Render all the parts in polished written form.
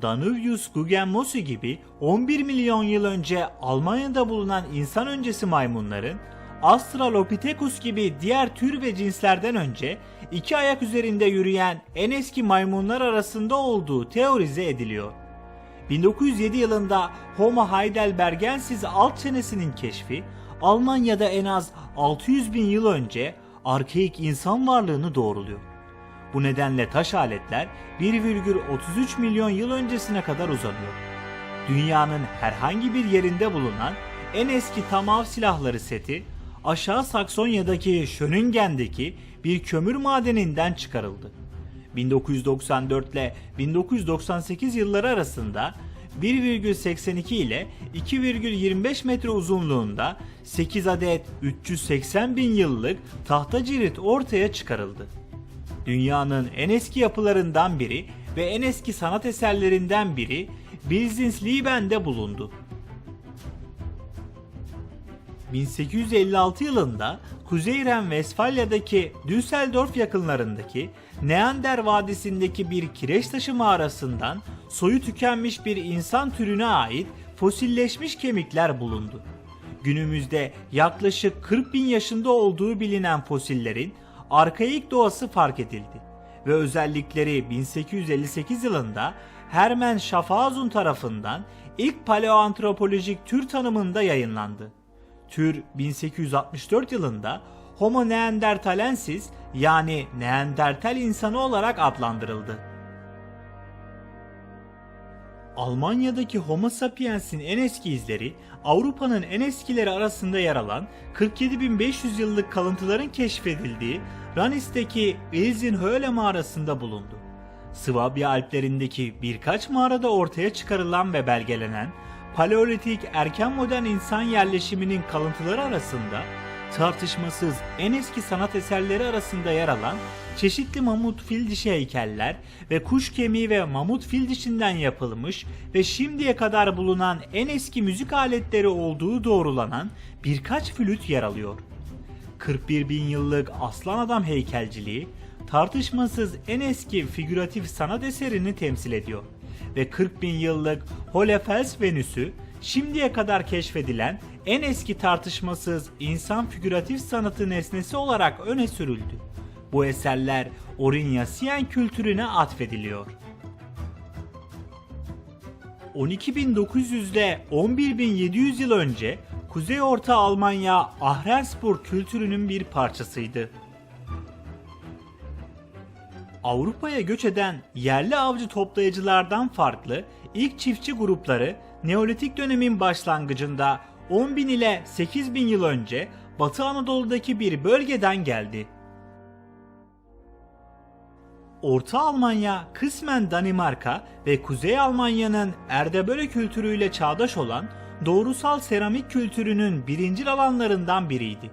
Danuvius guggenmossi gibi 11 milyon yıl önce Almanya'da bulunan insan öncesi maymunların Australopithecus gibi diğer tür ve cinslerden önce iki ayak üzerinde yürüyen en eski maymunlar arasında olduğu teorize ediliyor. 1907 yılında Homo heidelbergensis alt çenesinin keşfi Almanya'da en az 600 bin yıl önce arkaik insan varlığını doğruluyor. Bu nedenle taş aletler 1,33 milyon yıl öncesine kadar uzanıyor. Dünyanın herhangi bir yerinde bulunan en eski tam av silahları seti Aşağı Saksonya'daki Schöningen'deki bir kömür madeninden çıkarıldı. 1994 ile 1998 yılları arasında 1,82 ile 2,25 metre uzunluğunda 8 adet 380 bin yıllık tahta cirit ortaya çıkarıldı. Dünyanın en eski yapılarından biri ve en eski sanat eserlerinden biri Bilzinslieben'de bulundu. 1856 yılında Kuzey Ren-Vesfalya'daki Düsseldorf yakınlarındaki Neander Vadisi'ndeki bir kireç taşı mağarasından soyu tükenmiş bir insan türüne ait fosilleşmiş kemikler bulundu. Günümüzde yaklaşık 40 bin yaşında olduğu bilinen fosillerin arkaik doğası fark edildi ve özellikleri 1858 yılında Hermann Schaffhausen tarafından ilk paleoantropolojik tür tanımında yayınlandı. Tür 1864 yılında Homo neanderthalensis yani Neandertal insanı olarak adlandırıldı. Almanya'daki Homo sapiens'in en eski izleri Avrupa'nın en eskileri arasında yer alan 47.500 yıllık kalıntıların keşfedildiği Ranis'teki Ilsenhöhle mağarasında bulundu. Swabia Alplerindeki birkaç mağarada ortaya çıkarılan ve belgelenen Paleolitik erken modern insan yerleşiminin kalıntıları arasında tartışmasız en eski sanat eserleri arasında yer alan çeşitli mamut fil dişi heykeller ve kuş kemiği ve mamut fil dişinden yapılmış ve şimdiye kadar bulunan en eski müzik aletleri olduğu doğrulanan birkaç flüt yer alıyor. 41 bin yıllık aslan adam heykelciliği tartışmasız en eski figüratif sanat eserini temsil ediyor ve 40 bin yıllık Hohlefels Venüs'ü şimdiye kadar keşfedilen en eski tartışmasız insan figüratif sanatı nesnesi olarak öne sürüldü. Bu eserler Orignacien kültürüne atfediliyor. 12.900 ile 11.700 yıl önce Kuzey Orta Almanya Ahrensburg kültürünün bir parçasıydı. Avrupa'ya göç eden yerli avcı toplayıcılardan farklı ilk çiftçi grupları Neolitik dönemin başlangıcında 10.000 ile 8.000 yıl önce Batı Anadolu'daki bir bölgeden geldi. Orta Almanya, kısmen Danimarka ve Kuzey Almanya'nın Erdeböle kültürüyle çağdaş olan doğrusal seramik kültürünün birincil alanlarından biriydi.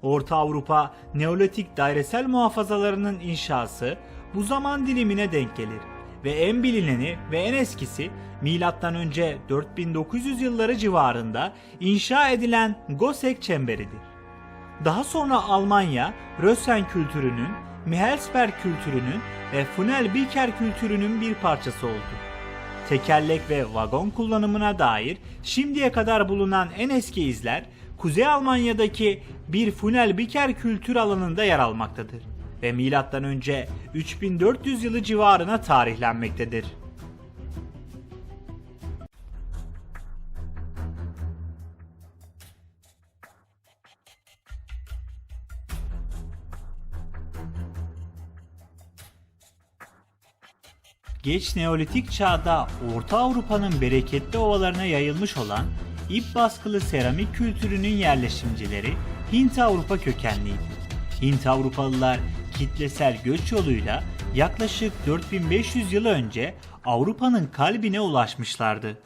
Orta Avrupa Neolitik dairesel muhafazalarının inşası bu zaman dilimine denk gelir ve en bilineni ve en eskisi M.Ö. 4900 yılları civarında inşa edilen Goseck çemberidir. Daha sonra Almanya, Rösen kültürünün, Mihelsberg kültürünün ve Funel-Bilker kültürünün bir parçası oldu. Tekerlek ve vagon kullanımına dair şimdiye kadar bulunan en eski izler Kuzey Almanya'daki bir Funel-Bilker kültür alanında yer almaktadır ve M.Ö. 3400 yılı civarına tarihlenmektedir. Geç Neolitik çağda Orta Avrupa'nın bereketli ovalarına yayılmış olan ip baskılı seramik kültürünün yerleşimcileri Hint Avrupa kökenliydi. Hint Avrupalılar kitlesel göç yoluyla yaklaşık 4500 yıl önce Avrupa'nın kalbine ulaşmışlardı.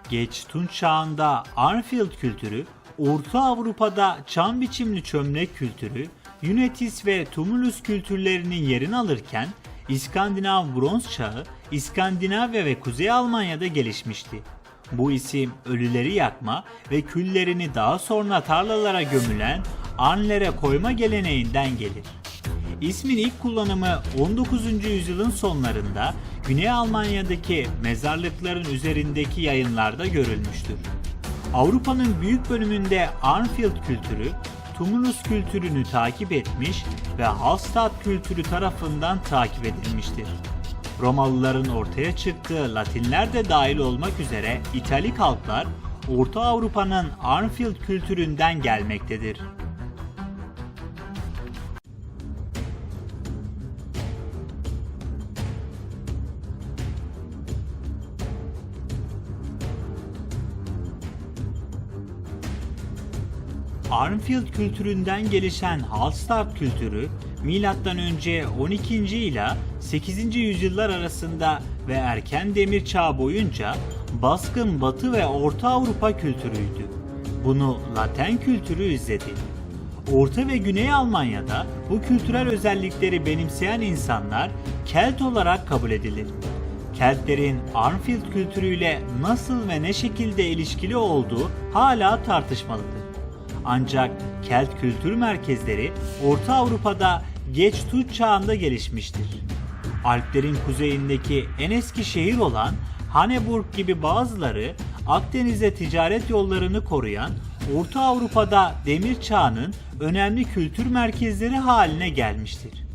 Geç Tunç çağında Arnfield kültürü, Orta Avrupa'da çam biçimli çömlek kültürü, Yunetis ve Tumulus kültürlerinin yerini alırken İskandinav Bronz Çağı, İskandinavya ve Kuzey Almanya'da gelişmişti. Bu isim ölüleri yakma ve küllerini daha sonra tarlalara gömülen arnlere koyma geleneğinden gelir. İsmin ilk kullanımı 19. yüzyılın sonlarında Güney Almanya'daki mezarlıkların üzerindeki yayınlarda görülmüştür. Avrupa'nın büyük bölümünde Arnfield kültürü, Tumulus kültürünü takip etmiş ve Hallstatt kültürü tarafından takip edilmiştir. Romalıların ortaya çıktığı Latinler de dahil olmak üzere İtalik halklar Orta Avrupa'nın Arnfield kültüründen gelmektedir. Arnfield kültüründen gelişen Hallstatt kültürü M.Ö. 12. ile 8. yüzyıllar arasında ve erken demir çağı boyunca baskın Batı ve Orta Avrupa kültürüydü. Bunu Latin kültürü izledi. Orta ve Güney Almanya'da bu kültürel özellikleri benimseyen insanlar Kelt olarak kabul edilir. Keltlerin Arnfield kültürüyle nasıl ve ne şekilde ilişkili olduğu hala tartışmalıdır. Ancak Kelt kültür merkezleri Orta Avrupa'da Geç Tunç çağında gelişmiştir. Alplerin kuzeyindeki en eski şehir olan Haneburg gibi bazıları Akdeniz'e ticaret yollarını koruyan Orta Avrupa'da Demir Çağı'nın önemli kültür merkezleri haline gelmiştir.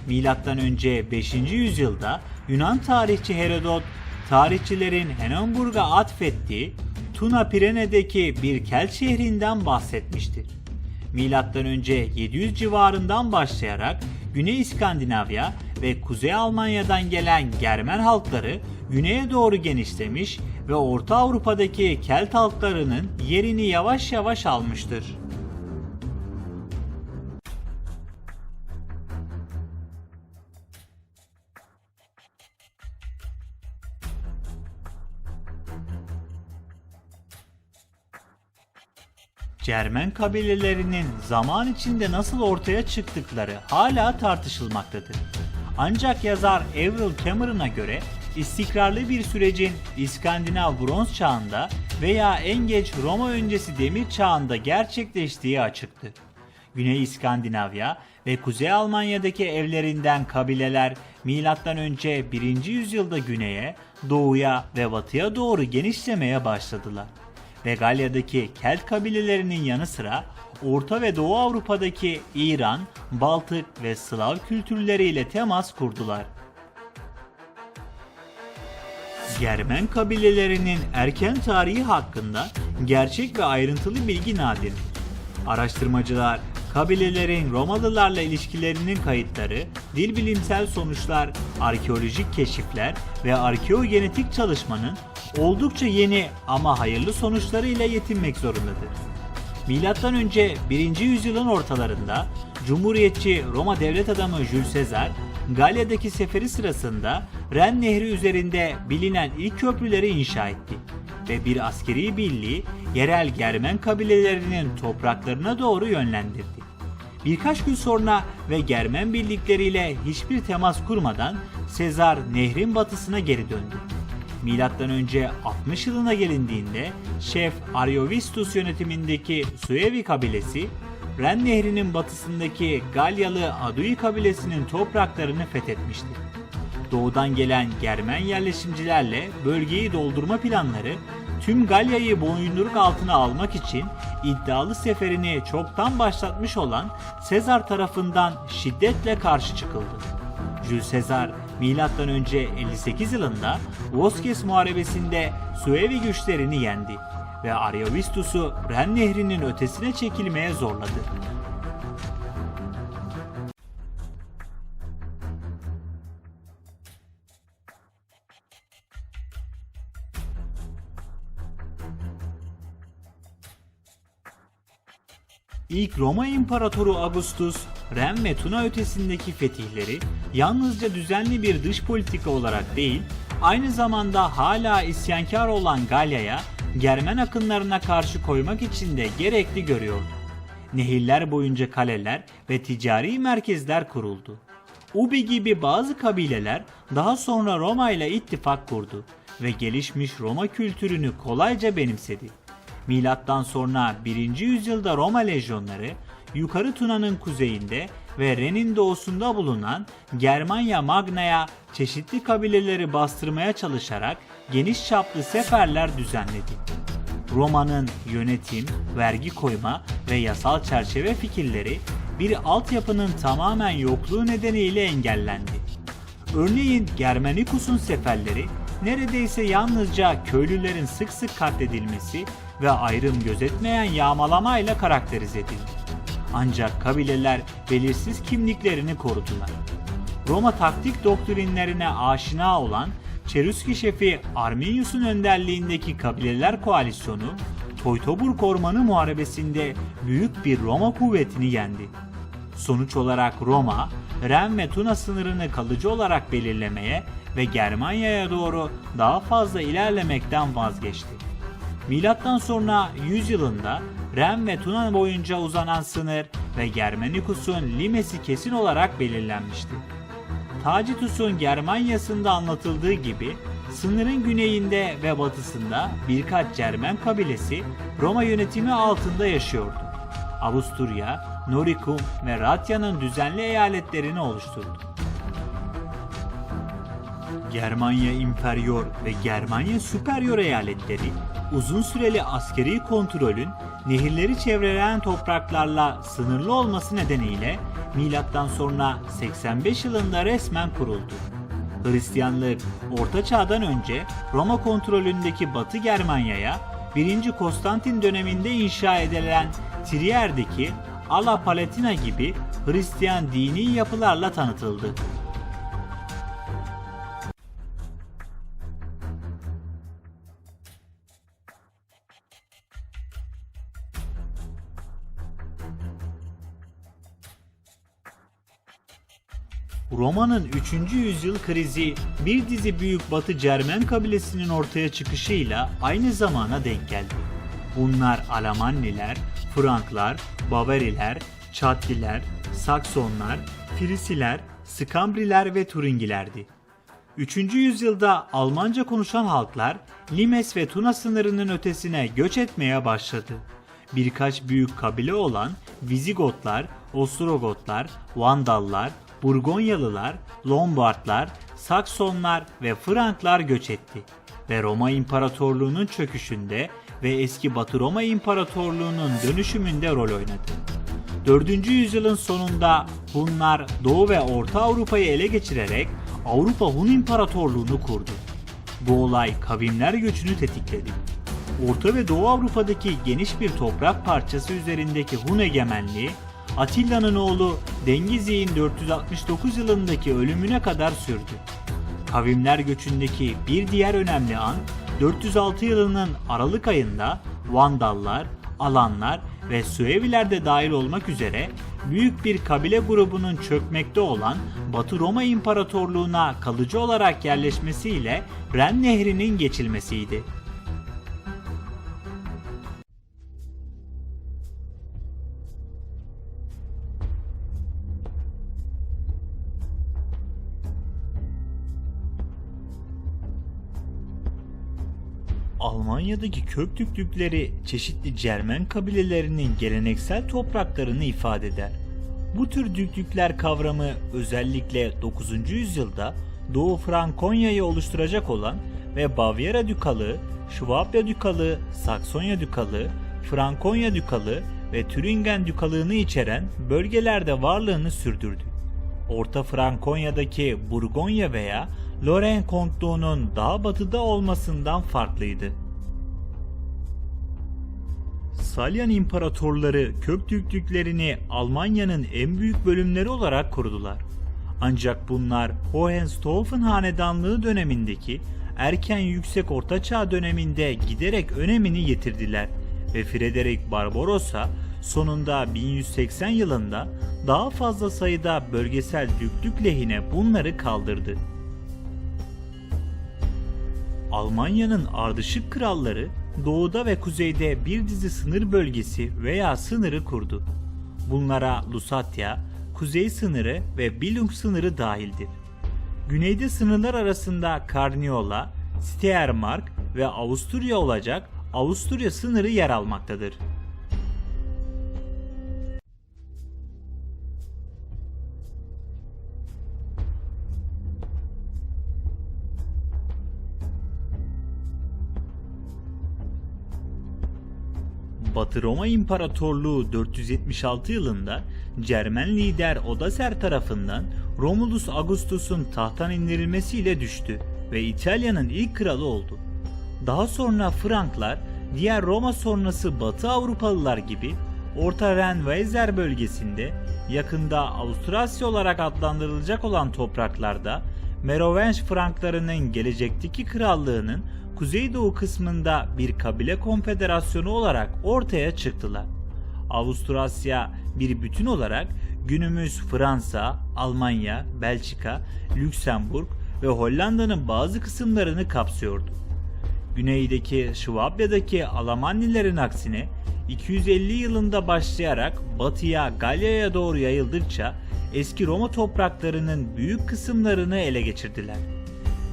M.Ö. 5. yüzyılda Yunan tarihçi Herodot, tarihçilerin Henneburg'a atfettiği Tuna Pirene'deki bir Kelt şehrinden bahsetmiştir. M.Ö. 700 civarından başlayarak Güney İskandinavya ve Kuzey Almanya'dan gelen Germen halkları güneye doğru genişlemiş ve Orta Avrupa'daki Kelt halklarının yerini yavaş yavaş almıştır. Cermen kabilelerinin zaman içinde nasıl ortaya çıktıkları hala tartışılmaktadır. Ancak yazar Avril Cameron'a göre istikrarlı bir sürecin İskandinav Bronz Çağı'nda veya en geç Roma öncesi Demir Çağı'nda gerçekleştiği açıktır. Güney İskandinavya ve Kuzey Almanya'daki evlerinden kabileler M.Ö. 1. yüzyılda güneye, doğuya ve batıya doğru genişlemeye başladılar. Ve Galya'daki Kelt kabilelerinin yanı sıra Orta ve Doğu Avrupa'daki İran, Baltık ve Slav kültürleriyle temas kurdular. Germen kabilelerinin erken tarihi hakkında gerçek ve ayrıntılı bilgi nadir. Araştırmacılar, kabilelerin Romalılarla ilişkilerinin kayıtları, dil bilimsel sonuçlar, arkeolojik keşifler ve arkeogenetik çalışmanın oldukça yeni ama hayırlı sonuçlarıyla yetinmek zorundadır. M.Ö. 1. yüzyılın ortalarında Cumhuriyetçi Roma devlet adamı Jules Caesar, Galya'daki seferi sırasında Ren Nehri üzerinde bilinen ilk köprüleri inşa etti ve bir askeri birliği yerel Germen kabilelerinin topraklarına doğru yönlendirdi. Birkaç gün sonra ve Germen birlikleriyle hiçbir temas kurmadan Sezar nehrin batısına geri döndü. M.Ö. 60 yılına gelindiğinde Şef Ariovistus yönetimindeki Suevi kabilesi, Ren Nehri'nin batısındaki Galyalı Adui kabilesinin topraklarını fethetmişti. Doğudan gelen Germen yerleşimcilerle bölgeyi doldurma planları tüm Galya'yı boyunduruk altına almak için iddialı seferini çoktan başlatmış olan Sezar tarafından şiddetle karşı çıkıldı. Jules Caesar M.Ö. 58 yılında Vosges Muharebesi'nde Suevi güçlerini yendi ve Ariovistus'u Ren Nehri'nin ötesine çekilmeye zorladı. İlk Roma İmparatoru Augustus, Ren ve Tuna ötesindeki fetihleri yalnızca düzenli bir dış politika olarak değil, aynı zamanda hala isyankar olan Galya'ya Germen akınlarına karşı koymak için de gerekli görüyordu. Nehirler boyunca kaleler ve ticari merkezler kuruldu. Ubi gibi bazı kabileler daha sonra Roma ile ittifak kurdu ve gelişmiş Roma kültürünü kolayca benimsedi. Milattan sonra 1. yüzyılda Roma lejyonları Yukarı Tuna'nın kuzeyinde ve Ren'in doğusunda bulunan Germania Magna'ya çeşitli kabileleri bastırmaya çalışarak geniş çaplı seferler düzenledi. Roma'nın yönetim, vergi koyma ve yasal çerçeve fikirleri bir altyapının tamamen yokluğu nedeniyle engellendi. Örneğin Germanicus'un seferleri neredeyse yalnızca köylülerin sık sık katledilmesi ve ayrım gözetmeyen yağmalamayla karakterize edildi. Ancak kabileler belirsiz kimliklerini korudular. Roma taktik doktrinlerine aşina olan Cherusci şefi Arminius'un önderliğindeki kabileler koalisyonu, Teutoburg Ormanı Muharebesi'nde büyük bir Roma kuvvetini yendi. Sonuç olarak Roma, Ren ve Tuna sınırını kalıcı olarak belirlemeye ve Germanya'ya doğru daha fazla ilerlemekten vazgeçti. Milattan sonra 100 yılında Ren ve Tuna boyunca uzanan sınır ve Germanicus'un Limes'i kesin olarak belirlenmişti. Tacitus'un Germanya'sında anlatıldığı gibi sınırın güneyinde ve batısında birkaç Cermen kabilesi Roma yönetimi altında yaşıyordu. Avusturya, Noricum ve Ratya'nın düzenli eyaletlerini oluşturdu. Germania Inferior ve Germania Superior eyaletleri uzun süreli askeri kontrolün nehirleri çevreleyen topraklarla sınırlı olması nedeniyle milattan sonra 85 yılında resmen kuruldu. Hristiyanlık Orta Çağ'dan önce Roma kontrolündeki Batı Germanya'ya 1. Konstantin döneminde inşa edilen Trier'deki Alla Palatina gibi Hristiyan dini yapılarla tanıtıldı. Roma'nın 3. yüzyıl krizi bir dizi büyük Batı Cermen kabilesinin ortaya çıkışıyla aynı zamana denk geldi. Bunlar Alemanniler, Franklar, Bavariler, Çatliler, Saksonlar, Frisiler, Skambriler ve Turingilerdi. 3. yüzyılda Almanca konuşan halklar Limes ve Tuna sınırının ötesine göç etmeye başladı. Birkaç büyük kabile olan Vizigotlar, Ostrogotlar, Vandallar, Burgonyalılar, Lombardlar, Saksonlar ve Franklar göç etti ve Roma İmparatorluğu'nun çöküşünde ve eski Batı Roma İmparatorluğu'nun dönüşümünde rol oynadı. 4. yüzyılın sonunda Hunlar Doğu ve Orta Avrupa'yı ele geçirerek Avrupa Hun İmparatorluğu'nu kurdu. Bu olay kavimler göçünü tetikledi. Orta ve Doğu Avrupa'daki geniş bir toprak parçası üzerindeki Hun egemenliği Atilla'nın oğlu Dengizik'in 469 yılındaki ölümüne kadar sürdü. Kavimler göçündeki bir diğer önemli an 406 yılının Aralık ayında Vandallar, Alanlar ve Sueviler de dahil olmak üzere büyük bir kabile grubunun çökmekte olan Batı Roma İmparatorluğu'na kalıcı olarak yerleşmesiyle Ren Nehri'nin geçilmesiydi. Almanya'daki Köktürkleri çeşitli Cermen kabilelerinin geleneksel topraklarını ifade eder. Bu tür düklükler kavramı özellikle 9. yüzyılda Doğu Frankonya'yı oluşturacak olan ve Bavyera Dükalığı, Şvabya Dükalığı, Saksonya Dükalığı, Frankonya Dükalığı ve Türingen Dükalığını içeren bölgelerde varlığını sürdürdü. Orta Frankonya'daki Burgonya veya Lorraine Kontluğu'nun daha batıda olmasından farklıydı. Salyan imparatorları Köktürklüklerini Almanya'nın en büyük bölümleri olarak kurdular. Ancak bunlar Hohenstaufen hanedanlığı dönemindeki erken yüksek ortaçağ döneminde giderek önemini yitirdiler ve Frederick Barbarossa sonunda 1180 yılında daha fazla sayıda bölgesel düklük lehine bunları kaldırdı. Almanya'nın ardışık kralları doğuda ve kuzeyde bir dizi sınır bölgesi veya sınırı kurdu. Bunlara Lusatya, kuzey sınırı ve Billung sınırı dahildir. Güneyde sınırlar arasında Karniola, Steiermark ve Avusturya olacak Avusturya sınırı yer almaktadır. Batı Roma İmparatorluğu 476 yılında Cermen lider Odoacer tarafından Romulus Augustus'un tahttan indirilmesiyle düştü ve İtalya'nın ilk kralı oldu. Daha sonra Franklar, diğer Roma sonrası Batı Avrupalılar gibi Orta Ren-Weser bölgesinde, yakında Avustrasya olarak adlandırılacak olan topraklarda Merovingi Franklarının gelecekteki krallığının kuzeydoğu kısmında bir kabile konfederasyonu olarak ortaya çıktılar. Avustrasya bir bütün olarak günümüz Fransa, Almanya, Belçika, Lüksemburg ve Hollanda'nın bazı kısımlarını kapsıyordu. Güneydeki Şvabya'daki Alamannilerin aksine 250 yılında başlayarak batıya Galya'ya doğru yayıldıkça eski Roma topraklarının büyük kısımlarını ele geçirdiler.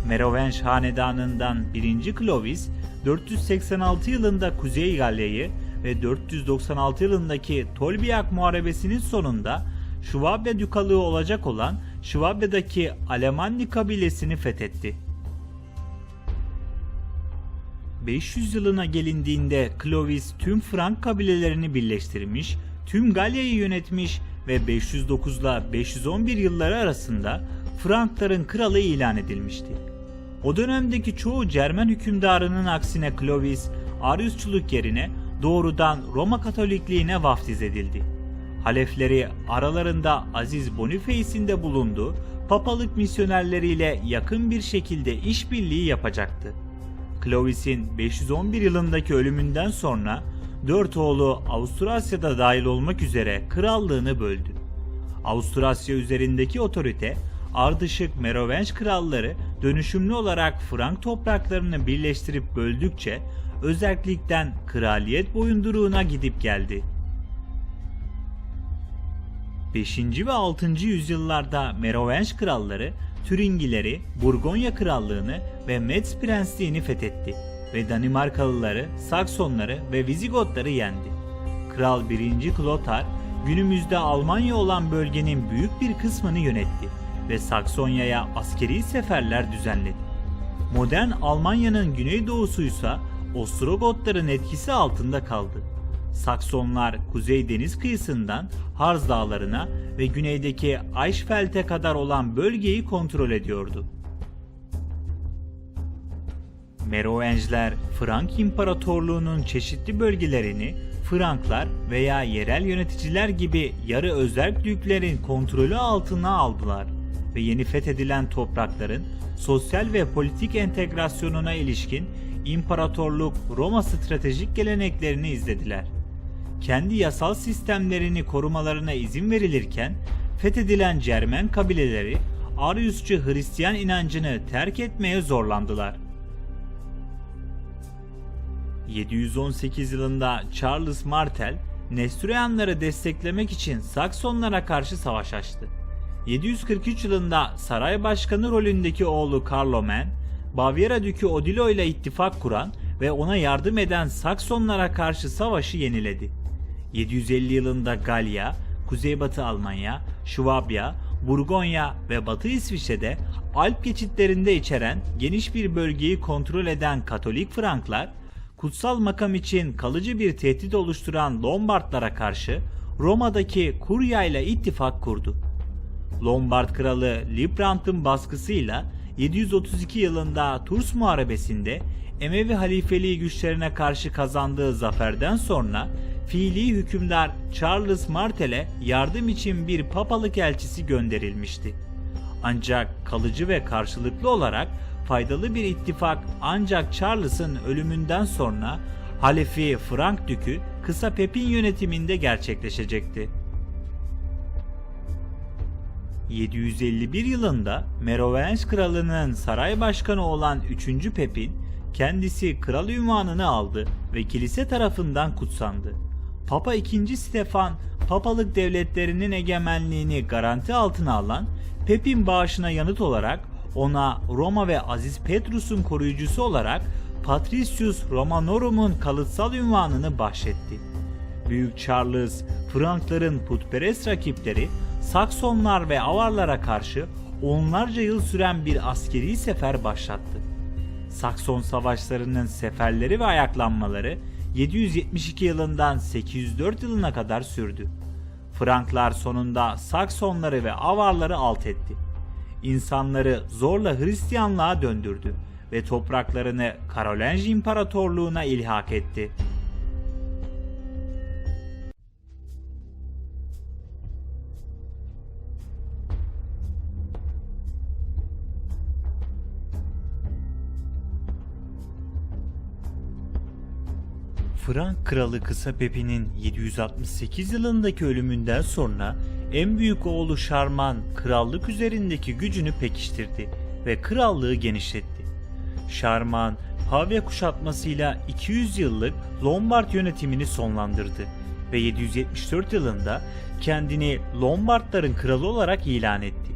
Merovingi hanedanından 1. Clovis 486 yılında Kuzey Galya'yı ve 496 yılındaki Tolbiac Muharebesi'nin sonunda Şvabya Dükalığı olacak olan Şvabya'daki Alemanni kabilesini fethetti. 500 yılına gelindiğinde Clovis tüm Frank kabilelerini birleştirmiş, tüm Galya'yı yönetmiş ve 509 ile 511 yılları arasında Frankların kralı ilan edilmişti. O dönemdeki çoğu Cermen hükümdarının aksine Clovis, Ariusçuluk yerine doğrudan Roma Katolikliğine vaftiz edildi. Halefleri aralarında Aziz Boniface'in de bulunduğu papalık misyonerleriyle yakın bir şekilde işbirliği yapacaktı. Clovis'in 511 yılındaki ölümünden sonra 4 oğlu Avustrasya'da dahil olmak üzere krallığını böldü. Avustrasya üzerindeki otorite ardışık Merovingi kralları dönüşümlü olarak Frank topraklarını birleştirip böldükçe özerklikten kraliyet boyunduruğuna gidip geldi. 5. ve 6. yüzyıllarda Merovingi kralları Türingileri, Burgonya krallığını ve Metz prensliğini fethetti ve Danimarkalıları, Saksonları ve Vizigotları yendi. Kral 1. Klotar günümüzde Almanya olan bölgenin büyük bir kısmını yönetti ve Saksonya'ya askeri seferler düzenledi. Modern Almanya'nın güneydoğusuysa Ostrogotların etkisi altında kaldı. Saksonlar kuzey deniz kıyısından Harz dağlarına ve güneydeki Eichfeld'e kadar olan bölgeyi kontrol ediyordu. Merovingiler Frank İmparatorluğu'nun çeşitli bölgelerini Franklar veya yerel yöneticiler gibi yarı özerk düklerin kontrolü altına aldılar ve yeni fethedilen toprakların sosyal ve politik entegrasyonuna ilişkin İmparatorluk Roma stratejik geleneklerini izlediler. Kendi yasal sistemlerini korumalarına izin verilirken fethedilen Cermen kabileleri Ariusçu Hristiyan inancını terk etmeye zorlandılar. 718 yılında Charles Martel, Nestorianları desteklemek için Saksonlara karşı savaş açtı. 743 yılında saray başkanı rolündeki oğlu Carloman, Bavyera Dükü Odilo ile ittifak kuran ve ona yardım eden Saksonlara karşı savaşı yeniledi. 750 yılında Galya, Kuzeybatı Almanya, Şvabya, Burgonya ve Batı İsviçre'de Alp geçitlerinde içeren geniş bir bölgeyi kontrol eden Katolik Franklar, kutsal makam için kalıcı bir tehdit oluşturan Lombardlara karşı Roma'daki Kurya ile ittifak kurdu. Lombard kralı Librandt'ın baskısıyla 732 yılında Tours Muharebesi'nde Emevi halifeliği güçlerine karşı kazandığı zaferden sonra fiili hükümdar Charles Martel'e yardım için bir papalık elçisi gönderilmişti. Ancak kalıcı ve karşılıklı olarak faydalı bir ittifak ancak Charles'ın ölümünden sonra Halefi Frank Dükü Kısa Pepin yönetiminde gerçekleşecekti. 751 yılında Merovingi kralının saray başkanı olan 3. Pepin kendisi kral unvanını aldı ve kilise tarafından kutsandı. Papa II. Stefan, papalık devletlerinin egemenliğini garanti altına alan Pepin bağışına yanıt olarak ona Roma ve Aziz Petrus'un koruyucusu olarak Patricius Romanorum'un kalıtsal unvanını bahşetti. Büyük Charles, Frankların putperest rakipleri Saksonlar ve Avarlara karşı onlarca yıl süren bir askeri sefer başlattı. Sakson savaşlarının seferleri ve ayaklanmaları 772 yılından 804 yılına kadar sürdü. Franklar sonunda Saksonları ve Avarları alt etti. İnsanları zorla Hristiyanlığa döndürdü ve topraklarını Karolinj İmparatorluğu'na ilhak etti. Frank kralı Kısa Pepi'nin 768 yılındaki ölümünden sonra en büyük oğlu Şarman krallık üzerindeki gücünü pekiştirdi ve krallığı genişletti. Şarman, Pavya kuşatmasıyla 200 yıllık Lombard yönetimini sonlandırdı ve 774 yılında kendini Lombardların kralı olarak ilan etti.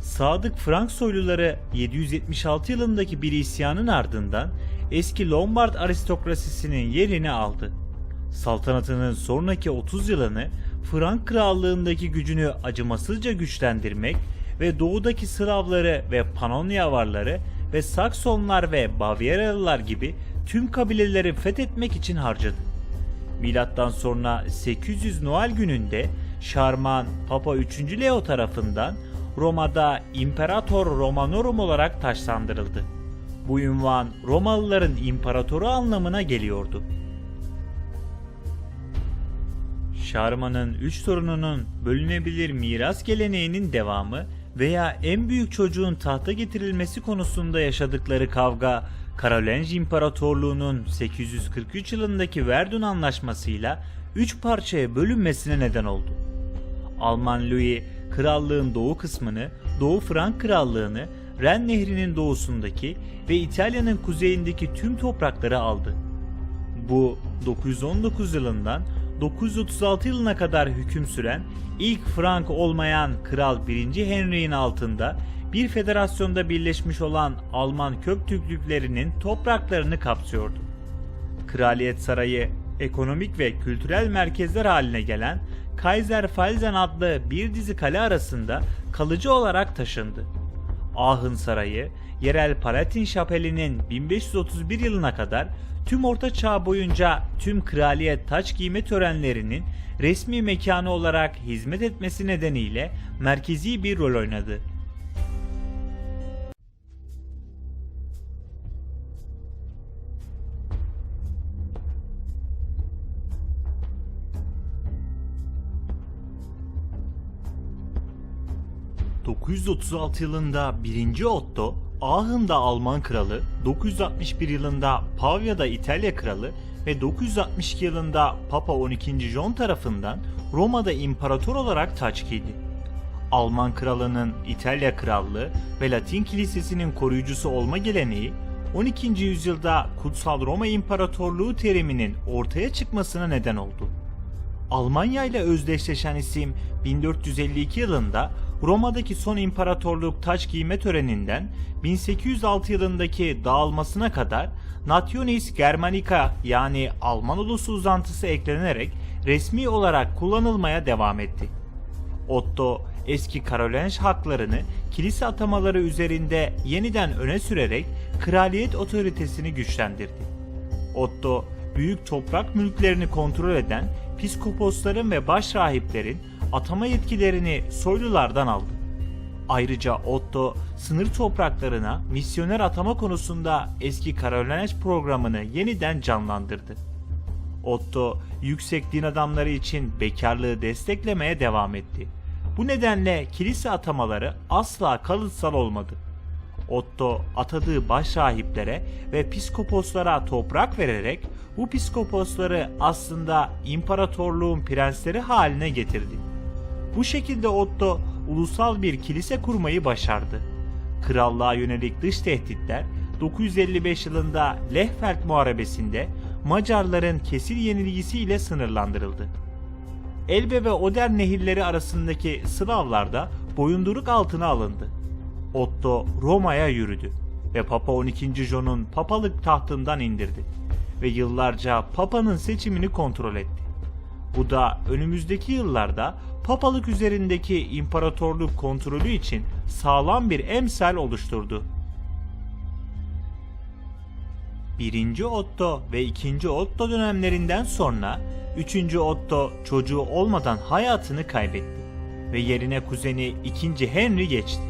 Sadık Frank soyluları 776 yılındaki bir isyanın ardından eski Lombard aristokrasisinin yerini aldı. Saltanatının sonraki 30 yılını Frank krallığındaki gücünü acımasızca güçlendirmek ve doğudaki Slavları ve Panonya Avarları ve Saksonlar ve Bavyeralılar gibi tüm kabileleri fethetmek için harcadı. Milattan sonra 800 Noel gününde Şarman Papa 3. Leo tarafından Roma'da Imperator Romanorum olarak taçlandırıldı. Bu ünvan Romalıların imparatoru anlamına geliyordu. Şarman'ın 3 torununun bölünebilir miras geleneğinin devamı veya en büyük çocuğun tahta getirilmesi konusunda yaşadıkları kavga, Karolinj İmparatorluğu'nun 843 yılındaki Verdun Anlaşması'yla 3 parçaya bölünmesine neden oldu. Alman Louis, krallığın doğu kısmını, Doğu Frank Krallığını, Ren Nehri'nin doğusundaki ve İtalya'nın kuzeyindeki tüm toprakları aldı. Bu 919 yılından 936 yılına kadar hüküm süren ilk Frank olmayan Kral 1. Henry'in altında bir federasyonda birleşmiş olan Alman Köktürklüklerinin topraklarını kapsıyordu. Kraliyet Sarayı, ekonomik ve kültürel merkezler haline gelen Kaiserfelsen adlı bir dizi kale arasında kalıcı olarak taşındı. Aachen Sarayı, yerel Palatin Şapeli'nin 1531 yılına kadar tüm Orta Çağ boyunca tüm kraliyet taç giyme törenlerinin resmi mekanı olarak hizmet etmesi nedeniyle merkezi bir rol oynadı. ...936 yılında 1. Otto, Aachen'da Alman kralı, 961 yılında Pavya'da İtalya kralı ve 962 yılında Papa 12. John tarafından Roma'da imparator olarak taç giydi. Alman kralının İtalya krallığı ve Latin kilisesinin koruyucusu olma geleneği, 12. yüzyılda Kutsal Roma İmparatorluğu teriminin ortaya çıkmasına neden oldu. Almanya ile özdeşleşen isim 1452 yılında Roma'daki son imparatorluk taç giyme töreninden 1806 yılındaki dağılmasına kadar Nationis Germanica yani Alman ulusu uzantısı eklenerek resmi olarak kullanılmaya devam etti. Otto eski Karolinj haklarını kilise atamaları üzerinde yeniden öne sürerek kraliyet otoritesini güçlendirdi. Otto büyük toprak mülklerini kontrol eden piskoposların ve başrahiplerin atama yetkilerini soylulardan aldı. Ayrıca Otto sınır topraklarına misyoner atama konusunda eski Karolinj programını yeniden canlandırdı. Otto yüksek din adamları için bekarlığı desteklemeye devam etti. Bu nedenle kilise atamaları asla kalıtsal olmadı. Otto atadığı başrahiplere ve piskoposlara toprak vererek bu piskoposları aslında imparatorluğun prensleri haline getirdi. Bu şekilde Otto ulusal bir kilise kurmayı başardı. Krallığa yönelik dış tehditler 955 yılında Lehfeld Muharebesi'nde Macarların kesin yenilgisiyle sınırlandırıldı. Elbe ve Oder nehirleri arasındaki Slavlar da boyunduruk altına alındı. Otto Roma'ya yürüdü ve Papa 12. John'un papalık tahtından indirdi ve yıllarca Papa'nın seçimini kontrol etti. Bu da önümüzdeki yıllarda papalık üzerindeki imparatorluk kontrolü için sağlam bir emsal oluşturdu. 936 yılında 1. Otto, Aachen'da Alman kralı, 961 yılında Pavya'da İtalya kralı ve 962 yılında Papa 12. John tarafından Roma'da imparator olarak taç giydi. Alman kralının İtalya krallığı ve Latin kilisesinin koruyucusu olma geleneği, 12. yüzyılda KutsalRoma İmparatorluğu teriminin ortaya çıkmasına neden oldu. Almanya ile özdeşleşen isim 1. Otto ve 2. Otto dönemlerinden sonra 3. Otto çocuğu olmadan hayatını kaybetti ve yerine kuzeni 2. Henry geçti.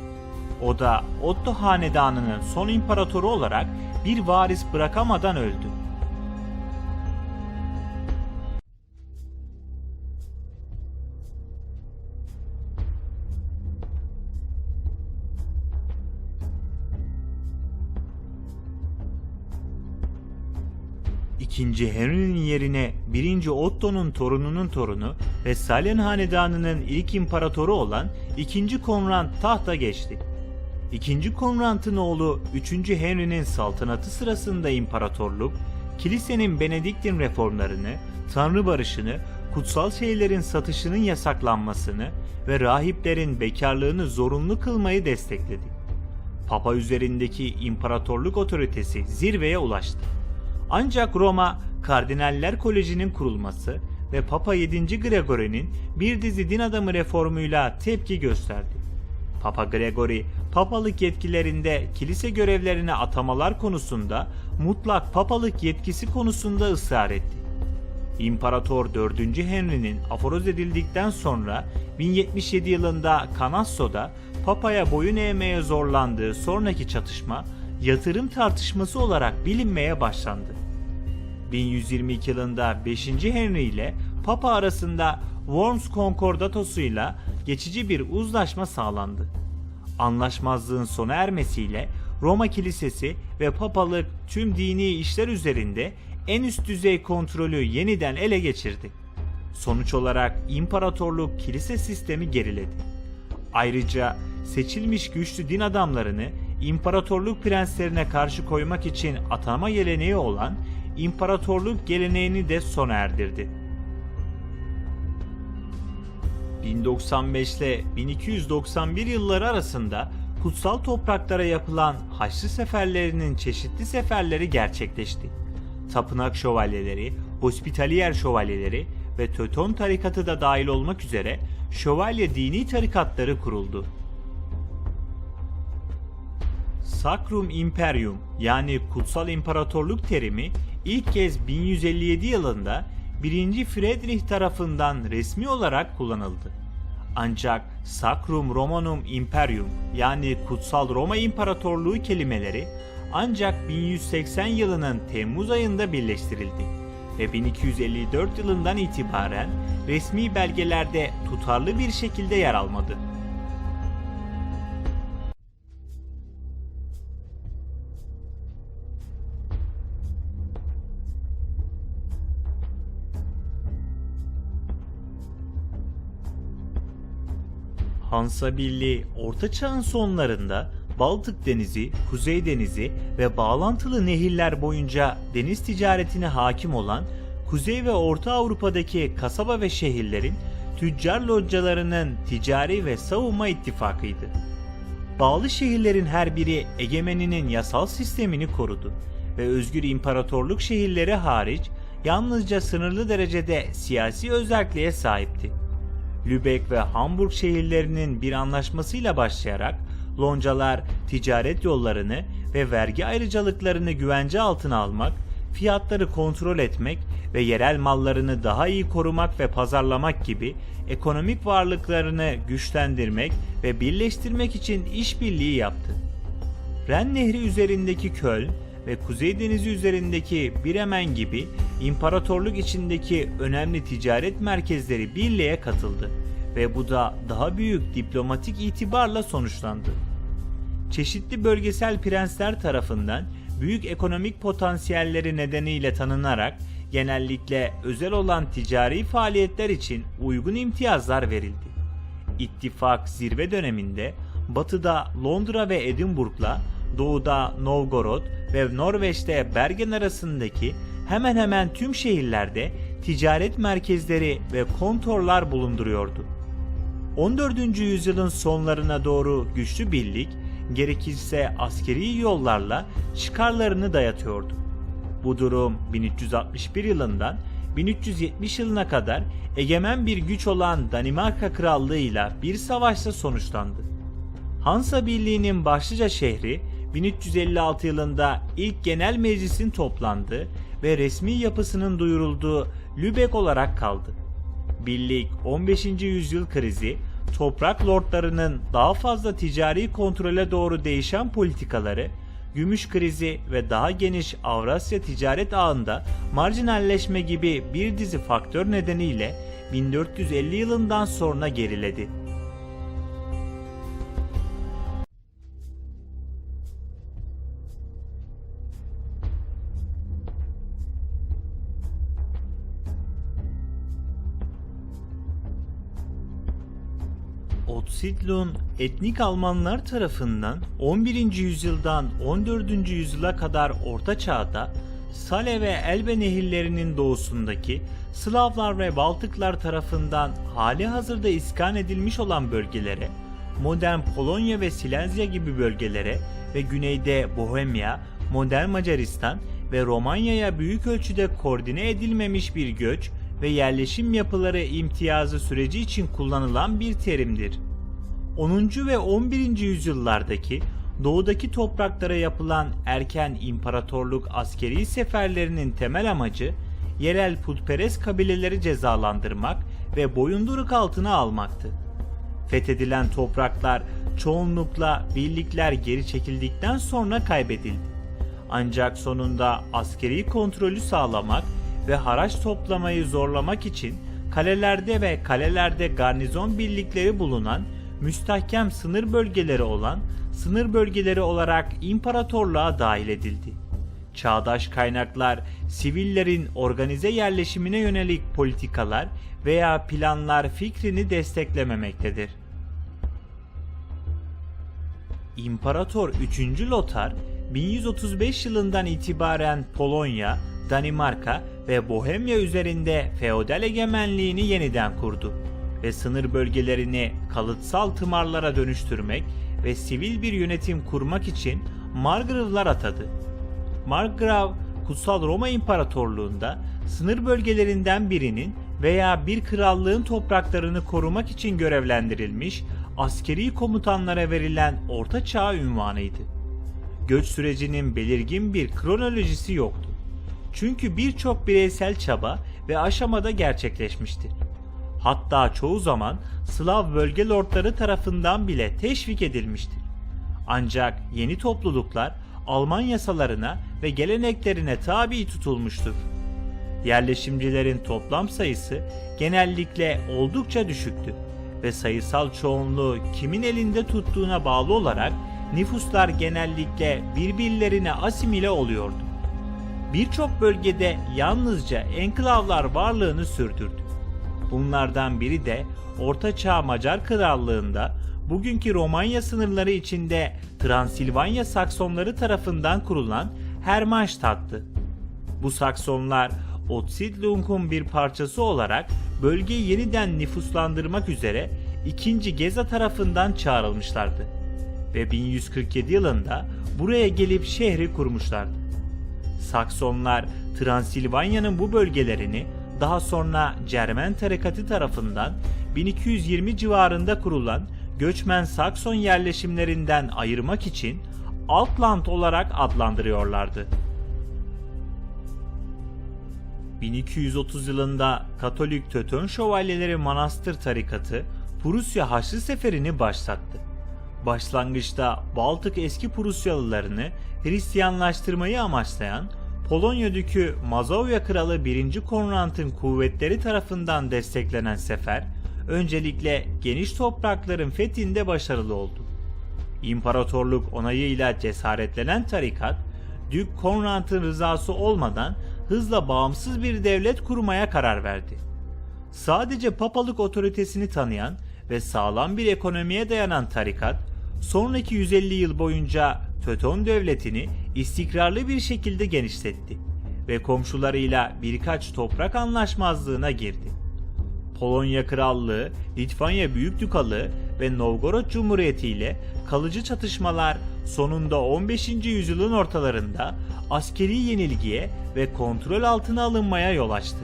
O da Otto hanedanının son imparatoru olarak bir varis bırakamadan öldü. İkinci Henry'nin yerine 1. Otto'nun torununun torunu ve Salern hanedanının ilk imparatoru olan 2. Konrad tahta geçti. 2. Konrad'ın oğlu 3. Henry'nin saltanatı sırasında imparatorluk, kilisenin Benediktin reformlarını, tanrı barışını, kutsal şeylerin satışının yasaklanmasını ve rahiplerin bekarlığını zorunlu kılmayı destekledi. Papa üzerindeki imparatorluk otoritesi zirveye ulaştı. Ancak Roma, Kardinaller Koleji'nin kurulması ve Papa 7. Gregory'nin bir dizi din adamı reformuyla tepki gösterdi. Papa Gregory, papalık yetkilerinde kilise görevlerine atamalar konusunda mutlak papalık yetkisi konusunda ısrar etti. İmparator 4. Henry'nin aforoz edildikten sonra 1077 yılında Canasso'da Papa'ya boyun eğmeye zorlandığı sonraki çatışma yatırım tartışması olarak bilinmeye başlandı. 1122 yılında 5. Henry ile Papa arasında Worms Konkordatosuyla geçici bir uzlaşma sağlandı. Anlaşmazlığın sona ermesiyle Roma Kilisesi ve Papalık tüm dini işler üzerinde en üst düzey kontrolü yeniden ele geçirdi. Sonuç olarak imparatorluk kilise sistemi geriledi. Ayrıca seçilmiş güçlü din adamlarını imparatorluk prenslerine karşı koymak için atama geleneği olan imparatorluk geleneğini de sona erdirdi. 1095 ile 1291 yılları arasında kutsal topraklara yapılan Haçlı seferlerinin çeşitli seferleri gerçekleşti. Tapınak şövalyeleri, hospitaliyer şövalyeleri ve Teuton tarikatı da dahil olmak üzere şövalye dini tarikatları kuruldu. Sacrum Imperium yani kutsal imparatorluk terimi ilk kez 1157 yılında 1. Friedrich tarafından resmi olarak kullanıldı. Ancak Sacrum Romanum Imperium yani kutsal Roma İmparatorluğu kelimeleri ancak 1180 yılının Temmuz ayında birleştirildi ve 1254 yılından itibaren resmi belgelerde tutarlı bir şekilde yer almadı. Hansa Birliği Orta Çağ'ın sonlarında Baltık Denizi, Kuzey Denizi ve bağlantılı nehirler boyunca deniz ticaretine hakim olan Kuzey ve Orta Avrupa'daki kasaba ve şehirlerin tüccar lodcalarının ticari ve savunma ittifakıydı. Bağlı şehirlerin her biri egemeninin yasal sistemini korudu ve özgür imparatorluk şehirleri hariç yalnızca sınırlı derecede siyasi özerkliğe sahipti. Lübeck ve Hamburg şehirlerinin bir anlaşmasıyla başlayarak loncalar ticaret yollarını ve vergi ayrıcalıklarını güvence altına almak, fiyatları kontrol etmek ve yerel mallarını daha iyi korumak ve pazarlamak gibi ekonomik varlıklarını güçlendirmek ve birleştirmek için işbirliği yaptı. Ren Nehri üzerindeki Köln ve Kuzey Denizi üzerindeki Bremen gibi imparatorluk içindeki önemli ticaret merkezleri birliğe katıldı ve bu da daha büyük diplomatik itibarla sonuçlandı. Çeşitli bölgesel prensler tarafından büyük ekonomik potansiyelleri nedeniyle tanınarak genellikle özel olan ticari faaliyetler için uygun imtiyazlar verildi. İttifak zirve döneminde batıda Londra ve Edinburgh'la, doğuda Novgorod ve Norveç'te Bergen arasındaki hemen hemen tüm şehirlerde ticaret merkezleri ve kontorlar bulunduruyordu. 14. yüzyılın sonlarına doğru güçlü birlik, gerekirse askeri yollarla çıkarlarını dayatıyordu. Bu durum 1361 yılından 1370 yılına kadar egemen bir güç olan Danimarka Krallığı ile bir savaşla sonuçlandı. Hansa Birliği'nin başlıca şehri 1356 yılında ilk genel meclisin toplandığı ve resmi yapısının duyurulduğu Lübeck olarak kaldı. Birlik 15. yüzyıl krizi, toprak lordlarının daha fazla ticari kontrole doğru değişen politikaları, gümüş krizi ve daha geniş Avrasya ticaret ağında marjinalleşme gibi bir dizi faktör nedeniyle 1450 yılından sonra geriledi. Otzitlu'nun etnik Almanlar tarafından 11. yüzyıldan 14. yüzyıla kadar Orta Çağ'da Sale ve Elbe nehirlerinin doğusundaki Slavlar ve Baltıklar tarafından hali hazırda iskan edilmiş olan bölgelere, modern Polonya ve Silezya gibi bölgelere ve güneyde Bohemya, modern Macaristan ve Romanya'ya büyük ölçüde koordine edilmemiş bir göç ve yerleşim yapıları imtiyazı süreci için kullanılan bir terimdir. 10. ve 11. yüzyıllardaki doğudaki topraklara yapılan erken imparatorluk askeri seferlerinin temel amacı yerel putperest kabileleri cezalandırmak ve boyunduruk altına almaktı. Fethedilen topraklar çoğunlukla birlikler geri çekildikten sonra kaybedildi. Ancak sonunda askeri kontrolü sağlamak ve haraç toplamayı zorlamak için kalelerde garnizon birlikleri bulunan müstahkem sınır bölgeleri olarak imparatorluğa dahil edildi. Çağdaş kaynaklar sivillerin organize yerleşimine yönelik politikalar veya planlar fikrini desteklememektedir. İmparator 3. Lothar 1135 yılından itibaren Polonya, Danimarka ve Bohemya üzerinde feodal egemenliğini yeniden kurdu ve sınır bölgelerini kalıtsal tımarlara dönüştürmek ve sivil bir yönetim kurmak için margravlar atadı. Margrav, Kutsal Roma İmparatorluğu'nda sınır bölgelerinden birinin veya bir krallığın topraklarını korumak için görevlendirilmiş askeri komutanlara verilen Orta Çağ unvanıydı. Göç sürecinin belirgin bir kronolojisi yoktu. Çünkü birçok bireysel çaba ve aşamada gerçekleşmiştir. Hatta çoğu zaman Slav bölge lordları tarafından bile teşvik edilmiştir. Ancak yeni topluluklar Alman yasalarına ve geleneklerine tabi tutulmuştur. Yerleşimcilerin toplam sayısı genellikle oldukça düşüktü ve sayısal çoğunluğu kimin elinde tuttuğuna bağlı olarak nüfuslar genellikle birbirlerine asimile oluyordu. Birçok bölgede yalnızca enklavlar varlığını sürdürdü. Bunlardan biri de Orta Çağ Macar Krallığı'nda bugünkü Romanya sınırları içinde Transilvanya Saksonları tarafından kurulan Hermannstadt'tı. Bu Saksonlar Otzitlu'nun bir parçası olarak bölgeyi yeniden nüfuslandırmak üzere 2. Geza tarafından çağrılmışlardı ve 1147 yılında buraya gelip şehri kurmuşlardı. Saksonlar Transilvanya'nın bu bölgelerini daha sonra Cermen tarikatı tarafından 1220 civarında kurulan göçmen Sakson yerleşimlerinden ayırmak için Altland olarak adlandırıyorlardı. 1230 yılında Katolik Tötön Şövalyeleri Manastır tarikatı Prusya Haçlı Seferi'ni başlattı. Başlangıçta Baltık eski Prusyalılarını Hristiyanlaştırmayı amaçlayan Polonya Dükü Mazovya Kralı 1. Konrad'ın kuvvetleri tarafından desteklenen sefer, öncelikle geniş toprakların fethinde başarılı oldu. İmparatorluk onayıyla cesaretlenen tarikat, Dük Konrad'ın rızası olmadan hızla bağımsız bir devlet kurmaya karar verdi. Sadece papalık otoritesini tanıyan ve sağlam bir ekonomiye dayanan tarikat, sonraki 150 yıl boyunca Töton devletini istikrarlı bir şekilde genişletti ve komşularıyla birkaç toprak anlaşmazlığına girdi. Polonya Krallığı, Litvanya Büyükdukalığı ve Novgorod Cumhuriyeti ile kalıcı çatışmalar sonunda 15. yüzyılın ortalarında askeri yenilgiye ve kontrol altına alınmaya yol açtı.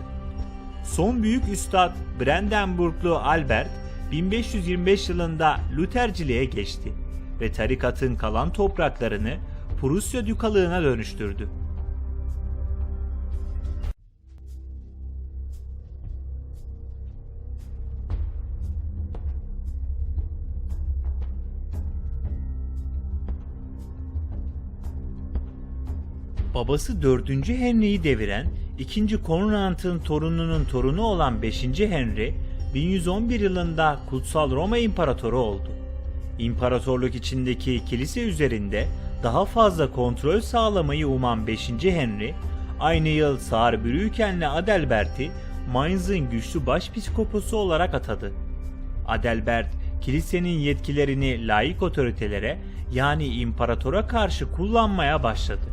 Son büyük üstad Brandenburglu Albert 1525 yılında Lutherciliğe geçti ve tarikatın kalan topraklarını Prusya dükalığına dönüştürdü. Babası 4. Henry'yi deviren 2. Konrad'ın torununun torunu olan 5. Henry, 1111 yılında Kutsal Roma İmparatoru oldu. İmparatorluk içindeki kilise üzerinde daha fazla kontrol sağlamayı uman 5. Henry, aynı yıl Saarbrücken'le Adalbert'i Mainz'ın güçlü başpiskoposu olarak atadı. Adalbert, kilisenin yetkilerini laik otoritelere yani imparatora karşı kullanmaya başladı.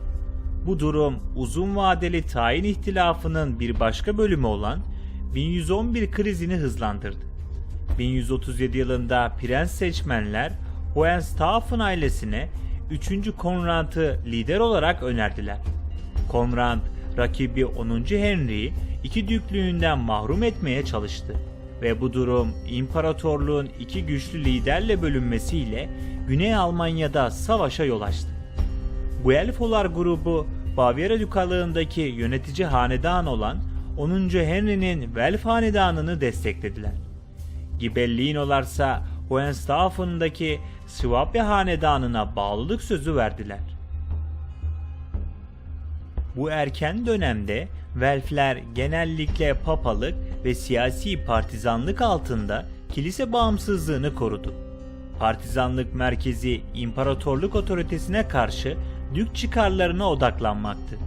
Bu durum uzun vadeli tayin ihtilafının bir başka bölümü olan 1111 krizini hızlandırdı. 1137 yılında prens seçmenler Hohenstaufen ailesine 3. Konrad'ı lider olarak önerdiler. Konrad, rakibi 10. Henry'yi iki düklüğünden mahrum etmeye çalıştı ve bu durum imparatorluğun iki güçlü liderle bölünmesiyle Güney Almanya'da savaşa yol açtı. Guelfolar grubu Bavyera Dükalığındaki yönetici hanedan olan 10. Henry'nin Welf hanedanını desteklediler. Ghibellinolarsa Hohenstaufen'daki Swabia hanedanına bağlılık sözü verdiler. Bu erken dönemde Welfler genellikle papalık ve siyasi partizanlık altında kilise bağımsızlığını korudu. Partizanlık merkezi imparatorluk otoritesine karşı dük çıkarlarına odaklanmaktı.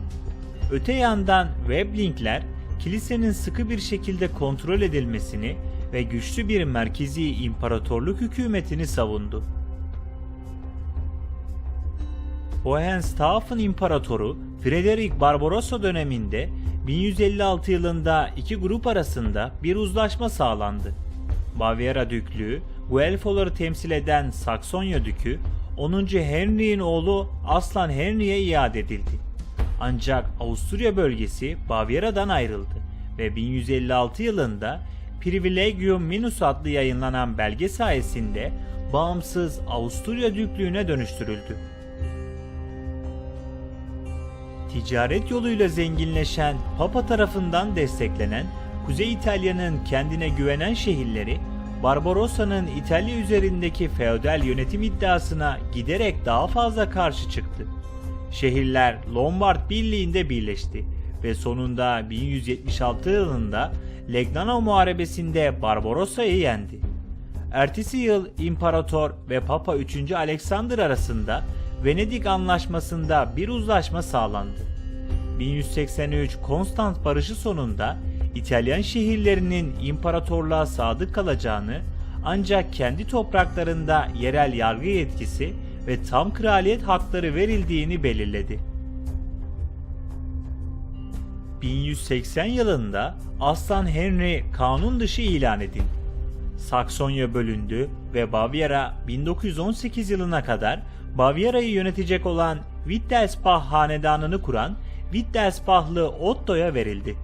Öte yandan Waiblingler kilisenin sıkı bir şekilde kontrol edilmesini ve güçlü bir merkezi imparatorluk hükümetini savundu. Hohenstaufen İmparatoru Frederick Barbarossa döneminde 1156 yılında iki grup arasında bir uzlaşma sağlandı. Bavyera Düklüğü, Guelfoları temsil eden Saksonya Dükü, 10. Henry'in oğlu Aslan Henry'e iade edildi. Ancak Avusturya bölgesi Bavyera'dan ayrıldı ve 1156 yılında Privilegium Minus adlı yayınlanan belge sayesinde bağımsız Avusturya Düklüğü'ne dönüştürüldü. Ticaret yoluyla zenginleşen Papa tarafından desteklenen Kuzey İtalya'nın kendine güvenen şehirleri Barbarossa'nın İtalya üzerindeki feodal yönetim iddiasına giderek daha fazla karşı çıktı. Şehirler Lombard Birliği'nde birleşti ve sonunda 1176 yılında Legnano Muharebesi'nde Barbarossa'yı yendi. Ertesi yıl İmparator ve Papa 3. Alexander arasında Venedik Anlaşması'nda bir uzlaşma sağlandı. 1183 Konstans Barışı sonunda İtalyan şehirlerinin imparatorluğa sadık kalacağını ancak kendi topraklarında yerel yargı yetkisi ve tam kraliyet hakları verildiğini belirledi. 1180 yılında Aslan Henry kanun dışı ilan edildi. Saksonya bölündü ve Bavyera 1918 yılına kadar Bavyera'yı yönetecek olan Wittelsbach hanedanını kuran Wittelsbachlı Otto'ya verildi.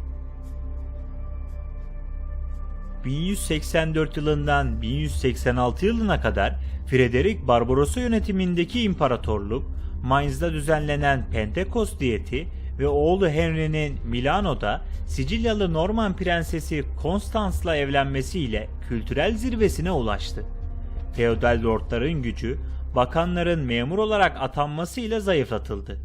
1184 yılından 1186 yılına kadar Frederick Barbarossa yönetimindeki imparatorluk, Mainz'da düzenlenen Pentekost diyeti ve oğlu Henry'nin Milano'da Sicilyalı Norman prensesi Constance'la evlenmesiyle kültürel zirvesine ulaştı. Feodal lordların gücü, bakanların memur olarak atanmasıyla zayıflatıldı.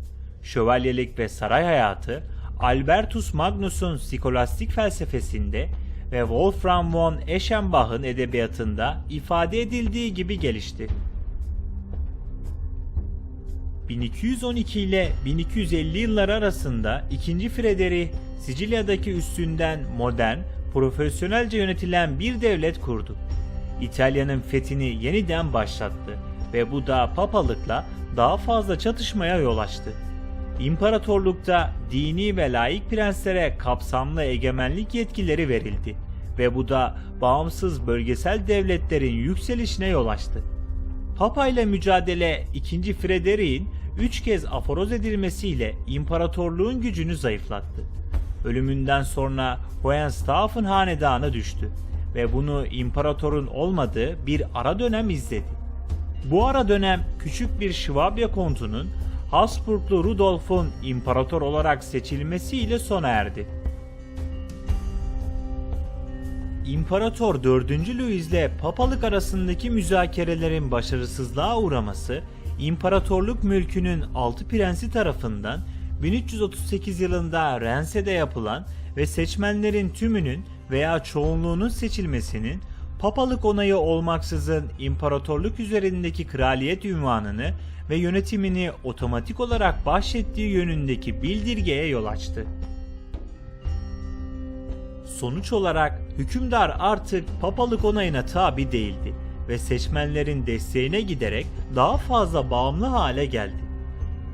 Şövalyelik ve saray hayatı, Albertus Magnus'un skolastik felsefesinde ve Wolfram von Eschenbach'ın edebiyatında ifade edildiği gibi gelişti. 1212 ile 1250 yılları arasında 2. Frederick, Sicilya'daki üssünden modern, profesyonelce yönetilen bir devlet kurdu. İtalya'nın fethini yeniden başlattı ve bu da papalıkla daha fazla çatışmaya yol açtı. İmparatorlukta dini ve laik prenslere kapsamlı egemenlik yetkileri verildi ve bu da bağımsız bölgesel devletlerin yükselişine yol açtı. Papa ile mücadele 2. Frederick'in 3 kez aforoz edilmesiyle imparatorluğun gücünü zayıflattı. Ölümünden sonra Hohenstaufen hanedanı düştü ve bunu imparatorun olmadığı bir ara dönem izledi. Bu ara dönem küçük bir Şvabya kontunun Habsburglu Rudolf'un imparator olarak seçilmesiyle sona erdi. İmparator 4. Louis ile papalık arasındaki müzakerelerin başarısızlığa uğraması, imparatorluk mülkünün 6 prensi tarafından 1338 yılında Reims yapılan ve seçmenlerin tümünün veya çoğunluğunun seçilmesinin papalık onayı olmaksızın imparatorluk üzerindeki kraliyet unvanını ve yönetimini otomatik olarak bahşettiği yönündeki bildirgeye yol açtı. Sonuç olarak hükümdar artık papalık onayına tabi değildi ve seçmenlerin desteğine giderek daha fazla bağımlı hale geldi.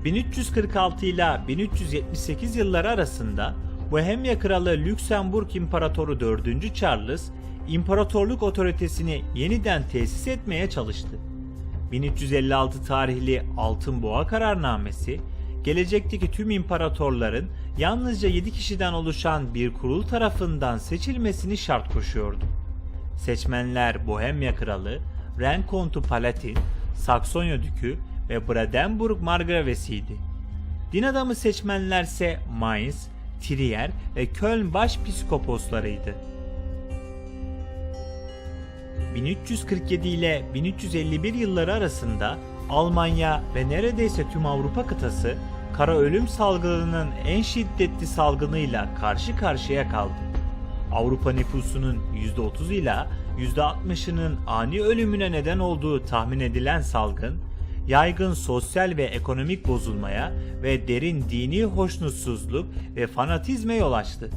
1346 ile 1378 yılları arasında Bohemya Kralı Lüksemburg İmparatoru 4. Charles, imparatorluk otoritesini yeniden tesis etmeye çalıştı. 1356 tarihli Altın Boğa Kararnamesi, gelecekteki tüm imparatorların yalnızca 7 kişiden oluşan bir kurul tarafından seçilmesini şart koşuyordu. Seçmenler Bohemya Kralı, Ren Kontu Palatin, Saksonya Dükü ve Brandenburg Margravesiydi. Din adamı seçmenlerse Mainz, Trier ve Köln başpiskoposlarıydı. 1347 ile 1351 yılları arasında Almanya ve neredeyse tüm Avrupa kıtası kara ölüm salgınının en şiddetli salgınıyla karşı karşıya kaldı. Avrupa nüfusunun %30 ila %60'ının ani ölümüne neden olduğu tahmin edilen salgın, yaygın sosyal ve ekonomik bozulmaya ve derin dini hoşnutsuzluk ve fanatizme yol açtı.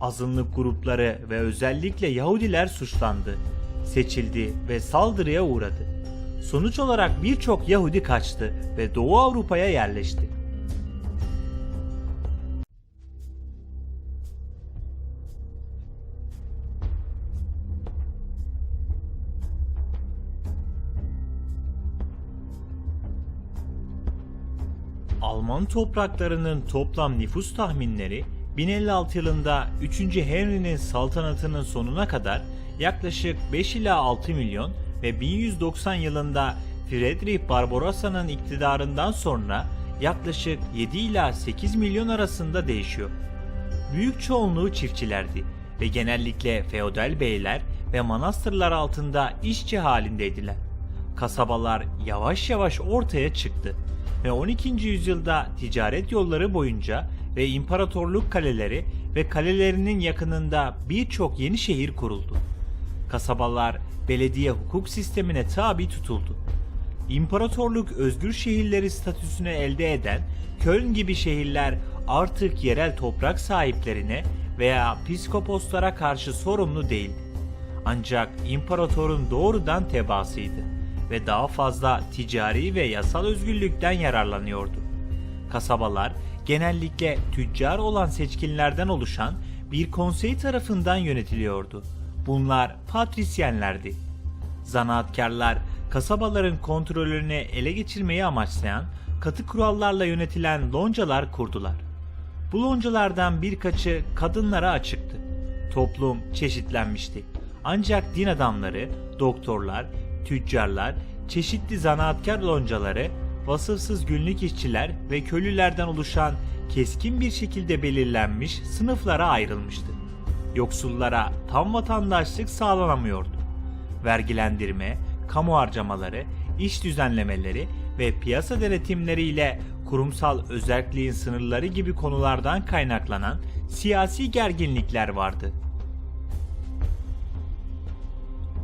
Azınlık grupları ve özellikle Yahudiler suçlandı, seçildi ve saldırıya uğradı. Sonuç olarak birçok Yahudi kaçtı ve Doğu Avrupa'ya yerleşti. Alman topraklarının toplam nüfus tahminleri 1056 yılında 3. Henry'nin saltanatının sonuna kadar yaklaşık 5 ila 6 milyon ve 1190 yılında Friedrich Barbarossa'nın iktidarından sonra yaklaşık 7 ila 8 milyon arasında değişiyor. Büyük çoğunluğu çiftçilerdi ve genellikle feodal beyler ve manastırlar altında işçi halindeydiler. Kasabalar yavaş yavaş ortaya çıktı ve 12. yüzyılda ticaret yolları boyunca ve imparatorluk kaleleri ve kalelerinin yakınında birçok yeni şehir kuruldu. Kasabalar belediye hukuk sistemine tabi tutuldu. İmparatorluk özgür şehirleri statüsünü elde eden Köln gibi şehirler artık yerel toprak sahiplerine veya piskoposlara karşı sorumlu değildi. Ancak imparatorun doğrudan tebaasıydı ve daha fazla ticari ve yasal özgürlükten yararlanıyordu. Kasabalar genellikle tüccar olan seçkinlerden oluşan bir konsey tarafından yönetiliyordu. Bunlar patrisyenlerdi. Zanaatkarlar kasabaların kontrolünü ele geçirmeyi amaçlayan katı kurallarla yönetilen loncalar kurdular. Bu loncalardan birkaçı kadınlara açıktı. Toplum çeşitlenmişti. Ancak din adamları, doktorlar, tüccarlar, çeşitli zanaatkar loncaları, vasıfsız günlük işçiler ve köylülerden oluşan keskin bir şekilde belirlenmiş sınıflara ayrılmıştı. Yoksullara tam vatandaşlık sağlanamıyordu. Vergilendirme, kamu harcamaları, iş düzenlemeleri ve piyasa denetimleriyle kurumsal özerkliğin sınırları gibi konulardan kaynaklanan siyasi gerginlikler vardı.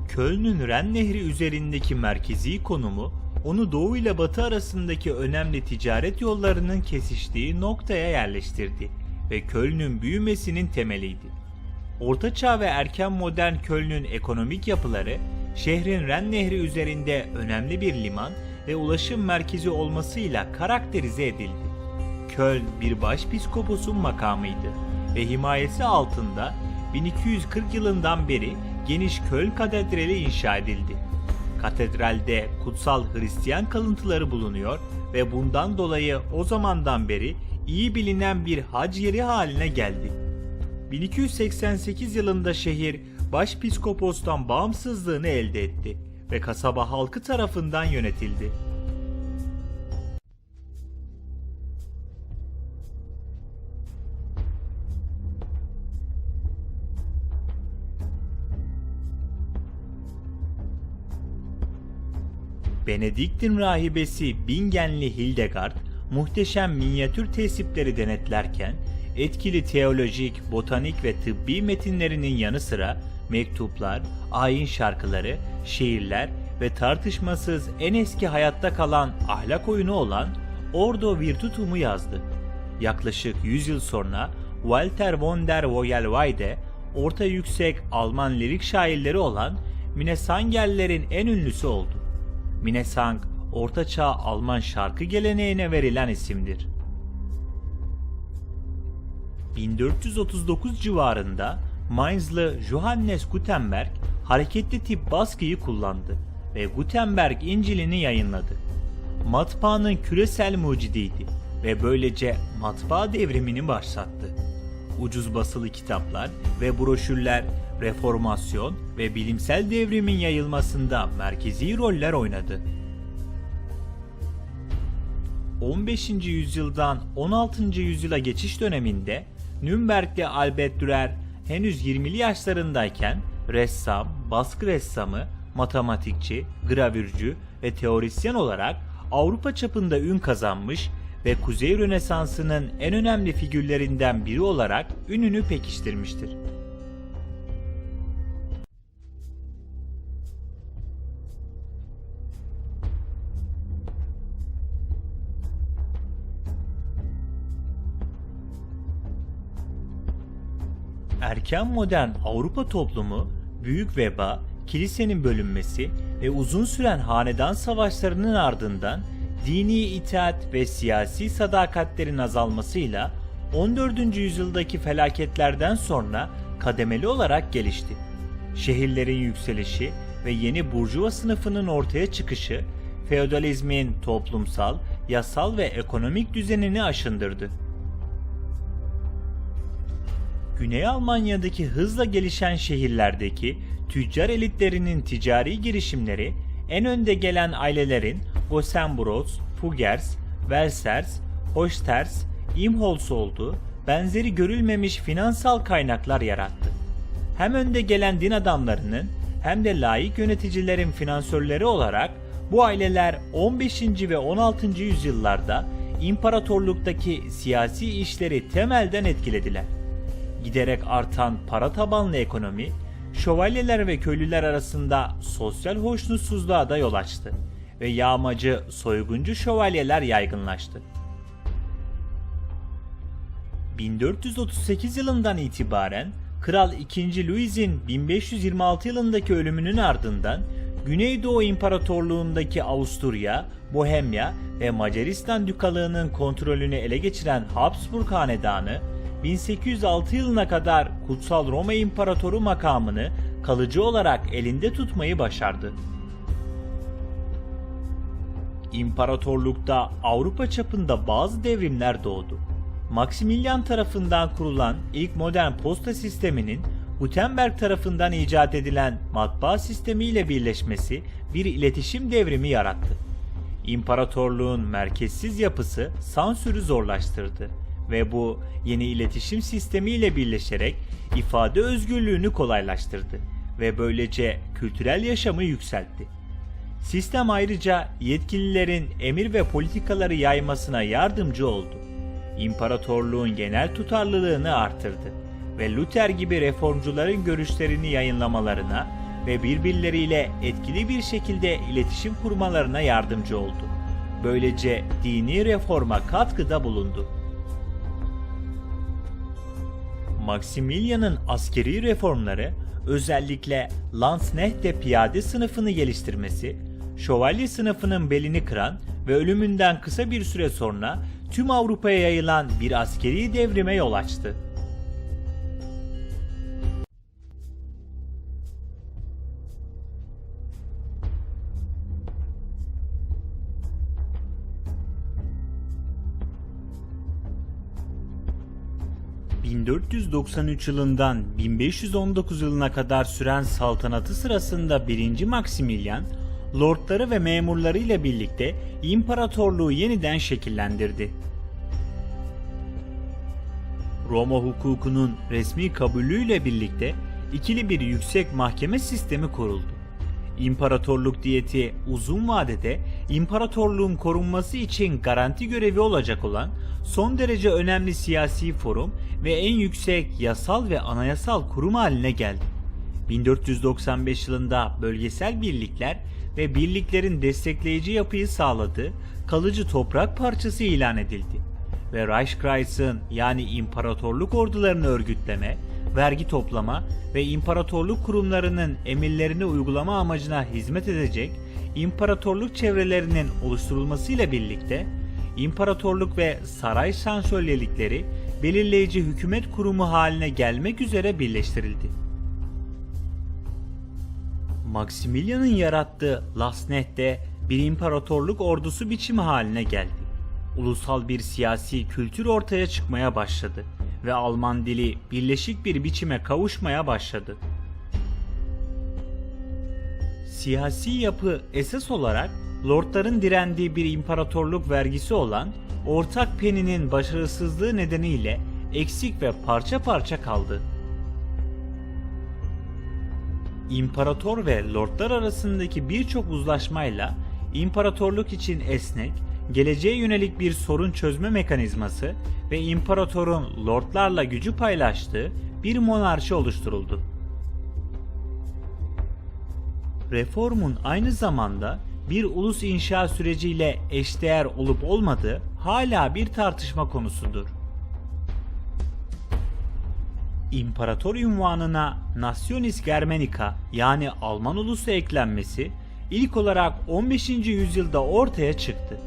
Köln'ün Ren Nehri üzerindeki merkezi konumu, onu doğu ile batı arasındaki önemli ticaret yollarının kesiştiği noktaya yerleştirdi ve Köln'ün büyümesinin temeliydi. Orta Çağ ve erken modern Köln'ün ekonomik yapıları, şehrin Ren Nehri üzerinde önemli bir liman ve ulaşım merkezi olmasıyla karakterize edildi. Köln bir başpiskoposun makamıydı ve himayesi altında 1240 yılından beri geniş Köln Katedrali inşa edildi. Katedralde kutsal Hristiyan kalıntıları bulunuyor ve bundan dolayı o zamandan beri iyi bilinen bir hac yeri haline geldi. 1288 yılında şehir başpiskopostan bağımsızlığını elde etti ve kasaba halkı tarafından yönetildi. Benediktin rahibesi Bingenli Hildegard, muhteşem minyatür tesipleri denetlerken, etkili teolojik, botanik ve tıbbi metinlerinin yanı sıra mektuplar, ayin şarkıları, şiirler ve tartışmasız en eski hayatta kalan ahlak oyunu olan Ordo Virtutum'u yazdı. Yaklaşık 100 yıl sonra Walter von der Vogelweide, orta yüksek Alman lirik şairleri olan Minnesangerlerin en ünlüsü oldu. Minnesang, Ortaçağ Alman şarkı geleneğine verilen isimdir. 1439 civarında Mainzlı Johannes Gutenberg hareketli tip baskıyı kullandı ve Gutenberg İncil'ini yayınladı. Matbaanın küresel mucidiydi ve böylece matbaa devrimini başlattı. Ucuz basılı kitaplar ve broşürler reformasyon ve bilimsel devrimin yayılmasında merkezi roller oynadı. 15. yüzyıldan 16. yüzyıla geçiş döneminde Nürnberg'de Albert Dürer henüz 20'li yaşlarındayken ressam, baskı ressamı, matematikçi, gravürcü ve teorisyen olarak Avrupa çapında ün kazanmış ve Kuzey Rönesansı'nın en önemli figürlerinden biri olarak ününü pekiştirmiştir. Erken modern Avrupa toplumu, büyük veba, kilisenin bölünmesi ve uzun süren hanedan savaşlarının ardından dini itaat ve siyasi sadakatlerin azalmasıyla 14. yüzyıldaki felaketlerden sonra kademeli olarak gelişti. Şehirlerin yükselişi ve yeni burjuva sınıfının ortaya çıkışı, feodalizmin toplumsal, yasal ve ekonomik düzenini aşındırdı. Güney Almanya'daki hızla gelişen şehirlerdeki tüccar elitlerinin ticari girişimleri, en önde gelen ailelerin Gossenbrods, Puggers, Welsers, Hochsters, Imholz olduğu benzeri görülmemiş finansal kaynaklar yarattı. Hem önde gelen din adamlarının hem de laik yöneticilerin finansörleri olarak bu aileler 15. ve 16. yüzyıllarda imparatorluktaki siyasi işleri temelden etkilediler. Giderek artan para tabanlı ekonomi, şövalyeler ve köylüler arasında sosyal hoşnutsuzluğa da yol açtı ve yağmacı, soyguncu şövalyeler yaygınlaştı. 1438 yılından itibaren Kral II. Louis'in 1526 yılındaki ölümünün ardından Güneydoğu İmparatorluğundaki Avusturya, Bohemya ve Macaristan Dükalığı'nın kontrolünü ele geçiren Habsburg Hanedanı, 1806 yılına kadar Kutsal Roma İmparatoru makamını kalıcı olarak elinde tutmayı başardı. İmparatorlukta Avrupa çapında bazı devrimler doğdu. Maximilian tarafından kurulan ilk modern posta sisteminin Gutenberg tarafından icat edilen matbaa sistemiyle birleşmesi bir iletişim devrimi yarattı. İmparatorluğun merkezsiz yapısı sansürü zorlaştırdı ve bu yeni iletişim sistemiyle birleşerek ifade özgürlüğünü kolaylaştırdı ve böylece kültürel yaşamı yükseltti. Sistem ayrıca yetkililerin emir ve politikaları yaymasına yardımcı oldu. İmparatorluğun genel tutarlılığını artırdı ve Luther gibi reformcuların görüşlerini yayınlamalarına ve birbirleriyle etkili bir şekilde iletişim kurmalarına yardımcı oldu. Böylece dini reforma katkıda bulundu. Maximilian'ın askeri reformları, özellikle Landsknechte piyade sınıfını geliştirmesi, şövalye sınıfının belini kıran ve ölümünden kısa bir süre sonra tüm Avrupa'ya yayılan bir askeri devrime yol açtı. ...1493 yılından 1519 yılına kadar süren saltanatı sırasında 1. Maximilian, lordları ve memurları ile birlikte imparatorluğu yeniden şekillendirdi. Roma hukukunun resmi kabulüyle birlikte ikili bir yüksek mahkeme sistemi kuruldu. İmparatorluk diyeti uzun vadede imparatorluğun korunması için garanti görevi olacak olan son derece önemli siyasi forum ve en yüksek yasal ve anayasal kurum haline geldi. 1495 yılında bölgesel birlikler ve birliklerin destekleyici yapıyı sağladığı kalıcı toprak parçası ilan edildi ve Reichskreis'in yani imparatorluk ordularını örgütleme, vergi toplama ve imparatorluk kurumlarının emirlerini uygulama amacına hizmet edecek imparatorluk çevrelerinin oluşturulmasıyla birlikte imparatorluk ve saray şansölyelikleri belirleyici hükümet kurumu haline gelmek üzere birleştirildi. Maximilian'ın yarattığı Lasnehde bir imparatorluk ordusu biçimi haline geldi. Ulusal bir siyasi kültür ortaya çıkmaya başladı ve Alman dili birleşik bir biçime kavuşmaya başladı. Siyasi yapı esas olarak lordların direndiği bir imparatorluk vergisi olan ortak peninin başarısızlığı nedeniyle eksik ve parça parça kaldı. İmparator ve lordlar arasındaki birçok uzlaşmayla imparatorluk için esnek, geleceğe yönelik bir sorun çözme mekanizması ve imparatorun lordlarla gücü paylaştığı bir monarşi oluşturuldu. Reformun aynı zamanda bir ulus inşa süreciyle eşdeğer olup olmadığı hala bir tartışma konusudur. İmparator unvanına Nationis Germanica yani Alman ulusu eklenmesi ilk olarak 15. yüzyılda ortaya çıktı.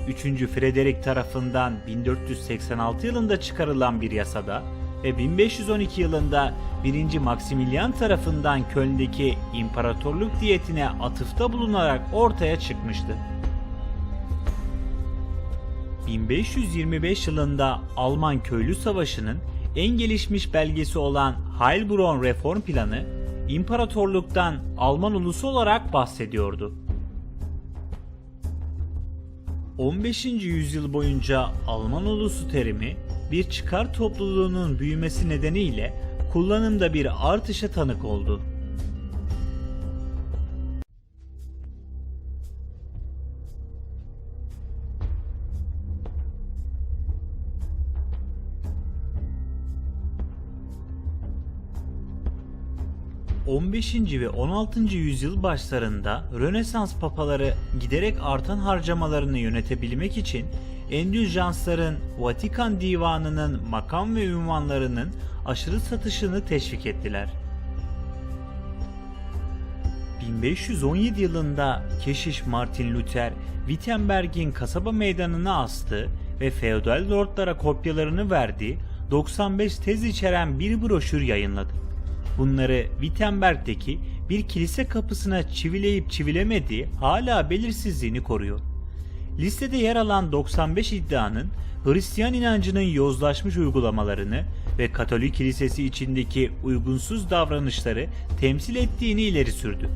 3. Frederick tarafından 1486 yılında çıkarılan bir yasada ve 1512 yılında 1. Maximilian tarafından Köln'deki imparatorluk diyetine atıfta bulunarak ortaya çıkmıştı. 1525 yılında Alman Köylü Savaşı'nın en gelişmiş belgesi olan Heilbronn Reform Planı, imparatorluktan Alman ulusu olarak bahsediyordu. 15. yüzyıl boyunca Alman ulusu terimi bir çıkar topluluğunun büyümesi nedeniyle kullanımda bir artışa tanık oldu. ...15. ve 16. yüzyıl başlarında Rönesans papaları giderek artan harcamalarını yönetebilmek için endüljansların Vatikan Divanı'nın makam ve ünvanlarının aşırı satışını teşvik ettiler. 1517 yılında keşiş Martin Luther, Wittenberg'in kasaba meydanına astığı ve feodal lordlara kopyalarını verdiği 95 tez içeren bir broşür yayınladı. Bunları Wittenberg'deki bir kilise kapısına çivileyip çivilemediği hala belirsizliğini koruyor. Listede yer alan 95 iddianın Hristiyan inancının yozlaşmış uygulamalarını ve Katolik kilisesi içindeki uygunsuz davranışları temsil ettiğini ileri sürdü.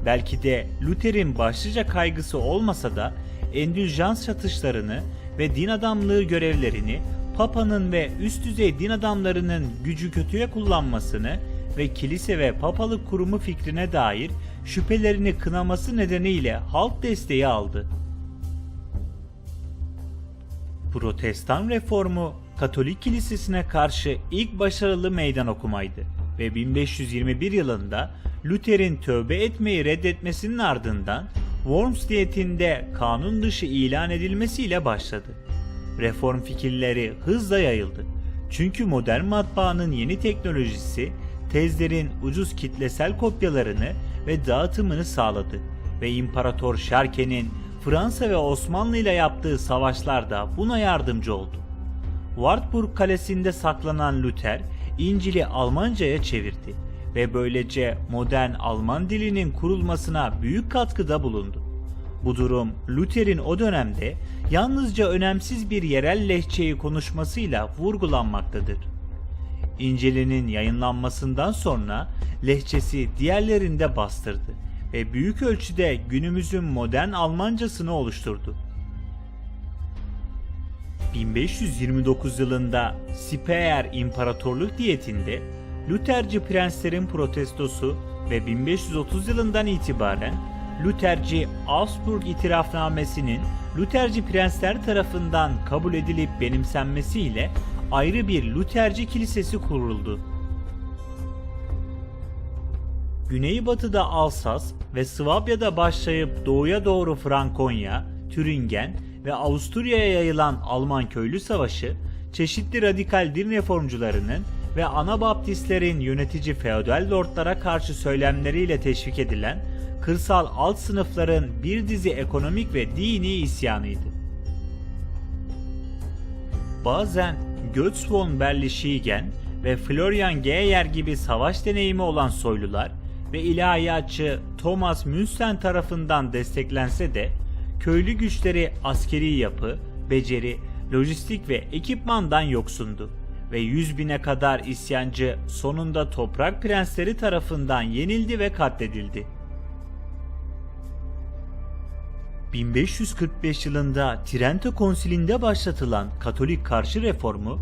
Belki de Luther'in başlıca kaygısı olmasa da endüljans satışlarını ve din adamlığı görevlerini Papa'nın ve üst düzey din adamlarının gücü kötüye kullanmasını ve kilise ve papalık kurumu fikrine dair şüphelerini kınaması nedeniyle halk desteği aldı. Protestan reformu Katolik kilisesine karşı ilk başarılı meydan okumaydı ve 1521 yılında Luther'in tövbe etmeyi reddetmesinin ardından Worms diyetinde kanun dışı ilan edilmesiyle başladı. Reform fikirleri hızla yayıldı. Çünkü modern matbaanın yeni teknolojisi tezlerin ucuz kitlesel kopyalarını ve dağıtımını sağladı ve İmparator Şarke'nin Fransa ve Osmanlı ile yaptığı savaşlarda buna yardımcı oldu. Wartburg Kalesi'nde saklanan Luther, İncil'i Almanca'ya çevirdi ve böylece modern Alman dilinin kurulmasına büyük katkıda bulundu. Bu durum Luther'in o dönemde yalnızca önemsiz bir yerel lehçeyi konuşmasıyla vurgulanmaktadır. İncil'inin yayınlanmasından sonra lehçesi diğerlerinde bastırdı ve büyük ölçüde günümüzün modern Almancasını oluşturdu. 1529 yılında Speyer İmparatorluk diyetinde Lutherci prenslerin protestosu ve 1530 yılından itibaren Lutherci Augsburg İtirafnamesi'nin Lutherci prensler tarafından kabul edilip benimsenmesiyle ayrı bir Lutherci kilisesi kuruldu. Güneybatıda Alsas ve Svabya'da başlayıp doğuya doğru Frankonya, Türingen ve Avusturya'ya yayılan Alman köylü savaşı, çeşitli radikal din reformcularının ve Anabaptistlerin yönetici feodal lordlara karşı söylemleriyle teşvik edilen kırsal alt sınıfların bir dizi ekonomik ve dini isyanıydı. Bazen Götz von Berlichingen ve Florian Geyer gibi savaş deneyimi olan soylular ve ilahiyatçı Thomas Münster tarafından desteklense de köylü güçleri askeri yapı, beceri, lojistik ve ekipmandan yoksundu ve 100.000'e kadar isyancı sonunda toprak prensleri tarafından yenildi ve katledildi. 1545 yılında Trento Konsili'nde başlatılan Katolik karşı reformu,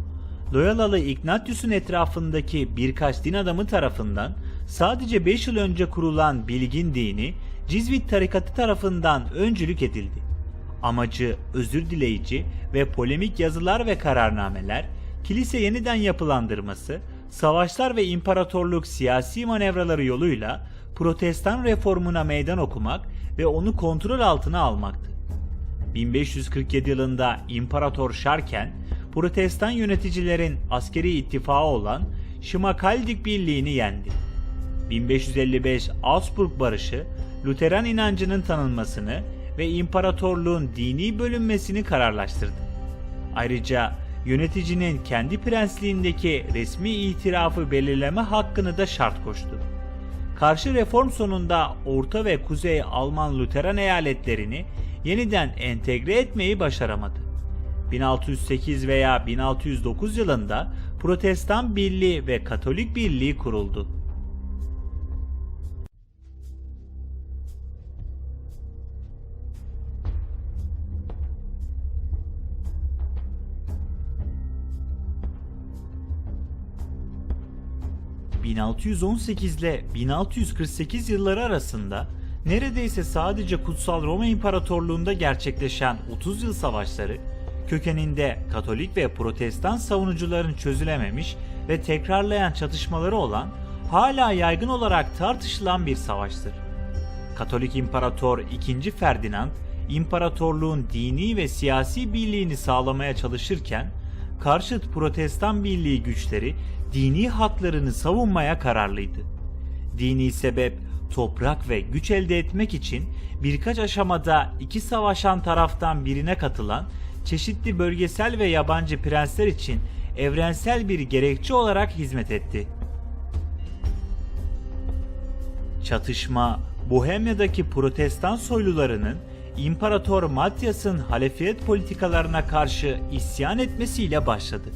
Loyolalı Ignatius'un etrafındaki birkaç din adamı tarafından sadece 5 yıl önce kurulan bilgin dini Cizvit tarikatı tarafından öncülük edildi. Amacı özür dileyici ve polemik yazılar ve kararnameler, kilise yeniden yapılandırması, savaşlar ve imparatorluk siyasi manevraları yoluyla Protestan reformuna meydan okumak ve onu kontrol altına almaktı. 1547 yılında İmparator Şarken, Protestan yöneticilerin askeri ittifağı olan Schmalkaldic Birliği'ni yendi. 1555 Augsburg Barışı, Luteran inancının tanınmasını ve imparatorluğun dini bölünmesini kararlaştırdı. Ayrıca yöneticinin kendi prensliğindeki resmi itirafı belirleme hakkını da şart koştu. Karşı reform sonunda Orta ve Kuzey Alman Luteran eyaletlerini yeniden entegre etmeyi başaramadı. 1608 veya 1609 yılında Protestan Birliği ve Katolik Birliği kuruldu. ...1618 ile 1648 yılları arasında neredeyse sadece Kutsal Roma İmparatorluğu'nda gerçekleşen 30 yıl savaşları, kökeninde Katolik ve Protestan savunucuların çözülememiş ve tekrarlayan çatışmaları olan, hala yaygın olarak tartışılan bir savaştır. Katolik İmparator II. Ferdinand, imparatorluğun dini ve siyasi birliğini sağlamaya çalışırken, karşıt Protestan birliği güçleri dini haklarını savunmaya kararlıydı. Dini sebep, toprak ve güç elde etmek için birkaç aşamada iki savaşan taraftan birine katılan çeşitli bölgesel ve yabancı prensler için evrensel bir gerekçe olarak hizmet etti. Çatışma, Bohemya'daki Protestan soylularının İmparator Matyas'ın halefiyet politikalarına karşı isyan etmesiyle başladı.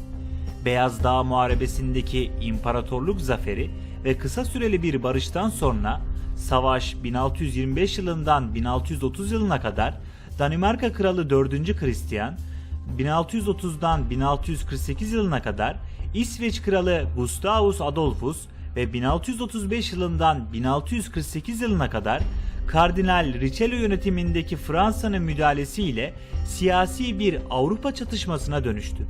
Beyaz Dağ Muharebesi'ndeki imparatorluk zaferi ve kısa süreli bir barıştan sonra savaş 1625 yılından 1630 yılına kadar Danimarka Kralı 4. Christian, 1630'dan 1648 yılına kadar İsveç Kralı Gustavus Adolphus ve 1635 yılından 1648 yılına kadar Kardinal Richelieu yönetimindeki Fransa'nın müdahalesiyle siyasi bir Avrupa çatışmasına dönüştü.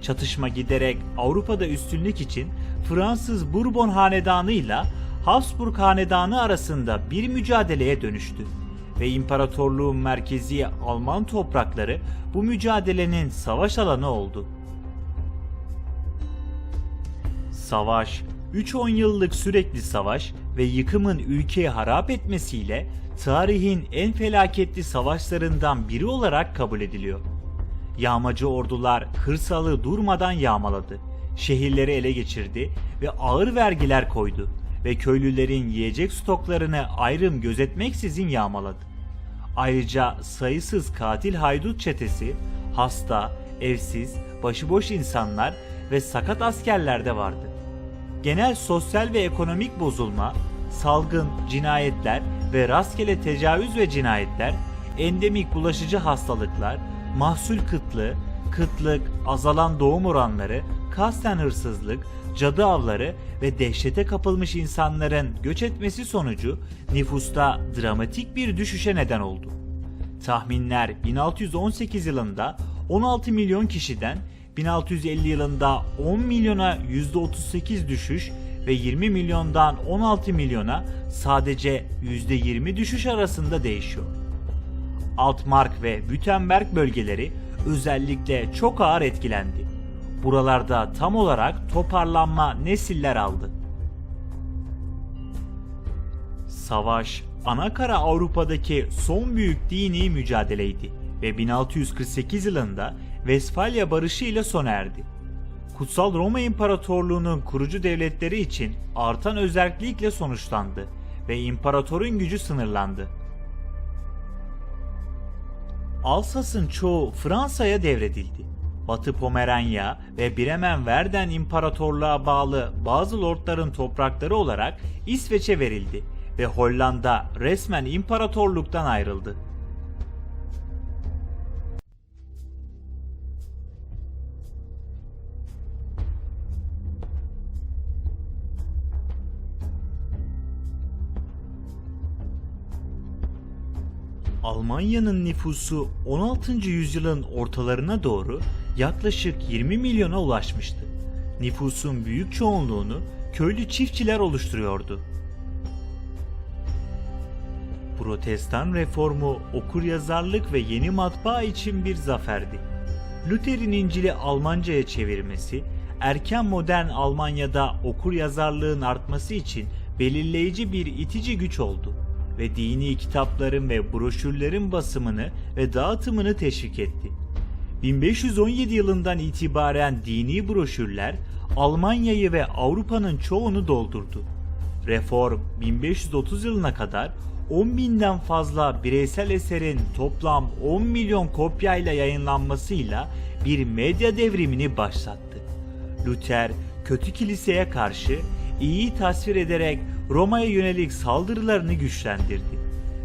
Çatışma giderek Avrupa'da üstünlük için Fransız Bourbon Hanedanı ile Habsburg Hanedanı arasında bir mücadeleye dönüştü ve imparatorluğun merkezi Alman toprakları bu mücadelenin savaş alanı oldu. Savaş, 3-10 yıllık sürekli savaş ve yıkımın ülkeyi harap etmesiyle tarihin en felaketli savaşlarından biri olarak kabul ediliyor. Yağmacı ordular kırsalı durmadan yağmaladı, şehirleri ele geçirdi ve ağır vergiler koydu ve köylülerin yiyecek stoklarını ayrım gözetmeksizin yağmaladı. Ayrıca sayısız katil haydut çetesi, hasta, evsiz, başıboş insanlar ve sakat askerler de vardı. Genel sosyal ve ekonomik bozulma, salgın, cinayetler ve rastgele tecavüz ve cinayetler, endemik bulaşıcı hastalıklar, mahsul kıtlığı, kıtlık, azalan doğum oranları, kasten hırsızlık, cadı avları ve dehşete kapılmış insanların göç etmesi sonucu nüfusta dramatik bir düşüşe neden oldu. Tahminler 1618 yılında 16 milyon kişiden 1650 yılında 10 milyona %38 düşüş ve 20 milyondan 16 milyona sadece %20 düşüş arasında değişiyor. Altmark ve Württemberg bölgeleri özellikle çok ağır etkilendi. Buralarda tam olarak toparlanma nesiller aldı. Savaş, Anakara Avrupa'daki son büyük dini mücadeleydi ve 1648 yılında Vesfalya Barışı ile sona erdi. Kutsal Roma İmparatorluğu'nun kurucu devletleri için artan özerklikle sonuçlandı ve imparatorun gücü sınırlandı. Alsas'ın çoğu Fransa'ya devredildi. Batı Pomeranya ve Bremen-Verden İmparatorluğa bağlı bazı lordların toprakları olarak İsveç'e verildi ve Hollanda resmen imparatorluktan ayrıldı. Almanya'nın nüfusu 16. yüzyılın ortalarına doğru yaklaşık 20 milyona ulaşmıştı. Nüfusun büyük çoğunluğunu köylü çiftçiler oluşturuyordu. Protestan reformu okuryazarlık ve yeni matbaa için bir zaferdi. Luther'in İncil'i Almanca'ya çevirmesi, erken modern Almanya'da okuryazarlığın artması için belirleyici bir itici güç oldu ve dini kitapların ve broşürlerin basımını ve dağıtımını teşvik etti. 1517 yılından itibaren dini broşürler Almanya'yı ve Avrupa'nın çoğunu doldurdu. Reform 1530 yılına kadar 10.000'den fazla bireysel eserin toplam 10 milyon kopyayla yayınlanmasıyla bir medya devrimini başlattı. Luther, kötü kiliseye karşı iyiyi tasvir ederek Roma'ya yönelik saldırılarını güçlendirdi.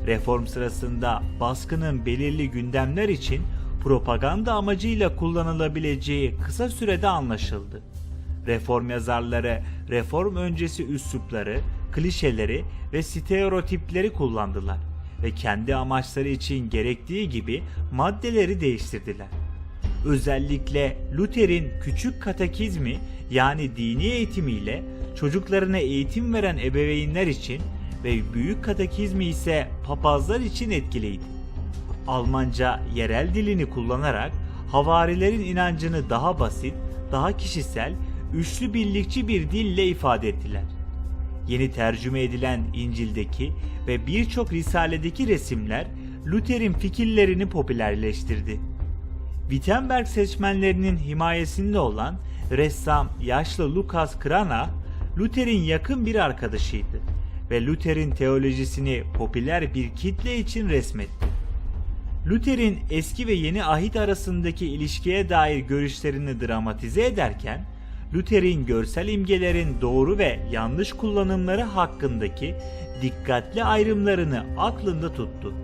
Reform sırasında baskının belirli gündemler için propaganda amacıyla kullanılabileceği kısa sürede anlaşıldı. Reform yazarları, reform öncesi üslupları, klişeleri ve stereotipleri kullandılar ve kendi amaçları için gerektiği gibi maddeleri değiştirdiler. Özellikle Luther'in küçük katekizmi yani dini eğitimiyle çocuklarına eğitim veren ebeveynler için ve büyük katekizmi ise papazlar için etkiliydi. Almanca yerel dilini kullanarak havarilerin inancını daha basit, daha kişisel, üçlü birlikçi bir dille ifade ettiler. Yeni tercüme edilen İncil'deki ve birçok risaledeki resimler Luther'in fikirlerini popülerleştirdi. Wittenberg seçmenlerinin himayesinde olan ressam yaşlı Lukas Cranach, Luther'in yakın bir arkadaşıydı ve Luther'in teolojisini popüler bir kitle için resmetti. Luther'in eski ve yeni ahit arasındaki ilişkiye dair görüşlerini dramatize ederken, Luther'in görsel imgelerin doğru ve yanlış kullanımları hakkındaki dikkatli ayrımlarını aklında tuttu.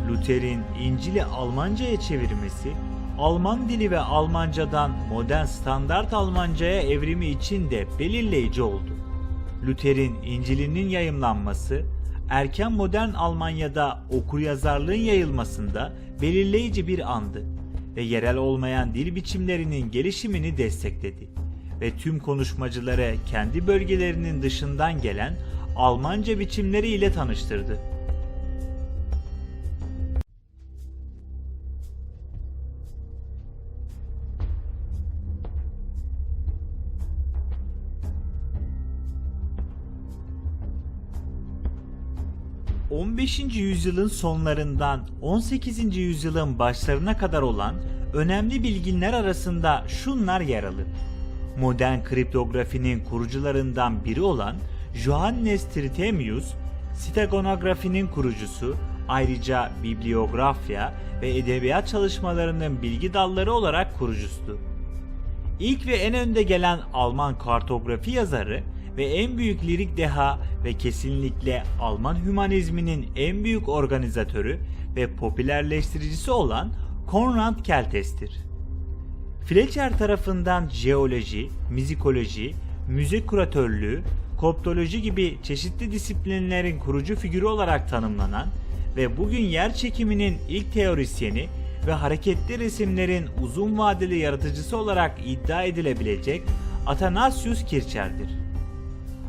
Luther'in İncil'i Almanca'ya çevirmesi, Alman dili ve Almancadan modern standart Almanca'ya evrimi için de belirleyici oldu. Luther'in İncil'inin yayımlanması, erken modern Almanya'da okuryazarlığın yayılmasında belirleyici bir andı ve yerel olmayan dil biçimlerinin gelişimini destekledi ve tüm konuşmacıları kendi bölgelerinin dışından gelen Almanca biçimleri ile tanıştırdı. ...15. yüzyılın sonlarından 18. yüzyılın başlarına kadar olan önemli bilginler arasında şunlar yer alır. Modern kriptografinin kurucularından biri olan Johannes Trithemius, steganografinin kurucusu, ayrıca bibliografya ve edebiyat çalışmalarının bilgi dalları olarak kurucusudur. İlk ve en önde gelen Alman kartografi yazarı ve en büyük lirik deha ve kesinlikle Alman hümanizminin en büyük organizatörü ve popülerleştiricisi olan Konrad Keltes'tir. Fletcher tarafından jeoloji, müzikoloji, müze kuratörlüğü, koptoloji gibi çeşitli disiplinlerin kurucu figürü olarak tanımlanan ve bugün yer çekiminin ilk teorisyeni ve hareketli resimlerin uzun vadeli yaratıcısı olarak iddia edilebilecek Athanasius Kircher'dir.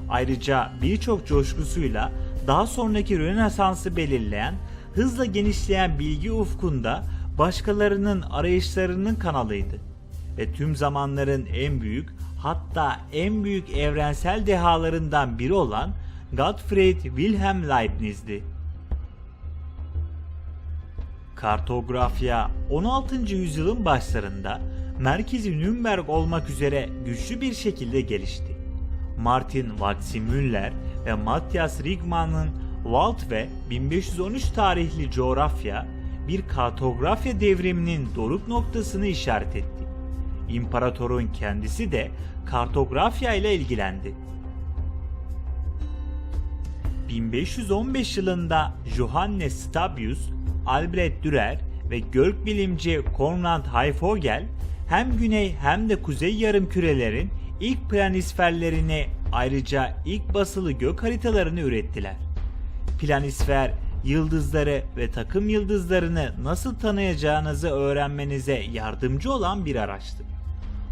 Ayrıca birçok coşkusuyla daha sonraki Rönesans'ı belirleyen, hızla genişleyen bilgi ufkunda başkalarının arayışlarının kanalıydı ve tüm zamanların en büyük, hatta en büyük evrensel dehalarından biri olan Gottfried Wilhelm Leibniz'di. Kartografya 16. yüzyılın başlarında merkezi Nürnberg olmak üzere güçlü bir şekilde gelişti. Martin Wachsmüller ve Matthias Riemann Wald ve 1513 tarihli coğrafya bir kartografya devriminin doruk noktasını işaret etti. İmparatorun kendisi de kartografya ile ilgilendi. 1515 yılında Johannes Stabius, Albrecht Dürer ve gökbilimci Konrad Haifogel hem güney hem de kuzey yarımkürelerin ilk planisferlerini, ayrıca ilk basılı gök haritalarını ürettiler. Planisfer, yıldızları ve takım yıldızlarını nasıl tanıyacağınızı öğrenmenize yardımcı olan bir araçtı.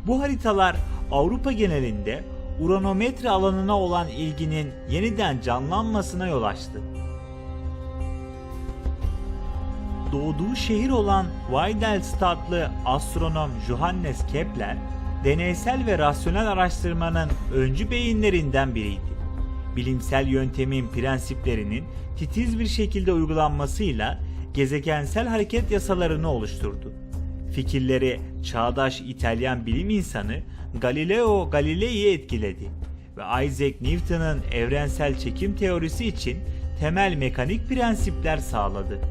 Bu haritalar Avrupa genelinde uranometre alanına olan ilginin yeniden canlanmasına yol açtı. Doğduğu şehir olan Weidelstadtlı astronom Johannes Kepler, deneysel ve rasyonel araştırmanın öncü beyinlerinden biriydi. Bilimsel yöntemin prensiplerinin titiz bir şekilde uygulanmasıyla gezegensel hareket yasalarını oluşturdu. Fikirleri çağdaş İtalyan bilim insanı Galileo Galilei'yi etkiledi ve Isaac Newton'un evrensel çekim teorisi için temel mekanik prensipler sağladı.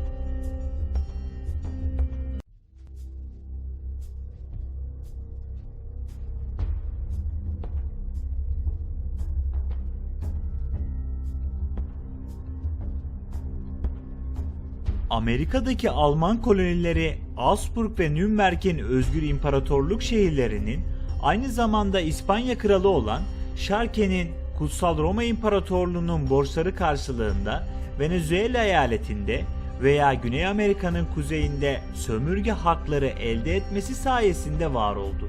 Amerika'daki Alman kolonileri Augsburg ve Nürnberg'in özgür imparatorluk şehirlerinin aynı zamanda İspanya kralı olan Şarke'nin Kutsal Roma İmparatorluğu'nun borçları karşılığında Venezuela eyaletinde veya Güney Amerika'nın kuzeyinde sömürge hakları elde etmesi sayesinde var oldu.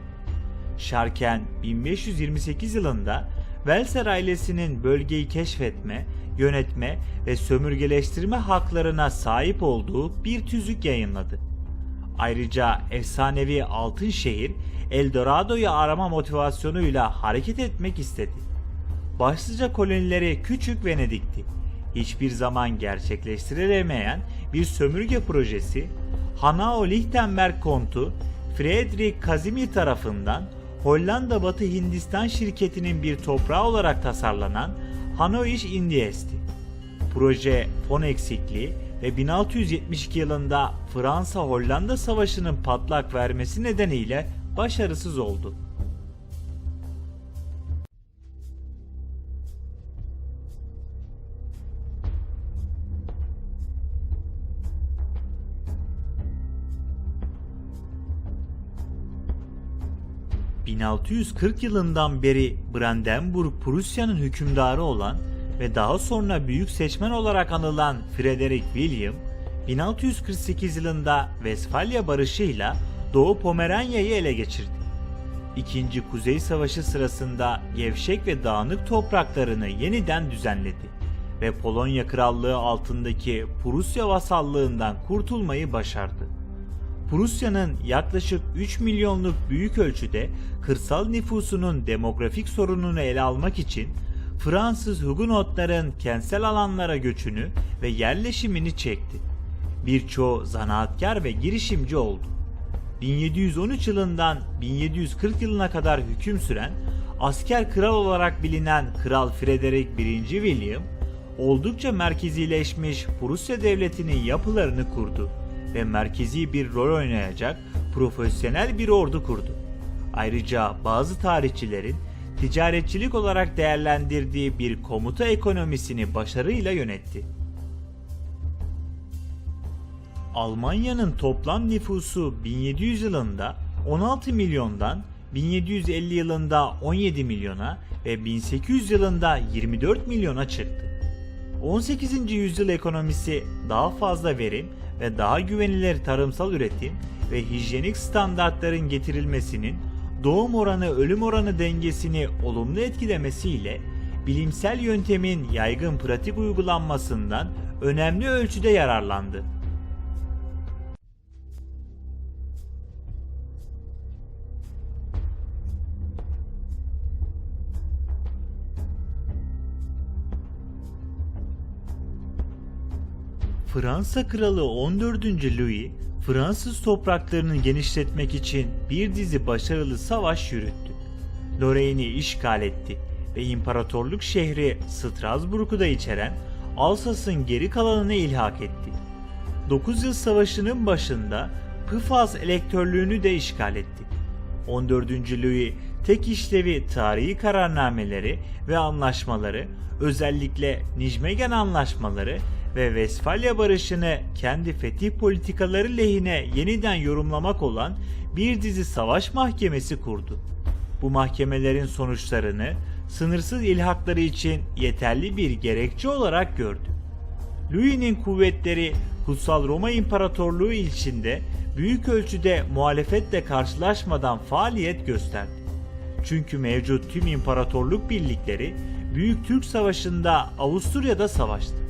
Şarken 1528 yılında Welser ailesinin bölgeyi keşfetme, yönetme ve sömürgeleştirme haklarına sahip olduğu bir tüzük yayınladı. Ayrıca efsanevi Altın Şehir, Eldorado'yu arama motivasyonuyla hareket etmek istedi. Başlıca kolonileri Küçük Venedik'ti. Hiçbir zaman gerçekleştirilemeyen bir sömürge projesi, Hanau-Lichtenberg kontu Friedrich Casimir tarafından Hollanda Batı Hindistan şirketinin bir toprağı olarak tasarlanan Hannoisch Indies'ti. Proje fon eksikliği ve 1672 yılında Fransa-Hollanda Savaşı'nın patlak vermesi nedeniyle başarısız oldu. ...1640 yılından beri Brandenburg Prusya'nın hükümdarı olan ve daha sonra büyük seçmen olarak anılan Frederick William, 1648 yılında Westfalia Barışı'yla Doğu Pomeranya'yı ele geçirdi. İkinci Kuzey Savaşı sırasında gevşek ve dağınık topraklarını yeniden düzenledi ve Polonya Krallığı altındaki Prusya vasallığından kurtulmayı başardı. Prusya'nın yaklaşık 3 milyonluk büyük ölçüde kırsal nüfusunun demografik sorununu ele almak için Fransız Hugonotların kentsel alanlara göçünü ve yerleşimini çekti. Birçoğu zanaatkar ve girişimci oldu. 1713 yılından 1740 yılına kadar hüküm süren asker kral olarak bilinen Kral Frederick I. William, oldukça merkezileşmiş Prusya devletinin yapılarını kurdu ve merkezi bir rol oynayacak profesyonel bir ordu kurdu. Ayrıca bazı tarihçilerin ticaretçilik olarak değerlendirdiği bir komuta ekonomisini başarıyla yönetti. Almanya'nın toplam nüfusu 1700 yılında 16 milyondan 1750 yılında 17 milyona ve 1800 yılında 24 milyona çıktı. 18. yüzyıl ekonomisi daha fazla verim ve daha güvenilir tarımsal üretim ve hijyenik standartların getirilmesinin doğum oranı ölüm oranı dengesini olumlu etkilemesiyle bilimsel yöntemin yaygın pratik uygulanmasından önemli ölçüde yararlandı. Fransa Kralı 14. Louis, Fransız topraklarını genişletmek için bir dizi başarılı savaş yürüttü. Lorraine'i işgal etti ve imparatorluk şehri Strasbourg'u da içeren Alsas'ın geri kalanını ilhak etti. 9 Yıl Savaşı'nın başında Pfalz elektörlüğünü de işgal etti. 14. Louis tek işlevi tarihi kararnameleri ve anlaşmaları, özellikle Nijmegen anlaşmaları ve Westfalya Barışı'nı kendi fetih politikaları lehine yeniden yorumlamak olan bir dizi savaş mahkemesi kurdu. Bu mahkemelerin sonuçlarını sınırsız ilhakları için yeterli bir gerekçe olarak gördü. Louis'nin kuvvetleri Kutsal Roma İmparatorluğu içinde büyük ölçüde muhalefetle karşılaşmadan faaliyet gösterdi. Çünkü mevcut tüm imparatorluk birlikleri Büyük Türk Savaşı'nda Avusturya'da savaştı.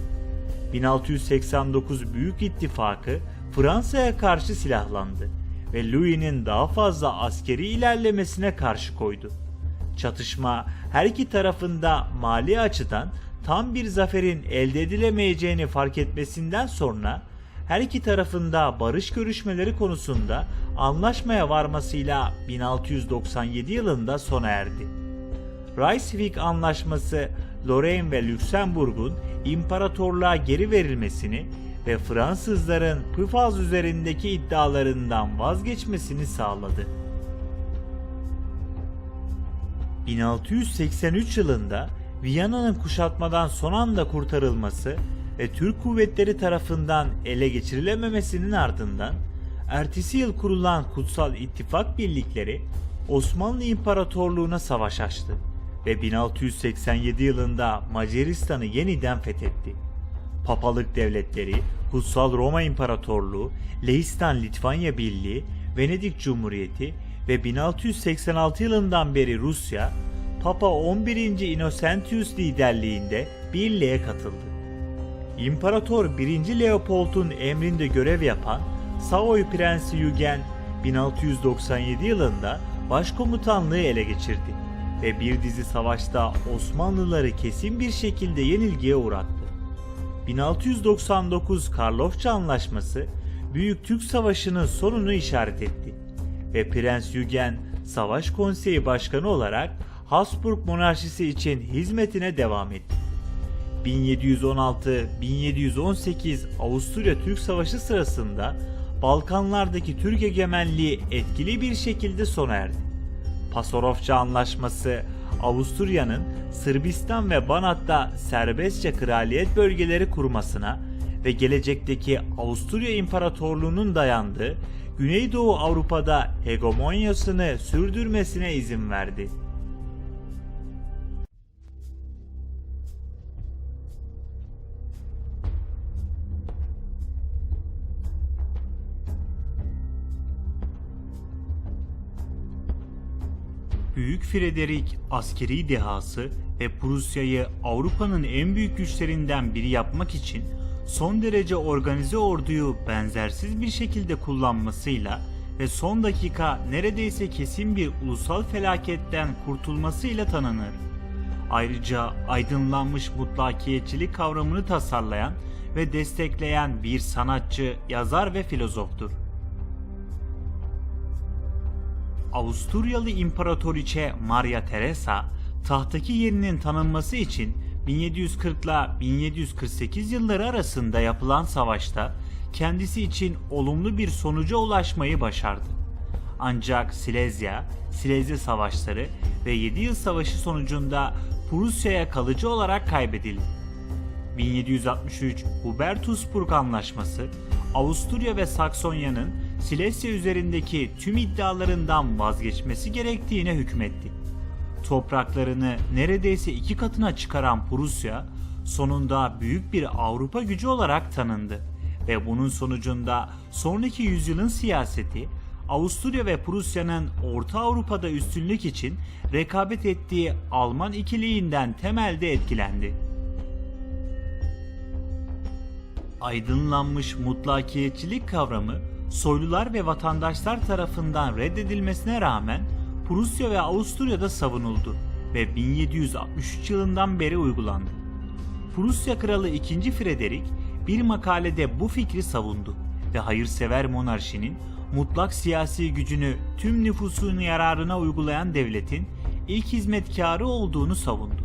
1689 Büyük İttifakı Fransa'ya karşı silahlandı ve Louis'nin daha fazla askeri ilerlemesine karşı koydu. Çatışma her iki tarafında mali açıdan tam bir zaferin elde edilemeyeceğini fark etmesinden sonra her iki tarafında barış görüşmeleri konusunda anlaşmaya varmasıyla 1697 yılında sona erdi. Ryswick Anlaşması, Lorraine ve Lüksemburg'un imparatorluğa geri verilmesini ve Fransızların Pfalz üzerindeki iddialarından vazgeçmesini sağladı. 1683 yılında Viyana'nın kuşatmadan son anda kurtarılması ve Türk kuvvetleri tarafından ele geçirilememesinin ardından ertesi yıl kurulan Kutsal İttifak birlikleri Osmanlı İmparatorluğu'na savaş açtı ve 1687 yılında Macaristan'ı yeniden fethetti. Papalık devletleri, Kutsal Roma İmparatorluğu, Lehistan-Litvanya Birliği, Venedik Cumhuriyeti ve 1686 yılından beri Rusya, Papa 11. Innocentius liderliğinde birliğe katıldı. İmparator 1. Leopold'un emrinde görev yapan Savoy Prensi Eugen 1697 yılında başkomutanlığı ele geçirdi ve bir dizi savaşta Osmanlıları kesin bir şekilde yenilgiye uğrattı. 1699 Karlofça Anlaşması Büyük Türk Savaşı'nın sonunu işaret etti ve Prens Eugen Savaş Konseyi Başkanı olarak Habsburg monarşisi için hizmetine devam etti. 1716-1718 Avusturya-Türk Savaşı sırasında Balkanlardaki Türk egemenliği etkili bir şekilde sona erdi. Pasarofça Anlaşması, Avusturya'nın Sırbistan ve Banat'ta serbestçe kraliyet bölgeleri kurmasına ve gelecekteki Avusturya İmparatorluğu'nun dayandığı Güneydoğu Avrupa'da hegemonyasını sürdürmesine izin verdi. Büyük Frederick askeri dehası ve Prusya'yı Avrupa'nın en büyük güçlerinden biri yapmak için son derece organize orduyu benzersiz bir şekilde kullanmasıyla ve son dakika neredeyse kesin bir ulusal felaketten kurtulmasıyla tanınır. Ayrıca aydınlanmış mutlakiyetçilik kavramını tasarlayan ve destekleyen bir sanatçı, yazar ve filozoftur. Avusturyalı İmparatoriçe Maria Theresa, tahtaki yerinin tanınması için 1740 ile 1748 yılları arasında yapılan savaşta kendisi için olumlu bir sonuca ulaşmayı başardı. Ancak Silezya Savaşları ve 7 Yıl Savaşı sonucunda Prusya'ya kalıcı olarak kaybedildi. 1763 Hubertusburg Anlaşması, Avusturya ve Saksonya'nın Silesya üzerindeki tüm iddialarından vazgeçmesi gerektiğine hükmetti. Topraklarını neredeyse 2 katına çıkaran Prusya, sonunda büyük bir Avrupa gücü olarak tanındı ve bunun sonucunda sonraki yüzyılın siyaseti, Avusturya ve Prusya'nın Orta Avrupa'da üstünlük için rekabet ettiği Alman ikiliğinden temelde etkilendi. Aydınlanmış mutlakiyetçilik kavramı soylular ve vatandaşlar tarafından reddedilmesine rağmen Prusya ve Avusturya'da savunuldu ve 1763 yılından beri uygulandı. Prusya Kralı II. Frederick bir makalede bu fikri savundu ve hayırsever monarşinin mutlak siyasi gücünü tüm nüfusun yararına uygulayan devletin ilk hizmetkarı olduğunu savundu.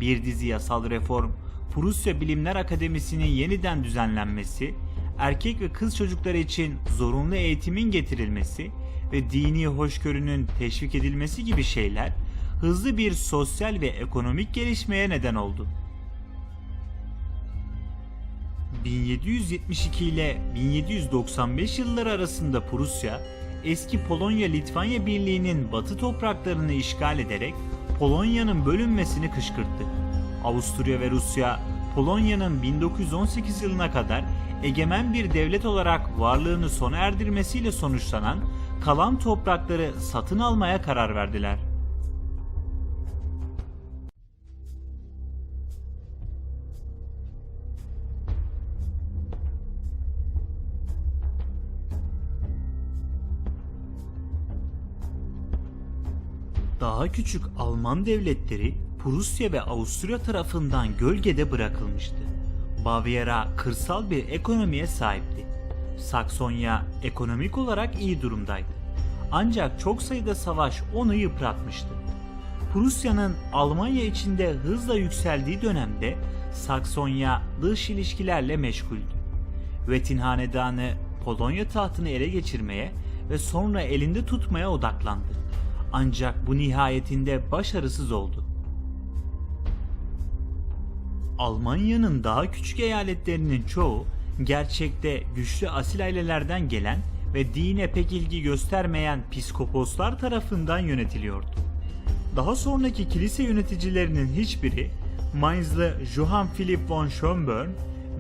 Bir dizi yasal reform, Prusya Bilimler Akademisi'nin yeniden düzenlenmesi, erkek ve kız çocukları için zorunlu eğitimin getirilmesi ve dini hoşgörünün teşvik edilmesi gibi şeyler hızlı bir sosyal ve ekonomik gelişmeye neden oldu. 1772 ile 1795 yılları arasında Prusya, eski Polonya-Litvanya Birliği'nin batı topraklarını işgal ederek Polonya'nın bölünmesini kışkırttı. Avusturya ve Rusya, Polonya'nın 1918 yılına kadar egemen bir devlet olarak varlığını sona erdirmesiyle sonuçlanan kalan toprakları satın almaya karar verdiler. Daha küçük Alman devletleri Prusya ve Avusturya tarafından gölgede bırakılmıştı. Bavyera kırsal bir ekonomiye sahipti. Saksonya ekonomik olarak iyi durumdaydı. Ancak çok sayıda savaş onu yıpratmıştı. Prusya'nın Almanya içinde hızla yükseldiği dönemde Saksonya dış ilişkilerle meşguldü. Wettin hanedanı Polonya tahtını ele geçirmeye ve sonra elinde tutmaya odaklandı. Ancak bu nihayetinde başarısız oldu. Almanya'nın daha küçük eyaletlerinin çoğu gerçekte güçlü asil ailelerden gelen ve dine pek ilgi göstermeyen piskoposlar tarafından yönetiliyordu. Daha sonraki kilise yöneticilerinin hiçbiri Mainzlı Johann Philipp von Schönborn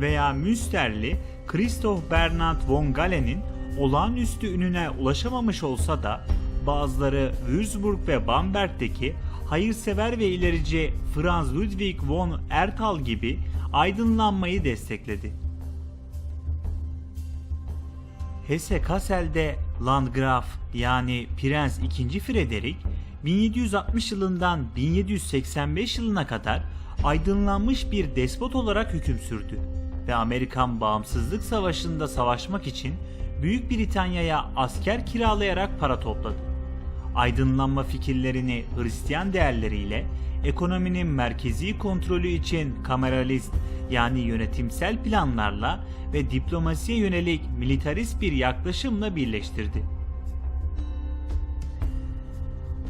veya Münsterli Christoph Bernhard von Galen'in olağanüstü ününe ulaşamamış olsa da bazıları Würzburg ve Bamberg'deki hayırsever ve ilerici Franz Ludwig von Erthal gibi aydınlanmayı destekledi. Hesse-Kassel'de Landgraf yani Prens II. Frederick 1760 yılından 1785 yılına kadar aydınlanmış bir despot olarak hüküm sürdü ve Amerikan Bağımsızlık Savaşı'nda savaşmak için Büyük Britanya'ya asker kiralayarak para topladı. Aydınlanma fikirlerini Hristiyan değerleriyle ekonominin merkezi kontrolü için kameralist yani yönetimsel planlarla ve diplomasiye yönelik militarist bir yaklaşımla birleştirdi.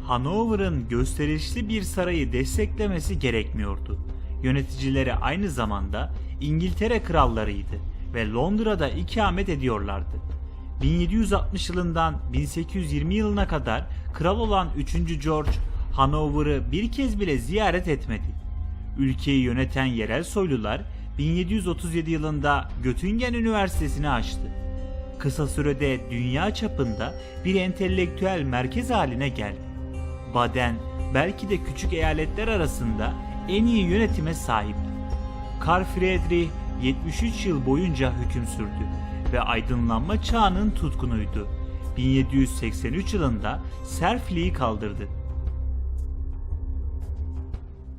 Hanover'ın gösterişli bir sarayı desteklemesi gerekmiyordu. Yöneticileri aynı zamanda İngiltere krallarıydı ve Londra'da ikamet ediyorlardı. 1760 yılından 1820 yılına kadar kral olan 3. George, Hanover'ı bir kez bile ziyaret etmedi. Ülkeyi yöneten yerel soylular 1737 yılında Göttingen Üniversitesi'ni açtı. Kısa sürede dünya çapında bir entelektüel merkez haline geldi. Baden, belki de küçük eyaletler arasında en iyi yönetime sahipti. Karl Friedrich 73 yıl boyunca hüküm sürdü ve aydınlanma çağının tutkunuydu. 1783 yılında serfliği kaldırdı.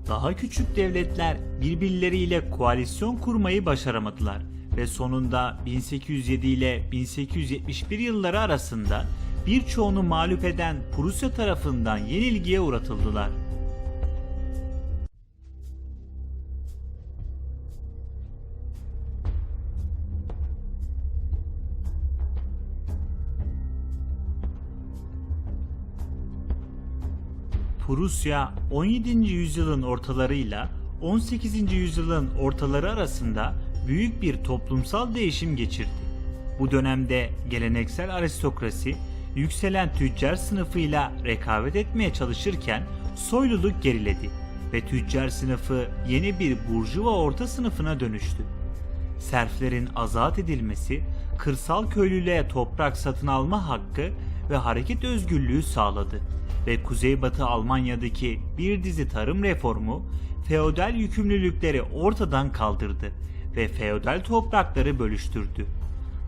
Daha küçük devletler birbirleriyle koalisyon kurmayı başaramadılar ve sonunda 1807 ile 1871 yılları arasında birçoğunu mağlup eden Prusya tarafından yenilgiye uğratıldılar. Prusya 17. yüzyılın ortalarıyla 18. yüzyılın ortaları arasında büyük bir toplumsal değişim geçirdi. Bu dönemde geleneksel aristokrasi yükselen tüccar sınıfıyla rekabet etmeye çalışırken soyluluk geriledi ve tüccar sınıfı yeni bir burjuva orta sınıfına dönüştü. Serflerin azat edilmesi, kırsal köylülüğe toprak satın alma hakkı ve hareket özgürlüğü sağladı ve Kuzeybatı Almanya'daki bir dizi tarım reformu feodal yükümlülükleri ortadan kaldırdı ve feodal toprakları bölüştürdü.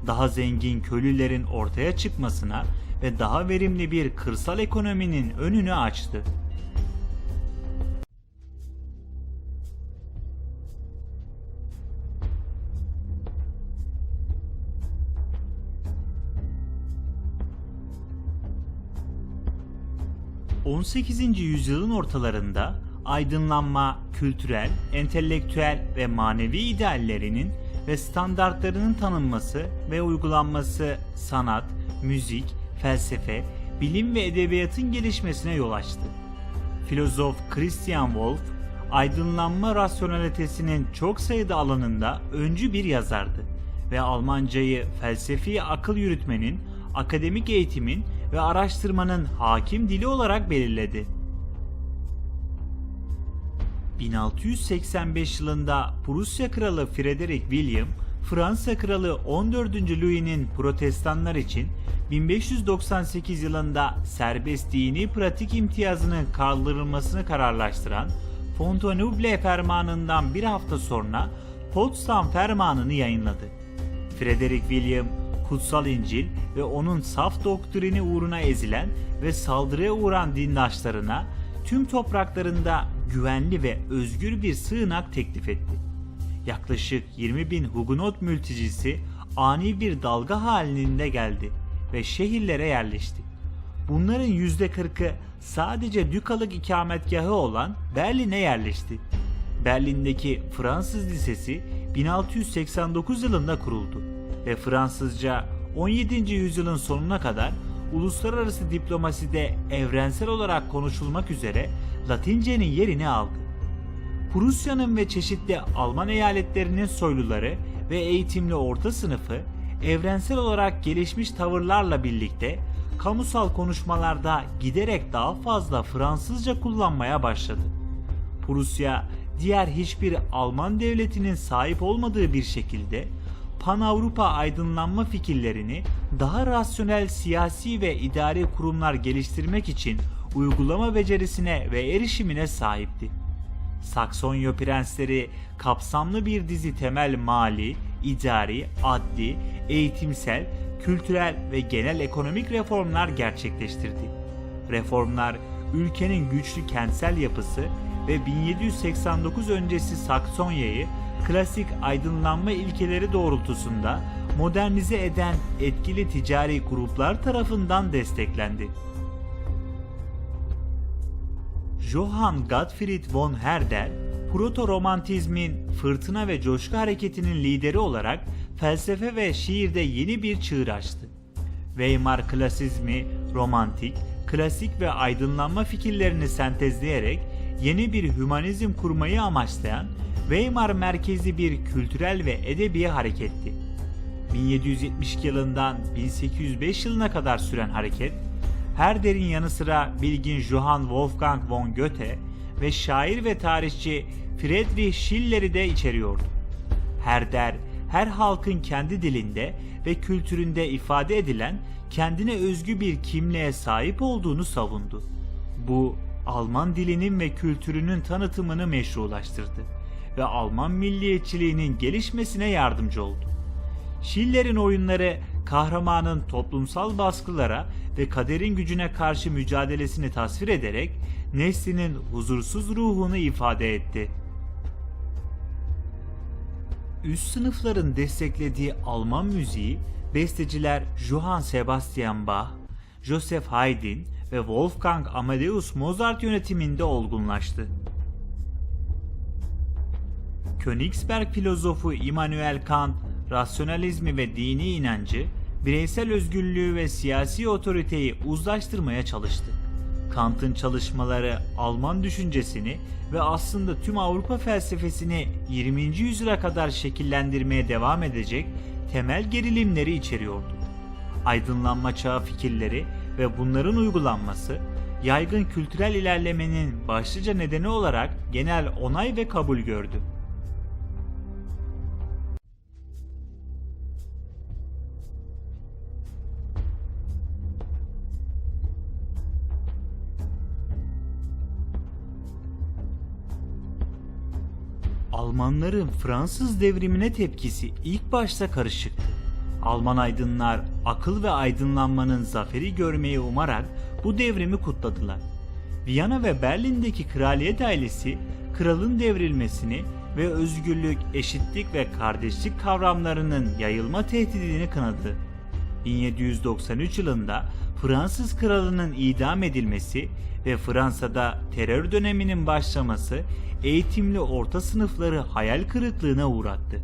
Daha zengin köylülerin ortaya çıkmasına ve daha verimli bir kırsal ekonominin önünü açtı. ...18. yüzyılın ortalarında aydınlanma, kültürel, entelektüel ve manevi ideallerinin ve standartlarının tanınması ve uygulanması sanat, müzik, felsefe, bilim ve edebiyatın gelişmesine yol açtı. Filozof Christian Wolff, aydınlanma rasyonalitesinin çok sayıda alanında öncü bir yazardı ve Almancayı felsefi akıl yürütmenin, akademik eğitimin ve araştırmanın hakim dili olarak belirledi. 1685 yılında Prusya Kralı Frederick William, Fransa Kralı 14. Louis'nin Protestanlar için 1598 yılında serbest dini pratik imtiyazının kaldırılmasını kararlaştıran Fontainebleau Fermanı'ndan bir hafta sonra Potsdam Fermanı'nı yayınladı. Frederick William, Kutsal İncil ve onun saf doktrini uğruna ezilen ve saldırıya uğran dindaşlarına tüm topraklarında güvenli ve özgür bir sığınak teklif etti. Yaklaşık 20.000 Huguenot mültecisi ani bir dalga halinde geldi ve şehirlere yerleşti. Bunların %40'ı sadece dükalık ikametgahı olan Berlin'e yerleşti. Berlin'deki Fransız Lisesi 1689 yılında kuruldu ve Fransızca 17. yüzyılın sonuna kadar uluslararası diplomaside evrensel olarak konuşulmak üzere Latince'nin yerini aldı. Prusya'nın ve çeşitli Alman eyaletlerinin soyluları ve eğitimli orta sınıfı evrensel olarak gelişmiş tavırlarla birlikte kamusal konuşmalarda giderek daha fazla Fransızca kullanmaya başladı. Prusya, diğer hiçbir Alman devletinin sahip olmadığı bir şekilde Pan-Avrupa aydınlanma fikirlerini daha rasyonel siyasi ve idari kurumlar geliştirmek için uygulama becerisine ve erişimine sahipti. Saksonya prensleri kapsamlı bir dizi temel mali, idari, adli, eğitimsel, kültürel ve genel ekonomik reformlar gerçekleştirdi. Reformlar ülkenin güçlü kentsel yapısı ve 1789 öncesi Saksonya'yı klasik aydınlanma ilkeleri doğrultusunda modernize eden etkili ticari gruplar tarafından desteklendi. Johann Gottfried von Herder, proto-romantizmin fırtına ve coşku hareketinin lideri olarak felsefe ve şiirde yeni bir çığır açtı. Weimar klasizmi, romantik, klasik ve aydınlanma fikirlerini sentezleyerek yeni bir hümanizm kurmayı amaçlayan Weimar merkezli bir kültürel ve edebi hareketti. 1772 yılından 1805 yılına kadar süren hareket, Herder'in yanı sıra bilgin Johann Wolfgang von Goethe ve şair ve tarihçi Friedrich Schiller'i de içeriyordu. Herder, her halkın kendi dilinde ve kültüründe ifade edilen kendine özgü bir kimliğe sahip olduğunu savundu. Bu, Alman dilinin ve kültürünün tanıtımını meşrulaştırdı ve Alman milliyetçiliğinin gelişmesine yardımcı oldu. Schiller'in oyunları kahramanın toplumsal baskılara ve kaderin gücüne karşı mücadelesini tasvir ederek neslinin huzursuz ruhunu ifade etti. Üst sınıfların desteklediği Alman müziği besteciler Johann Sebastian Bach, Joseph Haydn ve Wolfgang Amadeus Mozart yönetiminde olgunlaştı. Königsberg filozofu Immanuel Kant, rasyonalizmi ve dini inancı, bireysel özgürlüğü ve siyasi otoriteyi uzlaştırmaya çalıştı. Kant'ın çalışmaları Alman düşüncesini ve aslında tüm Avrupa felsefesini 20. yüzyıla kadar şekillendirmeye devam edecek temel gerilimleri içeriyordu. Aydınlanma çağı fikirleri ve bunların uygulanması, yaygın kültürel ilerlemenin başlıca nedeni olarak genel onay ve kabul gördü. Almanların Fransız devrimine tepkisi ilk başta karışıktı. Alman aydınlar akıl ve aydınlanmanın zaferi görmeyi umarak bu devrimi kutladılar. Viyana ve Berlin'deki kraliyet ailesi kralın devrilmesini ve özgürlük, eşitlik ve kardeşlik kavramlarının yayılma tehdidini kınadı. 1793 yılında Fransız kralının idam edilmesi ve Fransa'da terör döneminin başlaması eğitimli orta sınıfları hayal kırıklığına uğrattı.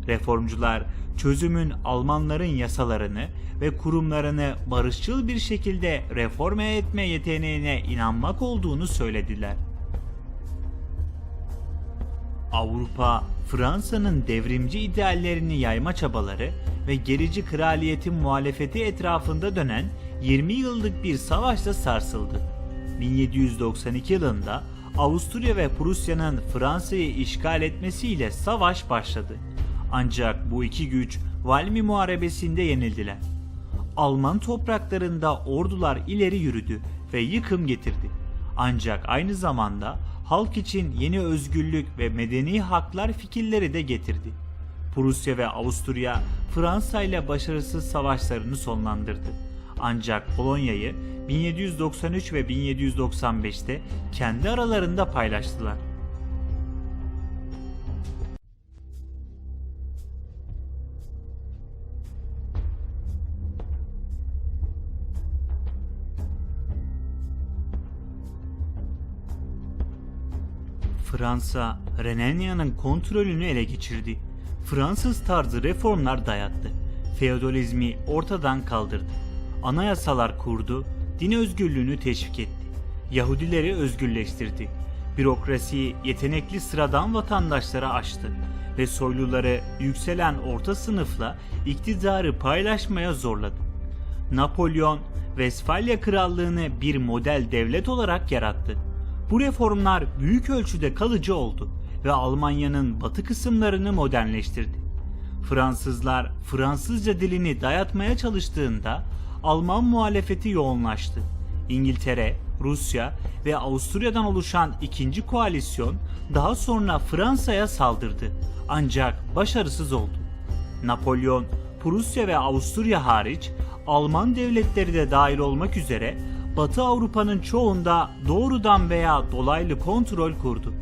Reformcular çözümün Almanların yasalarını ve kurumlarını barışçıl bir şekilde reforme etme yeteneğine inanmak olduğunu söylediler. Avrupa, Fransa'nın devrimci ideallerini yayma çabaları ve gerici kraliyetin muhalefeti etrafında dönen 20 yıllık bir savaşla sarsıldı. 1792 yılında Avusturya ve Prusya'nın Fransa'yı işgal etmesiyle savaş başladı. Ancak bu iki güç Valmy Muharebesi'nde yenildiler. Alman topraklarında ordular ileri yürüdü ve yıkım getirdi. Ancak aynı zamanda halk için yeni özgürlük ve medeni haklar fikirleri de getirdi. Prusya ve Avusturya Fransa ile başarısız savaşlarını sonlandırdı. Ancak Polonya'yı 1793 ve 1795'te kendi aralarında paylaştılar. Fransa, Renania'nın kontrolünü ele geçirdi. Fransız tarzı reformlar dayattı. Feodalizmi ortadan kaldırdı. Anayasalar kurdu, din özgürlüğünü teşvik etti. Yahudileri özgürleştirdi. Bürokrasiyi yetenekli sıradan vatandaşlara açtı ve soyluları yükselen orta sınıfla iktidarı paylaşmaya zorladı. Napolyon, Vesfalya Krallığını bir model devlet olarak yarattı. Bu reformlar büyük ölçüde kalıcı oldu ve Almanya'nın batı kısımlarını modernleştirdi. Fransızlar Fransızca dilini dayatmaya çalıştığında Alman muhalefeti yoğunlaştı. İngiltere, Rusya ve Avusturya'dan oluşan ikinci koalisyon daha sonra Fransa'ya saldırdı. Ancak başarısız oldu. Napolyon, Prusya ve Avusturya hariç Alman devletleri de dahil olmak üzere Batı Avrupa'nın çoğunda doğrudan veya dolaylı kontrol kurdu.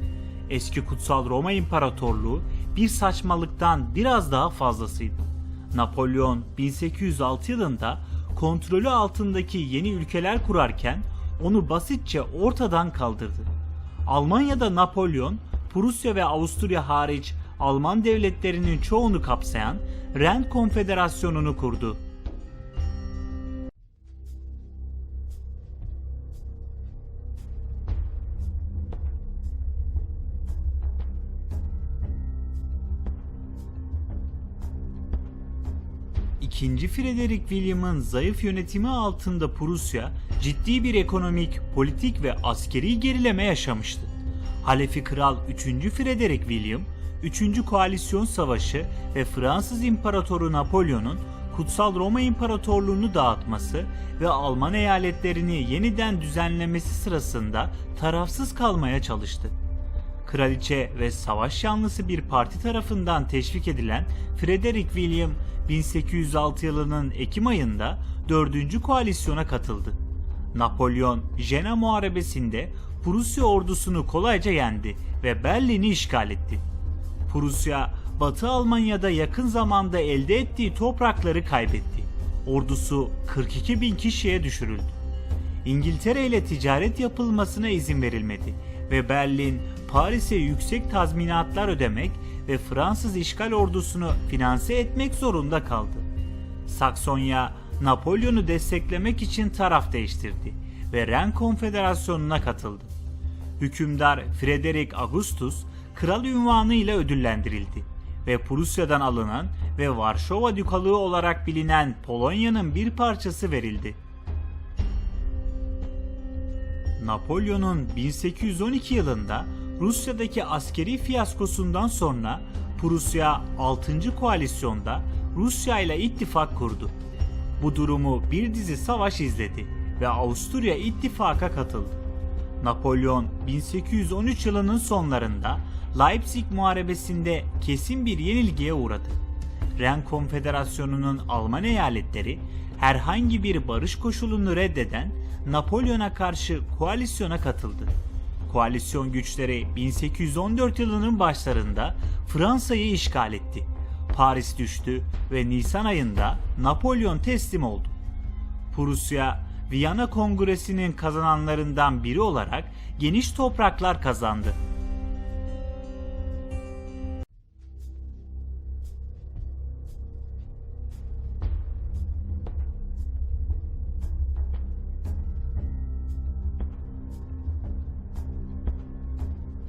Eski Kutsal Roma İmparatorluğu bir saçmalıktan biraz daha fazlasıydı. Napolyon 1806 yılında kontrolü altındaki yeni ülkeler kurarken onu basitçe ortadan kaldırdı. Almanya'da Napolyon, Prusya ve Avusturya hariç Alman devletlerinin çoğunu kapsayan Ren Konfederasyonu'nu kurdu. İkinci Frederick William'ın zayıf yönetimi altında Prusya ciddi bir ekonomik, politik ve askeri gerileme yaşamıştı. Halefi Kral 3. Frederick William, 3. Koalisyon Savaşı ve Fransız İmparatoru Napolyon'un Kutsal Roma İmparatorluğunu dağıtması ve Alman eyaletlerini yeniden düzenlemesi sırasında tarafsız kalmaya çalıştı. Kraliçe ve savaş yanlısı bir parti tarafından teşvik edilen Frederick William, 1806 yılının Ekim ayında 4. koalisyona katıldı. Napolyon, Jena Muharebesi'nde Prusya ordusunu kolayca yendi ve Berlin'i işgal etti. Prusya, Batı Almanya'da yakın zamanda elde ettiği toprakları kaybetti. Ordusu 42.000 kişiye düşürüldü. İngiltere ile ticaret yapılmasına izin verilmedi ve Berlin, Paris'e yüksek tazminatlar ödemek ve Fransız işgal ordusunu finanse etmek zorunda kaldı. Saksonya, Napolyon'u desteklemek için taraf değiştirdi ve Ren Konfederasyonu'na katıldı. Hükümdar Frederick Augustus, kral unvanı ile ödüllendirildi. ve Prusya'dan alınan ve Varşova Dükalığı olarak bilinen Polonya'nın bir parçası verildi. Napolyon'un 1812 yılında Rusya'daki askeri fiyaskosundan sonra Prusya 6. koalisyonda Rusya ile ittifak kurdu. Bu durumu bir dizi savaş izledi ve Avusturya ittifaka katıldı. Napolyon 1813 yılının sonlarında Leipzig Muharebesi'nde kesin bir yenilgiye uğradı. Ren Konfederasyonu'nun Alman eyaletleri herhangi bir barış koşulunu reddeden Napolyon'a karşı koalisyona katıldı. Koalisyon güçleri 1814 yılının başlarında Fransa'yı işgal etti. Paris düştü ve Nisan ayında Napolyon teslim oldu. Prusya, Viyana Kongresi'nin kazananlarından biri olarak geniş topraklar kazandı.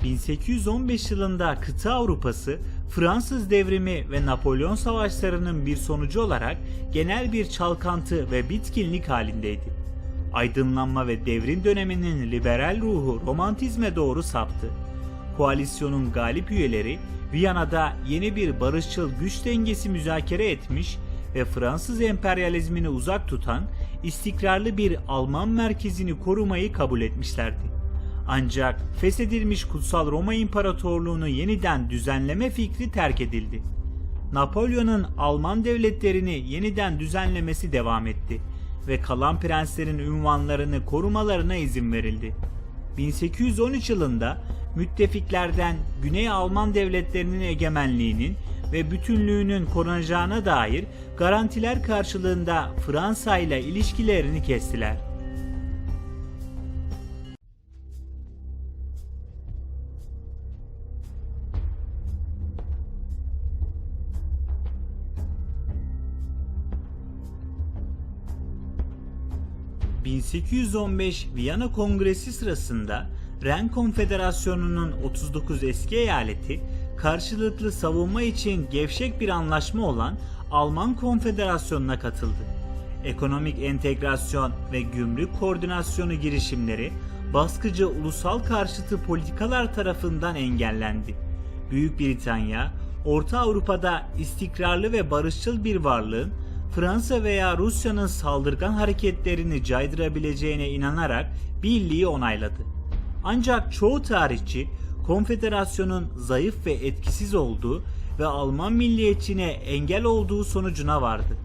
...1815 yılında kıta Avrupası, Fransız devrimi ve Napolyon savaşlarının bir sonucu olarak genel bir çalkantı ve bitkinlik halindeydi. Aydınlanma ve devrim döneminin liberal ruhu romantizme doğru saptı. Koalisyonun galip üyeleri Viyana'da yeni bir barışçıl güç dengesi müzakere etmiş ve Fransız emperyalizmini uzak tutan istikrarlı bir Alman merkezini korumayı kabul etmişlerdi. Ancak feshedilmiş Kutsal Roma İmparatorluğunu yeniden düzenleme fikri terk edildi. Napolyon'un Alman devletlerini yeniden düzenlemesi devam etti ve kalan prenslerin unvanlarını korumalarına izin verildi. 1813 yılında müttefiklerden Güney Alman devletlerinin egemenliğinin ve bütünlüğünün korunacağına dair garantiler karşılığında Fransa ile ilişkilerini kestiler. ...1815 Viyana Kongresi sırasında Ren Konfederasyonu'nun 39 eski eyaleti karşılıklı savunma için gevşek bir anlaşma olan Alman Konfederasyonu'na katıldı. Ekonomik entegrasyon ve gümrük koordinasyonu girişimleri baskıcı ulusal karşıtı politikalar tarafından engellendi. Büyük Britanya, Orta Avrupa'da istikrarlı ve barışçıl bir varlığın Fransa veya Rusya'nın saldırgan hareketlerini caydırabileceğine inanarak birliği onayladı. Ancak çoğu tarihçi konfederasyonun zayıf ve etkisiz olduğu ve Alman milliyetçiliğine engel olduğu sonucuna vardı.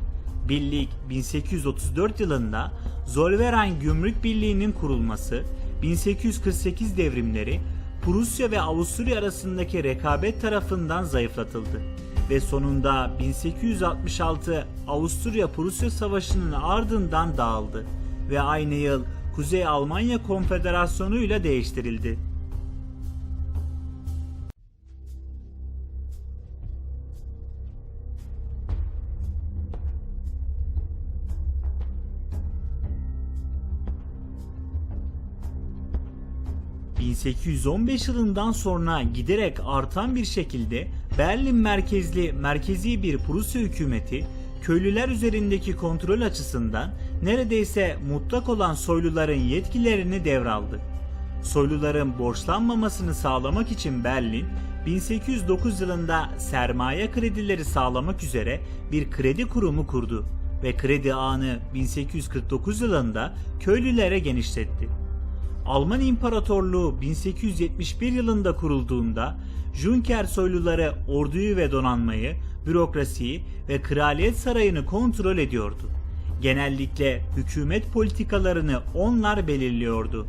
Birlik 1834 yılında Zollverein Gümrük Birliği'nin kurulması, 1848 devrimleri Prusya ve Avusturya arasındaki rekabet tarafından zayıflatıldı ve sonunda 1866 Avusturya-Prusya Savaşı'nın ardından dağıldı ve aynı yıl Kuzey Almanya Konfederasyonu ile değiştirildi. ...1815 yılından sonra giderek artan bir şekilde Berlin merkezli merkezi bir Prusya hükümeti, köylüler üzerindeki kontrol açısından neredeyse mutlak olan soyluların yetkilerini devraldı. Soyluların borçlanmamasını sağlamak için Berlin, 1809 yılında sermaye kredileri sağlamak üzere bir kredi kurumu kurdu ve kredi ağını 1849 yılında köylülere genişletti. Alman İmparatorluğu 1871 yılında kurulduğunda Junker soyluları orduyu ve donanmayı, bürokrasiyi ve kraliyet sarayını kontrol ediyordu. Genellikle hükümet politikalarını onlar belirliyordu.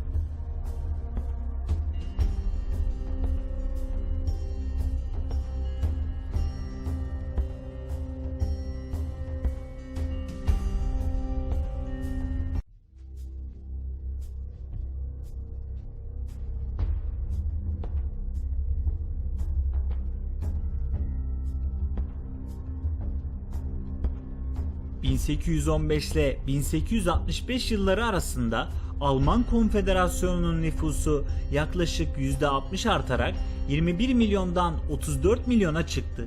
...1815 ile 1865 yılları arasında Alman Konfederasyonu'nun nüfusu yaklaşık %60 artarak 21 milyondan 34 milyona çıktı.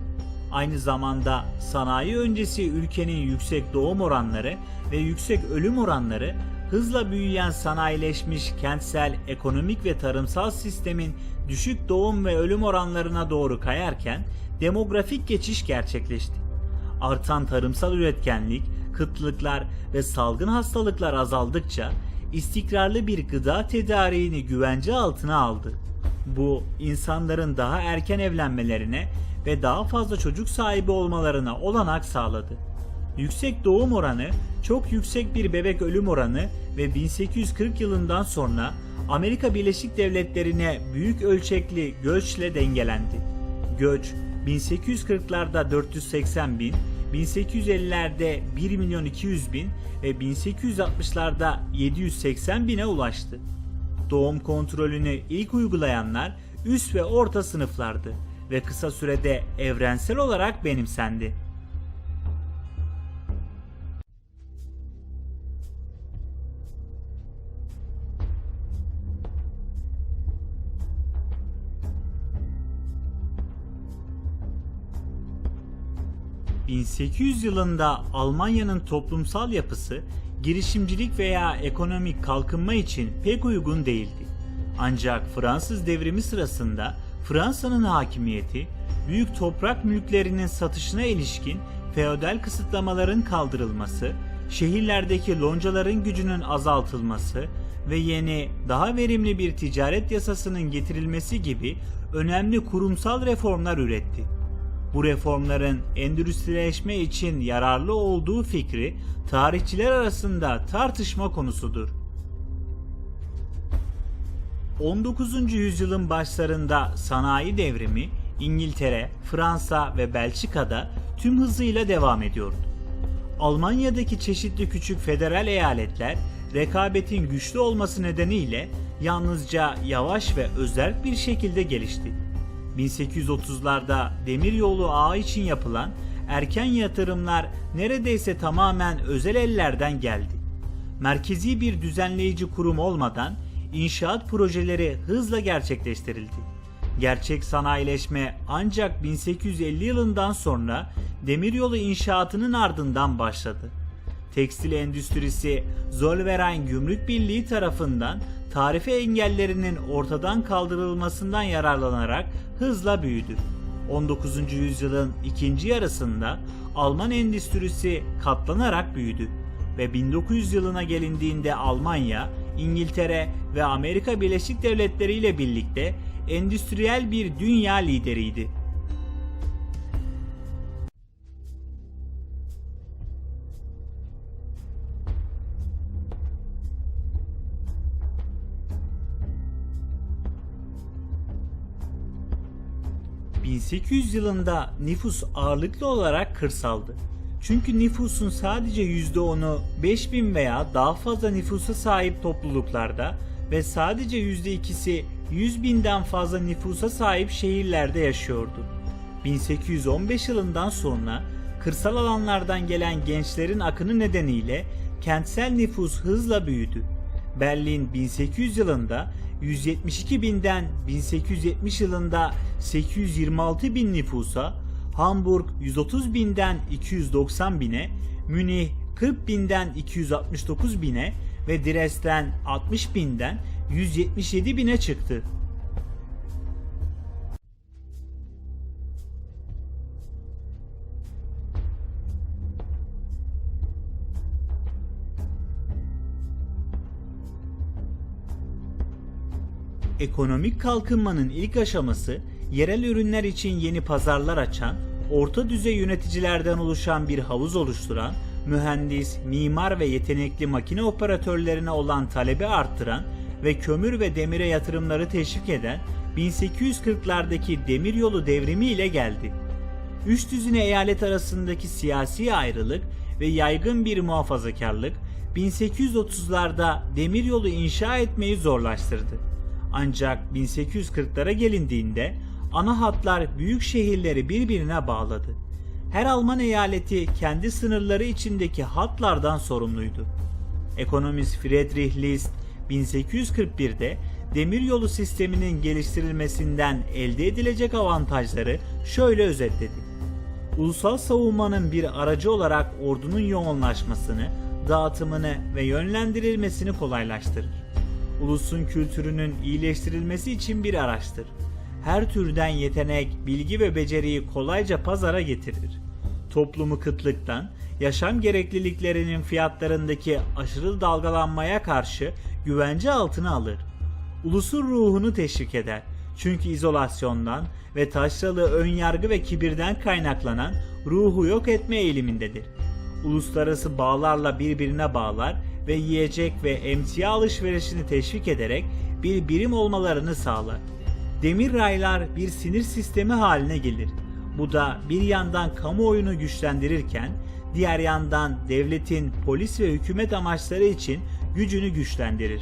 Aynı zamanda sanayi öncesi ülkenin yüksek doğum oranları ve yüksek ölüm oranları, hızla büyüyen sanayileşmiş kentsel, ekonomik ve tarımsal sistemin düşük doğum ve ölüm oranlarına doğru kayarken demografik geçiş gerçekleşti. Artan tarımsal üretkenlik, kıtlıklar ve salgın hastalıklar azaldıkça istikrarlı bir gıda tedariğini güvence altına aldı. Bu, insanların daha erken evlenmelerine ve daha fazla çocuk sahibi olmalarına olanak sağladı. Yüksek doğum oranı, çok yüksek bir bebek ölüm oranı ve 1840 yılından sonra Amerika Birleşik Devletleri'ne büyük ölçekli göçle dengelendi. Göç, 1840'larda 480 bin, 1850'lerde 1 milyon 200 bin ve 1860'larda 780 bine ulaştı. Doğum kontrolünü ilk uygulayanlar üst ve orta sınıflardı ve kısa sürede evrensel olarak benimsendi. ...1800 yılında Almanya'nın toplumsal yapısı girişimcilik veya ekonomik kalkınma için pek uygun değildi. Ancak Fransız devrimi sırasında Fransa'nın hakimiyeti, büyük toprak mülklerinin satışına ilişkin feodal kısıtlamaların kaldırılması, şehirlerdeki loncaların gücünün azaltılması ve yeni, daha verimli bir ticaret yasasının getirilmesi gibi önemli kurumsal reformlar üretti. Bu reformların endüstrileşme için yararlı olduğu fikri tarihçiler arasında tartışma konusudur. 19. yüzyılın başlarında sanayi devrimi İngiltere, Fransa ve Belçika'da tüm hızıyla devam ediyordu. Almanya'daki çeşitli küçük federal eyaletler rekabetin güçlü olması nedeniyle yalnızca yavaş ve özerk bir şekilde gelişti. 1830'larda demiryolu ağı için yapılan erken yatırımlar neredeyse tamamen özel ellerden geldi. Merkezi bir düzenleyici kurum olmadan inşaat projeleri hızla gerçekleştirildi. Gerçek sanayileşme ancak 1850 yılından sonra demiryolu inşaatının ardından başladı. Tekstil endüstrisi Zollverein Gümrük Birliği tarafından tarife engellerinin ortadan kaldırılmasından yararlanarak hızla büyüdü. 19. yüzyılın ikinci yarısında Alman endüstrisi katlanarak büyüdü ve 1900 yılına gelindiğinde Almanya, İngiltere ve Amerika Birleşik Devletleri ile birlikte endüstriyel bir dünya lideriydi. ...1800 yılında nüfus ağırlıklı olarak kırsaldı. Çünkü nüfusun sadece %10'u 5000 veya daha fazla nüfusa sahip topluluklarda ve sadece %2'si 100.000'den fazla nüfusa sahip şehirlerde yaşıyordu. 1815 yılından sonra kırsal alanlardan gelen gençlerin akını nedeniyle kentsel nüfus hızla büyüdü. Berlin 1800 yılında 172.000'den 1870 yılında 826.000 nüfusa, Hamburg 130.000'den 290.000'e, Münih 40.000'den 269.000'e ve Dresden 60.000'den 177.000'e çıktı. Ekonomik kalkınmanın ilk aşaması, yerel ürünler için yeni pazarlar açan, orta düzey yöneticilerden oluşan bir havuz oluşturan, mühendis, mimar ve yetenekli makine operatörlerine olan talebi arttıran ve kömür ve demire yatırımları teşvik eden 1840'lardaki demiryolu devrimi ile geldi. Üç düzine eyalet arasındaki siyasi ayrılık ve yaygın bir muhafazakarlık 1830'larda demiryolu inşa etmeyi zorlaştırdı. Ancak 1840'lara gelindiğinde ana hatlar büyük şehirleri birbirine bağladı. Her Alman eyaleti kendi sınırları içindeki hatlardan sorumluydu. Ekonomist Friedrich List 1841'de demiryolu sisteminin geliştirilmesinden elde edilecek avantajları şöyle özetledi. Ulusal savunmanın bir aracı olarak ordunun yoğunlaşmasını, dağıtımını ve yönlendirilmesini kolaylaştırır. Ulusun kültürünün iyileştirilmesi için bir araçtır. Her türden yetenek, bilgi ve beceriyi kolayca pazara getirir. Toplumu kıtlıktan, yaşam gerekliliklerinin fiyatlarındaki aşırı dalgalanmaya karşı güvence altına alır. Ulusun ruhunu teşvik eder. Çünkü izolasyondan ve taşralı önyargı ve kibirden kaynaklanan ruhu yok etme eğilimindedir. Uluslararası bağlarla birbirine bağlar ve yiyecek ve emtia alışverişini teşvik ederek bir birim olmalarını sağlar. Demir raylar bir sinir sistemi haline gelir. Bu da bir yandan kamuoyunu güçlendirirken diğer yandan devletin polis ve hükümet amaçları için gücünü güçlendirir.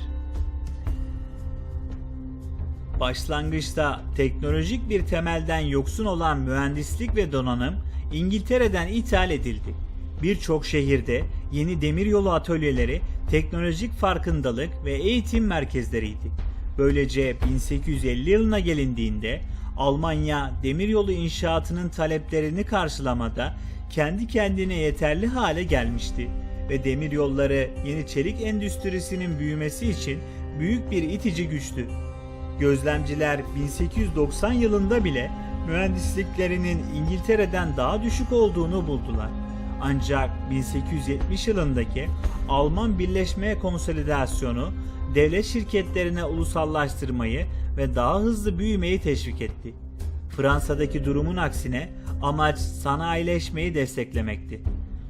Başlangıçta teknolojik bir temelden yoksun olan mühendislik ve donanım İngiltere'den ithal edildi. Birçok şehirde yeni demiryolu atölyeleri, teknolojik farkındalık ve eğitim merkezleriydi. Böylece 1850 yılına gelindiğinde Almanya demiryolu inşaatının taleplerini karşılamada kendi kendine yeterli hale gelmişti ve demiryolları yeni çelik endüstrisinin büyümesi için büyük bir itici güçtü. Gözlemciler 1890 yılında bile mühendisliklerinin İngiltere'den daha düşük olduğunu buldular. Ancak 1870 yılındaki Alman Birleşme Konsolidasyonu devlet şirketlerine ulusallaştırmayı ve daha hızlı büyümeyi teşvik etti. Fransa'daki durumun aksine amaç sanayileşmeyi desteklemekti.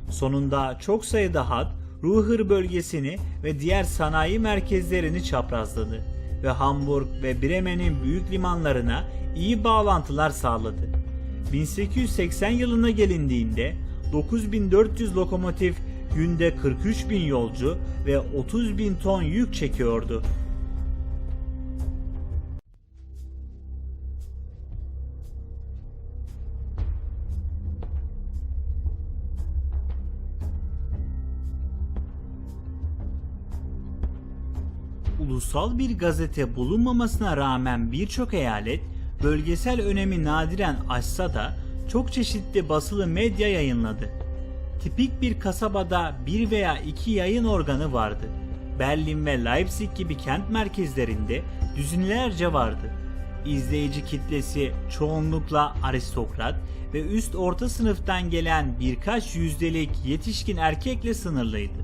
Sonunda çok sayıda hat Ruhr bölgesini ve diğer sanayi merkezlerini çaprazladı ve Hamburg ve Bremen'in büyük limanlarına iyi bağlantılar sağladı. 1880 yılına gelindiğinde 9400 lokomotif günde 43.000 yolcu ve 30.000 ton yük çekiyordu. Ulusal bir gazete bulunmamasına rağmen birçok eyalet bölgesel önemi nadiren aşsa da çok çeşitli basılı medya yayınladı. Tipik bir kasabada bir veya iki yayın organı vardı. Berlin ve Leipzig gibi kent merkezlerinde düzinlerce vardı. İzleyici kitlesi çoğunlukla aristokrat ve üst orta sınıftan gelen birkaç yüzdelik yetişkin erkekle sınırlıydı.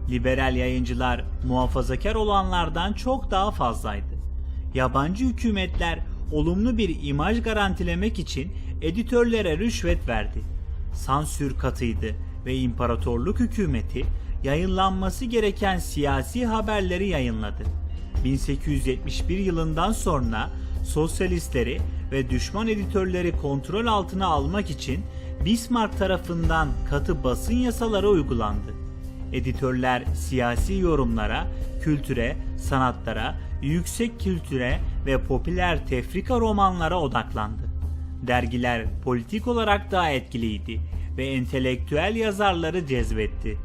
Liberal yayıncılar muhafazakar olanlardan çok daha fazlaydı. Yabancı hükümetler olumlu bir imaj garantilemek için editörlere rüşvet verdi. Sansür katıydı ve imparatorluk hükümeti yayınlanması gereken siyasi haberleri yayınladı. 1871 yılından sonra sosyalistleri ve düşman editörleri kontrol altına almak için Bismarck tarafından katı basın yasaları uygulandı. Editörler siyasi yorumlara, kültüre, sanatlara, yüksek kültüre ve popüler tefrika romanlara odaklandı. Dergiler politik olarak daha etkiliydi ve entelektüel yazarları cezbetti.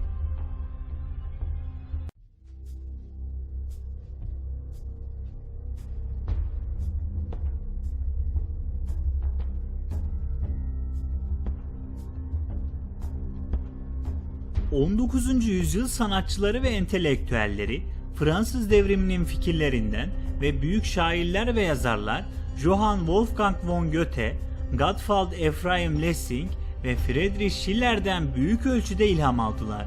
...19. yüzyıl sanatçıları ve entelektüelleri Fransız devriminin fikirlerinden ve büyük şairler ve yazarlar Johann Wolfgang von Goethe, Gottwald Ephraim Lessing ve Friedrich Schiller'den büyük ölçüde ilham aldılar.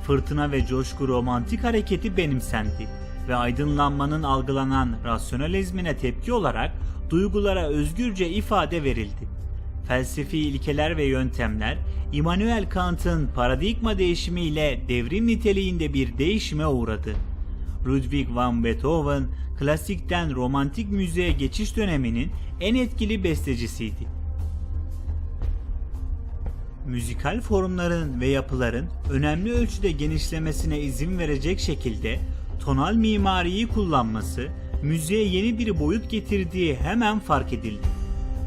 Fırtına ve coşku romantik hareketi benimsendi ve aydınlanmanın algılanan rasyonalizmine tepki olarak duygulara özgürce ifade verildi. Felsefi ilkeler ve yöntemler Immanuel Kant'ın paradigma değişimiyle devrim niteliğinde bir değişime uğradı. Ludwig van Beethoven, klasikten romantik müziğe geçiş döneminin en etkili bestecisiydi. Müzikal formların ve yapıların önemli ölçüde genişlemesine izin verecek şekilde tonal mimariyi kullanması, müziğe yeni bir boyut getirdiği hemen fark edildi.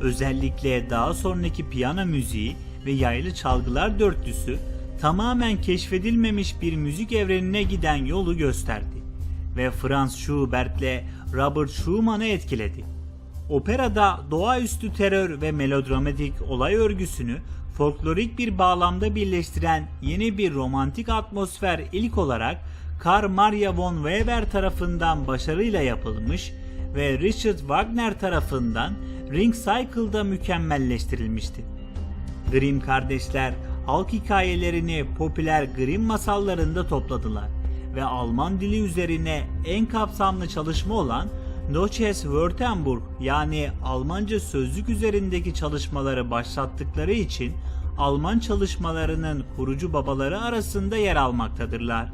Özellikle daha sonraki piyano müziği ve yaylı çalgılar dörtlüsü tamamen keşfedilmemiş bir müzik evrenine giden yolu gösterdi ve Franz Schubert'le Robert Schumann'ı etkiledi. Operada doğaüstü terör ve melodramatik olay örgüsünü folklorik bir bağlamda birleştiren yeni bir romantik atmosfer ilk olarak Karl Maria von Weber tarafından başarıyla yapılmış ve Richard Wagner tarafından Ring Cycle'da mükemmelleştirilmişti. Grimm kardeşler halk hikayelerini popüler Grimm masallarında topladılar ve Alman dili üzerine en kapsamlı çalışma olan Deutsches Wörterbuch yani Almanca sözlük üzerindeki çalışmaları başlattıkları için Alman çalışmalarının kurucu babaları arasında yer almaktadırlar.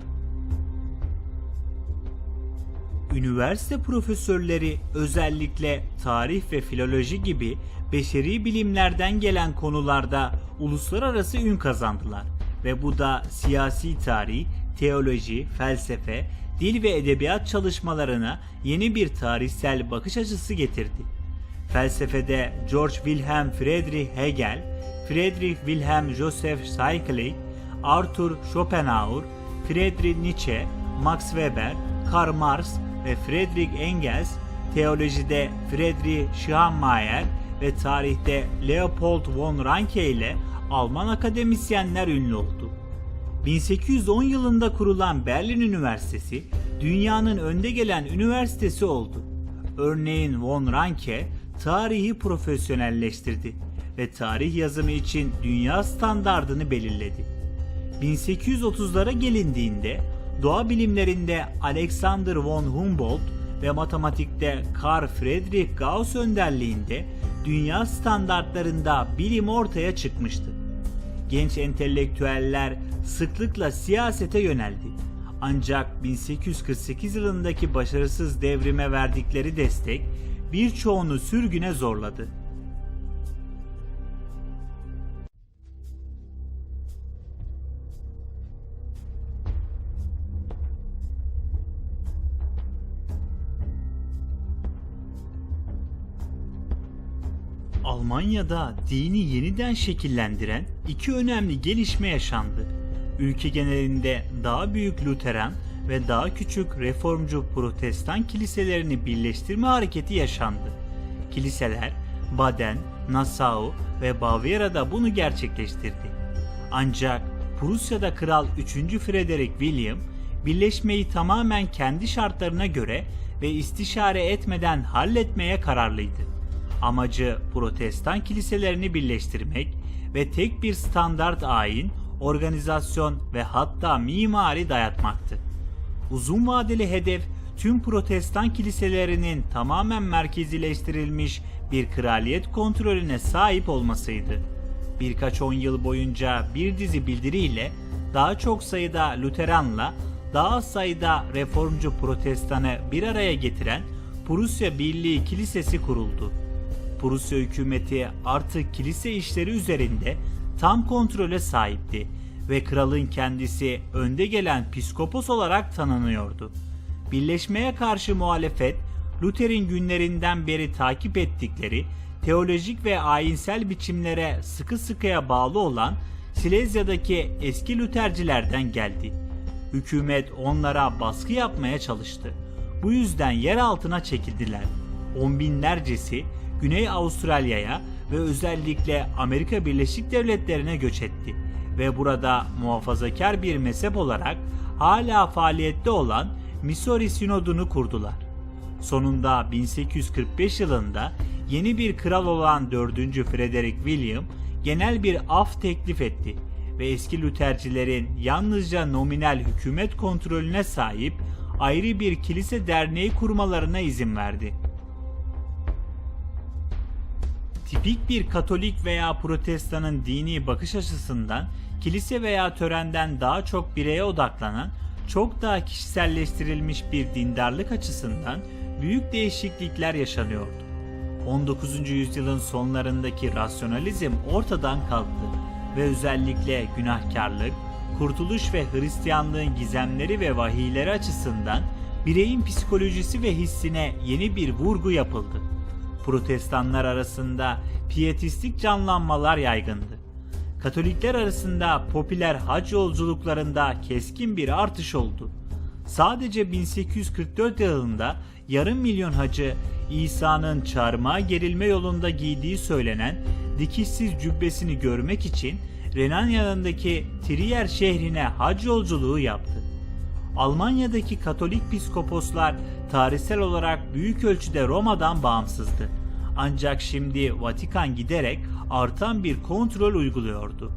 Üniversite profesörleri özellikle tarih ve filoloji gibi beşeri bilimlerden gelen konularda uluslararası ün kazandılar ve bu da siyasi tarih, teoloji, felsefe, dil ve edebiyat çalışmalarına yeni bir tarihsel bakış açısı getirdi. Felsefede Georg Wilhelm Friedrich Hegel, Friedrich Wilhelm Joseph Schleiermacher, Arthur Schopenhauer, Friedrich Nietzsche, Max Weber, Karl Marx ve Friedrich Engels, teolojide Friedrich Schleiermacher ve tarihte Leopold von Ranke ile Alman akademisyenler ünlü oldu. 1810 yılında kurulan Berlin Üniversitesi, dünyanın önde gelen üniversitesi oldu. Örneğin von Ranke, tarihi profesyonelleştirdi ve tarih yazımı için dünya standardını belirledi. 1830'lara gelindiğinde, doğa bilimlerinde Alexander von Humboldt ve matematikte Carl Friedrich Gauss önderliğinde dünya standartlarında bilim ortaya çıkmıştı. Genç entelektüeller sıklıkla siyasete yöneldi. Ancak 1848 yılındaki başarısız devrime verdikleri destek birçoğunu sürgüne zorladı. Almanya'da dini yeniden şekillendiren iki önemli gelişme yaşandı. Ülke genelinde daha büyük Luteran ve daha küçük Reformcu Protestan kiliselerini birleştirme hareketi yaşandı. Kiliseler Baden, Nassau ve Bavyera'da bunu gerçekleştirdi. Ancak Prusya'da Kral 3. Frederick William, birleşmeyi tamamen kendi şartlarına göre ve istişare etmeden halletmeye kararlıydı. Amacı Protestan kiliselerini birleştirmek ve tek bir standart ayin, organizasyon ve hatta mimari dayatmaktı. Uzun vadeli hedef tüm Protestan kiliselerinin tamamen merkezileştirilmiş bir kraliyet kontrolüne sahip olmasıydı. Birkaç 10 yıl boyunca bir dizi bildiriyle daha çok sayıda Luteranla daha az sayıda Reformcu Protestanı bir araya getiren Prusya Birliği Kilisesi kuruldu. Prusya hükümeti artık kilise işleri üzerinde tam kontrole sahipti ve kralın kendisi önde gelen piskopos olarak tanınıyordu. Birleşmeye karşı muhalefet, Luther'in günlerinden beri takip ettikleri teolojik ve ayinsel biçimlere sıkı sıkıya bağlı olan Silezya'daki eski Luthercilerden geldi. Hükümet onlara baskı yapmaya çalıştı. Bu yüzden yer altına çekildiler. On binlercesi Güney Avustralya'ya ve özellikle Amerika Birleşik Devletleri'ne göç etti ve burada muhafazakar bir mezhep olarak hala faaliyette olan Missouri Sinodu'nu kurdular. Sonunda 1845 yılında yeni bir kral olan 4. Frederick William genel bir af teklif etti ve eski Luthercilerin yalnızca nominal hükümet kontrolüne sahip ayrı bir kilise derneği kurmalarına izin verdi. Tipik bir Katolik veya Protestanın dini bakış açısından kilise veya törenden daha çok bireye odaklanan, çok daha kişiselleştirilmiş bir dindarlık açısından büyük değişiklikler yaşanıyordu. 19. yüzyılın sonlarındaki rasyonalizm ortadan kalktı ve özellikle günahkarlık, kurtuluş ve Hristiyanlığın gizemleri ve vahiyleri açısından bireyin psikolojisi ve hissine yeni bir vurgu yapıldı. Protestanlar arasında pietistik canlanmalar yaygındı. Katolikler arasında popüler hac yolculuklarında keskin bir artış oldu. Sadece 1844 yılında yarım milyon hacı İsa'nın çarmıha gerilme yolunda giydiği söylenen dikişsiz cübbesini görmek için Renanya'daki Trier şehrine hac yolculuğu yaptı. Almanya'daki Katolik piskoposlar tarihsel olarak büyük ölçüde Roma'dan bağımsızdı. Ancak şimdi Vatikan giderek artan bir kontrol uyguluyordu.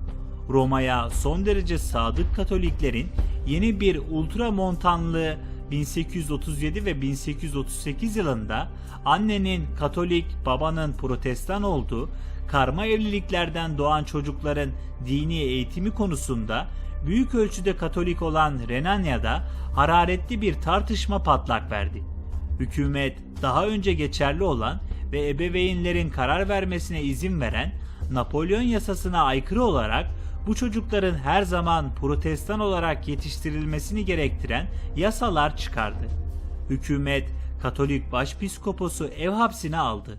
Roma'ya son derece sadık Katoliklerin yeni bir ultramontanlığı 1837 ve 1838 yılında annenin Katolik, babanın Protestan olduğu karma evliliklerden doğan çocukların dini eğitimi konusunda büyük ölçüde Katolik olan Renanya'da hararetli bir tartışma patlak verdi. Hükümet daha önce geçerli olan ve ebeveynlerin karar vermesine izin veren Napolyon yasasına aykırı olarak bu çocukların her zaman Protestan olarak yetiştirilmesini gerektiren yasalar çıkardı. Hükümet Katolik başpiskoposu ev hapsine aldı.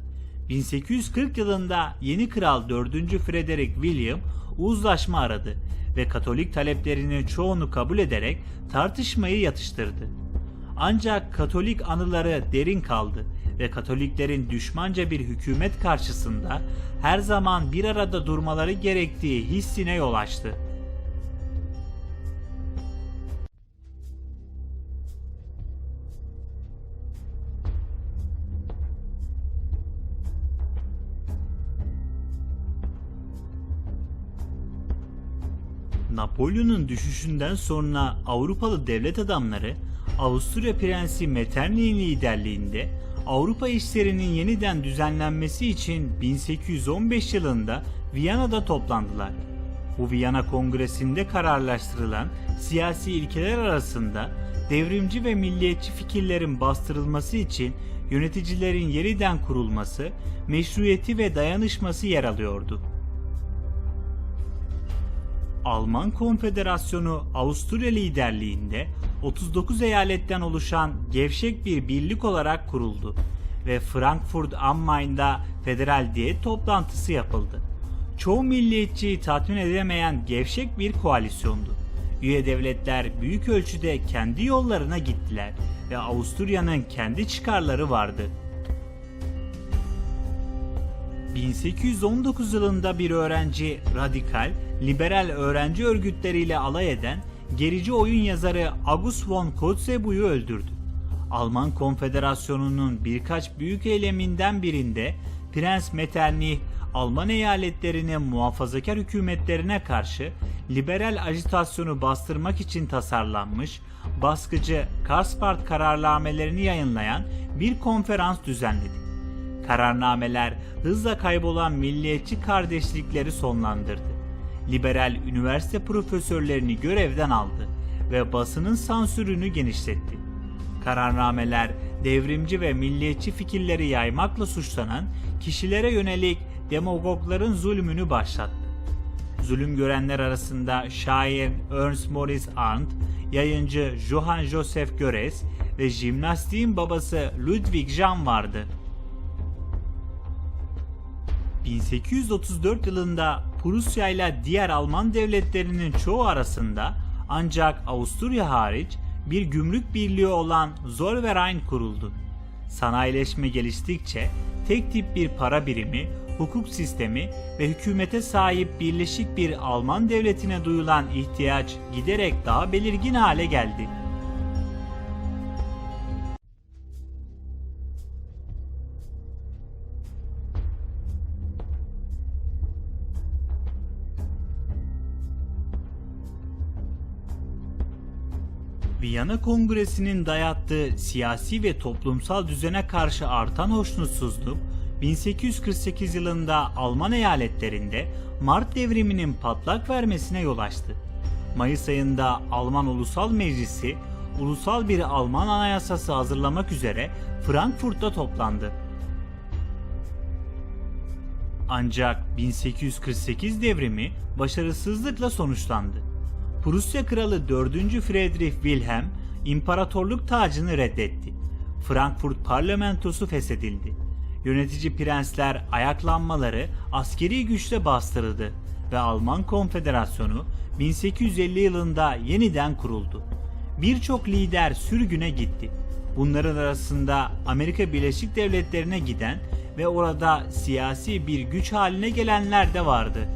1840 yılında yeni kral 4. Frederick William uzlaşma aradı ve Katolik taleplerinin çoğunu kabul ederek tartışmayı yatıştırdı. Ancak Katolik anıları derin kaldı ve Katoliklerin düşmanca bir hükümet karşısında her zaman bir arada durmaları gerektiği hissine yol açtı. Napolyon'un düşüşünden sonra Avrupalı devlet adamları Avusturya Prensi Metternich'in liderliğinde Avrupa işlerinin yeniden düzenlenmesi için 1815 yılında Viyana'da toplandılar. Bu Viyana Kongresi'nde kararlaştırılan siyasi ilkeler arasında devrimci ve milliyetçi fikirlerin bastırılması için yöneticilerin yeniden kurulması, meşruiyeti ve dayanışması yer alıyordu. Alman Konfederasyonu Avusturya liderliğinde 39 eyaletten oluşan gevşek bir birlik olarak kuruldu ve Frankfurt am Main'da federal diyet toplantısı yapıldı. Çoğu milliyetçiyi tatmin edemeyen gevşek bir koalisyondu. Üye devletler büyük ölçüde kendi yollarına gittiler ve Avusturya'nın kendi çıkarları vardı. 1819 yılında bir öğrenci radikal, liberal öğrenci örgütleriyle alay eden gerici oyun yazarı August von Kotzebue'yu öldürdü. Alman Konfederasyonu'nun birkaç büyük eyleminden birinde Prens Metternich, Alman eyaletlerinin muhafazakar hükümetlerine karşı liberal ajitasyonu bastırmak için tasarlanmış, baskıcı Karlspart kararnamelerini yayınlayan bir konferans düzenledi. Kararnameler hızla kaybolan milliyetçi kardeşlikleri sonlandırdı. Liberal üniversite profesörlerini görevden aldı ve basının sansürünü genişletti. Kararnameler devrimci ve milliyetçi fikirleri yaymakla suçlanan kişilere yönelik demagogların zulmünü başlattı. Zulüm görenler arasında şair Ernst Moritz Arndt, yayıncı Johann Joseph Goeritz ve jimnastiğin babası Ludwig Jahn vardı. 1834 yılında Prusya ile diğer Alman devletlerinin çoğu arasında ancak Avusturya hariç bir gümrük birliği olan Zollverein kuruldu. Sanayileşme geliştikçe tek tip bir para birimi, hukuk sistemi ve hükümete sahip birleşik bir Alman devletine duyulan ihtiyaç giderek daha belirgin hale geldi. Viyana Kongresi'nin dayattığı siyasi ve toplumsal düzene karşı artan hoşnutsuzluk, 1848 yılında Alman eyaletlerinde Mart devriminin patlak vermesine yol açtı. Mayıs ayında Alman Ulusal Meclisi, ulusal bir Alman anayasası hazırlamak üzere Frankfurt'ta toplandı. Ancak 1848 devrimi başarısızlıkla sonuçlandı. Prusya Kralı 4. Friedrich Wilhelm imparatorluk tacını reddetti. Frankfurt parlamentosu feshedildi. Yönetici prensler ayaklanmaları askeri güçle bastırıldı ve Alman Konfederasyonu 1850 yılında yeniden kuruldu. birçok lider sürgüne gitti. Bunların arasında Amerika Birleşik Devletleri'ne giden ve orada siyasi bir güç haline gelenler de vardı.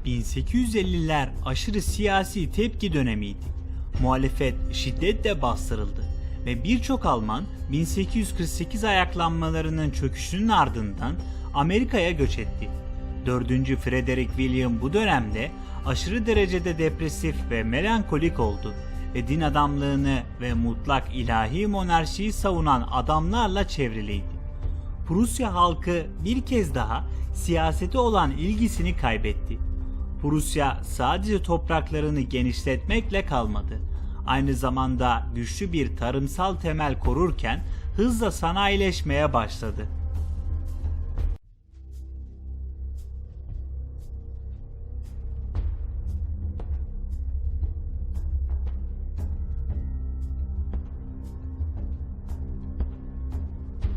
...1850'ler aşırı siyasi tepki dönemiydi. Muhalefet şiddetle bastırıldı ve birçok Alman 1848 ayaklanmalarının çöküşünün ardından Amerika'ya göç etti. 4. Frederick William bu dönemde aşırı derecede depresif ve melankolik oldu ve din adamlığını ve mutlak ilahi monarşiyi savunan adamlarla çevriliydi. Prusya halkı bir kez daha siyasete olan ilgisini kaybetti. Prusya sadece topraklarını genişletmekle kalmadı. Aynı zamanda güçlü bir tarımsal temel korurken hızla sanayileşmeye başladı.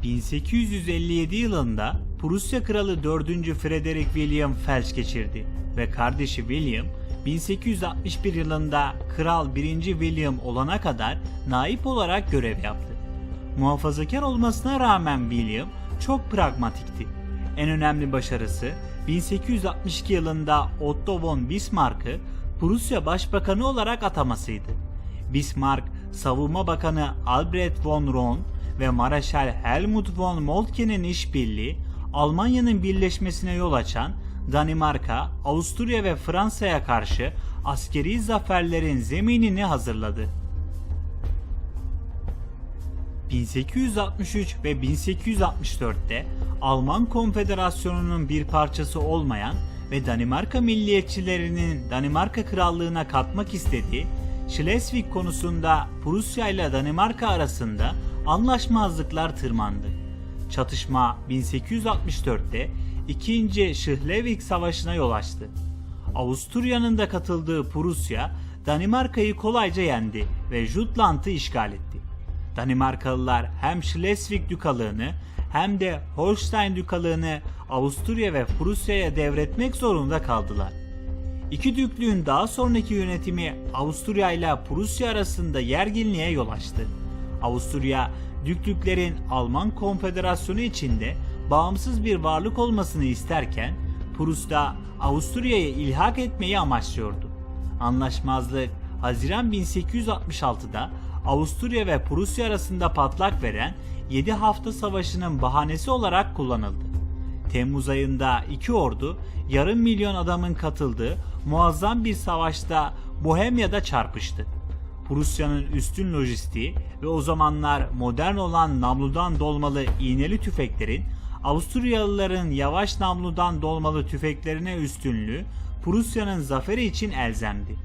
...1857 yılında Prusya Kralı 4. Frederick William felç geçirdi ve kardeşi William 1861 yılında Kral 1. William olana kadar naip olarak görev yaptı. Muhafazakar olmasına rağmen William çok pragmatikti. En önemli başarısı 1862 yılında Otto von Bismarck'ı Prusya Başbakanı olarak atamasıydı. Bismarck, Savunma Bakanı Albrecht von Roon ve Mareşal Helmut von Moltke'nin işbirliği Almanya'nın birleşmesine yol açan Danimarka, Avusturya ve Fransa'ya karşı askeri zaferlerin zeminini hazırladı. 1863 ve 1864'te Alman Konfederasyonu'nun bir parçası olmayan ve Danimarka milliyetçilerinin Danimarka Krallığı'na katmak istediği Schleswig konusunda Prusya ile Danimarka arasında anlaşmazlıklar tırmandı. Çatışma 1864'te 2. Schleswig Savaşı'na yol açtı. Avusturya'nın da katıldığı Prusya, Danimarka'yı kolayca yendi ve Jutland'ı işgal etti. Danimarkalılar hem Schleswig Dükalığını hem de Holstein Dükalığını Avusturya ve Prusya'ya devretmek zorunda kaldılar. İki düklüğün daha sonraki yönetimi Avusturya ile Prusya arasında gerginliğe yol açtı. Avusturya, düklüklerin Alman Konfederasyonu içinde bağımsız bir varlık olmasını isterken Prusya Avusturya'yı ilhak etmeyi amaçlıyordu. Anlaşmazlık Haziran 1866'da Avusturya ve Prusya arasında patlak veren 7 hafta savaşının bahanesi olarak kullanıldı. Temmuz ayında iki ordu yarım milyon adamın katıldığı muazzam bir savaşta Bohemya'da çarpıştı. Prusya'nın üstün lojistiği ve o zamanlar modern olan namludan dolmalı iğneli tüfeklerin Avusturyalıların yavaş namludan dolmalı tüfeklerine üstünlüğü Prusya'nın zaferi için elzemdi.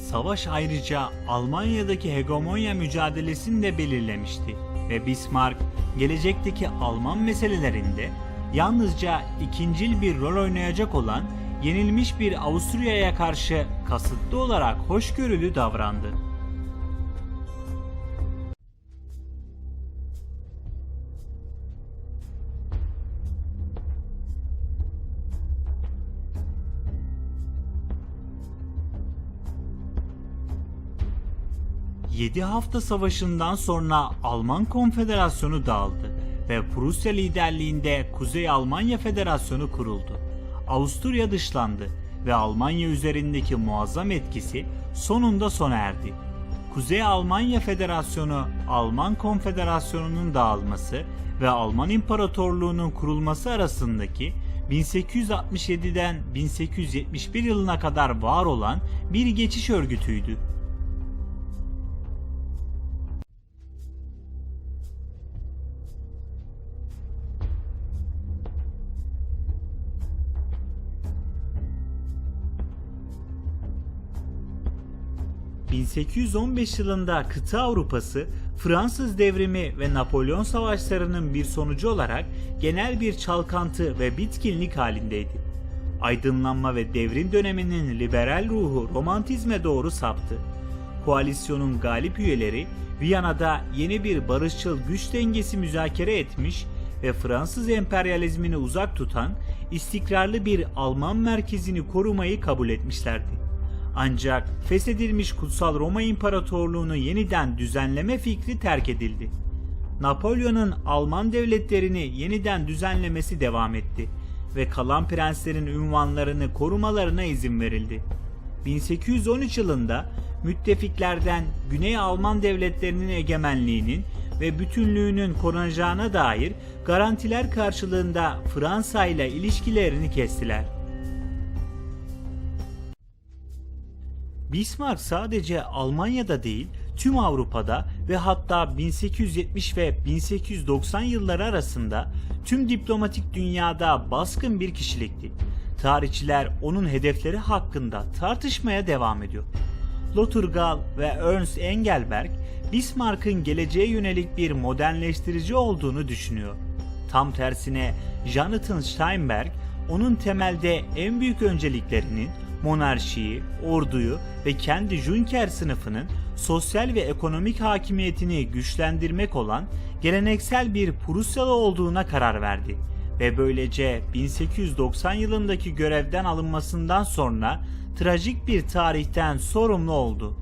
Savaş ayrıca Almanya'daki hegemonya mücadelesini de belirlemişti ve Bismarck gelecekteki Alman meselelerinde yalnızca ikincil bir rol oynayacak olan yenilmiş bir Avusturya'ya karşı kasıtlı olarak hoşgörülü davrandı. Yedi hafta savaşından sonra Alman Konfederasyonu dağıldı ve Prusya liderliğinde Kuzey Almanya Federasyonu kuruldu. Avusturya dışlandı ve Almanya üzerindeki muazzam etkisi sonunda sona erdi. Kuzey Almanya Federasyonu, Alman Konfederasyonu'nun dağılması ve Alman İmparatorluğu'nun kurulması arasındaki 1867'den 1871 yılına kadar var olan bir geçiş örgütüydü. ...1815 yılında kıta Avrupası, Fransız devrimi ve Napolyon savaşlarının bir sonucu olarak genel bir çalkantı ve bitkinlik halindeydi. Aydınlanma ve devrim döneminin liberal ruhu romantizme doğru saptı. Koalisyonun galip üyeleri Viyana'da yeni bir barışçıl güç dengesi müzakere etmiş ve Fransız emperyalizmini uzak tutan istikrarlı bir Alman merkezini korumayı kabul etmişlerdi. Ancak feshedilmiş Kutsal Roma İmparatorluğunu yeniden düzenleme fikri terk edildi. Napolyon'un Alman devletlerini yeniden düzenlemesi devam etti ve kalan prenslerin unvanlarını korumalarına izin verildi. 1813 yılında müttefiklerden Güney Alman devletlerinin egemenliğinin ve bütünlüğünün korunacağına dair garantiler karşılığında Fransa ile ilişkilerini kestiler. Bismarck sadece Almanya'da değil, tüm Avrupa'da ve hatta 1870 ve 1890 yılları arasında tüm diplomatik dünyada baskın bir kişilikti. Tarihçiler onun hedefleri hakkında tartışmaya devam ediyor. Lothar Gall ve Ernst Engelberg, Bismarck'ın geleceğe yönelik bir modernleştirici olduğunu düşünüyor. Tam tersine Jonathan Steinberg, onun temelde en büyük önceliklerinin monarşiyi, orduyu ve kendi Junker sınıfının sosyal ve ekonomik hakimiyetini güçlendirmek olan geleneksel bir Prusyalı olduğuna karar verdi ve böylece 1890 yılındaki görevden alınmasından sonra trajik bir tarihten sorumlu oldu.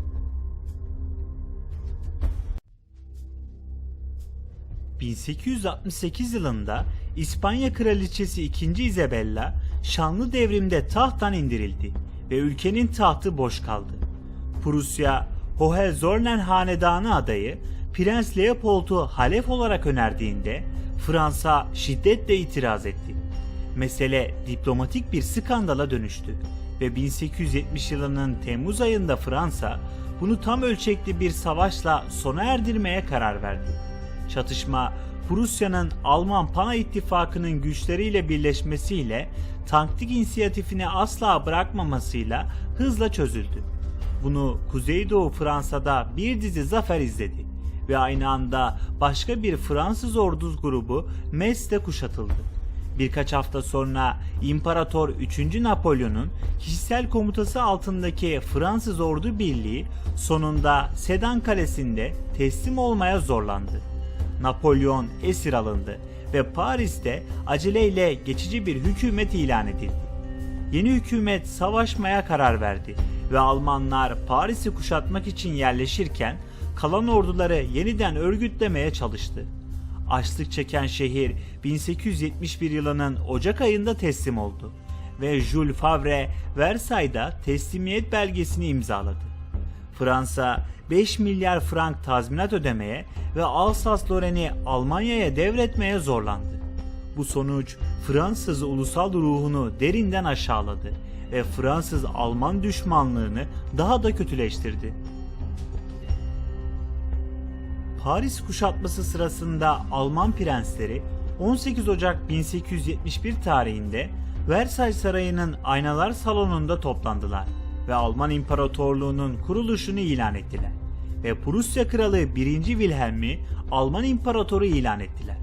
...1868 yılında İspanya Kraliçesi 2. Isabella şanlı devrimde tahttan indirildi ve ülkenin tahtı boş kaldı. Prusya, Hohenzollern hanedanı adayı Prens Leopold'u halef olarak önerdiğinde Fransa şiddetle itiraz etti. Mesele diplomatik bir skandala dönüştü ve 1870 yılının Temmuz ayında Fransa bunu tam ölçekli bir savaşla sona erdirmeye karar verdi. Çatışma Prusya'nın Alman Pana İttifakı'nın güçleriyle birleşmesiyle taktik inisiyatifini asla bırakmamasıyla hızla çözüldü. Bunu Kuzeydoğu Fransa'da bir dizi zafer izledi ve aynı anda başka bir Fransız ordu grubu Metz'te kuşatıldı. Birkaç hafta sonra İmparator 3. Napolyon'un kişisel komutası altındaki Fransız ordu birliği sonunda Sedan Kalesi'nde teslim olmaya zorlandı. Napolyon esir alındı ve Paris'te aceleyle geçici bir hükümet ilan edildi. Yeni hükümet savaşmaya karar verdi ve Almanlar Paris'i kuşatmak için yerleşirken kalan orduları yeniden örgütlemeye çalıştı. Açlık çeken şehir 1871 yılının Ocak ayında teslim oldu ve Jules Favre Versailles'da teslimiyet belgesini imzaladı. Fransa 5 milyar frank tazminat ödemeye ve Alsas-Lorraine'i Almanya'ya devretmeye zorlandı. Bu sonuç Fransız ulusal ruhunu derinden aşağıladı ve Fransız-Alman düşmanlığını daha da kötüleştirdi. Paris kuşatması sırasında Alman prensleri 18 Ocak 1871 tarihinde Versailles Sarayı'nın aynalar salonunda toplandılar ve Alman İmparatorluğu'nun kuruluşunu ilan ettiler ve Prusya Kralı 1. Wilhelm'i Alman İmparatoru ilan ettiler.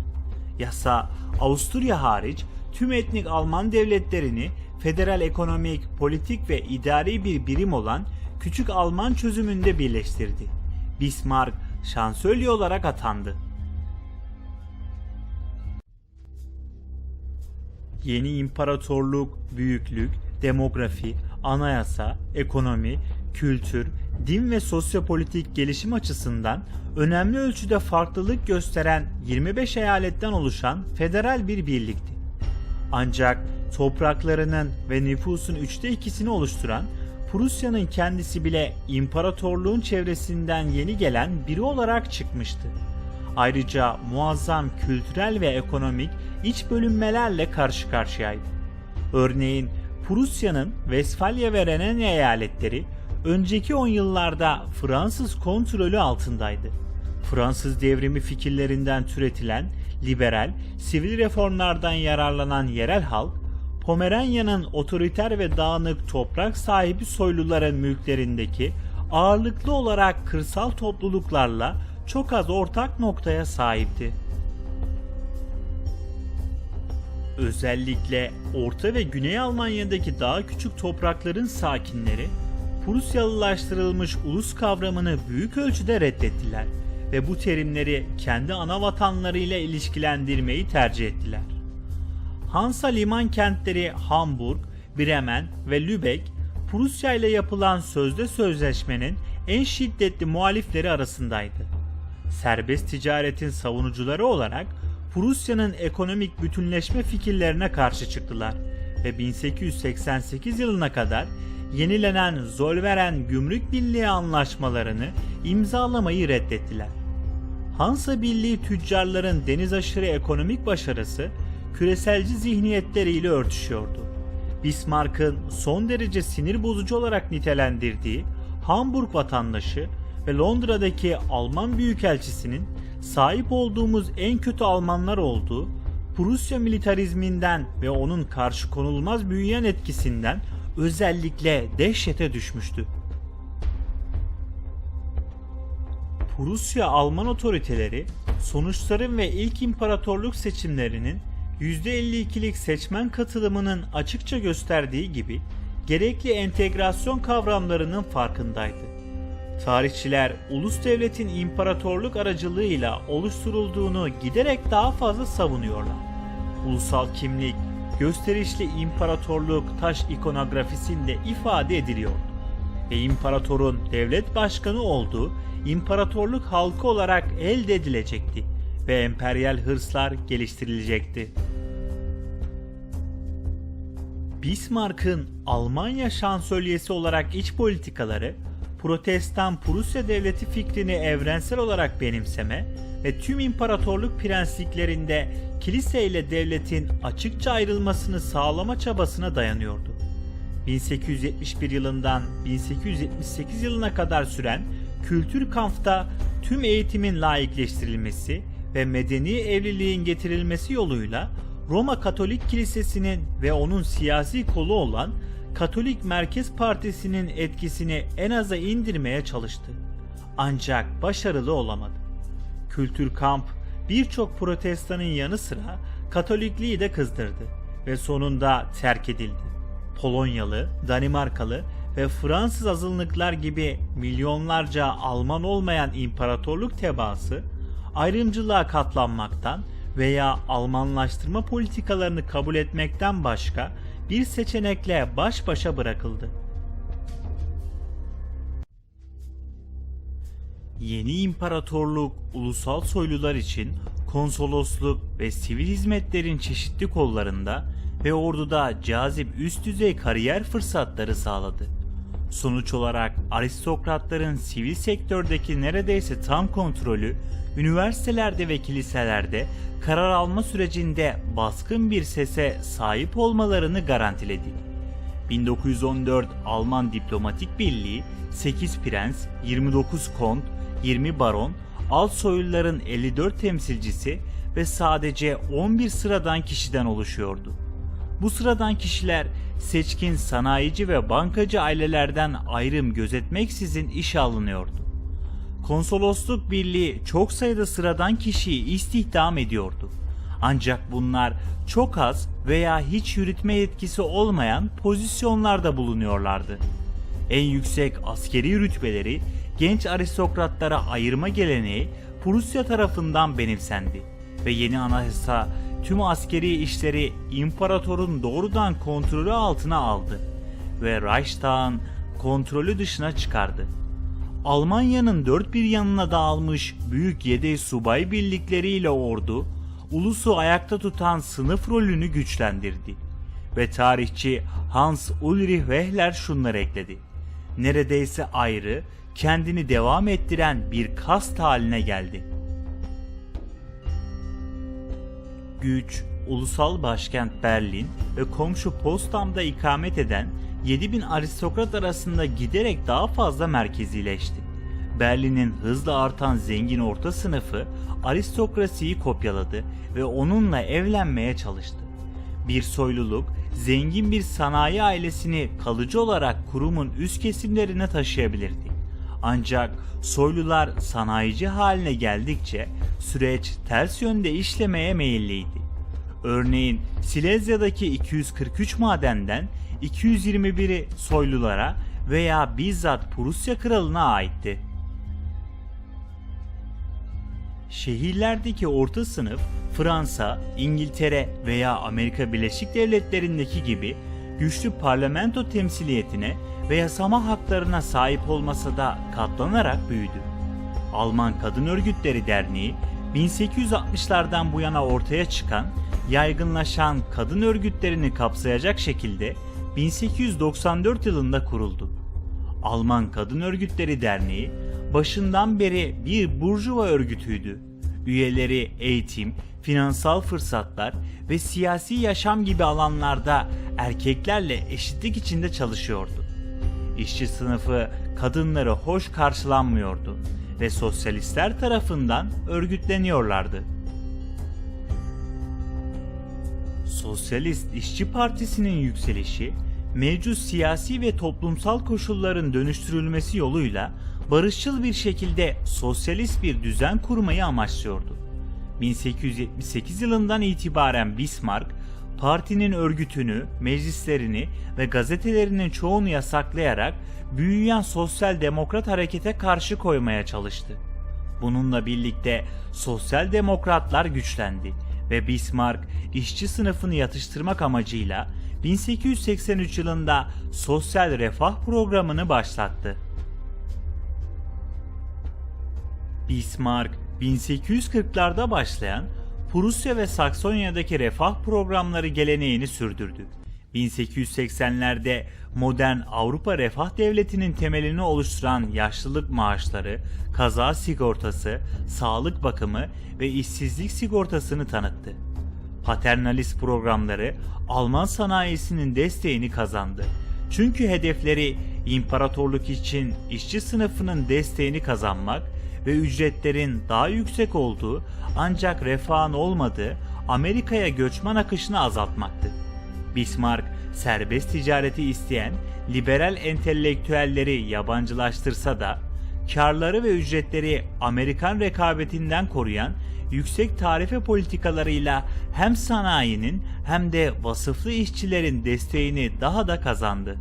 Yasa, Avusturya hariç tüm etnik Alman devletlerini federal ekonomik, politik ve idari bir birim olan Küçük Alman çözümünde birleştirdi. Bismarck şansölye olarak atandı. Yeni imparatorluk, büyüklük, demografi, anayasa, ekonomi, kültür, din ve sosyopolitik gelişim açısından önemli ölçüde farklılık gösteren 25 eyaletten oluşan federal bir birlikti. Ancak topraklarının ve nüfusun 2/3'ünü oluşturan Prusya'nın kendisi bile imparatorluğun çevresinden yeni gelen biri olarak çıkmıştı. Ayrıca muazzam kültürel ve ekonomik iç bölünmelerle karşı karşıyaydı. Örneğin Prusya'nın Westfalya ve Renania eyaletleri önceki 10 yıllarda Fransız kontrolü altındaydı. Fransız devrimi fikirlerinden türetilen liberal, sivil reformlardan yararlanan yerel halk, Pomeranya'nın otoriter ve dağınık toprak sahibi soyluların mülklerindeki ağırlıklı olarak kırsal topluluklarla çok az ortak noktaya sahipti. Özellikle Orta ve Güney Almanya'daki daha küçük toprakların sakinleri Prusyalılaştırılmış ulus kavramını büyük ölçüde reddettiler ve bu terimleri kendi ana vatanlarıyla ilişkilendirmeyi tercih ettiler. Hansa liman kentleri Hamburg, Bremen ve Lübeck, Prusya ile yapılan sözde sözleşmenin en şiddetli muhalifleri arasındaydı. Serbest ticaretin savunucuları olarak Prusya'nın ekonomik bütünleşme fikirlerine karşı çıktılar ve 1888 yılına kadar yenilenen Zollverein Gümrük Birliği anlaşmalarını imzalamayı reddettiler. Hansa Birliği tüccarların deniz aşırı ekonomik başarısı küreselci zihniyetleriyle örtüşüyordu. Bismarck'ın son derece sinir bozucu olarak nitelendirdiği Hamburg vatandaşı ve Londra'daki Alman büyükelçisinin sahip olduğumuz en kötü Almanlar olduğu, Prusya militarizminden ve onun karşı konulmaz büyüyen etkisinden özellikle dehşete düşmüştü. Prusya Alman otoriteleri sonuçların ve ilk imparatorluk seçimlerinin %52'lik seçmen katılımının açıkça gösterdiği gibi gerekli entegrasyon kavramlarının farkındaydı. Tarihçiler ulus devletin imparatorluk aracılığıyla oluşturulduğunu giderek daha fazla savunuyorlar. Ulusal kimlik, gösterişli imparatorluk taş ikonografisinde ifade ediliyordu ve imparatorun devlet başkanı olduğu imparatorluk halkı olarak elde edilecekti ve emperyal hırslar geliştirilecekti. Bismarck'ın Almanya şansölyesi olarak iç politikaları, Protestan Prusya devleti fikrini evrensel olarak benimseme ve tüm imparatorluk prensliklerinde kilise ile devletin açıkça ayrılmasını sağlama çabasına dayanıyordu. 1871 yılından 1878 yılına kadar süren Kültür Kampf'ta tüm eğitimin laikleştirilmesi ve medeni evliliğin getirilmesi yoluyla Roma Katolik Kilisesi'nin ve onun siyasi kolu olan Katolik Merkez Partisi'nin etkisini en aza indirmeye çalıştı. Ancak başarılı olamadı. Kültür Kamp birçok protestanın yanı sıra Katolikliği de kızdırdı ve sonunda terk edildi. Polonyalı, Danimarkalı ve Fransız azınlıklar gibi milyonlarca Alman olmayan imparatorluk tebaası ayrımcılığa katlanmaktan veya Almanlaştırma politikalarını kabul etmekten başka bir seçenekle baş başa bırakıldı. Yeni imparatorluk ulusal soylular için konsolosluk ve sivil hizmetlerin çeşitli kollarında ve orduda cazip üst düzey kariyer fırsatları sağladı. Sonuç olarak aristokratların sivil sektördeki neredeyse tam kontrolü, üniversitelerde ve kiliselerde karar alma sürecinde baskın bir sese sahip olmalarını garantiledi. 1914 Alman Diplomatik Birliği 8 prens, 29 kont, 20 baron, alt soyluların 54 temsilcisi ve sadece 11 sıradan kişiden oluşuyordu. Bu sıradan kişiler seçkin sanayici ve bankacı ailelerden ayrım gözetmeksizin işe alınıyordu. Konsolosluk birliği çok sayıda sıradan kişiyi istihdam ediyordu. Ancak bunlar çok az veya hiç yürütme yetkisi olmayan pozisyonlarda bulunuyorlardı. En yüksek askeri rütbeleri genç aristokratlara ayırma geleneği Prusya tarafından benimsendi ve yeni anayasa tüm askeri işleri imparatorun doğrudan kontrolü altına aldı ve Reichstag'ın kontrolü dışına çıkardı. Almanya'nın dört bir yanına dağılmış büyük yedek subay birlikleriyle ordu, ulusu ayakta tutan sınıf rolünü güçlendirdi. Ve tarihçi Hans Ulrich Wehler şunları ekledi: neredeyse ayrı, kendini devam ettiren bir kast haline geldi. Güç, ulusal başkent Berlin ve komşu Potsdam'da ikamet eden 7000 aristokrat arasında giderek daha fazla merkezileşti. Berlin'in hızla artan zengin orta sınıfı aristokrasiyi kopyaladı ve onunla evlenmeye çalıştı. Bir soyluluk, zengin bir sanayi ailesini kalıcı olarak kurumun üst kesimlerine taşıyabilirdi. Ancak soylular sanayici haline geldikçe süreç ters yönde işlemeye meyilliydi. Örneğin Silezya'daki 243 madenden 221'i soylulara veya bizzat Prusya kralına aitti. Şehirlerdeki orta sınıf Fransa, İngiltere veya Amerika Birleşik Devletleri'ndeki gibi güçlü parlamento temsiliyetine ve yasama haklarına sahip olmasa da katlanarak büyüdü. Alman Kadın Örgütleri Derneği 1860'lardan bu yana ortaya çıkan, yaygınlaşan kadın örgütlerini kapsayacak şekilde 1894 yılında kuruldu. Alman Kadın Örgütleri Derneği başından beri bir burjuva örgütüydü. Üyeleri eğitim, finansal fırsatlar ve siyasi yaşam gibi alanlarda erkeklerle eşitlik içinde çalışıyordu. İşçi sınıfı kadınları hoş karşılanmıyordu ve sosyalistler tarafından örgütleniyorlardı. Sosyalist İşçi Partisi'nin yükselişi, mevcut siyasi ve toplumsal koşulların dönüştürülmesi yoluyla barışçıl bir şekilde sosyalist bir düzen kurmayı amaçlıyordu. 1878 yılından itibaren Bismarck, partinin örgütünü, meclislerini ve gazetelerinin çoğunu yasaklayarak büyüyen sosyal demokrat harekete karşı koymaya çalıştı. Bununla birlikte sosyal demokratlar güçlendi ve Bismarck işçi sınıfını yatıştırmak amacıyla 1883 yılında sosyal refah programını başlattı. Bismarck 1840'larda başlayan Prusya ve Saksonya'daki refah programları geleneğini sürdürdü. 1880'lerde modern Avrupa Refah Devleti'nin temelini oluşturan yaşlılık maaşları, kaza sigortası, sağlık bakımı ve işsizlik sigortasını tanıttı. Paternalist programları Alman sanayisinin desteğini kazandı. Çünkü hedefleri imparatorluk için işçi sınıfının desteğini kazanmak ve ücretlerin daha yüksek olduğu ancak refahın olmadığı Amerika'ya göçmen akışını azaltmaktı. Bismarck, serbest ticareti isteyen liberal entelektüelleri yabancılaştırsa da karları ve ücretleri Amerikan rekabetinden koruyan yüksek tarife politikalarıyla hem sanayinin hem de vasıflı işçilerin desteğini daha da kazandı.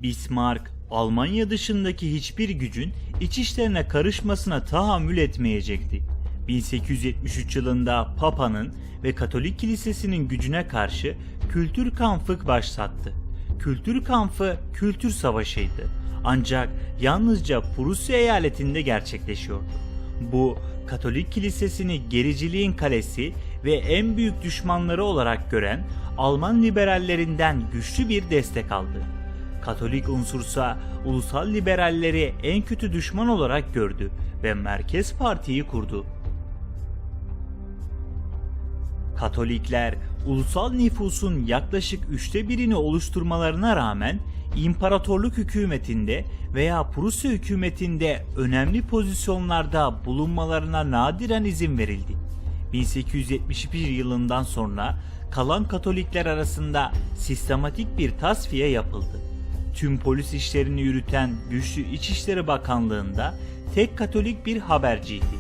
Bismarck, Almanya dışındaki hiçbir gücün iç işlerine karışmasına tahammül etmeyecekti. 1873 yılında Papa'nın ve Katolik Kilisesi'nin gücüne karşı Kültür Kampı başlattı. Kültür Kampı kültür savaşıydı. Ancak yalnızca Prusya eyaletinde gerçekleşiyordu. Bu, Katolik Kilisesi'ni gericiliğin kalesi ve en büyük düşmanları olarak gören Alman liberallerinden güçlü bir destek aldı. Katolik unsursa ulusal liberalleri en kötü düşman olarak gördü ve Merkez Parti'yi kurdu. Katolikler, ulusal nüfusun yaklaşık 1/3'ini oluşturmalarına rağmen imparatorluk hükümetinde veya Prusya hükümetinde önemli pozisyonlarda bulunmalarına nadiren izin verildi. 1871 yılından sonra kalan Katolikler arasında sistematik bir tasfiye yapıldı. Tüm polis işlerini yürüten güçlü İçişleri Bakanlığı'nda tek Katolik bir haberciydi.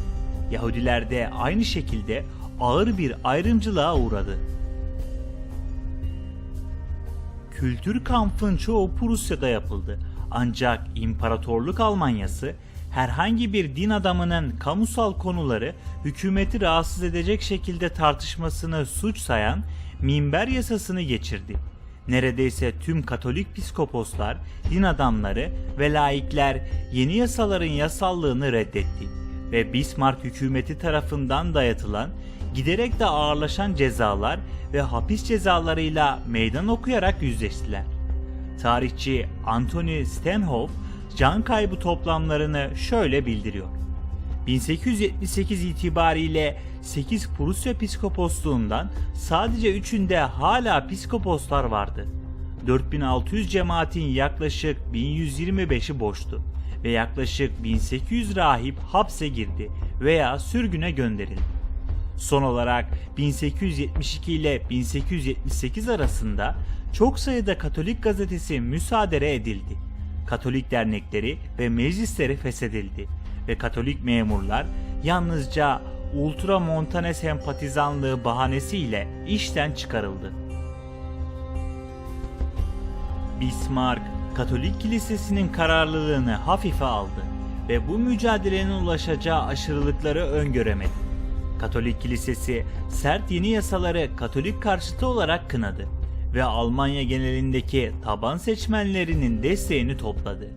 Yahudiler de aynı şekilde ağır bir ayrımcılığa uğradı. Kültür kampının çoğu Prusya'da yapıldı. Ancak İmparatorluk Almanyası herhangi bir din adamının kamusal konuları hükümeti rahatsız edecek şekilde tartışmasını suç sayan minber yasasını geçirdi. Neredeyse tüm Katolik piskoposlar, din adamları ve laikler yeni yasaların yasallığını reddetti ve Bismarck hükümeti tarafından dayatılan giderek de ağırlaşan cezalar ve hapis cezalarıyla meydan okuyarak yüzleştiler. Tarihçi Anthony Stenhoff can kaybı toplamlarını şöyle bildiriyor. 1878 itibariyle 8 Prusya piskoposluğundan sadece 3'ünde hala piskoposlar vardı. 4600 cemaatin yaklaşık 1125'i boştu ve yaklaşık 1800 rahip hapse girdi veya sürgüne gönderildi. Son olarak 1872 ile 1878 arasında çok sayıda Katolik gazetesi müsaade edildi. Katolik dernekleri ve meclisleri feshedildi ve Katolik memurlar yalnızca ultramontane sempatizanlığı bahanesiyle işten çıkarıldı. Bismarck, Katolik Kilisesi'nin kararlılığını hafife aldı ve bu mücadelenin ulaşacağı aşırılıkları öngöremedi. Katolik Kilisesi sert yeni yasaları Katolik karşıtı olarak kınadı ve Almanya genelindeki taban seçmenlerinin desteğini topladı.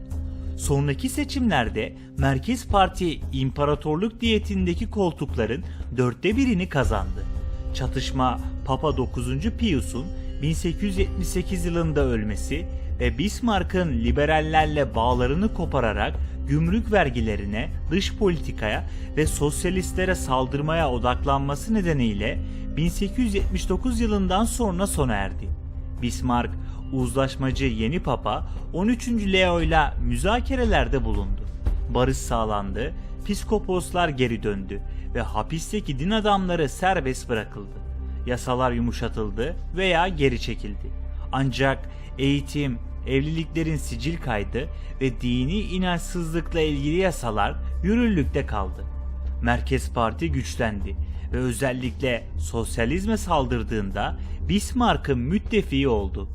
Sonraki seçimlerde Merkez Parti imparatorluk diyetindeki koltukların 1/4'ini kazandı. Çatışma Papa 9. Pius'un 1878 yılında ölmesi ve Bismarck'ın liberallerle bağlarını kopararak gümrük vergilerine, dış politikaya ve sosyalistlere saldırmaya odaklanması nedeniyle 1879 yılından sonra sona erdi. Bismarck, uzlaşmacı yeni Papa 13. Leo ile müzakerelerde bulundu. Barış sağlandı, piskoposlar geri döndü ve hapisteki din adamları serbest bırakıldı. Yasalar yumuşatıldı veya geri çekildi. Ancak eğitim, evliliklerin sicil kaydı ve dini inançsızlıkla ilgili yasalar yürürlükte kaldı. Merkez Parti güçlendi ve özellikle sosyalizme saldırdığında Bismarck'ın müttefiği oldu.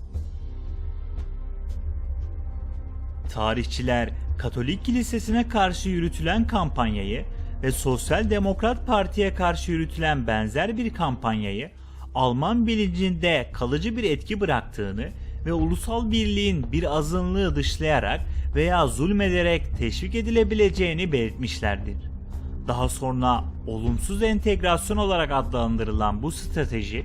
Tarihçiler Katolik Kilisesi'ne karşı yürütülen kampanyayı ve Sosyal Demokrat Parti'ye karşı yürütülen benzer bir kampanyayı Alman bilincinde kalıcı bir etki bıraktığını ve ulusal birliğin bir azınlığı dışlayarak veya zulmederek teşvik edilebileceğini belirtmişlerdir. Daha sonra olumsuz entegrasyon olarak adlandırılan bu strateji,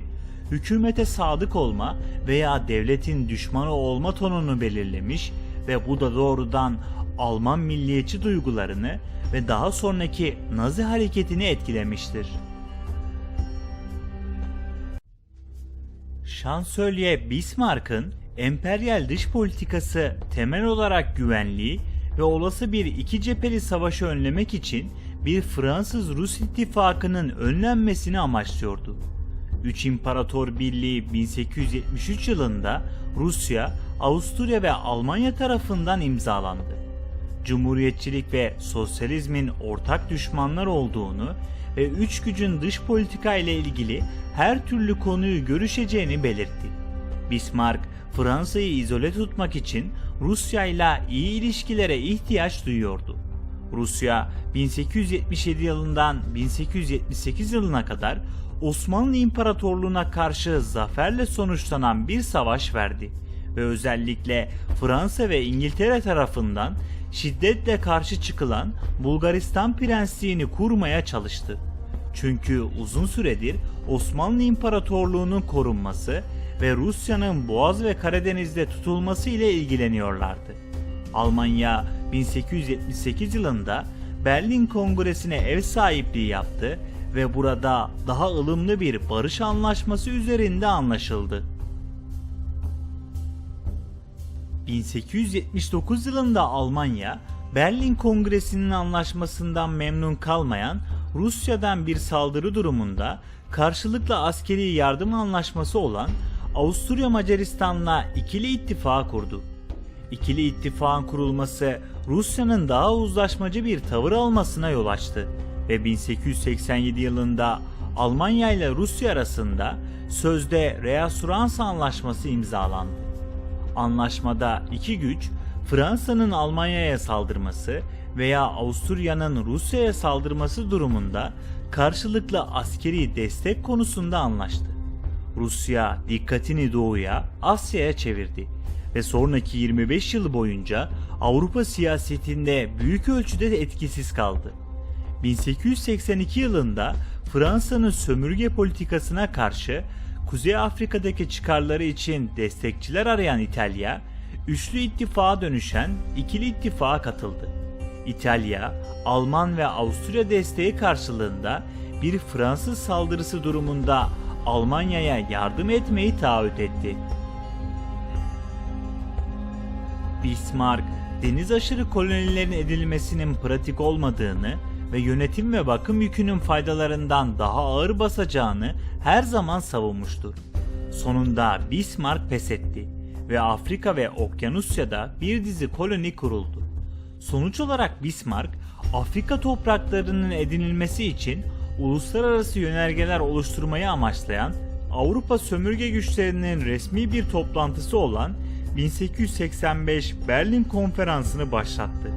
hükümete sadık olma veya devletin düşmanı olma tonunu belirlemiş ve bu da doğrudan Alman milliyetçi duygularını ve daha sonraki Nazi hareketini etkilemiştir. Şansölye Bismarck'ın emperyal dış politikası temel olarak güvenliği ve olası bir iki cepheli savaşı önlemek için bir Fransız-Rus ittifakının önlenmesini amaçlıyordu. Üç İmparator Birliği 1873 yılında Rusya, Avusturya ve Almanya tarafından imzalandı. Cumhuriyetçilik ve sosyalizmin ortak düşmanlar olduğunu ve üç gücün dış politika ile ilgili her türlü konuyu görüşeceğini belirtti. Bismarck, Fransa'yı izole tutmak için Rusya ile iyi ilişkilere ihtiyaç duyuyordu. Rusya, 1877 yılından 1878 yılına kadar Osmanlı İmparatorluğu'na karşı zaferle sonuçlanan bir savaş verdi ve özellikle Fransa ve İngiltere tarafından şiddetle karşı çıkılan Bulgaristan Prensliğini kurmaya çalıştı. Çünkü uzun süredir Osmanlı İmparatorluğu'nun korunması ve Rusya'nın Boğaz ve Karadeniz'de tutulması ile ilgileniyorlardı. Almanya 1878 yılında Berlin Kongresi'ne ev sahipliği yaptı ve burada daha ılımlı bir barış anlaşması üzerinde anlaşıldı. 1879 yılında Almanya, Berlin Kongresi'nin anlaşmasından memnun kalmayan Rusya'dan bir saldırı durumunda karşılıklı askeri yardım anlaşması olan Avusturya Macaristan'la ikili ittifak kurdu. İkili ittifakın kurulması Rusya'nın daha uzlaşmacı bir tavır almasına yol açtı ve 1887 yılında Almanya ile Rusya arasında sözde Reassurans Anlaşması imzalandı. Anlaşmada iki güç Fransa'nın Almanya'ya saldırması veya Avusturya'nın Rusya'ya saldırması durumunda karşılıklı askeri destek konusunda anlaştı. Rusya dikkatini doğuya, Asya'ya çevirdi ve sonraki 25 yıl boyunca Avrupa siyasetinde büyük ölçüde etkisiz kaldı. 1882 yılında Fransa'nın sömürge politikasına karşı Kuzey Afrika'daki çıkarları için destekçiler arayan İtalya, üçlü ittifaka dönüşen ikili ittifaka katıldı. İtalya, Alman ve Avusturya desteği karşılığında bir Fransız saldırısı durumunda Almanya'ya yardım etmeyi taahhüt etti. Bismarck, deniz aşırı kolonilerin edilmesinin pratik olmadığını ve yönetim ve bakım yükünün faydalarından daha ağır basacağını her zaman savunmuştur. Sonunda Bismarck pes etti ve Afrika ve Okyanusya'da bir dizi koloni kuruldu. Sonuç olarak Bismarck, Afrika topraklarının edinilmesi için uluslararası yönergeler oluşturmayı amaçlayan Avrupa sömürge güçlerinin resmi bir toplantısı olan 1885 Berlin Konferansı'nı başlattı.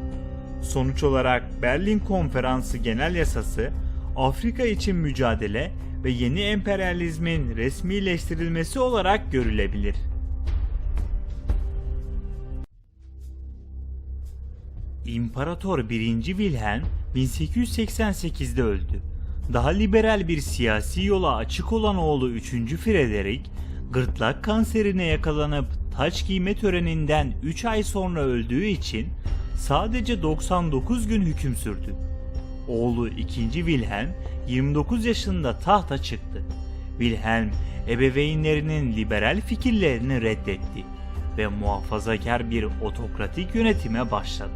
Sonuç olarak Berlin Konferansı Genel Yasası, Afrika için mücadele ve yeni emperyalizmin resmileştirilmesi olarak görülebilir. İmparator 1. Wilhelm 1888'de öldü. Daha liberal bir siyasi yola açık olan oğlu 3. Frederick, gırtlak kanserine yakalanıp taç giyme töreninden 3 ay sonra öldüğü için sadece 99 gün hüküm sürdü. Oğlu 2. Wilhelm 29 yaşında tahta çıktı. Wilhelm ebeveynlerinin liberal fikirlerini reddetti ve muhafazakar bir otokratik yönetime başladı.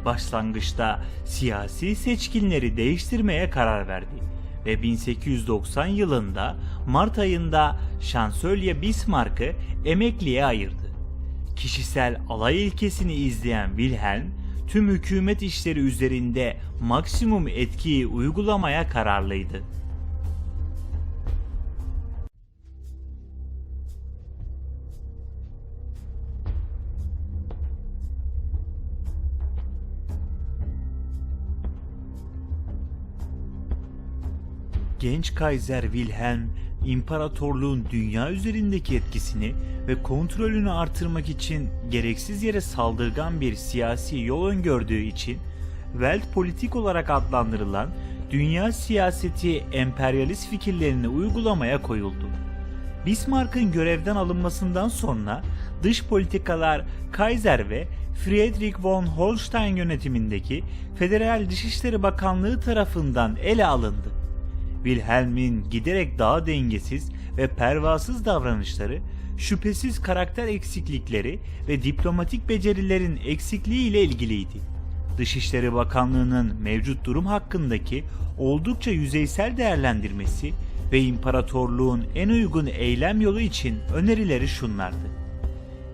Başlangıçta siyasi seçkinleri değiştirmeye karar verdi ve 1890 yılında Mart ayında Şansölye Bismarck'ı emekliye ayırdı. Kişisel alay ilkesini izleyen Wilhelm, tüm hükümet işleri üzerinde maksimum etkiyi uygulamaya kararlıydı. Genç Kaiser Wilhelm, imparatorluğun dünya üzerindeki etkisini ve kontrolünü artırmak için gereksiz yere saldırgan bir siyasi yol öngördüğü için Weltpolitik olarak adlandırılan dünya siyaseti emperyalist fikirlerini uygulamaya koyuldu. Bismarck'ın görevden alınmasından sonra dış politikalar Kaiser ve Friedrich von Holstein yönetimindeki Federal Dışişleri Bakanlığı tarafından ele alındı. Wilhelm'in giderek daha dengesiz ve pervasız davranışları, şüphesiz karakter eksiklikleri ve diplomatik becerilerin eksikliği ile ilgiliydi. Dışişleri Bakanlığı'nın mevcut durum hakkındaki oldukça yüzeysel değerlendirmesi ve imparatorluğun en uygun eylem yolu için önerileri şunlardı.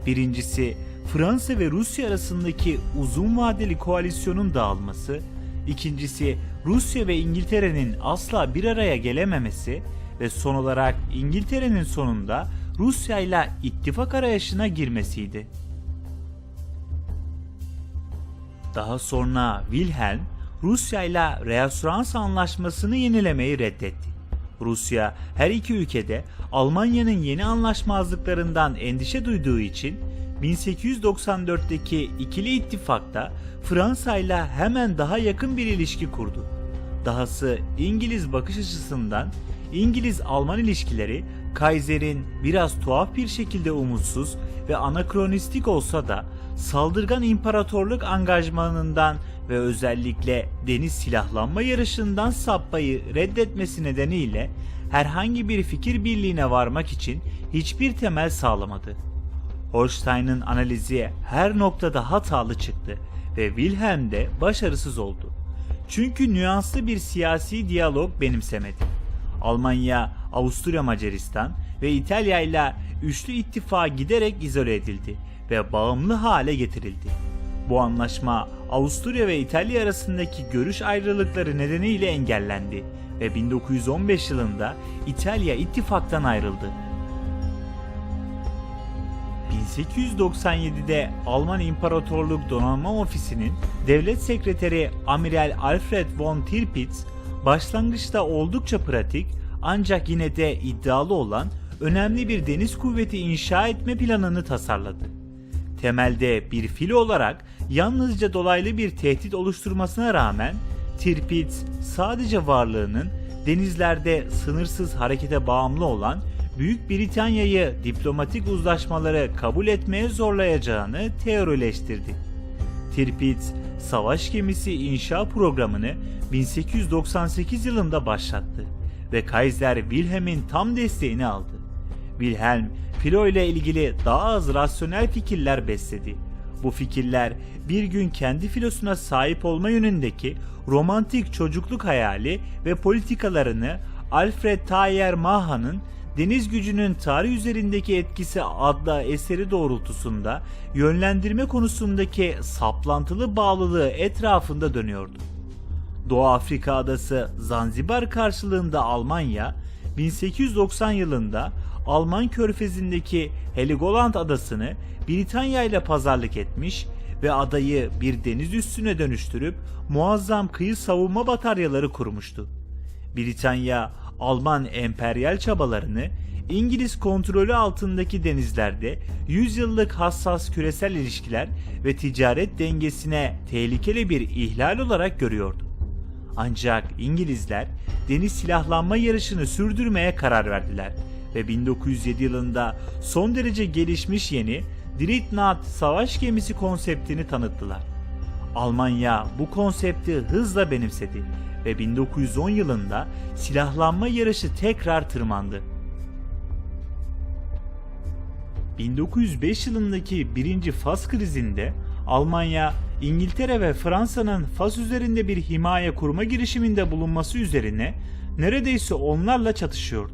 Birincisi, Fransa ve Rusya arasındaki uzun vadeli koalisyonun dağılması. İkincisi, Rusya ve İngiltere'nin asla bir araya gelememesi ve son olarak İngiltere'nin sonunda Rusya ile ittifak arayışına girmesiydi. Daha sonra Wilhelm, Rusya ile Reassurans Anlaşması'nı yenilemeyi reddetti. Rusya, her iki ülkede Almanya'nın yeni anlaşmazlıklarından endişe duyduğu için 1894'teki ikili ittifakta Fransa ile hemen daha yakın bir ilişki kurdu. Dahası İngiliz bakış açısından İngiliz-Alman ilişkileri Kaiser'in biraz tuhaf bir şekilde umutsuz ve anakronistik olsa da saldırgan imparatorluk angajmanından ve özellikle deniz silahlanma yarışından sapmayı reddetmesi nedeniyle herhangi bir fikir birliğine varmak için hiçbir temel sağlamadı. Holstein'ın analizi her noktada hatalı çıktı ve Wilhelm de başarısız oldu. Çünkü nüanslı bir siyasi diyalog benimsemedi. Almanya, Avusturya Macaristan ve İtalya ile üçlü ittifağa giderek izole edildi ve bağımlı hale getirildi. Bu anlaşma Avusturya ve İtalya arasındaki görüş ayrılıkları nedeniyle engellendi ve 1915 yılında İtalya ittifaktan ayrıldı. 1897'de Alman İmparatorluk Donanma Ofisi'nin devlet sekreteri Amiral Alfred von Tirpitz, başlangıçta oldukça pratik ancak yine de iddialı olan önemli bir deniz kuvveti inşa etme planını tasarladı. Temelde bir filo olarak yalnızca dolaylı bir tehdit oluşturmasına rağmen Tirpitz sadece varlığının denizlerde sınırsız harekete bağımlı olan Büyük Britanya'yı diplomatik uzlaşmaları kabul etmeye zorlayacağını teorileştirdi. Tirpitz, savaş gemisi inşa programını 1898 yılında başlattı ve Kaiser Wilhelm'in tam desteğini aldı. Wilhelm, filo ile ilgili daha az rasyonel fikirler besledi. Bu fikirler bir gün kendi filosuna sahip olma yönündeki romantik çocukluk hayali ve politikalarını Alfred Thayer Maha'nın Deniz Gücünün Tarih Üzerindeki Etkisi adlı eseri doğrultusunda yönlendirme konusundaki saplantılı bağlılığı etrafında dönüyordu. Doğu Afrika adası Zanzibar karşılığında Almanya, 1890 yılında Alman Körfezi'ndeki Heligoland adasını Britanya ile pazarlık etmiş ve adayı bir deniz üssüne dönüştürüp muazzam kıyı savunma bataryaları kurmuştu. Britanya, Alman emperyal çabalarını İngiliz kontrolü altındaki denizlerde 100 yıllık hassas küresel ilişkiler ve ticaret dengesine tehlikeli bir ihlal olarak görüyordu. Ancak İngilizler deniz silahlanma yarışını sürdürmeye karar verdiler ve 1907 yılında son derece gelişmiş yeni Dreadnought savaş gemisi konseptini tanıttılar. Almanya bu konsepti hızla benimsedi ve 1910 yılında silahlanma yarışı tekrar tırmandı. 1905 yılındaki 1. Fas krizinde Almanya, İngiltere ve Fransa'nın Fas üzerinde bir himaye kurma girişiminde bulunması üzerine neredeyse onlarla çatışıyordu.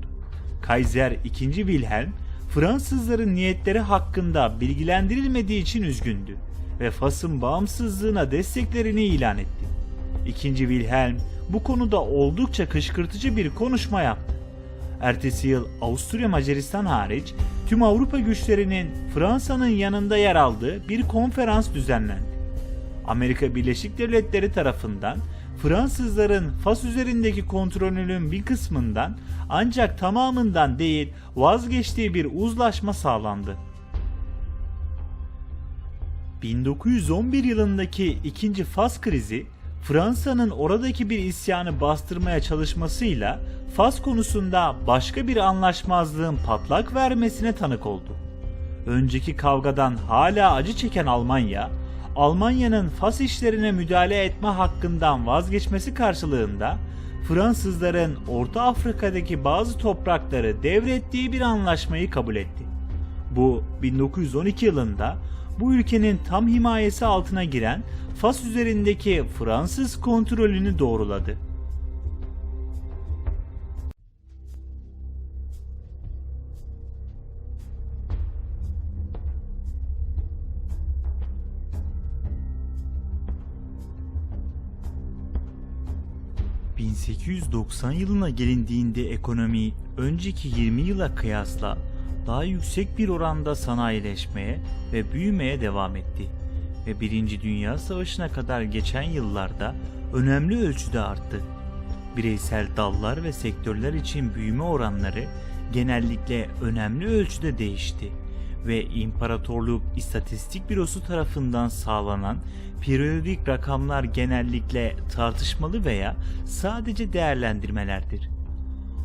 Kaiser II. Wilhelm, Fransızların niyetleri hakkında bilgilendirilmediği için üzgündü ve Fas'ın bağımsızlığına desteklerini ilan etti. II. Wilhelm bu konuda oldukça kışkırtıcı bir konuşma yaptı. Ertesi yıl Avusturya Macaristan hariç tüm Avrupa güçlerinin Fransa'nın yanında yer aldığı bir konferans düzenlendi. Amerika Birleşik Devletleri tarafından Fransızların Fas üzerindeki kontrolünün bir kısmından ancak tamamından değil vazgeçtiği bir uzlaşma sağlandı. 1911 yılındaki 2. Fas krizi Fransa'nın oradaki bir isyanı bastırmaya çalışmasıyla Fas konusunda başka bir anlaşmazlığın patlak vermesine tanık oldu. Önceki kavgadan hala acı çeken Almanya, Almanya'nın Fas işlerine müdahale etme hakkından vazgeçmesi karşılığında Fransızların Orta Afrika'daki bazı toprakları devrettiği bir anlaşmayı kabul etti. Bu 1912 yılında bu ülkenin tam himayesi altına giren Fas üzerindeki Fransız kontrolünü doğruladı. ...1890 yılına gelindiğinde ekonomi önceki 20 yıla kıyasla daha yüksek bir oranda sanayileşmeye ve büyümeye devam etti ve 1. Dünya Savaşı'na kadar geçen yıllarda önemli ölçüde arttı. Bireysel dallar ve sektörler için büyüme oranları genellikle önemli ölçüde değişti ve İmparatorluk İstatistik Bürosu tarafından sağlanan periyodik rakamlar genellikle tartışmalı veya sadece değerlendirmelerdir.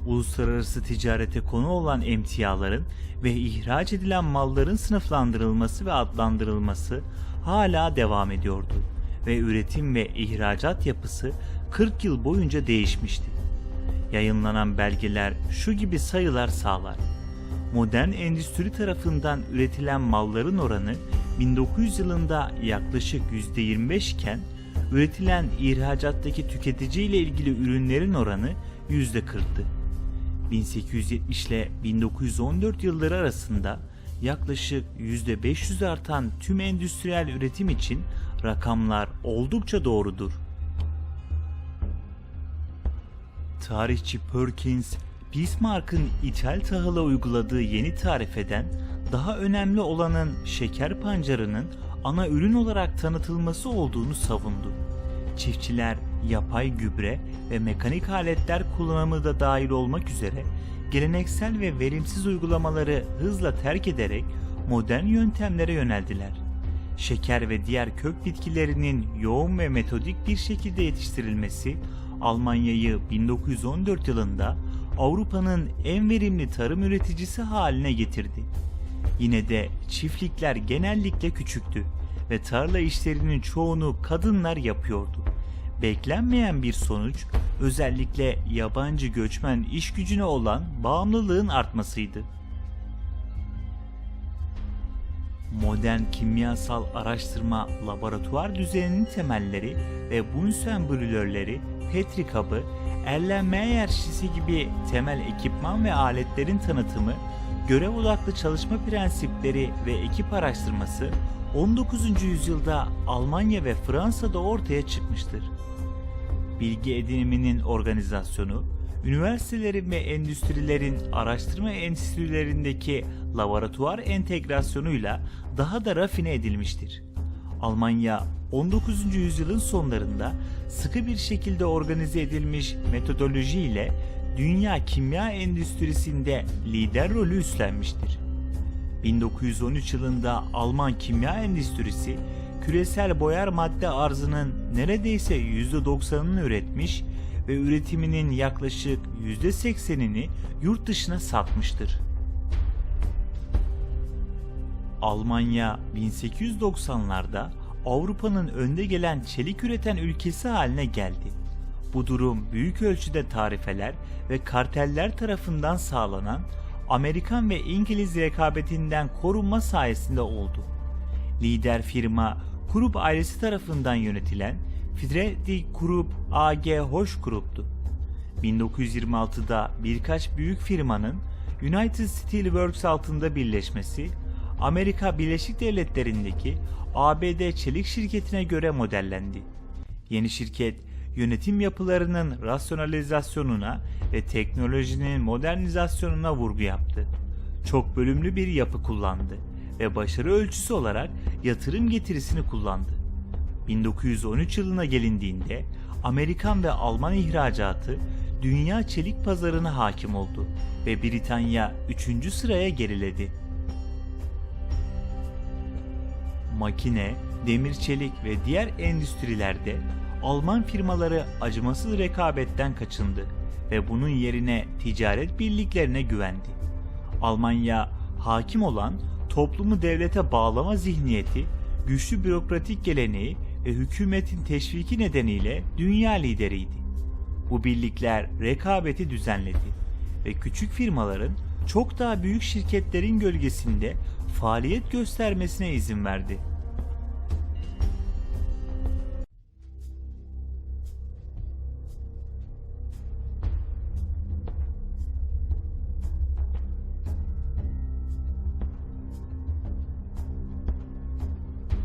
Uluslararası ticarete konu olan emtiaların ve ihraç edilen malların sınıflandırılması ve adlandırılması hala devam ediyordu ve üretim ve ihracat yapısı 40 yıl boyunca değişmişti. Yayınlanan belgeler şu gibi sayılar sağlar. Modern endüstri tarafından üretilen malların oranı 1900 yılında yaklaşık %25 iken üretilen ihracattaki tüketici ile ilgili ürünlerin oranı %40'tı. 1870 ile 1914 yılları arasında yaklaşık %500 artan tüm endüstriyel üretim için rakamlar oldukça doğrudur. Tarihçi Perkins, Bismarck'ın ithal tahıla uyguladığı yeni tarifeden daha önemli olanın şeker pancarının ana ürün olarak tanıtılması olduğunu savundu. Çiftçiler yapay gübre ve mekanik aletler kullanımı da dahil olmak üzere geleneksel ve verimsiz uygulamaları hızla terk ederek modern yöntemlere yöneldiler. Şeker ve diğer kök bitkilerinin yoğun ve metodik bir şekilde yetiştirilmesi Almanya'yı 1914 yılında Avrupa'nın en verimli tarım üreticisi haline getirdi. Yine de çiftlikler genellikle küçüktü ve tarla işlerinin çoğunu kadınlar yapıyordu. Beklenmeyen bir sonuç özellikle yabancı göçmen iş gücüne olan bağımlılığın artmasıydı. Modern kimyasal araştırma laboratuvar düzeninin temelleri ve Bunsen brülörleri, Petri kabı, Erlenmeyer şişesi gibi temel ekipman ve aletlerin tanıtımı, görev odaklı çalışma prensipleri ve ekip araştırması 19. yüzyılda Almanya ve Fransa'da ortaya çıkmıştır. bilgi ediniminin organizasyonu, üniversitelerin ve endüstrilerin araştırma enstitülerindeki laboratuvar entegrasyonuyla daha da rafine edilmiştir. Almanya, 19. yüzyılın sonlarında sıkı bir şekilde organize edilmiş metodoloji ile dünya kimya endüstrisinde lider rolü üstlenmiştir. 1913 yılında Alman kimya endüstrisi, küresel boyar madde arzının neredeyse %90'ını üretmiş ve üretiminin yaklaşık %80'ini yurt dışına satmıştır. Almanya 1890'larda Avrupa'nın önde gelen çelik üreten ülkesi haline geldi. Bu durum büyük ölçüde tarifeler ve karteller tarafından sağlanan Amerikan ve İngiliz rekabetinden korunma sayesinde oldu. Lider firma Krupp ailesi tarafından yönetilen Friedrich Krupp AG Hoş Krupp'tu. 1926'da birkaç büyük firmanın United Steel Works altında birleşmesi, Amerika Birleşik Devletleri'ndeki ABD Çelik Şirketi'ne göre modellendi. Yeni şirket, yönetim yapılarının rasyonalizasyonuna ve teknolojinin modernizasyonuna vurgu yaptı. Çok bölümlü bir yapı kullandı ve başarı ölçüsü olarak yatırım getirisini kullandı. 1913 yılına gelindiğinde Amerikan ve Alman ihracatı dünya çelik pazarına hakim oldu ve Britanya 3. sıraya geriledi. Makine, demir çelik ve diğer endüstrilerde Alman firmaları acımasız rekabetten kaçındı ve bunun yerine ticaret birliklerine güvendi. Almanya, hakim olan toplumu devlete bağlama zihniyeti, güçlü bürokratik geleneği ve hükümetin teşviki nedeniyle dünya lideriydi. Bu birlikler rekabeti düzenledi ve küçük firmaların çok daha büyük şirketlerin gölgesinde faaliyet göstermesine izin verdi.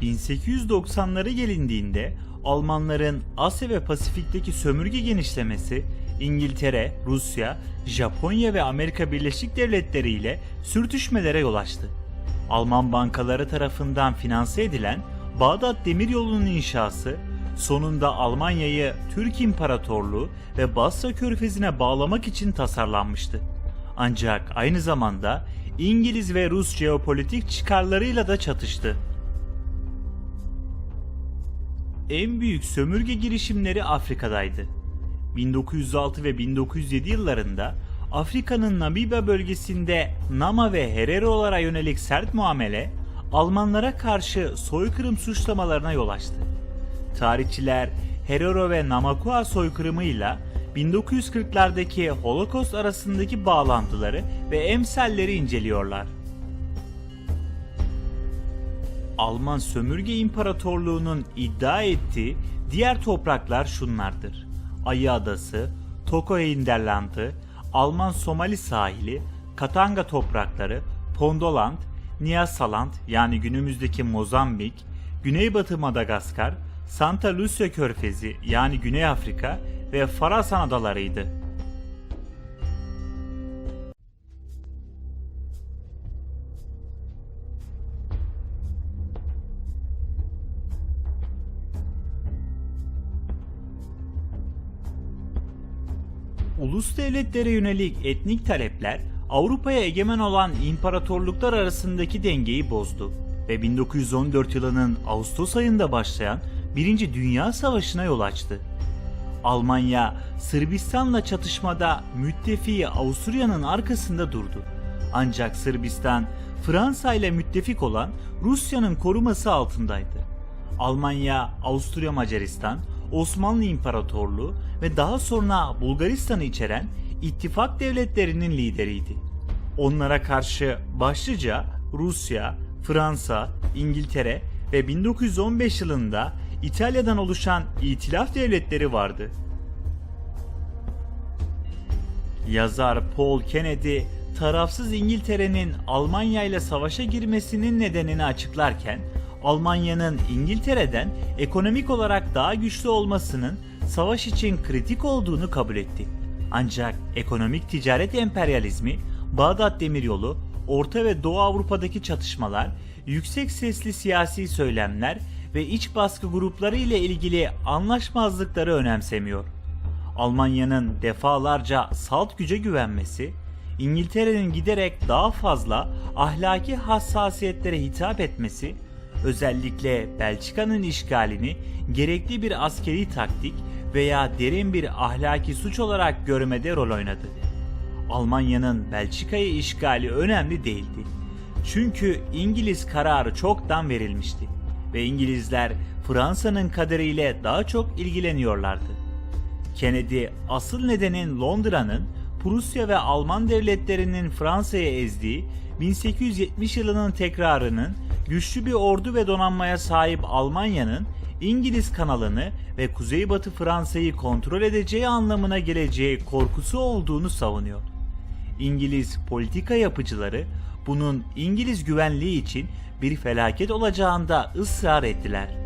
...1890'lara gelindiğinde Almanların Asya ve Pasifik'teki sömürge genişlemesi İngiltere, Rusya, Japonya ve Amerika Birleşik Devletleri ile sürtüşmelere yol açtı. Alman bankaları tarafından finanse edilen Bağdat Demiryolu'nun inşası sonunda Almanya'yı Türk İmparatorluğu ve Basra Körfezi'ne bağlamak için tasarlanmıştı. Ancak aynı zamanda İngiliz ve Rus jeopolitik çıkarlarıyla da çatıştı. En büyük sömürge girişimleri Afrika'daydı. 1906 ve 1907 yıllarında Afrika'nın Namibya bölgesinde Nama ve Herero'lara yönelik sert muamele Almanlara karşı soykırım suçlamalarına yol açtı. Tarihçiler Herero ve Namakwa soykırımıyla 1940'lardaki Holocaust arasındaki bağlantıları ve emsalleri inceliyorlar. Alman sömürge imparatorluğunun iddia ettiği diğer topraklar şunlardır: Ayı Adası, Toko Hinterland'ı, Alman Somali sahili, Katanga toprakları, Pondoland, Nyasaland yani günümüzdeki Mozambik, Güneybatı Madagaskar, Santa Lucia Körfezi yani Güney Afrika ve Farasan adalarıydı. Ulus devletlere yönelik etnik talepler Avrupa'ya egemen olan imparatorluklar arasındaki dengeyi bozdu ve 1914 yılının Ağustos ayında başlayan 1. Dünya Savaşı'na yol açtı. Almanya, Sırbistan'la çatışmada müttefiği Avusturya'nın arkasında durdu. Ancak Sırbistan, Fransa ile müttefik olan Rusya'nın koruması altındaydı. Almanya, Avusturya Macaristan, Osmanlı İmparatorluğu ve daha sonra Bulgaristan'ı içeren ittifak devletlerinin lideriydi. Onlara karşı başlıca Rusya, Fransa, İngiltere ve 1915 yılında İtalya'dan oluşan İtilaf devletleri vardı. Yazar Paul Kennedy, tarafsız İngiltere'nin Almanya ile savaşa girmesinin nedenini açıklarken, Almanya'nın İngiltere'den ekonomik olarak daha güçlü olmasının savaş için kritik olduğunu kabul etti. Ancak ekonomik ticaret emperyalizmi, Bağdat Demiryolu, Orta ve Doğu Avrupa'daki çatışmalar, yüksek sesli siyasi söylemler ve iç baskı grupları ile ilgili anlaşmazlıkları önemsemiyor. Almanya'nın defalarca salt güce güvenmesi, İngiltere'nin giderek daha fazla ahlaki hassasiyetlere hitap etmesi, özellikle Belçika'nın işgalini gerekli bir askeri taktik veya derin bir ahlaki suç olarak görmede rol oynadı. Almanya'nın Belçika'yı işgali önemli değildi. Çünkü İngiliz kararı çoktan verilmişti ve İngilizler Fransa'nın kaderiyle daha çok ilgileniyorlardı. Kennedy asıl nedenin Londra'nın Prusya ve Alman devletlerinin Fransa'ya ezdiği 1870 yılının tekrarının güçlü bir ordu ve donanmaya sahip Almanya'nın İngiliz kanalını ve Kuzeybatı Fransa'yı kontrol edeceği anlamına geleceği korkusu olduğunu savunuyor. İngiliz politika yapıcıları bunun İngiliz güvenliği için bir felaket olacağında ısrar ettiler.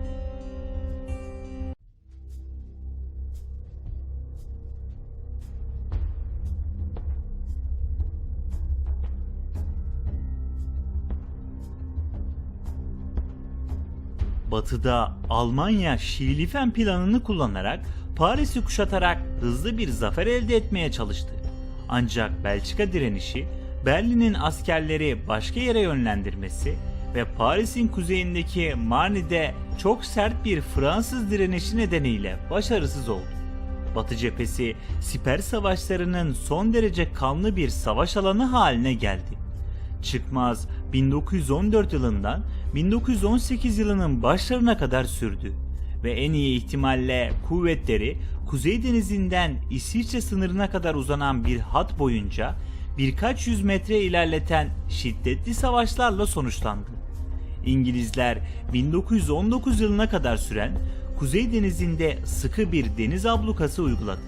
Batı'da Almanya Schlieffen planını kullanarak Paris'i kuşatarak hızlı bir zafer elde etmeye çalıştı. Ancak Belçika direnişi, Berlin'in askerleri başka yere yönlendirmesi ve Paris'in kuzeyindeki Marne'de çok sert bir Fransız direnişi nedeniyle başarısız oldu. Batı cephesi siper savaşlarının son derece kanlı bir savaş alanı haline geldi. Çıkmaz 1914 yılından 1918 yılının başlarına kadar sürdü ve en iyi ihtimalle kuvvetleri Kuzey Denizi'nden İsviçre sınırına kadar uzanan bir hat boyunca birkaç yüz metre ilerleten şiddetli savaşlarla sonuçlandı. İngilizler 1919 yılına kadar süren Kuzey Denizi'nde sıkı bir deniz ablukası uyguladı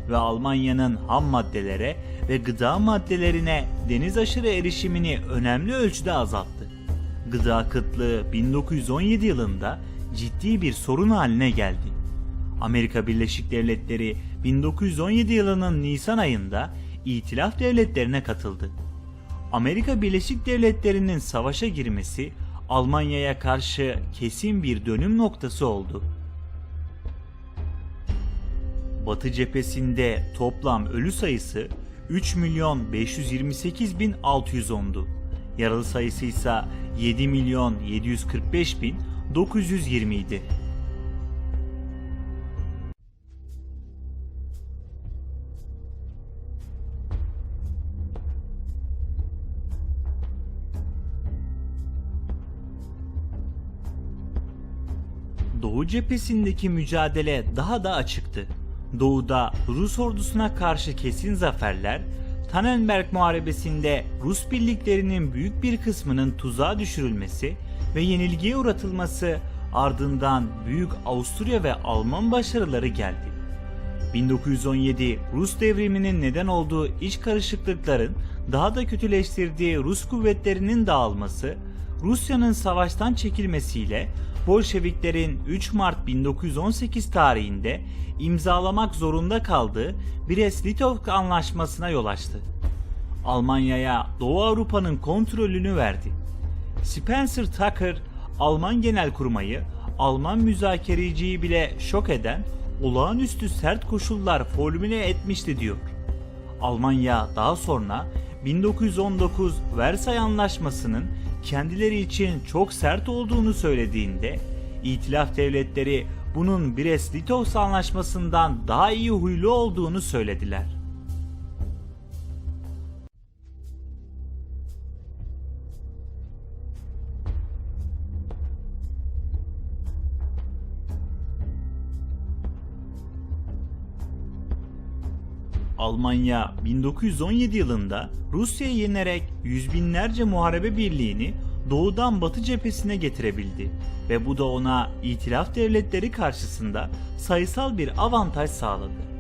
ve Almanya'nın ham maddelere ve gıda maddelerine deniz aşırı erişimini önemli ölçüde azalttı. Gıda kıtlığı 1917 yılında ciddi bir sorun haline geldi. Amerika Birleşik Devletleri 1917 yılının Nisan ayında İtilaf Devletlerine katıldı. Amerika Birleşik Devletleri'nin savaşa girmesi Almanya'ya karşı kesin bir dönüm noktası oldu. Batı cephesinde toplam ölü sayısı 3.528.610'du. Yaralı sayısı ise 7.745.920 idi. Doğu cephesindeki mücadele daha da açıktı. Doğuda Rus ordusuna karşı kesin zaferler, Tannenberg Muharebesi'nde Rus birliklerinin büyük bir kısmının tuzağa düşürülmesi ve yenilgiye uğratılması, ardından Büyük Avusturya ve Alman başarıları geldi. 1917 Rus devriminin neden olduğu iç karışıklıkların daha da kötüleştirdiği Rus kuvvetlerinin dağılması, Rusya'nın savaştan çekilmesiyle Bolşeviklerin 3 Mart 1918 tarihinde imzalamak zorunda kaldığı Brest-Litovsk Anlaşması'na yol açtı. Almanya'ya Doğu Avrupa'nın kontrolünü verdi. Spencer Tucker, Alman Genelkurmay'ı, Alman müzakereciyi bile şok eden olağanüstü sert koşullar formüle etmişti diyor. Almanya daha sonra 1919 Versay Anlaşması'nın kendileri için çok sert olduğunu söylediğinde, İtilaf devletleri bunun Brest-Litovsk Anlaşması'ndan daha iyi huylu olduğunu söylediler. Almanya 1917 yılında Rusya'yı yenerek yüz binlerce muharebe birliğini doğudan batı cephesine getirebildi ve bu da ona İtilaf devletleri karşısında sayısal bir avantaj sağladı.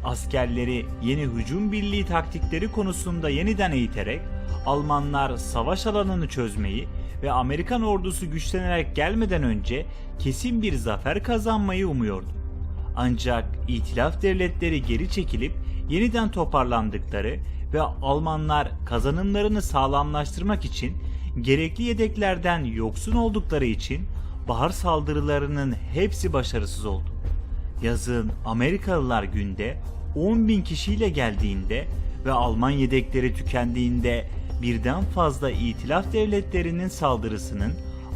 Askerleri yeni hücum birliği taktikleri konusunda yeniden eğiterek Almanlar savaş alanını çözmeyi ve Amerikan ordusu güçlenerek gelmeden önce kesin bir zafer kazanmayı umuyordu. Ancak İtilaf devletleri geri çekilip yeniden toparlandıkları ve Almanlar kazanımlarını sağlamlaştırmak için gerekli yedeklerden yoksun oldukları için bahar saldırılarının hepsi başarısız oldu. Yazın Amerikalılar günde 10.000 kişiyle geldiğinde ve Alman yedekleri tükendiğinde birden fazla İtilaf devletlerinin saldırısının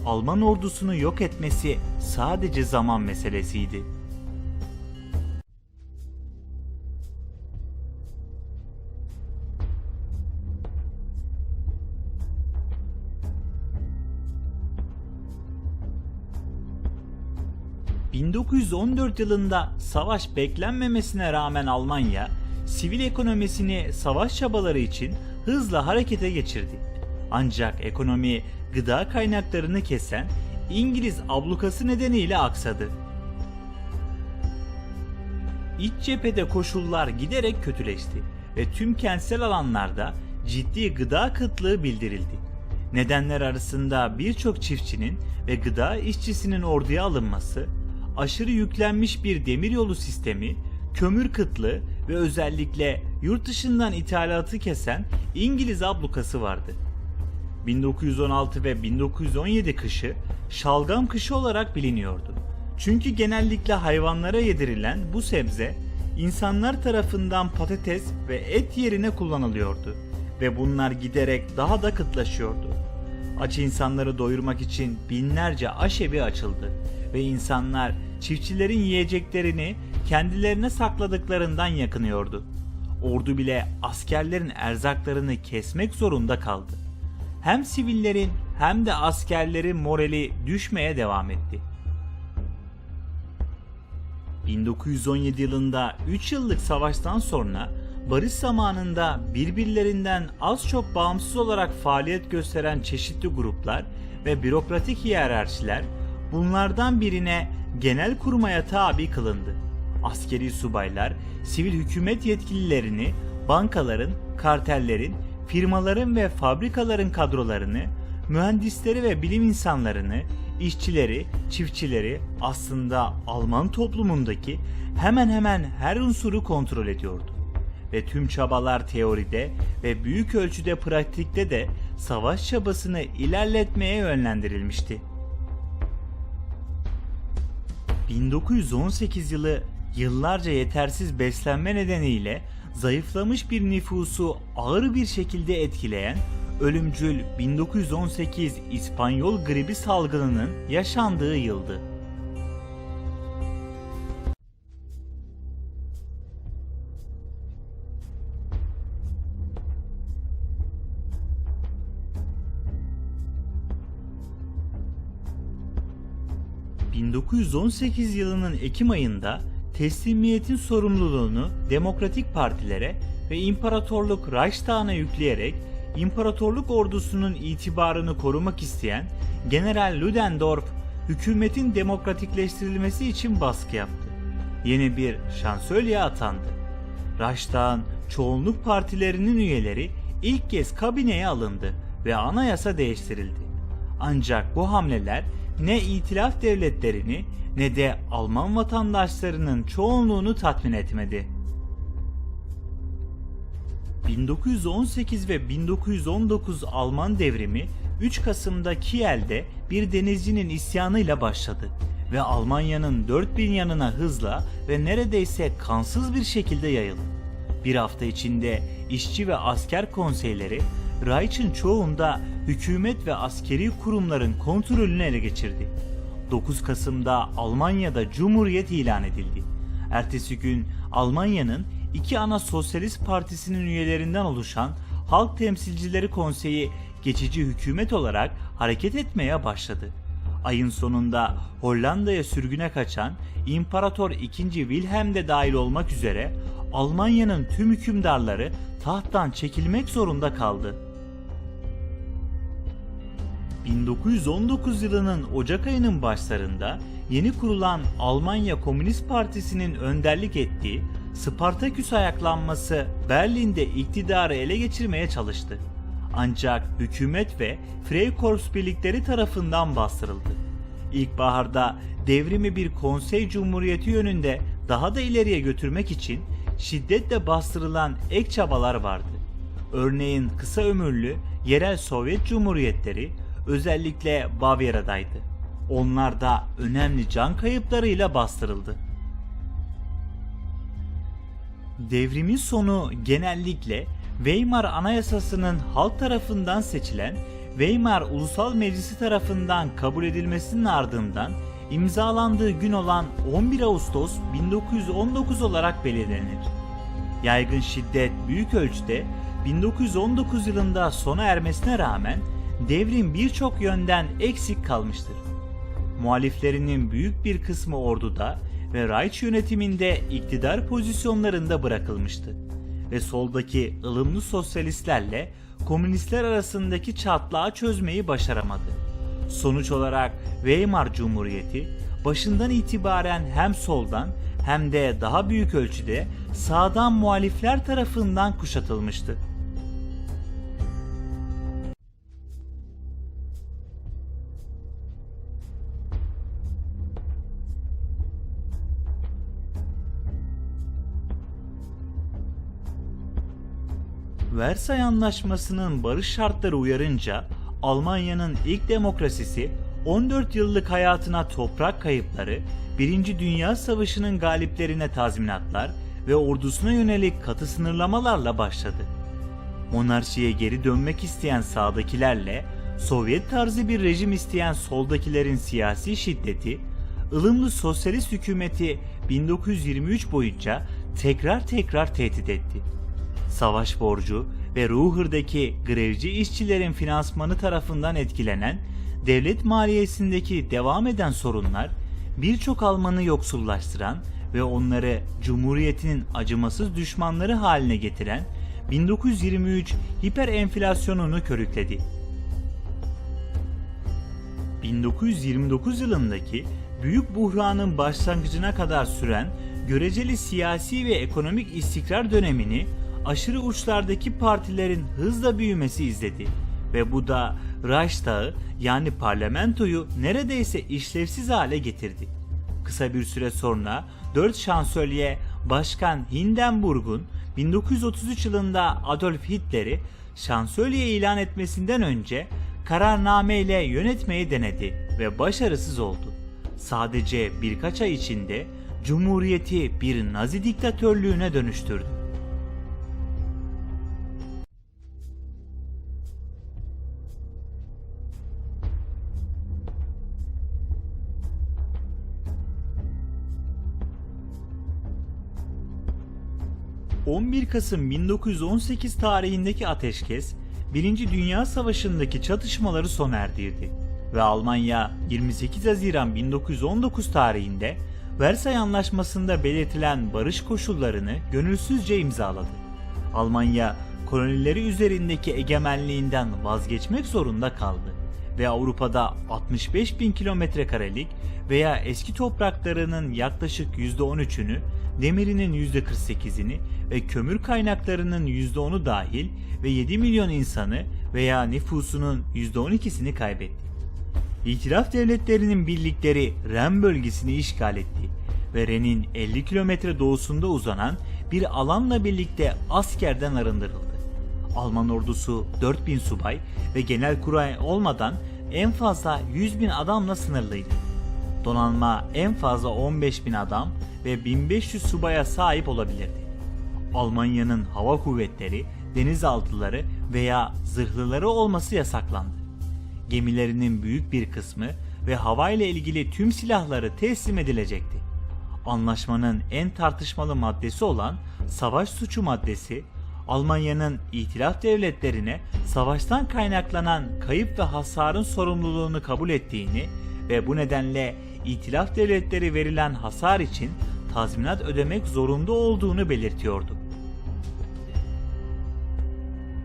Alman ordusunu yok etmesi sadece zaman meselesiydi. ...1914 yılında savaş beklenmemesine rağmen Almanya, sivil ekonomisini savaş çabaları için hızla harekete geçirdi. Ancak ekonomi gıda kaynaklarını kesen İngiliz ablukası nedeniyle aksadı. İç cephede koşullar giderek kötüleşti ve tüm kentsel alanlarda ciddi gıda kıtlığı bildirildi. Nedenler arasında birçok çiftçinin ve gıda işçisinin orduya alınması, aşırı yüklenmiş bir demiryolu sistemi, kömür kıtlığı ve özellikle yurt dışından ithalatı kesen İngiliz ablukası vardı. 1916 ve 1917 kışı şalgam kışı olarak biliniyordu. Çünkü genellikle hayvanlara yedirilen bu sebze insanlar tarafından patates ve et yerine kullanılıyordu ve bunlar giderek daha da kıtlaşıyordu. Aç insanları doyurmak için binlerce aşevi açıldı ve insanlar çiftçilerin yiyeceklerini kendilerine sakladıklarından yakınıyordu. Ordu bile askerlerin erzaklarını kesmek zorunda kaldı. Hem sivillerin hem de askerlerin morali düşmeye devam etti. 1917 yılında 3 yıllık savaştan sonra barış zamanında birbirlerinden az çok bağımsız olarak faaliyet gösteren çeşitli gruplar ve bürokratik hiyerarşiler bunlardan birine genelkurmaya tabi kılındı. Askeri subaylar, sivil hükümet yetkililerini, bankaların, kartellerin, firmaların ve fabrikaların kadrolarını, mühendisleri ve bilim insanlarını, işçileri, çiftçileri aslında Alman toplumundaki hemen hemen her unsuru kontrol ediyordu. Ve tüm çabalar teoride ve büyük ölçüde pratikte de savaş çabasını ilerletmeye yönlendirilmişti. 1918 yılı yıllarca yetersiz beslenme nedeniyle zayıflamış bir nüfusu ağır bir şekilde etkileyen ölümcül 1918 İspanyol gribi salgınının yaşandığı yıldı. ...1918 yılının Ekim ayında teslimiyetin sorumluluğunu demokratik partilere ve İmparatorluk Reichstag'a yükleyerek İmparatorluk ordusunun itibarını korumak isteyen General Ludendorff, hükümetin demokratikleştirilmesi için baskı yaptı. Yeni bir şansölye atandı. Reichstag'ın çoğunluk partilerinin üyeleri ilk kez kabineye alındı ve anayasa değiştirildi. Ancak bu hamleler ne İtilaf devletlerini ne de Alman vatandaşlarının çoğunluğunu tatmin etmedi. 1918 ve 1919 Alman devrimi 3 Kasım'da Kiel'de bir denizcinin isyanıyla başladı ve Almanya'nın 4000 yanına hızla ve neredeyse kansız bir şekilde yayıldı. Bir hafta içinde işçi ve asker konseyleri Reich'in çoğunda hükümet ve askeri kurumların kontrolünü ele geçirdi. 9 Kasım'da Almanya'da Cumhuriyet ilan edildi. Ertesi gün Almanya'nın iki ana sosyalist partisinin üyelerinden oluşan Halk Temsilcileri Konseyi geçici hükümet olarak hareket etmeye başladı. Ayın sonunda Hollanda'ya sürgüne kaçan İmparator II. Wilhelm de dahil olmak üzere Almanya'nın tüm hükümdarları tahttan çekilmek zorunda kaldı. 1919 yılının Ocak ayının başlarında yeni kurulan Almanya Komünist Partisi'nin önderlik ettiği Spartaküs ayaklanması Berlin'de iktidarı ele geçirmeye çalıştı. Ancak hükümet ve Freikorps birlikleri tarafından bastırıldı. İlkbaharda devrimi bir konsey cumhuriyeti yönünde daha da ileriye götürmek için şiddetle bastırılan ek çabalar vardı. Örneğin kısa ömürlü yerel Sovyet Cumhuriyetleri özellikle Bavyera'daydı. Onlar da önemli can kayıplarıyla bastırıldı. Devrimin sonu genellikle Weimar Anayasası'nın halk tarafından seçilen Weimar Ulusal Meclisi tarafından kabul edilmesinin ardından imzalandığı gün olan 11 Ağustos 1919 olarak belirlenir. Yaygın şiddet büyük ölçüde 1919 yılında sona ermesine rağmen devrim birçok yönden eksik kalmıştır. Muhaliflerinin büyük bir kısmı orduda ve Reich yönetiminde iktidar pozisyonlarında bırakılmıştı ve soldaki ılımlı sosyalistlerle komünistler arasındaki çatlağı çözmeyi başaramadı. Sonuç olarak Weimar Cumhuriyeti başından itibaren hem soldan hem de daha büyük ölçüde sağdan muhalifler tarafından kuşatılmıştı. Versay Anlaşması'nın barış şartları uyarınca Almanya'nın ilk demokrasisi 14 yıllık hayatına toprak kayıpları, 1. Dünya Savaşı'nın galiplerine tazminatlar ve ordusuna yönelik katı sınırlamalarla başladı. Monarşiye geri dönmek isteyen sağdakilerle Sovyet tarzı bir rejim isteyen soldakilerin siyasi şiddeti, ılımlı sosyalist hükümeti 1923 boyunca tekrar tehdit etti. Savaş borcu ve Ruhr'daki grevci işçilerin finansmanı tarafından etkilenen devlet maliyesindeki devam eden sorunlar birçok Alman'ı yoksullaştıran ve onları Cumhuriyet'in acımasız düşmanları haline getiren 1923 hiper enflasyonunu körükledi. 1929 yılındaki büyük buhranın başlangıcına kadar süren göreceli siyasi ve ekonomik istikrar dönemini aşırı uçlardaki partilerin hızla büyümesi izledi ve bu da Reichstag'ı yani parlamentoyu neredeyse işlevsiz hale getirdi. Kısa bir süre sonra 4 şansölye Başkan Hindenburg'un 1933 yılında Adolf Hitler'i şansölye ilan etmesinden önce kararname ile yönetmeyi denedi ve başarısız oldu. Sadece birkaç ay içinde Cumhuriyeti bir Nazi diktatörlüğüne dönüştürdü. ...11 Kasım 1918 tarihindeki ateşkes, 1. Dünya Savaşı'ndaki çatışmaları sona erdirdi ve Almanya 28 Haziran 1919 tarihinde Versay Anlaşması'nda belirtilen barış koşullarını gönülsüzce imzaladı. Almanya, kolonileri üzerindeki egemenliğinden vazgeçmek zorunda kaldı ve Avrupa'da 65.000 kilometrekarelik veya eski topraklarının yaklaşık %13'ünü, demirinin %48'ini ve kömür kaynaklarının %10'u dahil ve 7 milyon insanı veya nüfusunun %12'sini kaybetti. İtilaf devletlerinin birlikleri Ren bölgesini işgal etti ve Ren'in 50 kilometre doğusunda uzanan bir alanla birlikte askerden arındırıldı. Alman ordusu 4000 subay ve genelkurmay olmadan en fazla 100.000 adamla sınırlıydı. Donanma en fazla 15.000 adam ve 1500 subaya sahip olabilirdi. Almanya'nın hava kuvvetleri, denizaltıları veya zırhlıları olması yasaklandı. Gemilerinin büyük bir kısmı ve havayla ilgili tüm silahları teslim edilecekti. Anlaşmanın en tartışmalı maddesi olan savaş suçu maddesi, Almanya'nın itilaf devletlerine savaştan kaynaklanan kayıp ve hasarın sorumluluğunu kabul ettiğini ve bu nedenle itilaf devletleri verilen hasar için tazminat ödemek zorunda olduğunu belirtiyordu.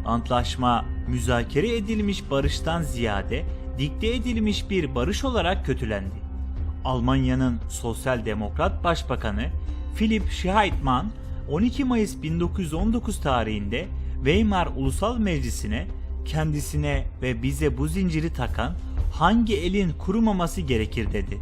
Antlaşma, müzakere edilmiş barıştan ziyade dikte edilmiş bir barış olarak kötülendi. Almanya'nın Sosyal Demokrat Başbakanı Philipp Scheidemann 12 Mayıs 1919 tarihinde Weimar Ulusal Meclisi'ne kendisine ve bize bu zinciri takan hangi elin kurumaması gerekir dedi.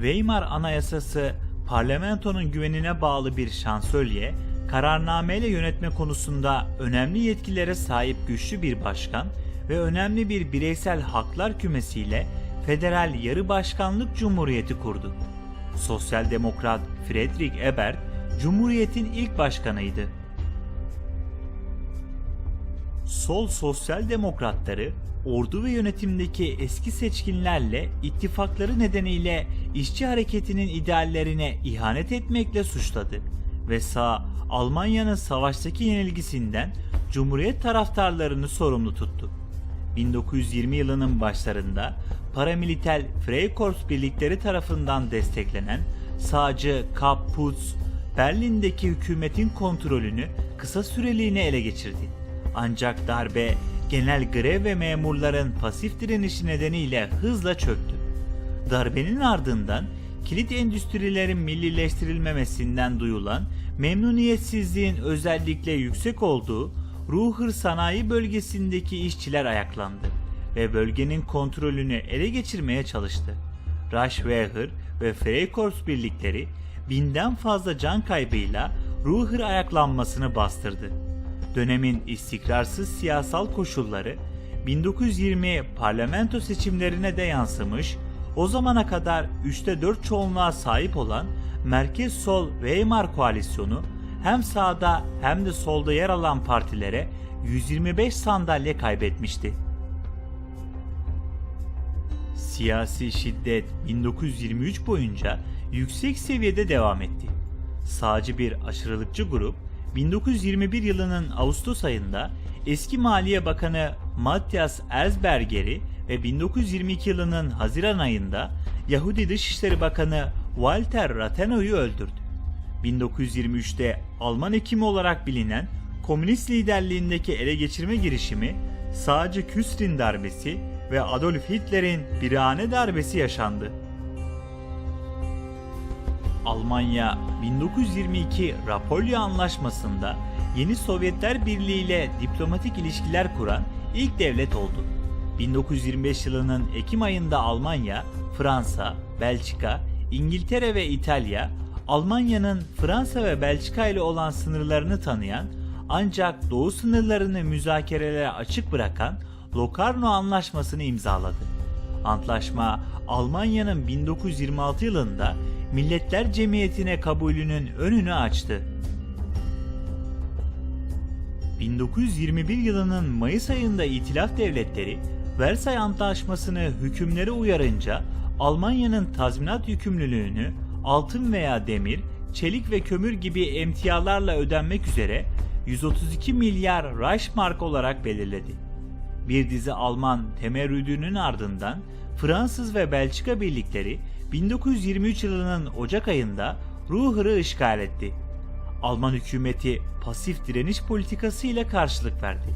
Weimar Anayasası, parlamentonun güvenine bağlı bir şansölye, kararnameyle yönetme konusunda önemli yetkilere sahip güçlü bir başkan ve önemli bir bireysel haklar kümesiyle federal yarı başkanlık cumhuriyeti kurdu. Sosyal demokrat Friedrich Ebert, Cumhuriyet'in ilk başkanıydı. Sol sosyal demokratları, ordu ve yönetimdeki eski seçkinlerle ittifakları nedeniyle işçi hareketinin ideallerine ihanet etmekle suçladı ve sağ, Almanya'nın savaştaki yenilgisinden Cumhuriyet taraftarlarını sorumlu tuttu. 1920 yılının başlarında paramiliter Freikorps birlikleri tarafından desteklenen sağcı Kapp Putz, Berlin'deki hükümetin kontrolünü kısa süreliğine ele geçirdi. Ancak darbe, genel grev ve memurların pasif direnişi nedeniyle hızla çöktü. Darbenin ardından kilit endüstrilerin millileştirilmemesinden duyulan memnuniyetsizliğin özellikle yüksek olduğu Ruhr sanayi bölgesindeki işçiler ayaklandı ve bölgenin kontrolünü ele geçirmeye çalıştı. Reichswehr ve Freikorps birlikleri 1000'den fazla can kaybıyla Ruhr ayaklanmasını bastırdı. Dönemin istikrarsız siyasal koşulları 1920 parlamento seçimlerine de yansımış, o zamana kadar 3'te 4 çoğunluğa sahip olan Merkez Sol Weimar koalisyonu hem sağda hem de solda yer alan partilere 125 sandalye kaybetmişti. Siyasi şiddet 1923 boyunca yüksek seviyede devam etti. Sağcı bir aşırılıkçı grup 1921 yılının Ağustos ayında eski Maliye Bakanı Matthias Erzberger'i ve 1922 yılının Haziran ayında Yahudi Dışişleri Bakanı Walter Rathenau'yu öldürdü. 1923'te Alman Ekimi olarak bilinen komünist liderliğindeki ele geçirme girişimi, sağcı Küstrin darbesi ve Adolf Hitler'in birane darbesi yaşandı. Almanya 1922 Rapolya Anlaşması'nda yeni Sovyetler Birliği ile diplomatik ilişkiler kuran ilk devlet oldu. 1925 yılının Ekim ayında Almanya, Fransa, Belçika, İngiltere ve İtalya, Almanya'nın Fransa ve Belçika ile olan sınırlarını tanıyan ancak doğu sınırlarını müzakerelere açık bırakan Locarno Anlaşması'nı imzaladı. Antlaşma, Almanya'nın 1926 yılında Milletler Cemiyeti'ne kabulünün önünü açtı. 1921 yılının Mayıs ayında İtilaf devletleri Versay Antlaşması'nı hükümleri uyarınca Almanya'nın tazminat yükümlülüğünü altın veya demir, çelik ve kömür gibi emtialarla ödenmek üzere 132 milyar Reichsmark olarak belirledi. Bir dizi Alman temerrüdünün ardından Fransız ve Belçika birlikleri 1923 yılının Ocak ayında Ruhr'ı işgal etti. Alman hükümeti pasif direniş politikası ile karşılık verdi.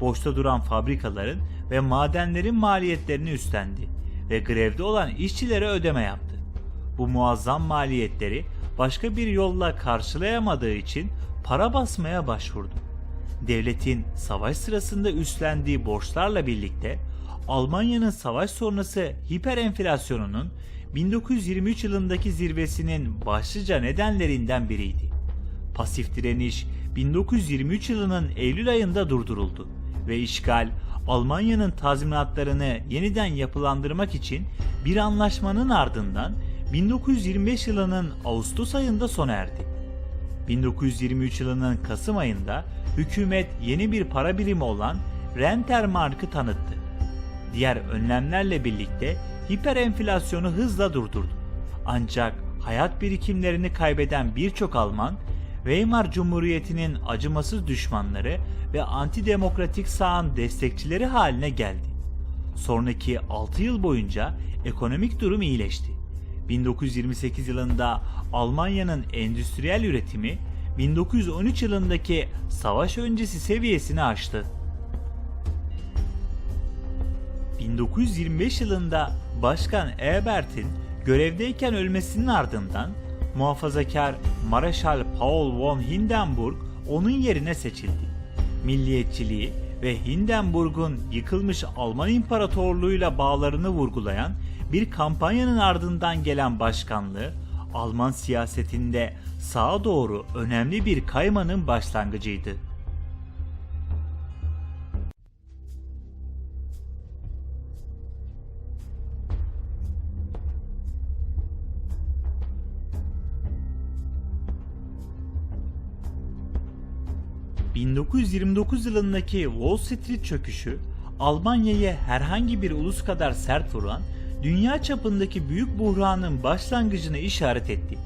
Boşta duran fabrikaların ve madenlerin maliyetlerini üstlendi ve grevde olan işçilere ödeme yaptı. Bu muazzam maliyetleri başka bir yolla karşılayamadığı için para basmaya başvurdu. Devletin savaş sırasında üstlendiği borçlarla birlikte Almanya'nın savaş sonrası hiperenflasyonunun 1923 yılındaki zirvesinin başlıca nedenlerinden biriydi. Pasif direniş 1923 yılının Eylül ayında durduruldu ve işgal Almanya'nın tazminatlarını yeniden yapılandırmak için bir anlaşmanın ardından 1925 yılının Ağustos ayında sona erdi. 1923 yılının Kasım ayında hükümet yeni bir para birimi olan Rentenmark'ı tanıttı. Diğer önlemlerle birlikte hiperenflasyonu hızla durdurdu. Ancak hayat birikimlerini kaybeden birçok Alman, Weimar Cumhuriyeti'nin acımasız düşmanları ve antidemokratik sağın destekçileri haline geldi. Sonraki 6 yıl boyunca ekonomik durum iyileşti. 1928 yılında Almanya'nın endüstriyel üretimi 1913 yılındaki savaş öncesi seviyesini aştı. 1925 yılında Başkan Ebert'in görevdeyken ölmesinin ardından muhafazakar Mareşal Paul von Hindenburg onun yerine seçildi. Milliyetçiliği ve Hindenburg'un yıkılmış Alman İmparatorluğu'yla bağlarını vurgulayan bir kampanyanın ardından gelen başkanlığı, Alman siyasetinde sağa doğru önemli bir kaymanın başlangıcıydı. ...1929 yılındaki Wall Street çöküşü, Almanya'yı herhangi bir ulus kadar sert vuran, dünya çapındaki büyük buhranın başlangıcını işaret etti.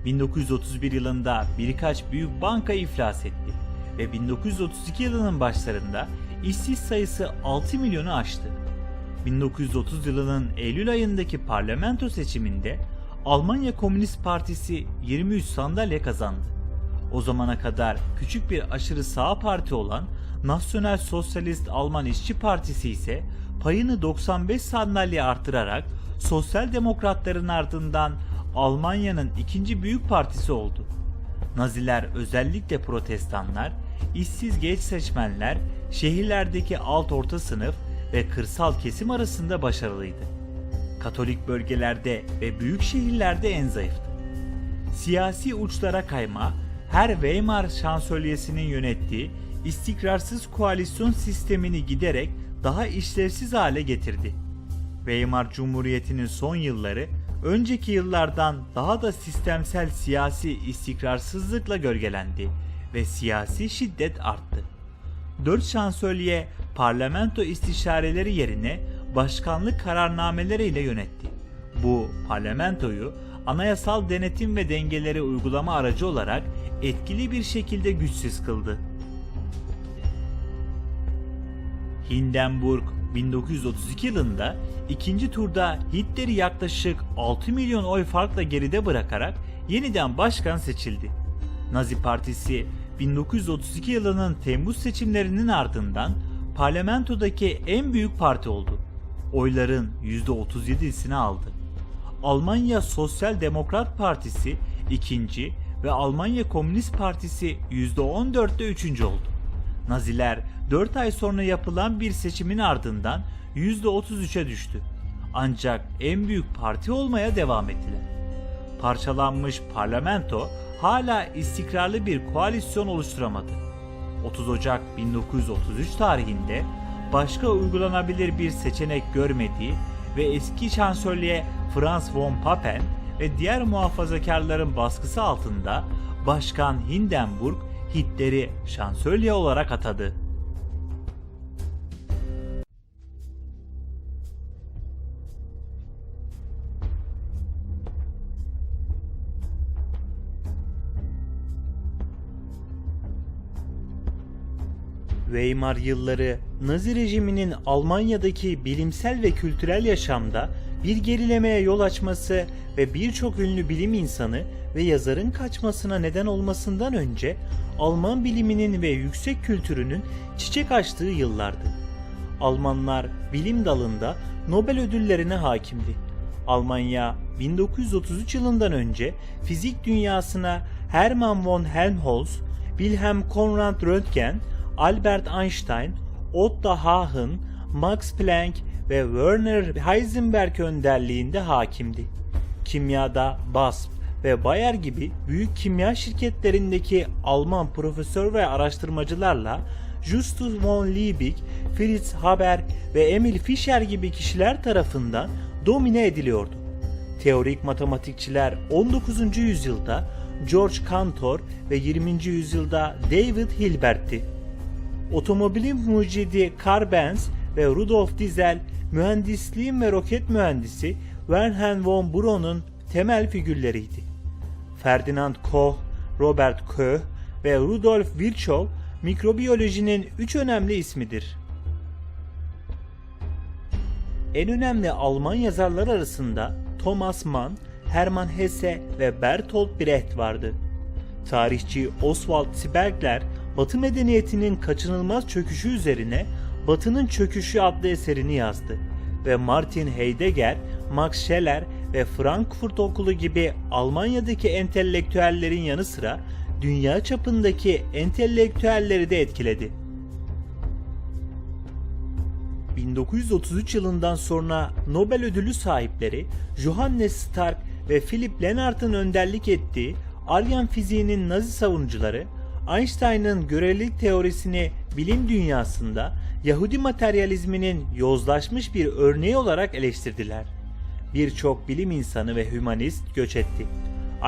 1931 yılında birkaç büyük banka iflas etti ve 1932 yılının başlarında işsiz sayısı 6 milyonu aştı. 1930 yılının Eylül ayındaki parlamento seçiminde Almanya Komünist Partisi 23 sandalye kazandı. O zamana kadar küçük bir aşırı sağ parti olan Nasyonal Sosyalist Alman İşçi Partisi ise payını 95 sandalye artırarak Sosyal Demokratların ardından Almanya'nın ikinci büyük partisi oldu. Naziler özellikle protestanlar, işsiz genç seçmenler, şehirlerdeki alt orta sınıf ve kırsal kesim arasında başarılıydı. Katolik bölgelerde ve büyük şehirlerde en zayıftı. Siyasi uçlara kayma, her Weimar şansölyesinin yönettiği istikrarsız koalisyon sistemini giderek daha işlevsiz hale getirdi. Weimar Cumhuriyeti'nin son yılları önceki yıllardan daha da sistemsel siyasi istikrarsızlıkla gölgelendi ve siyasi şiddet arttı. 4 şansölye parlamento istişareleri yerine başkanlık kararnameleriyle yönetti. Bu parlamentoyu anayasal denetim ve dengeleri uygulama aracı olarak etkili bir şekilde güçsüz kıldı. Hindenburg 1932 yılında ikinci turda Hitler'i yaklaşık 6 milyon oy farkla geride bırakarak yeniden başkan seçildi. Nazi Partisi 1932 yılının Temmuz seçimlerinin ardından parlamentodaki en büyük parti oldu. Oyların %37'sini aldı. Almanya Sosyal Demokrat Partisi ikinci ve Almanya Komünist Partisi %14'te üçüncü oldu. Naziler 4 ay sonra yapılan bir seçimin ardından %33'e düştü. Ancak en büyük parti olmaya devam ettiler. Parçalanmış parlamento hala istikrarlı bir koalisyon oluşturamadı. 30 Ocak 1933 tarihinde başka uygulanabilir bir seçenek görmediği ve eski şansölye Franz von Papen ve diğer muhafazakarların baskısı altında Başkan Hindenburg Hitler'i şansölye olarak atadı. Weimar yılları Nazi rejiminin Almanya'daki bilimsel ve kültürel yaşamda bir gerilemeye yol açması ve birçok ünlü bilim insanı ve yazarın kaçmasına neden olmasından önce Alman biliminin ve yüksek kültürünün çiçek açtığı yıllardı. Almanlar bilim dalında Nobel ödüllerine hakimdi. Almanya 1933 yılından önce fizik dünyasına Hermann von Helmholtz, Wilhelm Conrad Röntgen, Albert Einstein, Otto Hahn, Max Planck ve Werner Heisenberg önderliğinde hakimdi. Kimyada BASF ve Bayer gibi büyük kimya şirketlerindeki Alman profesör ve araştırmacılarla Justus von Liebig, Fritz Haber ve Emil Fischer gibi kişiler tarafından domine ediliyordu. Teorik matematikçiler 19. yüzyılda George Cantor ve 20. yüzyılda David Hilbert'ti. Otomobilin mucidi Karl Benz ve Rudolf Diesel, mühendisliğin ve roket mühendisi Wilhelm von Braun'un temel figürleriydi. Ferdinand Koch, Robert Koch ve Rudolf Virchow mikrobiyolojinin 3 önemli ismidir. En önemli Alman yazarlar arasında Thomas Mann, Hermann Hesse ve Bertolt Brecht vardı. Tarihçi Oswald Spengler, Batı medeniyetinin kaçınılmaz çöküşü üzerine Batı'nın Çöküşü adlı eserini yazdı ve Martin Heidegger, Max Scheler ve Frankfurt Okulu gibi Almanya'daki entelektüellerin yanı sıra dünya çapındaki entelektüelleri de etkiledi. 1933 yılından sonra Nobel ödülü sahipleri Johannes Stark ve Philipp Lenard'ın önderlik ettiği Aryan fiziğinin Nazi savunucuları, Einstein'ın görelilik teorisini bilim dünyasında Yahudi materyalizminin yozlaşmış bir örneği olarak eleştirdiler. Birçok bilim insanı ve hümanist göç etti.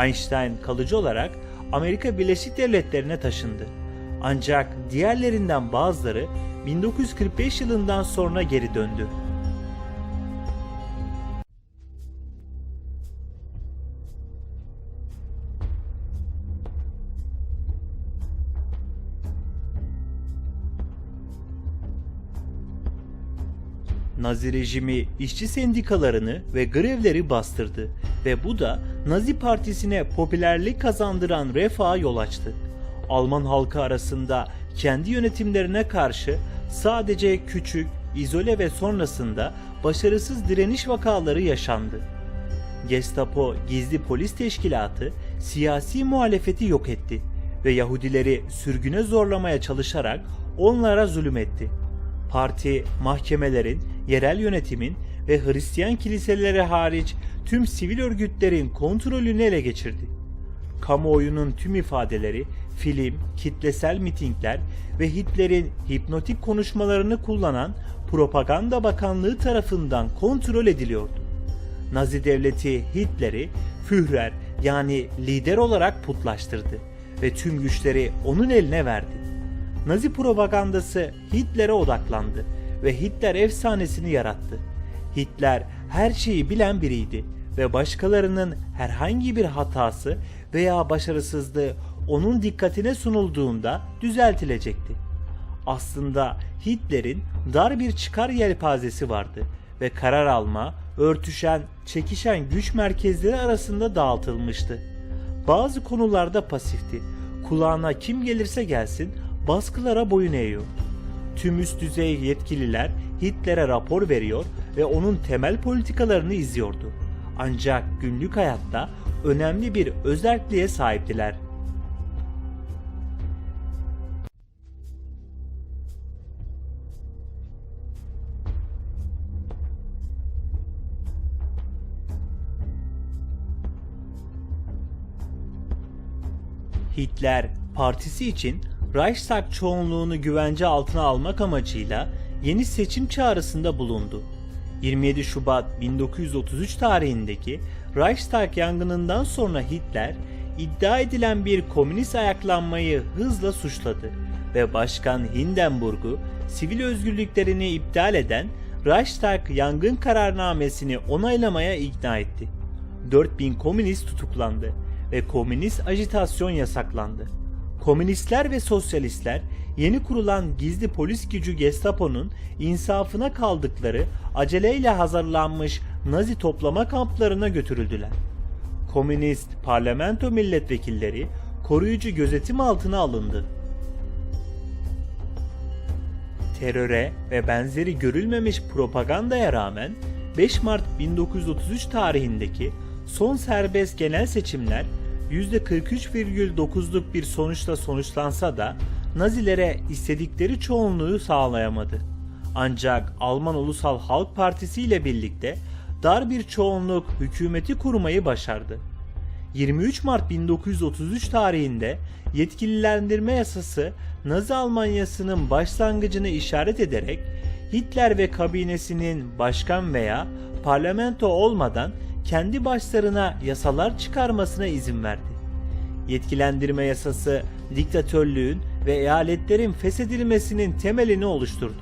Einstein kalıcı olarak Amerika Birleşik Devletleri'ne taşındı. Ancak diğerlerinden bazıları 1945 yılından sonra geri döndü. Nazi rejimi işçi sendikalarını ve grevleri bastırdı ve bu da Nazi Partisi'ne popülerlik kazandıran Refaha yol açtı. Alman halkı arasında kendi yönetimlerine karşı sadece küçük, izole ve sonrasında başarısız direniş vakaları yaşandı. Gestapo gizli polis teşkilatı siyasi muhalefeti yok etti ve Yahudileri sürgüne zorlamaya çalışarak onlara zulüm etti. Parti, mahkemelerin, yerel yönetimin ve Hristiyan kiliseleri hariç tüm sivil örgütlerin kontrolünü ele geçirdi. Kamuoyunun tüm ifadeleri, film, kitlesel mitingler ve Hitler'in hipnotik konuşmalarını kullanan Propaganda Bakanlığı tarafından kontrol ediliyordu. Nazi devleti Hitler'i Führer yani lider olarak putlaştırdı ve tüm güçleri onun eline verdi. Nazi propagandası Hitler'e odaklandı ve Hitler efsanesini yarattı. Hitler her şeyi bilen biriydi ve başkalarının herhangi bir hatası veya başarısızlığı onun dikkatine sunulduğunda düzeltilecekti. Aslında Hitler'in dar bir çıkar yelpazesi vardı ve karar alma, örtüşen, çekişen güç merkezleri arasında dağıtılmıştı. Bazı konularda pasifti. Kulağına kim gelirse gelsin baskılara boyun eğiyor. Tüm üst düzey yetkililer Hitler'e rapor veriyor ve onun temel politikalarını izliyordu. Ancak günlük hayatta önemli bir özerkliğe sahiptiler. Hitler partisi için Reichstag çoğunluğunu güvence altına almak amacıyla yeni seçim çağrısında bulundu. 27 Şubat 1933 tarihindeki Reichstag yangınından sonra Hitler, iddia edilen bir komünist ayaklanmayı hızla suçladı ve Başkan Hindenburg'u sivil özgürlüklerini iptal eden Reichstag yangın kararnamesini onaylamaya ikna etti. 4000 komünist tutuklandı ve komünist ajitasyon yasaklandı. Komünistler ve sosyalistler yeni kurulan gizli polis gücü Gestapo'nun insafına kaldıkları aceleyle hazırlanmış Nazi toplama kamplarına götürüldüler. Komünist parlamento milletvekilleri koruyucu gözetim altına alındı. Teröre ve benzeri görülmemiş propagandaya rağmen 5 Mart 1933 tarihindeki son serbest genel seçimler %43,9'luk bir sonuçla sonuçlansa da Nazilere istedikleri çoğunluğu sağlayamadı. Ancak Alman Ulusal Halk Partisi ile birlikte dar bir çoğunluk hükümeti kurmayı başardı. 23 Mart 1933 tarihinde yetkililendirme yasası Nazi Almanyası'nın başlangıcını işaret ederek Hitler ve kabinesinin başkan veya parlamento olmadan kendi başlarına yasalar çıkarmasına izin verdi. Yetkilendirme yasası diktatörlüğün ve eyaletlerin feshedilmesinin temelini oluşturdu.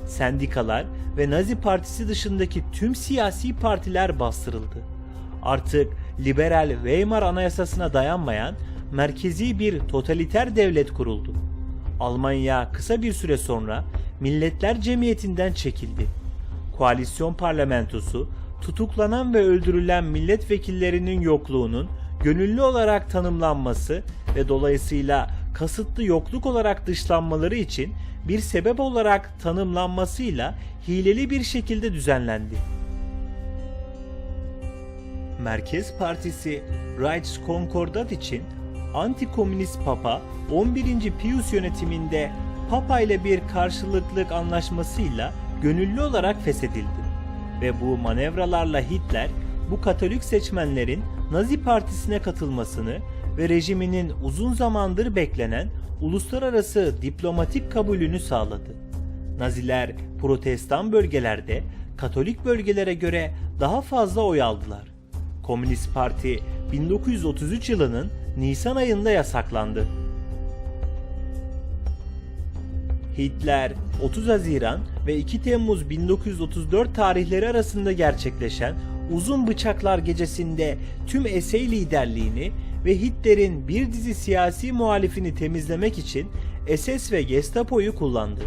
Sendikalar ve Nazi Partisi dışındaki tüm siyasi partiler bastırıldı. Artık liberal Weimar Anayasası'na dayanmayan merkezi bir totaliter devlet kuruldu. Almanya kısa bir süre sonra Milletler Cemiyeti'nden çekildi. Koalisyon parlamentosu tutuklanan ve öldürülen milletvekillerinin yokluğunun gönüllü olarak tanımlanması ve dolayısıyla kasıtlı yokluk olarak dışlanmaları için bir sebep olarak tanımlanmasıyla hileli bir şekilde düzenlendi. Merkez Partisi Reichskonkordat için anti-komünist Papa 11. Pius yönetiminde Papa ile bir karşılıklık anlaşmasıyla gönüllü olarak feshedildi. Ve bu manevralarla Hitler bu Katolik seçmenlerin Nazi Partisi'ne katılmasını ve rejiminin uzun zamandır beklenen uluslararası diplomatik kabulünü sağladı. Naziler Protestan bölgelerde Katolik bölgelere göre daha fazla oy aldılar. Komünist Parti 1933 yılının Nisan ayında yasaklandı. Hitler 30 Haziran ve 2 Temmuz 1934 tarihleri arasında gerçekleşen Uzun Bıçaklar Gecesi'nde tüm SA liderliğini ve Hitler'in bir dizi siyasi muhalifini temizlemek için SS ve Gestapo'yu kullandı.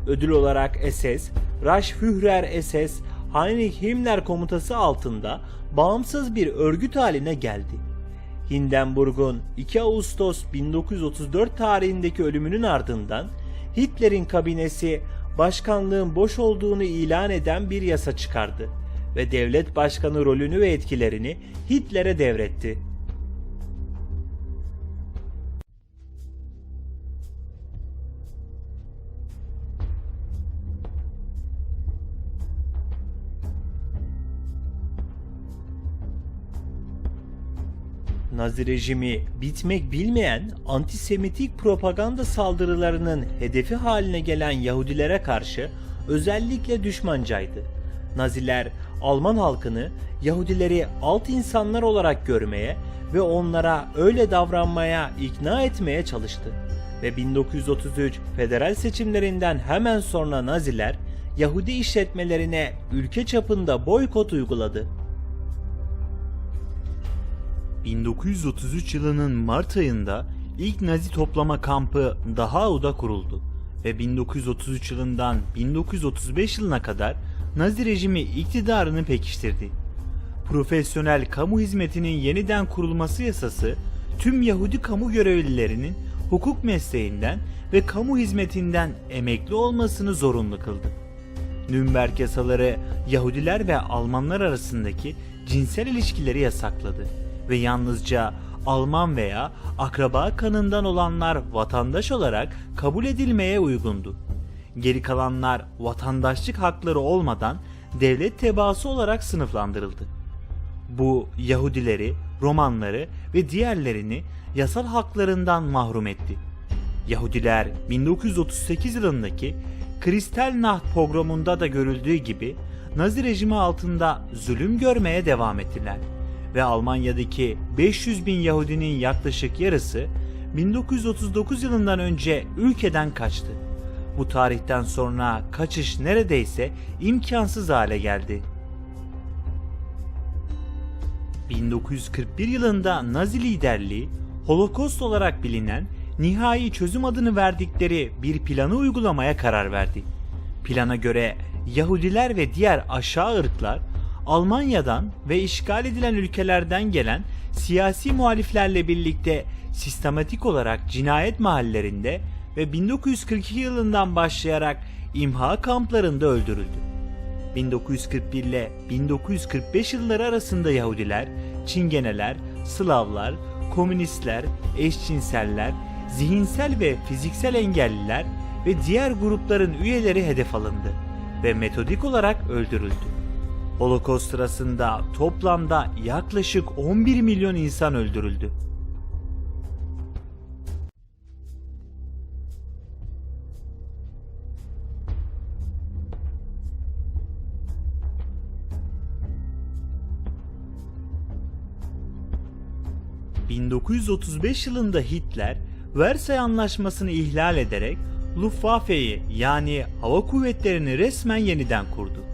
Ödül olarak SS, Reichsführer SS, Heinrich Himmler komutası altında bağımsız bir örgüt haline geldi. Hindenburg'un 2 Ağustos 1934 tarihindeki ölümünün ardından Hitler'in kabinesi başkanlığın boş olduğunu ilan eden bir yasa çıkardı ve devlet başkanı rolünü ve etkilerini Hitler'e devretti. Nazi rejimi bitmek bilmeyen antisemitik propaganda saldırılarının hedefi haline gelen Yahudilere karşı özellikle düşmancaydı. Naziler Alman halkını Yahudileri alt insanlar olarak görmeye ve onlara öyle davranmaya ikna etmeye çalıştı. Ve 1933 federal seçimlerinden hemen sonra Naziler Yahudi işletmelerine ülke çapında boykot uyguladı. 1933 yılının Mart ayında ilk Nazi toplama kampı Dachau'da kuruldu ve 1933 yılından 1935 yılına kadar Nazi rejimi iktidarını pekiştirdi. Profesyonel kamu hizmetinin yeniden kurulması yasası tüm Yahudi kamu görevlilerinin hukuk mesleğinden ve kamu hizmetinden emekli olmasını zorunlu kıldı. Nürnberg yasaları Yahudiler ve Almanlar arasındaki cinsel ilişkileri yasakladı ve yalnızca Alman veya akraba kanından olanlar vatandaş olarak kabul edilmeye uygundu. Geri kalanlar vatandaşlık hakları olmadan devlet tebaası olarak sınıflandırıldı. Bu Yahudileri, Romanları ve diğerlerini yasal haklarından mahrum etti. Yahudiler 1938 yılındaki Kristallnacht pogromunda da görüldüğü gibi Nazi rejimi altında zulüm görmeye devam ettiler ve Almanya'daki 500 bin Yahudinin yaklaşık yarısı 1939 yılından önce ülkeden kaçtı. Bu tarihten sonra kaçış neredeyse imkansız hale geldi. 1941 yılında Nazi liderliği Holocaust olarak bilinen nihai çözüm adını verdikleri bir planı uygulamaya karar verdi. Plana göre Yahudiler ve diğer aşağı ırklar Almanya'dan ve işgal edilen ülkelerden gelen siyasi muhaliflerle birlikte sistematik olarak cinayet mahallelerinde ve 1942 yılından başlayarak imha kamplarında öldürüldü. 1941 ile 1945 yılları arasında Yahudiler, Çingeneler, Slavlar, komünistler, eşcinseller, zihinsel ve fiziksel engelliler ve diğer grupların üyeleri hedef alındı ve metodik olarak öldürüldü. Holocaust sırasında toplamda yaklaşık 11 milyon insan öldürüldü. ...1935 yılında Hitler, Versay Anlaşması'nı ihlal ederek Luftwaffe'yi yani hava kuvvetlerini resmen yeniden kurdu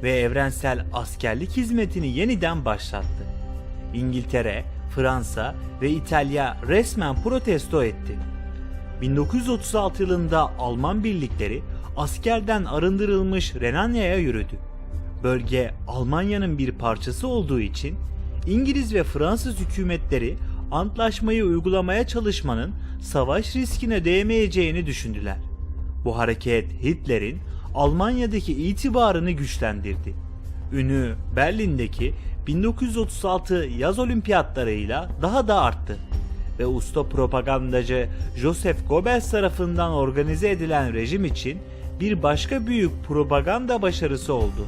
ve evrensel askerlik hizmetini yeniden başlattı. İngiltere, Fransa ve İtalya resmen protesto etti. 1936 yılında Alman birlikleri askerden arındırılmış Renanya'ya yürüdü. Bölge Almanya'nın bir parçası olduğu için İngiliz ve Fransız hükümetleri antlaşmayı uygulamaya çalışmanın savaş riskine değmeyeceğini düşündüler. Bu hareket Hitler'in Almanya'daki itibarını güçlendirdi. Ünü Berlin'deki 1936 yaz olimpiyatlarıyla daha da arttı ve usta propagandacı Joseph Goebbels tarafından organize edilen rejim için bir başka büyük propaganda başarısı oldu.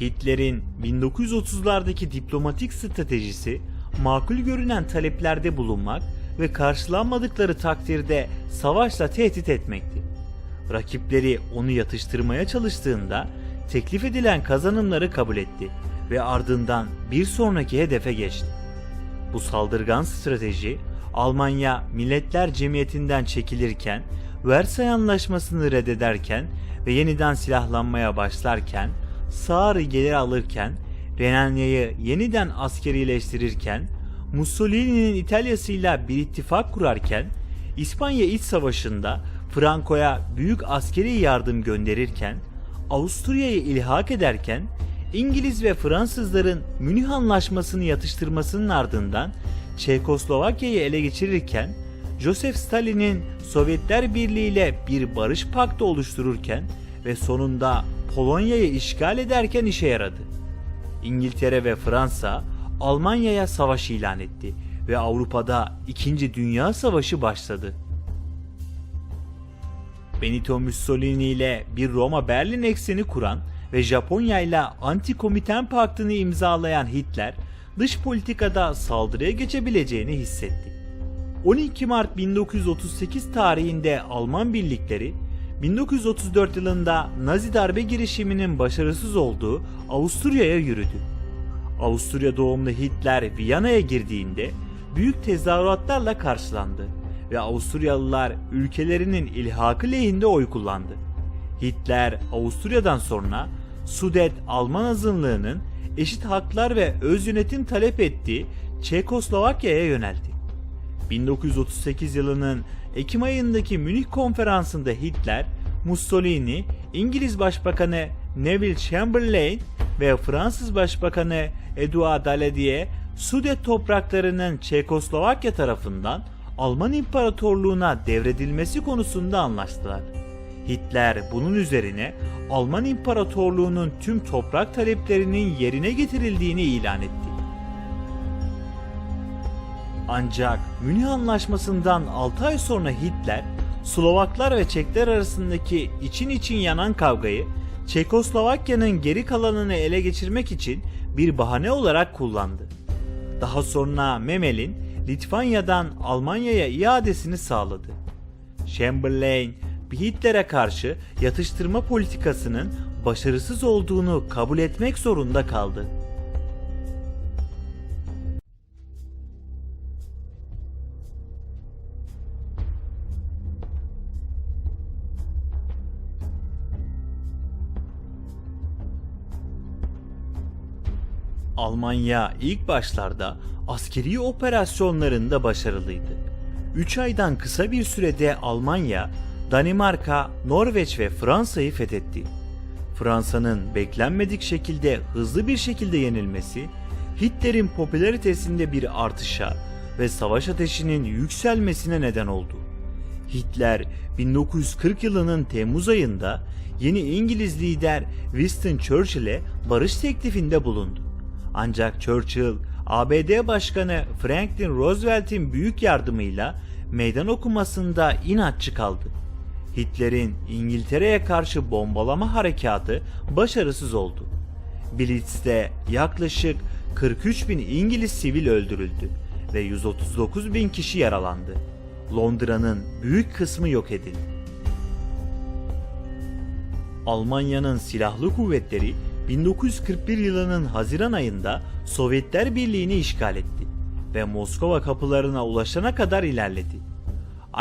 Hitler'in 1930'lardaki diplomatik stratejisi makul görünen taleplerde bulunmak ve karşılanmadıkları takdirde savaşla tehdit etmekti. Rakipleri onu yatıştırmaya çalıştığında teklif edilen kazanımları kabul etti ve ardından bir sonraki hedefe geçti. Bu saldırgan strateji Almanya Milletler Cemiyeti'nden çekilirken, Versay Anlaşması'nı reddederken ve yeniden silahlanmaya başlarken, Saar'ı geri alırken, Renanya'yı yeniden askerileştirirken, Mussolini'nin İtalya'sıyla bir ittifak kurarken, İspanya İç Savaşı'nda Franco'ya büyük askeri yardım gönderirken, Avusturya'yı ilhak ederken, İngiliz ve Fransızların Münih Anlaşması'nı yatıştırmasının ardından Çekoslovakya'yı ele geçirirken, Joseph Stalin'in Sovyetler Birliği ile bir barış paktı oluştururken ve sonunda Polonya'yı işgal ederken işe yaradı. İngiltere ve Fransa Almanya'ya savaş ilan etti ve Avrupa'da 2. Dünya Savaşı başladı. Benito Mussolini ile bir Roma-Berlin ekseni kuran ve Japonya ile Anti-Komintern Paktı'nı imzalayan Hitler, dış politikada saldırıya geçebileceğini hissetti. 12 Mart 1938 tarihinde Alman birlikleri, 1934 yılında Nazi darbe girişiminin başarısız olduğu Avusturya'ya yürüdü. Avusturya doğumlu Hitler Viyana'ya girdiğinde büyük tezahüratlarla karşılandı ve Avusturyalılar ülkelerinin ilhakı lehinde oy kullandı. Hitler Avusturya'dan sonra Sudet Alman azınlığının eşit haklar ve öz yönetim talep ettiği Çekoslovakya'ya yöneldi. 1938 yılının Ekim ayındaki Münih Konferansı'nda Hitler, Mussolini, İngiliz Başbakanı Neville Chamberlain ve Fransız Başbakanı Edouard Daladier, Sudet topraklarının Çekoslovakya tarafından Alman İmparatorluğu'na devredilmesi konusunda anlaştılar. Hitler bunun üzerine Alman İmparatorluğu'nun tüm toprak taleplerinin yerine getirildiğini ilan etti. Ancak Münih Anlaşması'ndan 6 ay sonra Hitler, Slovaklar ve Çekler arasındaki için yanan kavgayı Çekoslovakya'nın geri kalanını ele geçirmek için bir bahane olarak kullandı. Daha sonra Memel'in Litvanya'dan Almanya'ya iadesini sağladı. Chamberlain, Hitler'e karşı yatıştırma politikasının başarısız olduğunu kabul etmek zorunda kaldı. Almanya ilk başlarda askeri operasyonlarında başarılıydı. 3 aydan kısa bir sürede Almanya, Danimarka, Norveç ve Fransa'yı fethetti. Fransa'nın beklenmedik şekilde hızlı bir şekilde yenilmesi, Hitler'in popülaritesinde bir artışa ve savaş ateşinin yükselmesine neden oldu. Hitler 1940 yılının Temmuz ayında yeni İngiliz lider Winston Churchill'e barış teklifinde bulundu. Ancak Churchill, ABD Başkanı Franklin Roosevelt'in büyük yardımıyla meydan okumasında inatçı kaldı. Hitler'in İngiltere'ye karşı bombalama harekatı başarısız oldu. Blitz'te yaklaşık 43.000 İngiliz sivil öldürüldü ve 139.000 kişi yaralandı. Londra'nın büyük kısmı yok edildi. Almanya'nın silahlı kuvvetleri 1941 yılının Haziran ayında Sovyetler Birliği'ni işgal etti ve Moskova kapılarına ulaşana kadar ilerledi.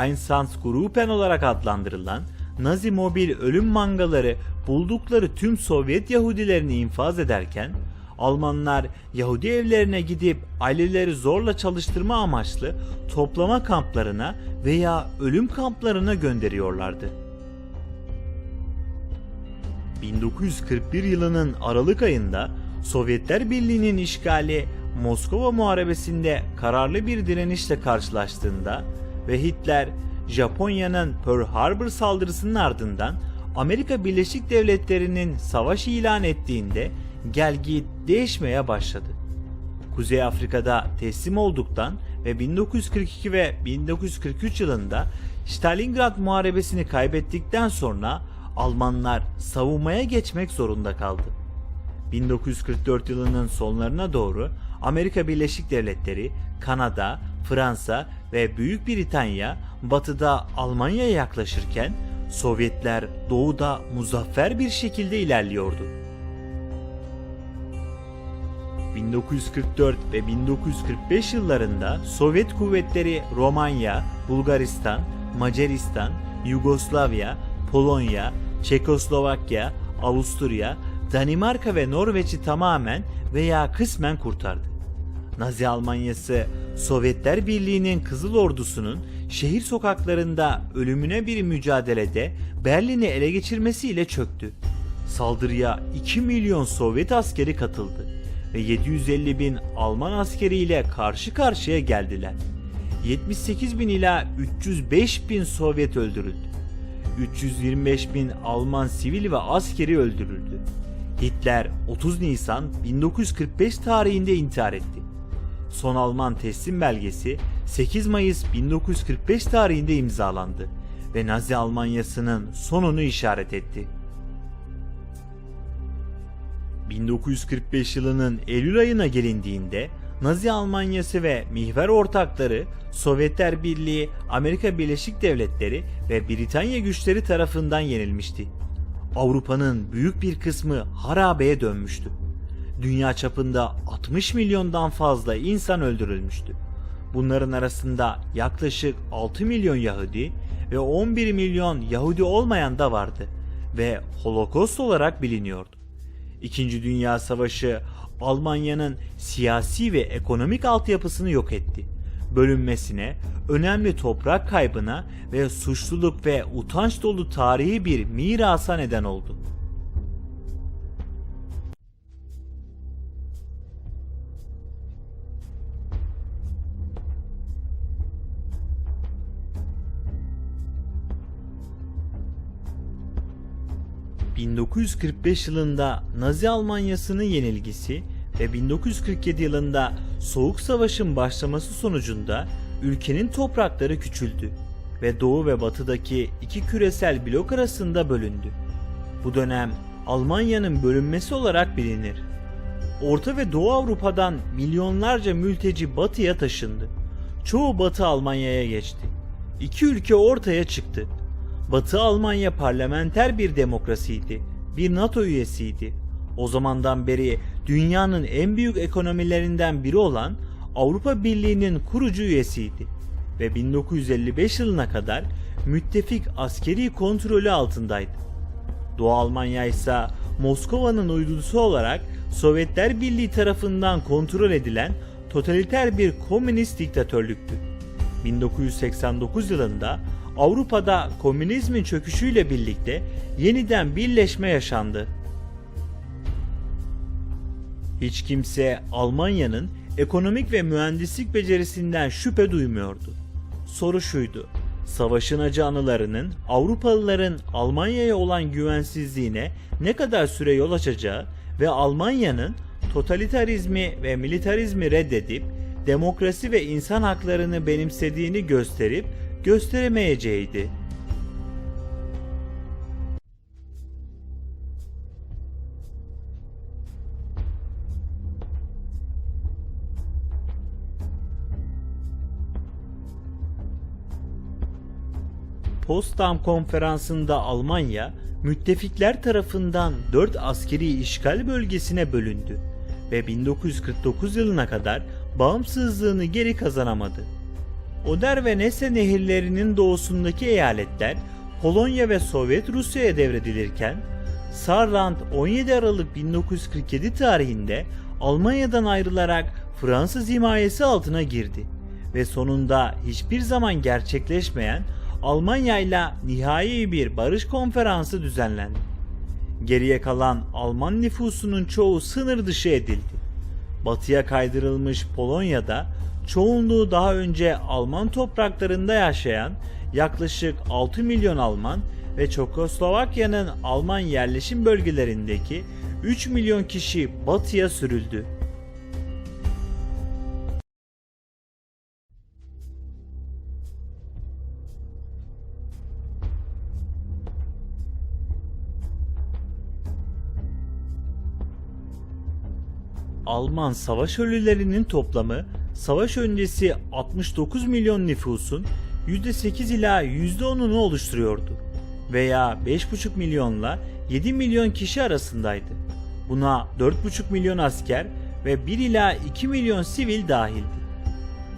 Einsatzgruppen olarak adlandırılan Nazi mobil ölüm mangaları buldukları tüm Sovyet Yahudilerini infaz ederken, Almanlar Yahudi evlerine gidip aileleri zorla çalıştırma amaçlı toplama kamplarına veya ölüm kamplarına gönderiyorlardı. 1941 yılının Aralık ayında Sovyetler Birliği'nin işgali Moskova Muharebesi'nde kararlı bir direnişle karşılaştığında ve Hitler Japonya'nın Pearl Harbor saldırısının ardından Amerika Birleşik Devletleri'nin savaş ilan ettiğinde gelgit değişmeye başladı. Kuzey Afrika'da teslim olduktan ve 1942 ve 1943 yılında Stalingrad Muharebesi'ni kaybettikten sonra Almanlar savunmaya geçmek zorunda kaldı. 1944 yılının sonlarına doğru Amerika Birleşik Devletleri, Kanada, Fransa ve Büyük Britanya batıda Almanya'ya yaklaşırken Sovyetler doğuda muzaffer bir şekilde ilerliyordu. 1944 ve 1945 yıllarında Sovyet kuvvetleri Romanya, Bulgaristan, Macaristan, Yugoslavya, Polonya, Çekoslovakya, Avusturya, Danimarka ve Norveç'i tamamen veya kısmen kurtardı. Nazi Almanyası, Sovyetler Birliği'nin Kızıl Ordusu'nun şehir sokaklarında ölümüne bir mücadelede Berlin'i ele geçirmesiyle çöktü. Saldırıya 2 milyon Sovyet askeri katıldı ve 750 bin Alman askeriyle karşı karşıya geldiler. 78 bin ila 305 bin Sovyet öldürüldü. 325 bin Alman sivil ve askeri öldürüldü. Hitler 30 Nisan 1945 tarihinde intihar etti. Son Alman teslim belgesi 8 Mayıs 1945 tarihinde imzalandı ve Nazi Almanyası'nın sonunu işaret etti. 1945 yılının Eylül ayına gelindiğinde Nazi Almanyası ve mihver ortakları Sovyetler Birliği, Amerika Birleşik Devletleri ve Britanya güçleri tarafından yenilmişti. Avrupa'nın büyük bir kısmı harabeye dönmüştü. Dünya çapında 60 milyondan fazla insan öldürülmüştü. Bunların arasında yaklaşık 6 milyon Yahudi ve 11 milyon Yahudi olmayan da vardı ve Holocaust olarak biliniyordu. İkinci Dünya Savaşı Almanya'nın siyasi ve ekonomik altyapısını yok etti. Bölünmesine, önemli toprak kaybına ve suçluluk ve utanç dolu tarihi bir mirasa neden oldu. ...1945 yılında Nazi Almanyası'nın yenilgisi ve 1947 yılında Soğuk Savaş'ın başlaması sonucunda ülkenin toprakları küçüldü ve Doğu ve Batı'daki iki küresel blok arasında bölündü. Bu dönem Almanya'nın bölünmesi olarak bilinir. Orta ve Doğu Avrupa'dan milyonlarca mülteci Batı'ya taşındı. Çoğu Batı Almanya'ya geçti. İki ülke ortaya çıktı. Batı Almanya parlamenter bir demokrasiydi, bir NATO üyesiydi. O zamandan beri dünyanın en büyük ekonomilerinden biri olan Avrupa Birliği'nin kurucu üyesiydi ve 1955 yılına kadar müttefik askeri kontrolü altındaydı. Doğu Almanya ise Moskova'nın uydusu olarak Sovyetler Birliği tarafından kontrol edilen totaliter bir komünist diktatörlüktü. 1989 yılında Avrupa'da komünizmin çöküşüyle birlikte yeniden birleşme yaşandı. Hiç kimse Almanya'nın ekonomik ve mühendislik becerisinden şüphe duymuyordu. Soru şuydu: savaşın acı anılarının Avrupalıların Almanya'ya olan güvensizliğine ne kadar süre yol açacağı ve Almanya'nın totalitarizmi ve militarizmi reddedip demokrasi ve insan haklarını benimsediğini gösterip gösteremeyeceğiydi. Potsdam Konferansı'nda Almanya, müttefikler tarafından 4 askeri işgal bölgesine bölündü ve 1949 yılına kadar bağımsızlığını geri kazanamadı. Oder ve Nese nehirlerinin doğusundaki eyaletler Polonya ve Sovyet Rusya'ya devredilirken, Saarland 17 Aralık 1947 tarihinde Almanya'dan ayrılarak Fransız himayesi altına girdi ve sonunda hiçbir zaman gerçekleşmeyen Almanya ile nihai bir barış konferansı düzenlendi. Geriye kalan Alman nüfusunun çoğu sınır dışı edildi. Batıya kaydırılmış Polonya'da çoğunluğu daha önce Alman topraklarında yaşayan yaklaşık 6 milyon Alman ve Çekoslovakya'nın Alman yerleşim bölgelerindeki 3 milyon kişi batıya sürüldü. Alman savaş ölülerinin toplamı savaş öncesi 69 milyon nüfusun %8 ila %10'unu oluşturuyordu veya 5,5 milyonla 7 milyon kişi arasındaydı. Buna 4,5 milyon asker ve 1 ila 2 milyon sivil dahildi.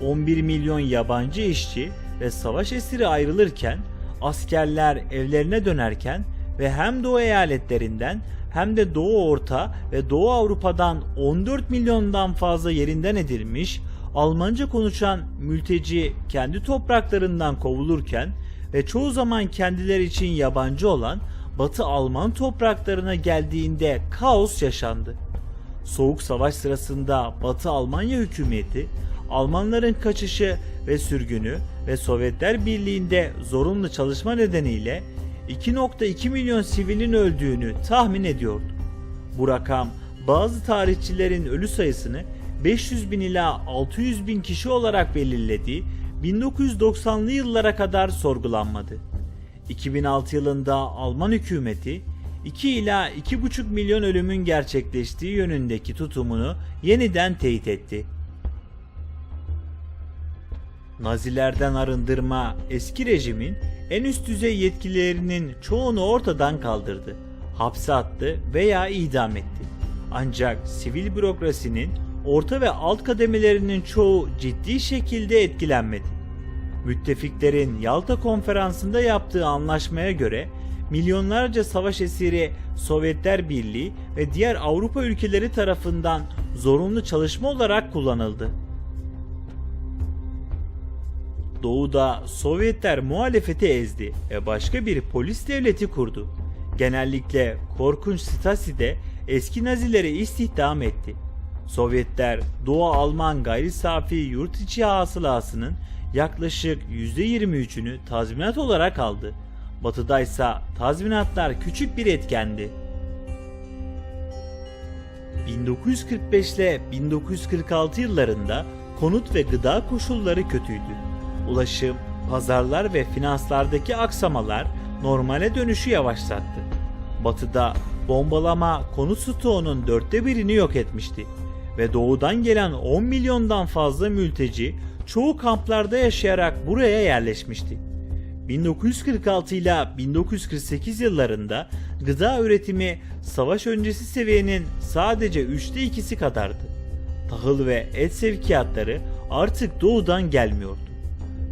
11 milyon yabancı işçi ve savaş esiri ayrılırken, askerler evlerine dönerken ve hem Doğu eyaletlerinden hem de Doğu Orta ve Doğu Avrupa'dan 14 milyondan fazla yerinden edilmiş Almanca konuşan mülteci kendi topraklarından kovulurken ve çoğu zaman kendileri için yabancı olan Batı Alman topraklarına geldiğinde kaos yaşandı. Soğuk Savaş sırasında Batı Almanya hükümeti Almanların kaçışı ve sürgünü ve Sovyetler Birliği'nde zorunlu çalışma nedeniyle 2,2 milyon sivilin öldüğünü tahmin ediyordu. Bu rakam bazı tarihçilerin ölü sayısını 500 bin ila 600 bin kişi olarak belirlediği 1990'lı yıllara kadar sorgulanmadı. 2006 yılında Alman hükümeti 2 ila 2,5 milyon ölümün gerçekleştiği yönündeki tutumunu yeniden teyit etti. Nazilerden arındırma eski rejimin en üst düzey yetkililerinin çoğunu ortadan kaldırdı, hapse attı veya idam etti. Ancak sivil bürokrasinin orta ve alt kademelerinin çoğu ciddi şekilde etkilenmedi. Müttefiklerin Yalta Konferansı'nda yaptığı anlaşmaya göre milyonlarca savaş esiri Sovyetler Birliği ve diğer Avrupa ülkeleri tarafından zorunlu çalışma olarak kullanıldı. Doğu'da Sovyetler muhalefeti ezdi ve başka bir polis devleti kurdu. Genellikle korkunç Stasi'de eski Nazileri istihdam etti. Sovyetler Doğu Alman gayri safi yurt içi hasılasının yaklaşık %23'ünü tazminat olarak aldı. Batı'da ise tazminatlar küçük bir etkendi. 1945 ile 1946 yıllarında konut ve gıda koşulları kötüydü. Ulaşım, pazarlar ve finanslardaki aksamalar normale dönüşü yavaşlattı. Batı'da bombalama konut stoğunun 1/4'ünü yok etmişti ve doğudan gelen 10 milyondan fazla mülteci çoğu kamplarda yaşayarak buraya yerleşmişti. 1946 ile 1948 yıllarında gıda üretimi savaş öncesi seviyenin sadece 2/3 kadardı. Tahıl ve et sevkiyatları artık doğudan gelmiyordu.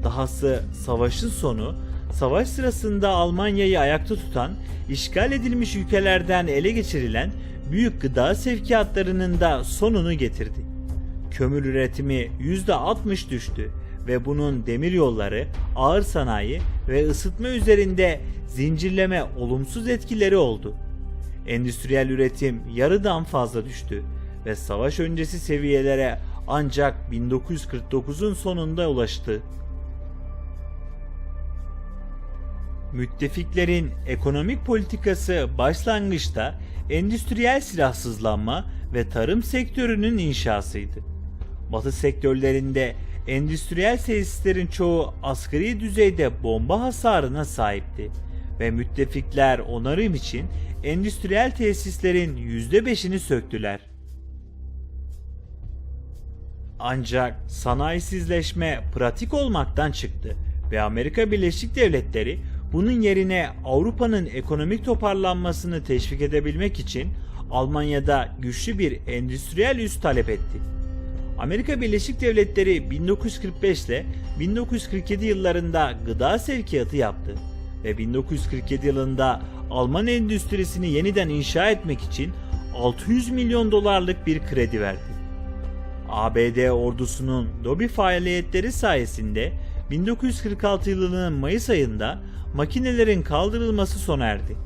Dahası savaşın sonu, savaş sırasında Almanya'yı ayakta tutan, işgal edilmiş ülkelerden ele geçirilen büyük gıda sevkiyatlarının da sonunu getirdi. Kömür üretimi %60 düştü ve bunun demiryolları, ağır sanayi ve ısıtma üzerinde zincirleme olumsuz etkileri oldu. Endüstriyel üretim yarıdan fazla düştü ve savaş öncesi seviyelere ancak 1949'un sonunda ulaştı. Müttefiklerin ekonomik politikası başlangıçta endüstriyel silahsızlanma ve tarım sektörünün inşasıydı. Batı sektörlerinde endüstriyel tesislerin çoğu asgari düzeyde bomba hasarına sahipti ve müttefikler onarım için endüstriyel tesislerin %5'ini söktüler. Ancak sanayisizleşme pratik olmaktan çıktı ve Amerika Birleşik Devletleri bunun yerine Avrupa'nın ekonomik toparlanmasını teşvik edebilmek için Almanya'da güçlü bir endüstriyel üs talep etti. Amerika Birleşik Devletleri 1945 ile 1947 yıllarında gıda sevkiyatı yaptı ve 1947 yılında Alman endüstrisini yeniden inşa etmek için 600 milyon dolarlık bir kredi verdi. ABD ordusunun lobi faaliyetleri sayesinde 1946 yılının Mayıs ayında makinelerin kaldırılması sona erdi.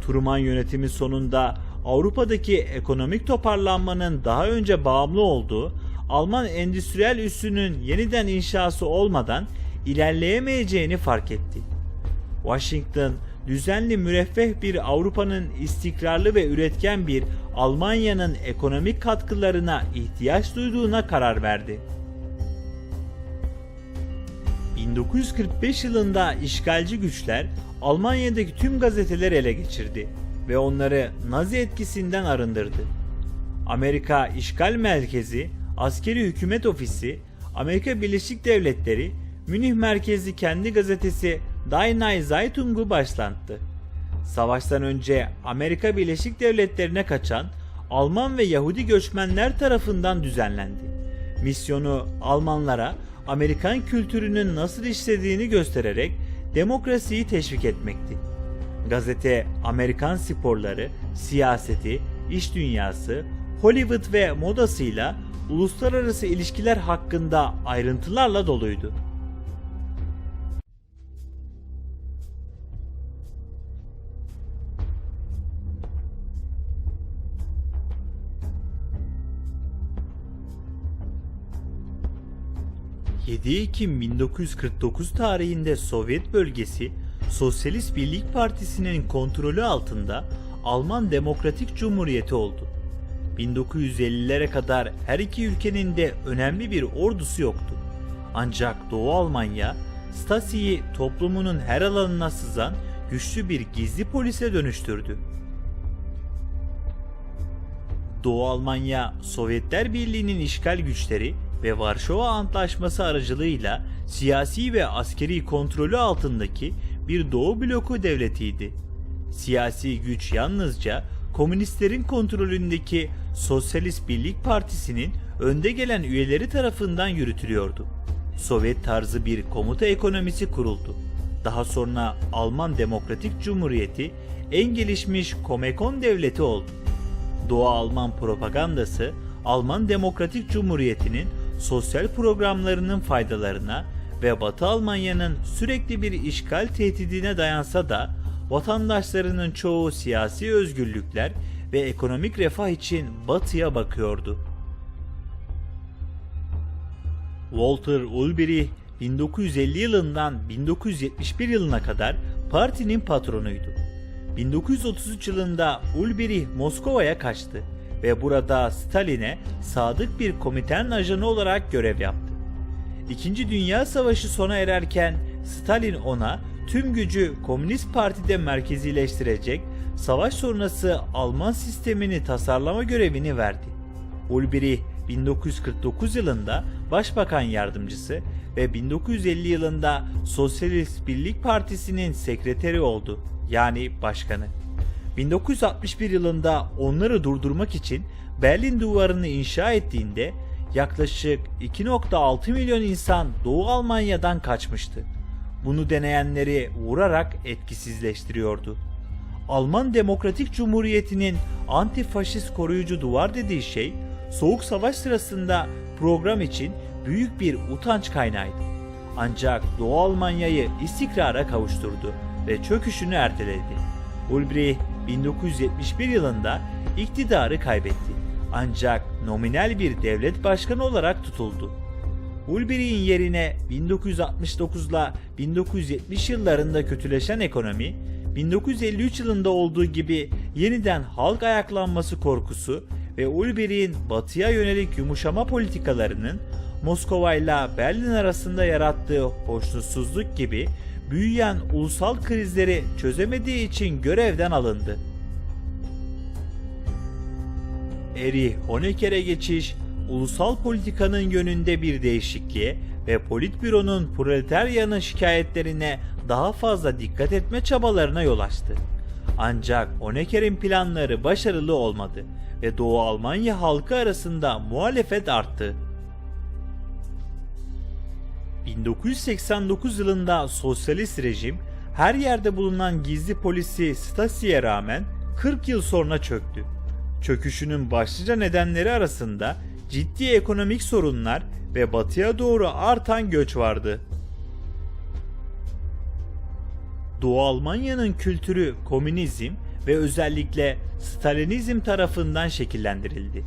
Truman yönetimi sonunda Avrupa'daki ekonomik toparlanmanın daha önce bağımlı olduğu Alman endüstriyel üssünün yeniden inşası olmadan ilerleyemeyeceğini fark etti. Washington, düzenli müreffeh bir Avrupa'nın istikrarlı ve üretken bir Almanya'nın ekonomik katkılarına ihtiyaç duyduğuna karar verdi. 1945 yılında işgalci güçler Almanya'daki tüm gazeteleri ele geçirdi ve onları Nazi etkisinden arındırdı. Amerika İşgal Merkezi, Askeri Hükümet Ofisi, Amerika Birleşik Devletleri, Münih merkezli kendi gazetesi Die Neue Zeitung'u başlattı. Savaştan önce Amerika Birleşik Devletleri'ne kaçan Alman ve Yahudi göçmenler tarafından düzenlendi. Misyonu Almanlara Amerikan kültürünün nasıl işlediğini göstererek demokrasiyi teşvik etmekti. Gazete Amerikan sporları, siyaseti, iş dünyası, Hollywood ve modasıyla uluslararası ilişkiler hakkında ayrıntılarla doluydu. ...7 Ekim 1949 tarihinde Sovyet bölgesi Sosyalist Birlik Partisi'nin kontrolü altında Alman Demokratik Cumhuriyeti oldu. 1950'lere kadar her iki ülkenin de önemli bir ordusu yoktu. Ancak Doğu Almanya, Stasi'yi toplumunun her alanına sızan güçlü bir gizli polise dönüştürdü. Doğu Almanya, Sovyetler Birliği'nin işgal güçleri ve Varşova Antlaşması aracılığıyla siyasi ve askeri kontrolü altındaki bir Doğu bloku devletiydi. Siyasi güç yalnızca komünistlerin kontrolündeki Sosyalist Birlik Partisi'nin önde gelen üyeleri tarafından yürütülüyordu. Sovyet tarzı bir komuta ekonomisi kuruldu. Daha sonra Alman Demokratik Cumhuriyeti en gelişmiş Komekon devleti oldu. Doğu Alman propagandası Alman Demokratik Cumhuriyeti'nin sosyal programlarının faydalarına ve Batı Almanya'nın sürekli bir işgal tehdidine dayansa da vatandaşlarının çoğu siyasi özgürlükler ve ekonomik refah için Batı'ya bakıyordu. Walter Ulbricht 1950 yılından 1971 yılına kadar partinin patronuydu. 1933 yılında Ulbricht Moskova'ya kaçtı ve burada Stalin'e sadık bir Komintern ajanı olarak görev yaptı. İkinci Dünya Savaşı sona ererken Stalin ona tüm gücü Komünist Parti'de merkezileştirecek, savaş sonrası Alman sistemini tasarlama görevini verdi. Ulbricht 1949 yılında Başbakan Yardımcısı ve 1950 yılında Sosyalist Birlik Partisi'nin sekreteri oldu, yani başkanı. 1961 yılında onları durdurmak için Berlin Duvarı'nı inşa ettiğinde yaklaşık 2,6 milyon insan Doğu Almanya'dan kaçmıştı. Bunu deneyenleri vurarak etkisizleştiriyordu. Alman Demokratik Cumhuriyeti'nin antifaşist koruyucu duvar dediği şey, Soğuk Savaş sırasında program için büyük bir utanç kaynağıydı. Ancak Doğu Almanya'yı istikrara kavuşturdu ve çöküşünü erteledi. Ulbricht 1971 yılında iktidarı kaybetti. Ancak nominal bir devlet başkanı olarak tutuldu. Ulbricht'in yerine 1969 ile 1970 yıllarında kötüleşen ekonomi, 1953 yılında olduğu gibi yeniden halk ayaklanması korkusu ve Ulbricht'in batıya yönelik yumuşama politikalarının Moskova ile Berlin arasında yarattığı hoşnutsuzluk gibi büyüyen ulusal krizleri çözemediği için görevden alındı. Erich Honecker'e geçiş, ulusal politikanın yönünde bir değişikliğe ve Politbüro'nun proletaryanın şikayetlerine daha fazla dikkat etme çabalarına yol açtı. Ancak Honecker'in planları başarılı olmadı ve Doğu Almanya halkı arasında muhalefet arttı. 1989 yılında sosyalist rejim her yerde bulunan gizli polisi Stasi'ye rağmen 40 yıl sonra çöktü. Çöküşünün başlıca nedenleri arasında ciddi ekonomik sorunlar ve batıya doğru artan göç vardı. Doğu Almanya'nın kültürü komünizm ve özellikle Stalinizm tarafından şekillendirildi.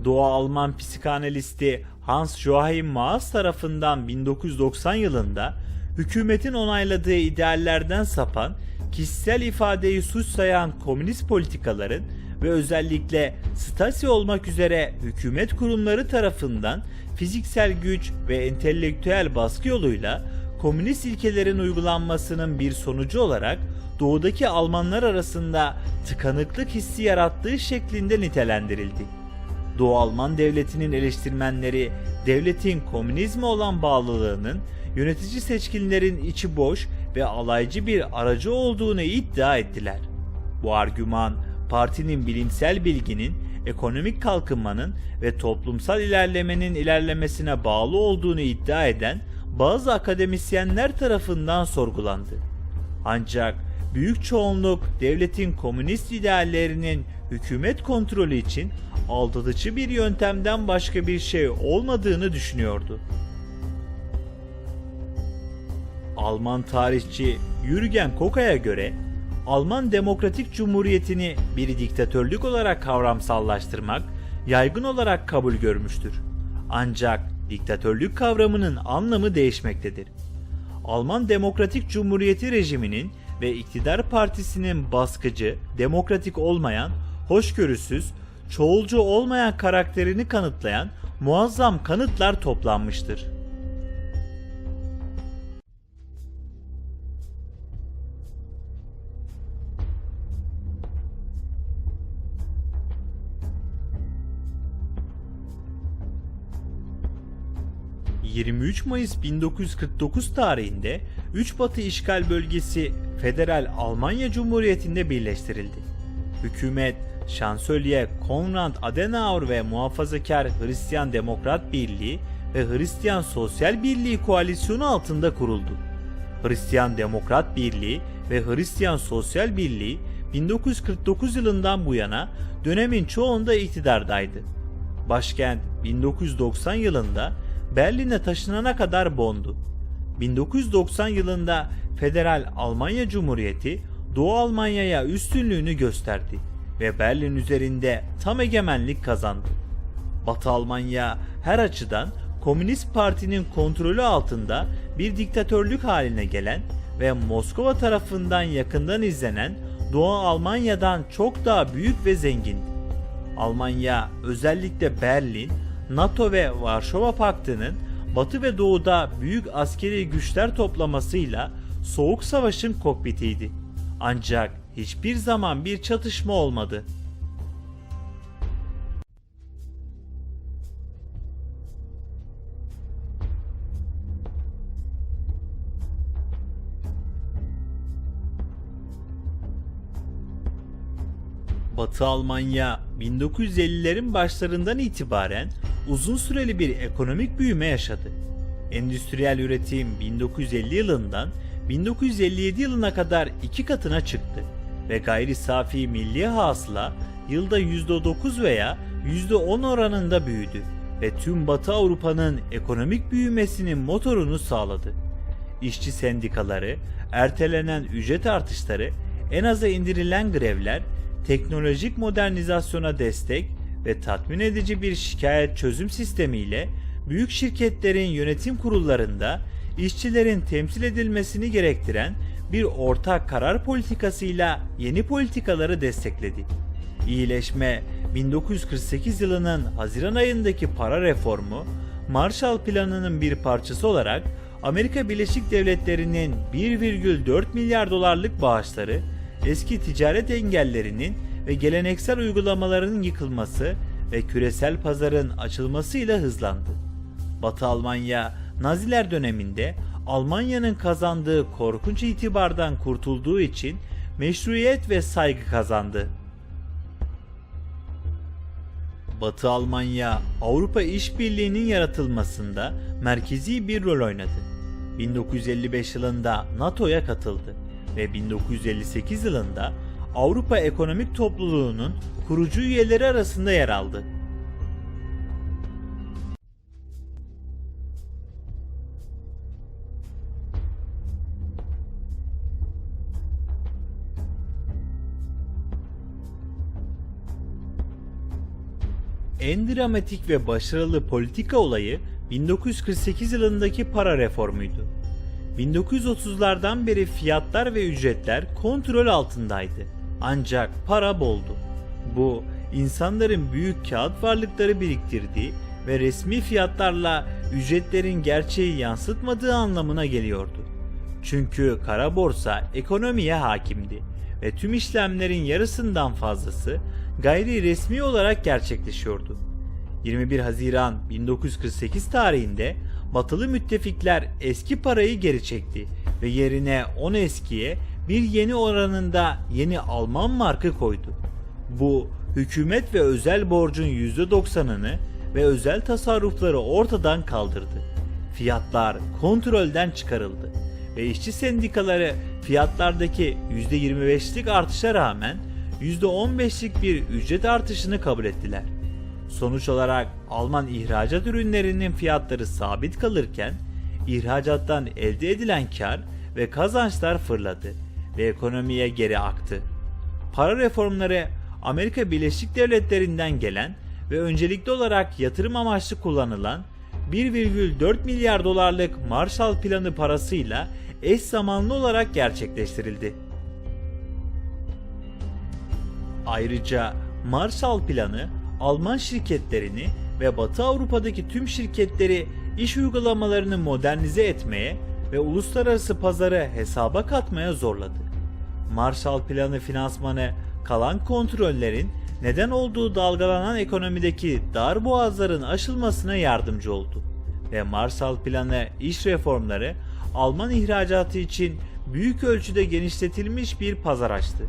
Doğu Alman psikanalisti Hans Joachim Maas tarafından 1990 yılında hükümetin onayladığı ideallerden sapan, kişisel ifadeyi suç sayan komünist politikaların ve özellikle Stasi olmak üzere hükümet kurumları tarafından fiziksel güç ve entelektüel baskı yoluyla komünist ilkelerin uygulanmasının bir sonucu olarak doğudaki Almanlar arasında tıkanıklık hissi yarattığı şeklinde nitelendirildi. Doğu Alman devletinin eleştirmenleri devletin komünizme olan bağlılığının yönetici seçkinlerin içi boş ve alaycı bir aracı olduğunu iddia ettiler. Bu argüman partinin bilimsel bilginin, ekonomik kalkınmanın ve toplumsal ilerlemenin ilerlemesine bağlı olduğunu iddia eden bazı akademisyenler tarafından sorgulandı. Ancak büyük çoğunluk devletin komünist ideallerinin hükümet kontrolü için aldatıcı bir yöntemden başka bir şey olmadığını düşünüyordu. Alman tarihçi Jürgen Koka'ya göre Alman Demokratik Cumhuriyeti'ni bir diktatörlük olarak kavramsallaştırmak yaygın olarak kabul görmüştür. Ancak diktatörlük kavramının anlamı değişmektedir. Alman Demokratik Cumhuriyeti rejiminin ve iktidar partisinin baskıcı, demokratik olmayan, hoşgörüsüz, çoğulcu olmayan karakterini kanıtlayan muazzam kanıtlar toplanmıştır. ...23 Mayıs 1949 tarihinde 3 Batı işgal bölgesi Federal Almanya Cumhuriyeti'nde birleştirildi. Hükümet, Şansölye Konrad Adenauer ve Muhafazakar Hristiyan Demokrat Birliği ve Hristiyan Sosyal Birliği koalisyonu altında kuruldu. Hristiyan Demokrat Birliği ve Hristiyan Sosyal Birliği 1949 yılından bu yana dönemin çoğunda iktidardaydı. Başkent 1990 yılında Berlin'e taşınana kadar Bonn'du. 1990 yılında Federal Almanya Cumhuriyeti Doğu Almanya'ya üstünlüğünü gösterdi ve Berlin üzerinde tam egemenlik kazandı. Batı Almanya her açıdan Komünist Parti'nin kontrolü altında bir diktatörlük haline gelen ve Moskova tarafından yakından izlenen Doğu Almanya'dan çok daha büyük ve zengindi. Almanya, özellikle Berlin, NATO ve Varşova Paktı'nın Batı ve Doğu'da büyük askeri güçler toplamasıyla Soğuk Savaş'ın kokpitiydi. Ancak hiçbir zaman bir çatışma olmadı. Batı Almanya 1950'lerin başlarından itibaren uzun süreli bir ekonomik büyüme yaşadı. Endüstriyel üretim 1950 yılından 1957 yılına kadar 2 katına çıktı ve gayri safi milli hasıla yılda %9 veya %10 oranında büyüdü ve tüm Batı Avrupa'nın ekonomik büyümesinin motorunu sağladı. İşçi sendikaları, ertelenen ücret artışları, en aza indirilen grevler, teknolojik modernizasyona destek ve tatmin edici bir şikayet çözüm sistemiyle büyük şirketlerin yönetim kurullarında işçilerin temsil edilmesini gerektiren bir ortak karar politikasıyla yeni politikaları destekledi. İyileşme 1948 yılının Haziran ayındaki para reformu, Marshall Planı'nın bir parçası olarak Amerika Birleşik Devletleri'nin 1,4 milyar dolarlık bağışları, eski ticaret engellerinin ve geleneksel uygulamaların yıkılması ve küresel pazarın açılmasıyla hızlandı. Batı Almanya, Naziler döneminde Almanya'nın kazandığı korkunç itibardan kurtulduğu için meşruiyet ve saygı kazandı. Batı Almanya, Avrupa İşbirliği'nin yaratılmasında merkezi bir rol oynadı. 1955 yılında NATO'ya katıldı ve 1958 yılında Avrupa Ekonomik Topluluğu'nun kurucu üyeleri arasında yer aldı. En dramatik ve başarılı politika olayı 1948 yılındaki para reformuydu. 1930'lardan beri fiyatlar ve ücretler kontrol altındaydı. Ancak para boldu. Bu, insanların büyük kağıt varlıkları biriktirdiği ve resmi fiyatlarla ücretlerin gerçeği yansıtmadığı anlamına geliyordu. Çünkü kara borsa ekonomiye hakimdi ve tüm işlemlerin yarısından fazlası gayri resmi olarak gerçekleşiyordu. 21 Haziran 1948 tarihinde Batılı müttefikler eski parayı geri çekti ve yerine 10 eskiye bir yeni oranında yeni Alman markı koydu. Bu, hükümet ve özel borcun %90'ını ve özel tasarrufları ortadan kaldırdı. Fiyatlar kontrolden çıkarıldı ve işçi sendikaları fiyatlardaki %25'lik artışa rağmen %15'lik bir ücret artışını kabul ettiler. Sonuç olarak Alman ihracat ürünlerinin fiyatları sabit kalırken ihracattan elde edilen kar ve kazançlar fırladı ve ekonomiye geri aktı. Para reformları Amerika Birleşik Devletleri'nden gelen ve öncelikli olarak yatırım amaçlı kullanılan 1,4 milyar dolarlık Marshall Planı parasıyla eş zamanlı olarak gerçekleştirildi. Ayrıca Marshall Planı Alman şirketlerini ve Batı Avrupa'daki tüm şirketleri iş uygulamalarını modernize etmeye ve uluslararası pazarı hesaba katmaya zorladı. Marshall Planı finansmanı kalan kontrollerin neden olduğu dalgalanan ekonomideki darboğazların aşılmasına yardımcı oldu ve Marshall Planı iş reformları Alman ihracatı için büyük ölçüde genişletilmiş bir pazar açtı.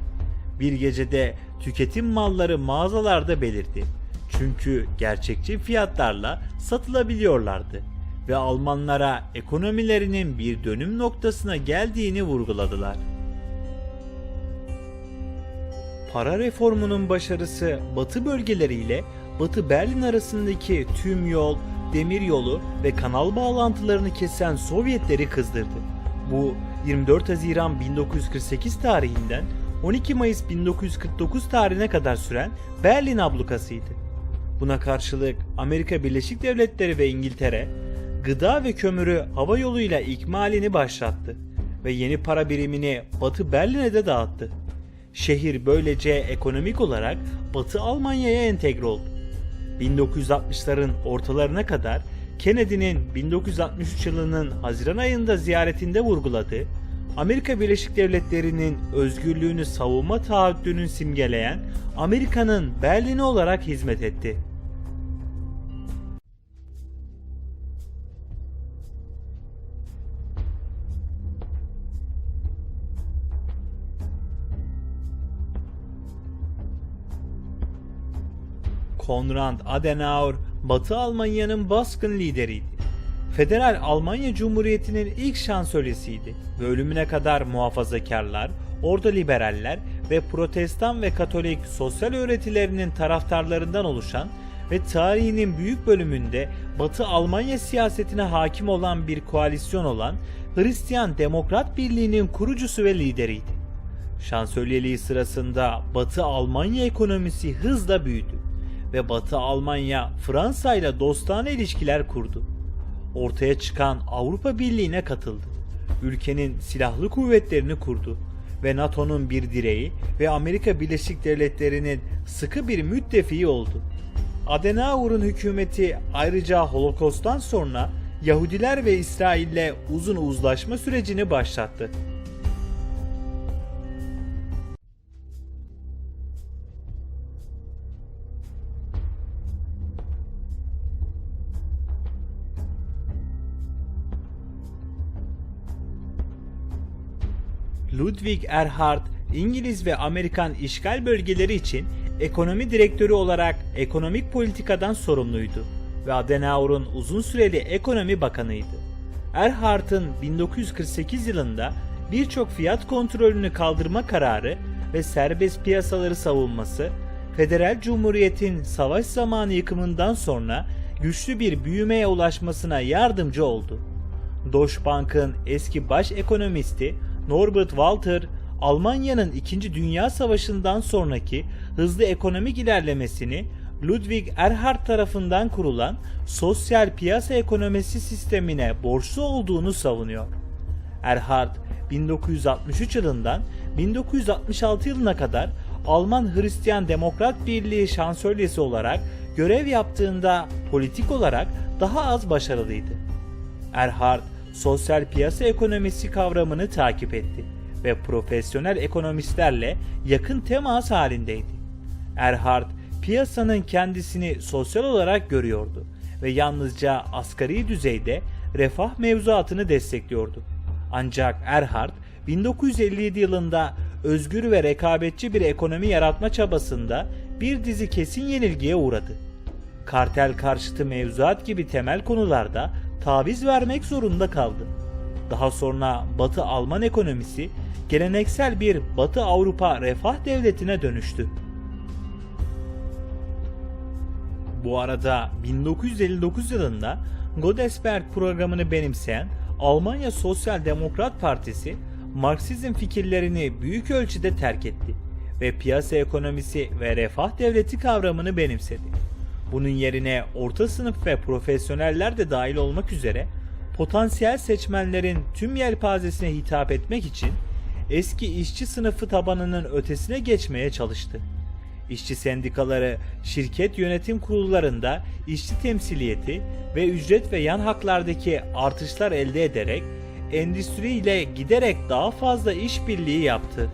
Bir gecede tüketim malları mağazalarda belirdi. Çünkü gerçekçi fiyatlarla satılabiliyorlardı ve Almanlara ekonomilerinin bir dönüm noktasına geldiğini vurguladılar. Para reformunun başarısı Batı bölgeleriyle Batı Berlin arasındaki tüm yol, demiryolu ve kanal bağlantılarını kesen Sovyetleri kızdırdı. Bu 24 Haziran 1948 tarihinden 12 Mayıs 1949 tarihine kadar süren Berlin ablukasıydı. Buna karşılık Amerika Birleşik Devletleri ve İngiltere, gıda ve kömürü hava yoluyla ikmalini başlattı ve yeni para birimini Batı Berlin'e de dağıttı. Şehir böylece ekonomik olarak Batı Almanya'ya entegre oldu. 1960'ların ortalarına kadar Kennedy'nin 1963 yılının Haziran ayında ziyaretinde vurguladığı Amerika Birleşik Devletleri'nin özgürlüğünü savunma taahhüdünü simgeleyen Amerika'nın Berlin'i olarak hizmet etti. Konrad Adenauer, Batı Almanya'nın baskın lideriydi. Federal Almanya Cumhuriyeti'nin ilk şansölyesiydi ve ölümüne kadar muhafazakarlar, orta liberaller ve Protestan ve Katolik sosyal öğretilerinin taraftarlarından oluşan ve tarihinin büyük bölümünde Batı Almanya siyasetine hakim olan bir koalisyon olan Hristiyan Demokrat Birliği'nin kurucusu ve lideriydi. Şansölyeliği sırasında Batı Almanya ekonomisi hızla büyüdü ve Batı Almanya Fransa ile dostane ilişkiler kurdu. Ortaya çıkan Avrupa Birliği'ne katıldı. Ülkenin silahlı kuvvetlerini kurdu ve NATO'nun bir direği ve Amerika Birleşik Devletleri'nin sıkı bir müttefiği oldu. Adenauer'un hükümeti ayrıca Holokost'tan sonra Yahudiler ve İsrail'le uzun uzlaşma sürecini başlattı. Ludwig Erhard, İngiliz ve Amerikan işgal bölgeleri için ekonomi direktörü olarak ekonomik politikadan sorumluydu ve Adenauer'un uzun süreli ekonomi bakanıydı. Erhard'ın 1948 yılında birçok fiyat kontrolünü kaldırma kararı ve serbest piyasaları savunması, Federal Cumhuriyet'in savaş zamanı yıkımından sonra güçlü bir büyümeye ulaşmasına yardımcı oldu. Deutsche Bank'ın eski baş ekonomisti Norbert Walter, Almanya'nın 2. Dünya Savaşı'ndan sonraki hızlı ekonomik ilerlemesini Ludwig Erhard tarafından kurulan sosyal piyasa ekonomisi sistemine borçlu olduğunu savunuyor. Erhard 1963 yılından 1966 yılına kadar Alman Hristiyan Demokrat Birliği şansölyesi olarak görev yaptığında politik olarak daha az başarılıydı. Erhard, sosyal piyasa ekonomisi kavramını takip etti ve profesyonel ekonomistlerle yakın temas halindeydi. Erhard, piyasanın kendisini sosyal olarak görüyordu ve yalnızca asgari düzeyde refah mevzuatını destekliyordu. Ancak Erhard, 1957 yılında özgür ve rekabetçi bir ekonomi yaratma çabasında bir dizi kesin yenilgiye uğradı. Kartel karşıtı mevzuat gibi temel konularda taviz vermek zorunda kaldı. Daha sonra Batı Alman ekonomisi geleneksel bir Batı Avrupa refah devletine dönüştü. Bu arada 1959 yılında Godesberg programını benimseyen Almanya Sosyal Demokrat Partisi Marksizm fikirlerini büyük ölçüde terk etti ve piyasa ekonomisi ve refah devleti kavramını benimsedi. Bunun yerine orta sınıf ve profesyoneller de dahil olmak üzere potansiyel seçmenlerin tüm yelpazesine hitap etmek için eski işçi sınıfı tabanının ötesine geçmeye çalıştı. İşçi sendikaları, şirket yönetim kurullarında işçi temsiliyeti ve ücret ve yan haklardaki artışlar elde ederek endüstriyle giderek daha fazla işbirliği yaptı.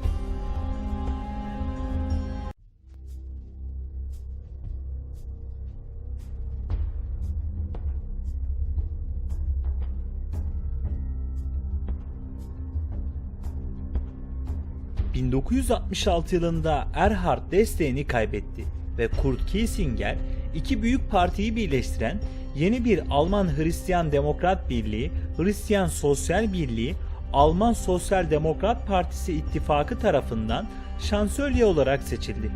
...1966 yılında Erhard desteğini kaybetti ve Kurt Kiesinger iki büyük partiyi birleştiren yeni bir Alman Hristiyan Demokrat Birliği, Hristiyan Sosyal Birliği, Alman Sosyal Demokrat Partisi ittifakı tarafından şansölye olarak seçildi.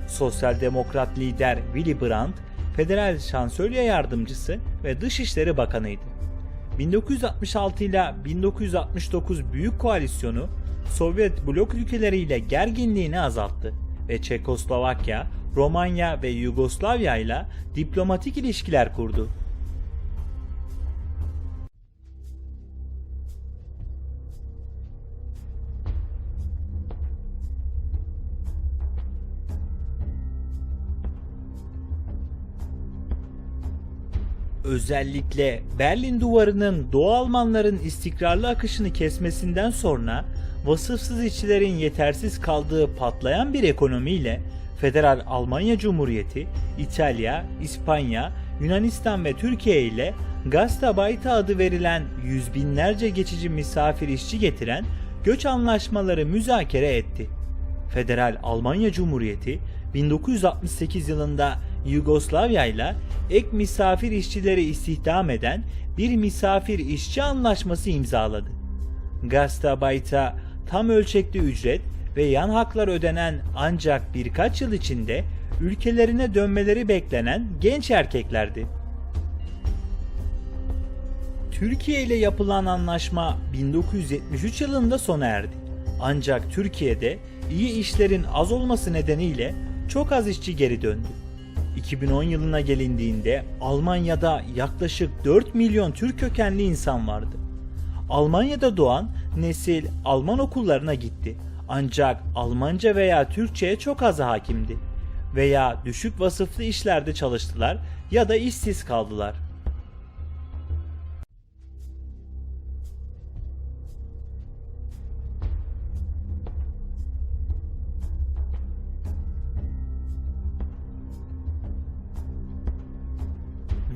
Sosyal Demokrat lider Willy Brandt, federal şansölye yardımcısı ve Dışişleri Bakanıydı. 1966 ile 1969 Büyük Koalisyonu Sovyet blok ülkeleriyle gerginliğini azalttı ve Çekoslovakya, Romanya ve Yugoslavya ile diplomatik ilişkiler kurdu. Özellikle Berlin Duvarı'nın Doğu Almanların istikrarlı akışını kesmesinden sonra vasıfsız işçilerin yetersiz kaldığı patlayan bir ekonomiyle Federal Almanya Cumhuriyeti, İtalya, İspanya, Yunanistan ve Türkiye ile Gastarbeiter adı verilen yüz binlerce geçici misafir işçi getiren göç anlaşmaları müzakere etti. Federal Almanya Cumhuriyeti 1968 yılında Yugoslavya ile ek misafir işçileri istihdam eden bir misafir işçi anlaşması imzaladı. Gastarbeiter tam ölçekli ücret ve yan haklar ödenen ancak birkaç yıl içinde ülkelerine dönmeleri beklenen genç erkeklerdi. Türkiye ile yapılan anlaşma 1973 yılında sona erdi. Ancak Türkiye'de iyi işlerin az olması nedeniyle çok az işçi geri döndü. 2010 yılına gelindiğinde Almanya'da yaklaşık 4 milyon Türk kökenli insan vardı. Almanya'da doğan nesil Alman okullarına gitti. Ancak Almanca veya Türkçe'ye çok az hakimdi. Veya düşük vasıflı işlerde çalıştılar ya da işsiz kaldılar.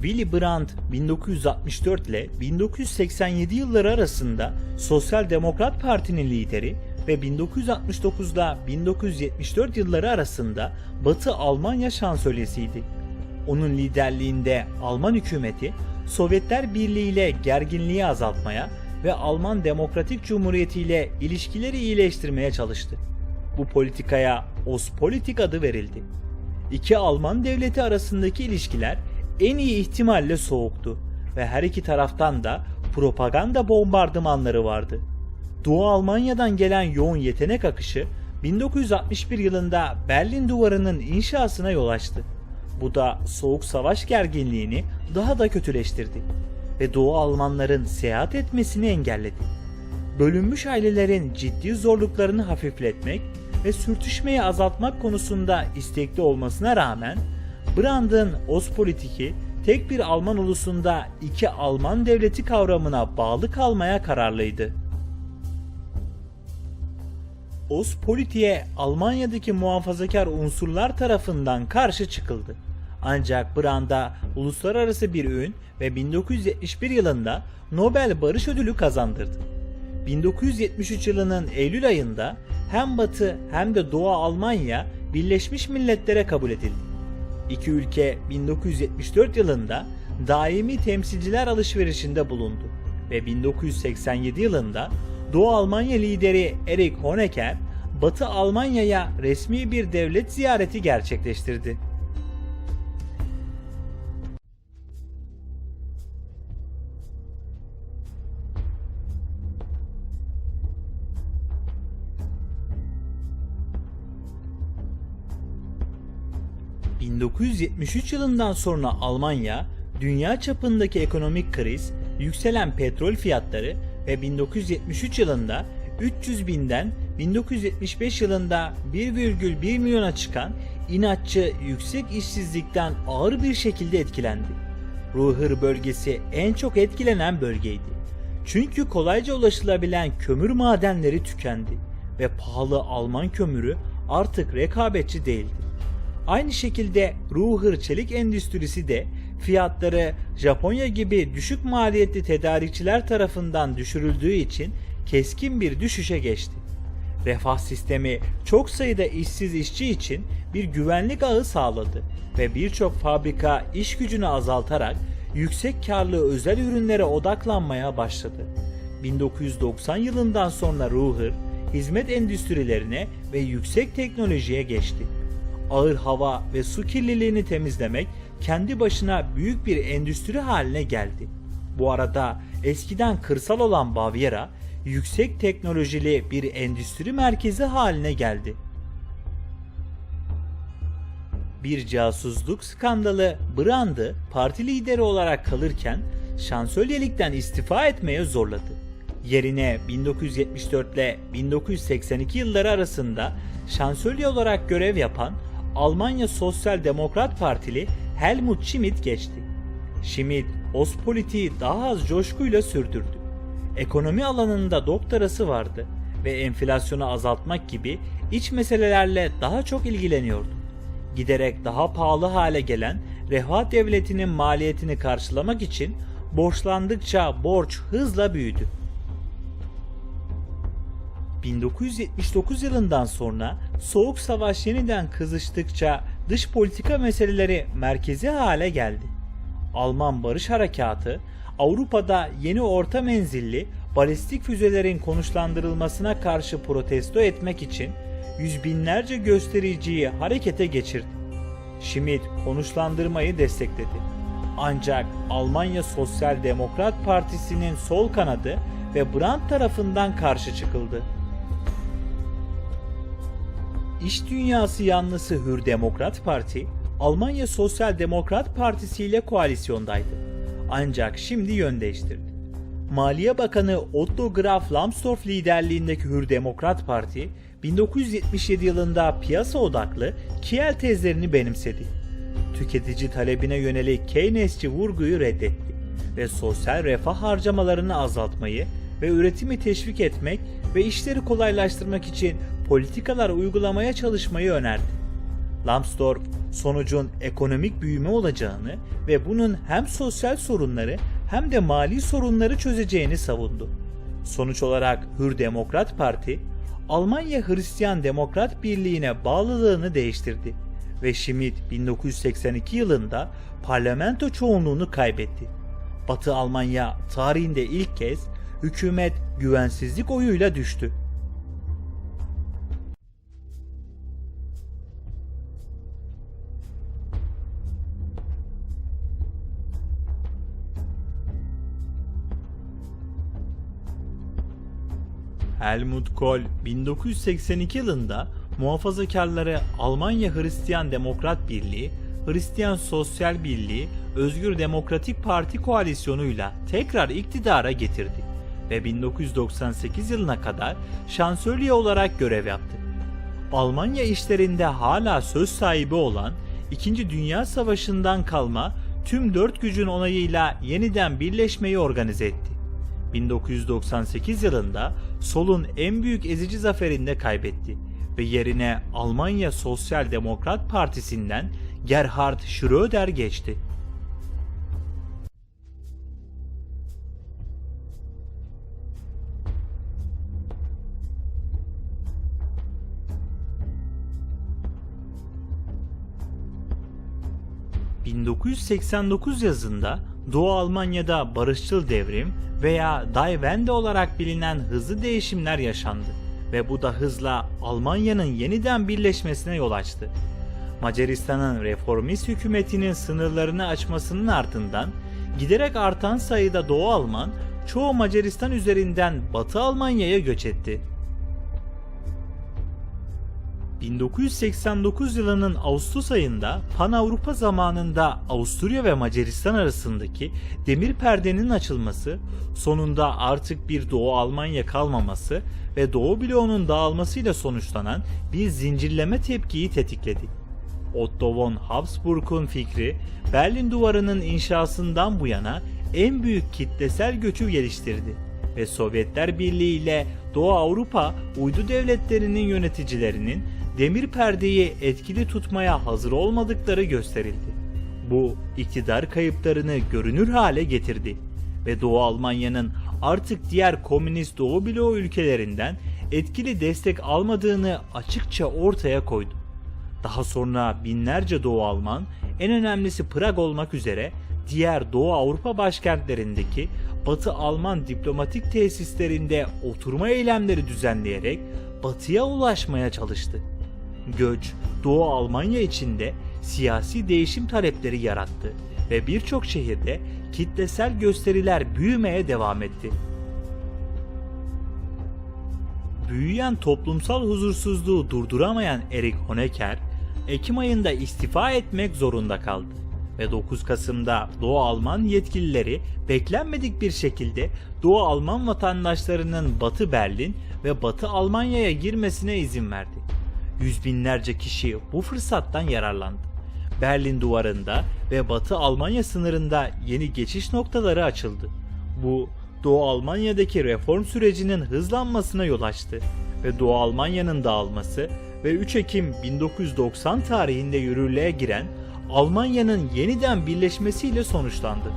Willy Brandt 1964 ile 1987 yılları arasında Sosyal Demokrat Parti'nin lideri ve 1969 ile 1974 yılları arasında Batı Almanya şansölyesiydi. Onun liderliğinde Alman hükümeti Sovyetler Birliği ile gerginliği azaltmaya ve Alman Demokratik Cumhuriyeti ile ilişkileri iyileştirmeye çalıştı. Bu politikaya Ostpolitik adı verildi. İki Alman devleti arasındaki ilişkiler en iyi ihtimalle soğuktu ve her iki taraftan da propaganda bombardımanları vardı. Doğu Almanya'dan gelen yoğun yetenek akışı 1961 yılında Berlin Duvarı'nın inşasına yol açtı. Bu da Soğuk Savaş gerginliğini daha da kötüleştirdi ve Doğu Almanların seyahat etmesini engelledi. bölünmüş ailelerin ciddi zorluklarını hafifletmek ve sürtüşmeyi azaltmak konusunda istekli olmasına rağmen Brandt'ın Ostpolitik'i tek bir Alman ulusunda iki Alman devleti kavramına bağlı kalmaya kararlıydı. Ostpolitik'e Almanya'daki muhafazakar unsurlar tarafından karşı çıkıldı. Ancak Brandt'a uluslararası bir ün ve 1971 yılında Nobel Barış Ödülü kazandırdı. 1973 yılının Eylül ayında hem Batı hem de Doğu Almanya Birleşmiş Milletler'e kabul edildi. İki ülke 1974 yılında daimi temsilciler alışverişinde bulundu ve 1987 yılında Doğu Almanya lideri Erich Honecker, Batı Almanya'ya resmi bir devlet ziyareti gerçekleştirdi. ...1973 yılından sonra Almanya, dünya çapındaki ekonomik kriz, yükselen petrol fiyatları ve 1973 yılında 300 binden 1975 yılında 1,1 milyona çıkan inatçı yüksek işsizlikten ağır bir şekilde etkilendi. Ruhr bölgesi en çok etkilenen bölgeydi. Çünkü kolayca ulaşılabilen kömür madenleri tükendi ve pahalı Alman kömürü artık rekabetçi değildi. Aynı şekilde Ruhr çelik endüstrisi de fiyatları Japonya gibi düşük maliyetli tedarikçiler tarafından düşürüldüğü için keskin bir düşüşe geçti. Refah sistemi çok sayıda işsiz işçi için bir güvenlik ağı sağladı ve birçok fabrika iş gücünü azaltarak yüksek karlı özel ürünlere odaklanmaya başladı. 1990 yılından sonra Ruhr, hizmet endüstrilerine ve yüksek teknolojiye geçti. Ağır hava ve su kirliliğini temizlemek kendi başına büyük bir endüstri haline geldi. Bu arada eskiden kırsal olan Bavyera, yüksek teknolojili bir endüstri merkezi haline geldi. Bir casusluk skandalı Brandt'ı parti lideri olarak kalırken şansölyelikten istifa etmeye zorladı. Yerine 1974 ile 1982 yılları arasında şansölye olarak görev yapan Almanya Sosyal Demokrat Partili Helmut Schmidt geçti. Schmidt, Ostpolitik'i daha az coşkuyla sürdürdü. Ekonomi alanında doktorası vardı ve enflasyonu azaltmak gibi iç meselelerle daha çok ilgileniyordu. Giderek daha pahalı hale gelen refah devletinin maliyetini karşılamak için borçlandıkça borç hızla büyüdü. 1979 yılından sonra Soğuk Savaş yeniden kızıştıkça dış politika meseleleri merkezi hale geldi. Alman Barış Harekatı, Avrupa'da yeni orta menzilli balistik füzelerin konuşlandırılmasına karşı protesto etmek için yüz binlerce göstericiyi harekete geçirdi. Schmidt konuşlandırmayı destekledi. Ancak Almanya Sosyal Demokrat Partisi'nin sol kanadı ve Brandt tarafından karşı çıkıldı. İş dünyası yanlısı Hür Demokrat Parti, Almanya Sosyal Demokrat Partisi ile koalisyondaydı. Ancak şimdi yön değiştirdi. Maliye Bakanı Otto Graf Lambsdorff liderliğindeki Hür Demokrat Parti, 1977 yılında piyasa odaklı Kiel tezlerini benimsedi. Tüketici talebine yönelik Keynesçi vurguyu reddetti ve sosyal refah harcamalarını azaltmayı ve üretimi teşvik etmek ve işleri kolaylaştırmak için politikalar uygulamaya çalışmayı önerdi. Lambsdorff, sonucun ekonomik büyüme olacağını ve bunun hem sosyal sorunları hem de mali sorunları çözeceğini savundu. Sonuç olarak Hür Demokrat Parti, Almanya Hristiyan Demokrat Birliği'ne bağlılığını değiştirdi ve Schmidt 1982 yılında parlamento çoğunluğunu kaybetti. Batı Almanya tarihinde ilk kez hükümet güvensizlik oyuyla düştü. Helmut Kohl 1982 yılında muhafazakarları Almanya Hristiyan Demokrat Birliği, Hristiyan Sosyal Birliği, Özgür Demokratik Parti koalisyonuyla tekrar iktidara getirdi ve 1998 yılına kadar şansölye olarak görev yaptı. Almanya işlerinde hala söz sahibi olan, İkinci Dünya Savaşı'ndan kalma tüm dört gücün onayıyla yeniden birleşmeyi organize etti. 1998 yılında solun en büyük ezici zaferinde kaybetti ve yerine Almanya Sosyal Demokrat Partisi'nden Gerhard Schröder geçti. ...1989 yazında Doğu Almanya'da barışçıl devrim veya Die Wende olarak bilinen hızlı değişimler yaşandı ve bu da hızla Almanya'nın yeniden birleşmesine yol açtı. Macaristan'ın reformist hükümetinin sınırlarını açmasının ardından giderek artan sayıda Doğu Alman çoğu Macaristan üzerinden Batı Almanya'ya göç etti. 1989 yılının Ağustos ayında Pan-Avrupa zamanında Avusturya ve Macaristan arasındaki demir perdenin açılması, sonunda artık bir Doğu Almanya kalmaması ve Doğu bloğunun dağılmasıyla sonuçlanan bir zincirleme tepkiyi tetikledi. Otto von Habsburg'un fikri, Berlin Duvarı'nın inşasından bu yana en büyük kitlesel göçü geliştirdi ve Sovyetler Birliği ile Doğu Avrupa uydu devletlerinin yöneticilerinin demir perdeyi etkili tutmaya hazır olmadıkları gösterildi. Bu iktidar kayıplarını görünür hale getirdi ve Doğu Almanya'nın artık diğer komünist Doğu bloğu ülkelerinden etkili destek almadığını açıkça ortaya koydu. Daha sonra binlerce Doğu Alman, en önemlisi Prag olmak üzere diğer Doğu Avrupa başkentlerindeki Batı Alman diplomatik tesislerinde oturma eylemleri düzenleyerek Batı'ya ulaşmaya çalıştı. Göç, Doğu Almanya içinde siyasi değişim talepleri yarattı ve birçok şehirde kitlesel gösteriler büyümeye devam etti. Büyüyen toplumsal huzursuzluğu durduramayan Erich Honecker, Ekim ayında istifa etmek zorunda kaldı ve 9 Kasım'da Doğu Alman yetkilileri beklenmedik bir şekilde Doğu Alman vatandaşlarının Batı Berlin ve Batı Almanya'ya girmesine izin verdi. Yüz binlerce kişi bu fırsattan yararlandı. Berlin Duvarı'nda ve Batı Almanya sınırında yeni geçiş noktaları açıldı. Bu, Doğu Almanya'daki reform sürecinin hızlanmasına yol açtı ve Doğu Almanya'nın dağılması ve 3 Ekim 1990 tarihinde yürürlüğe giren Almanya'nın yeniden birleşmesiyle sonuçlandı.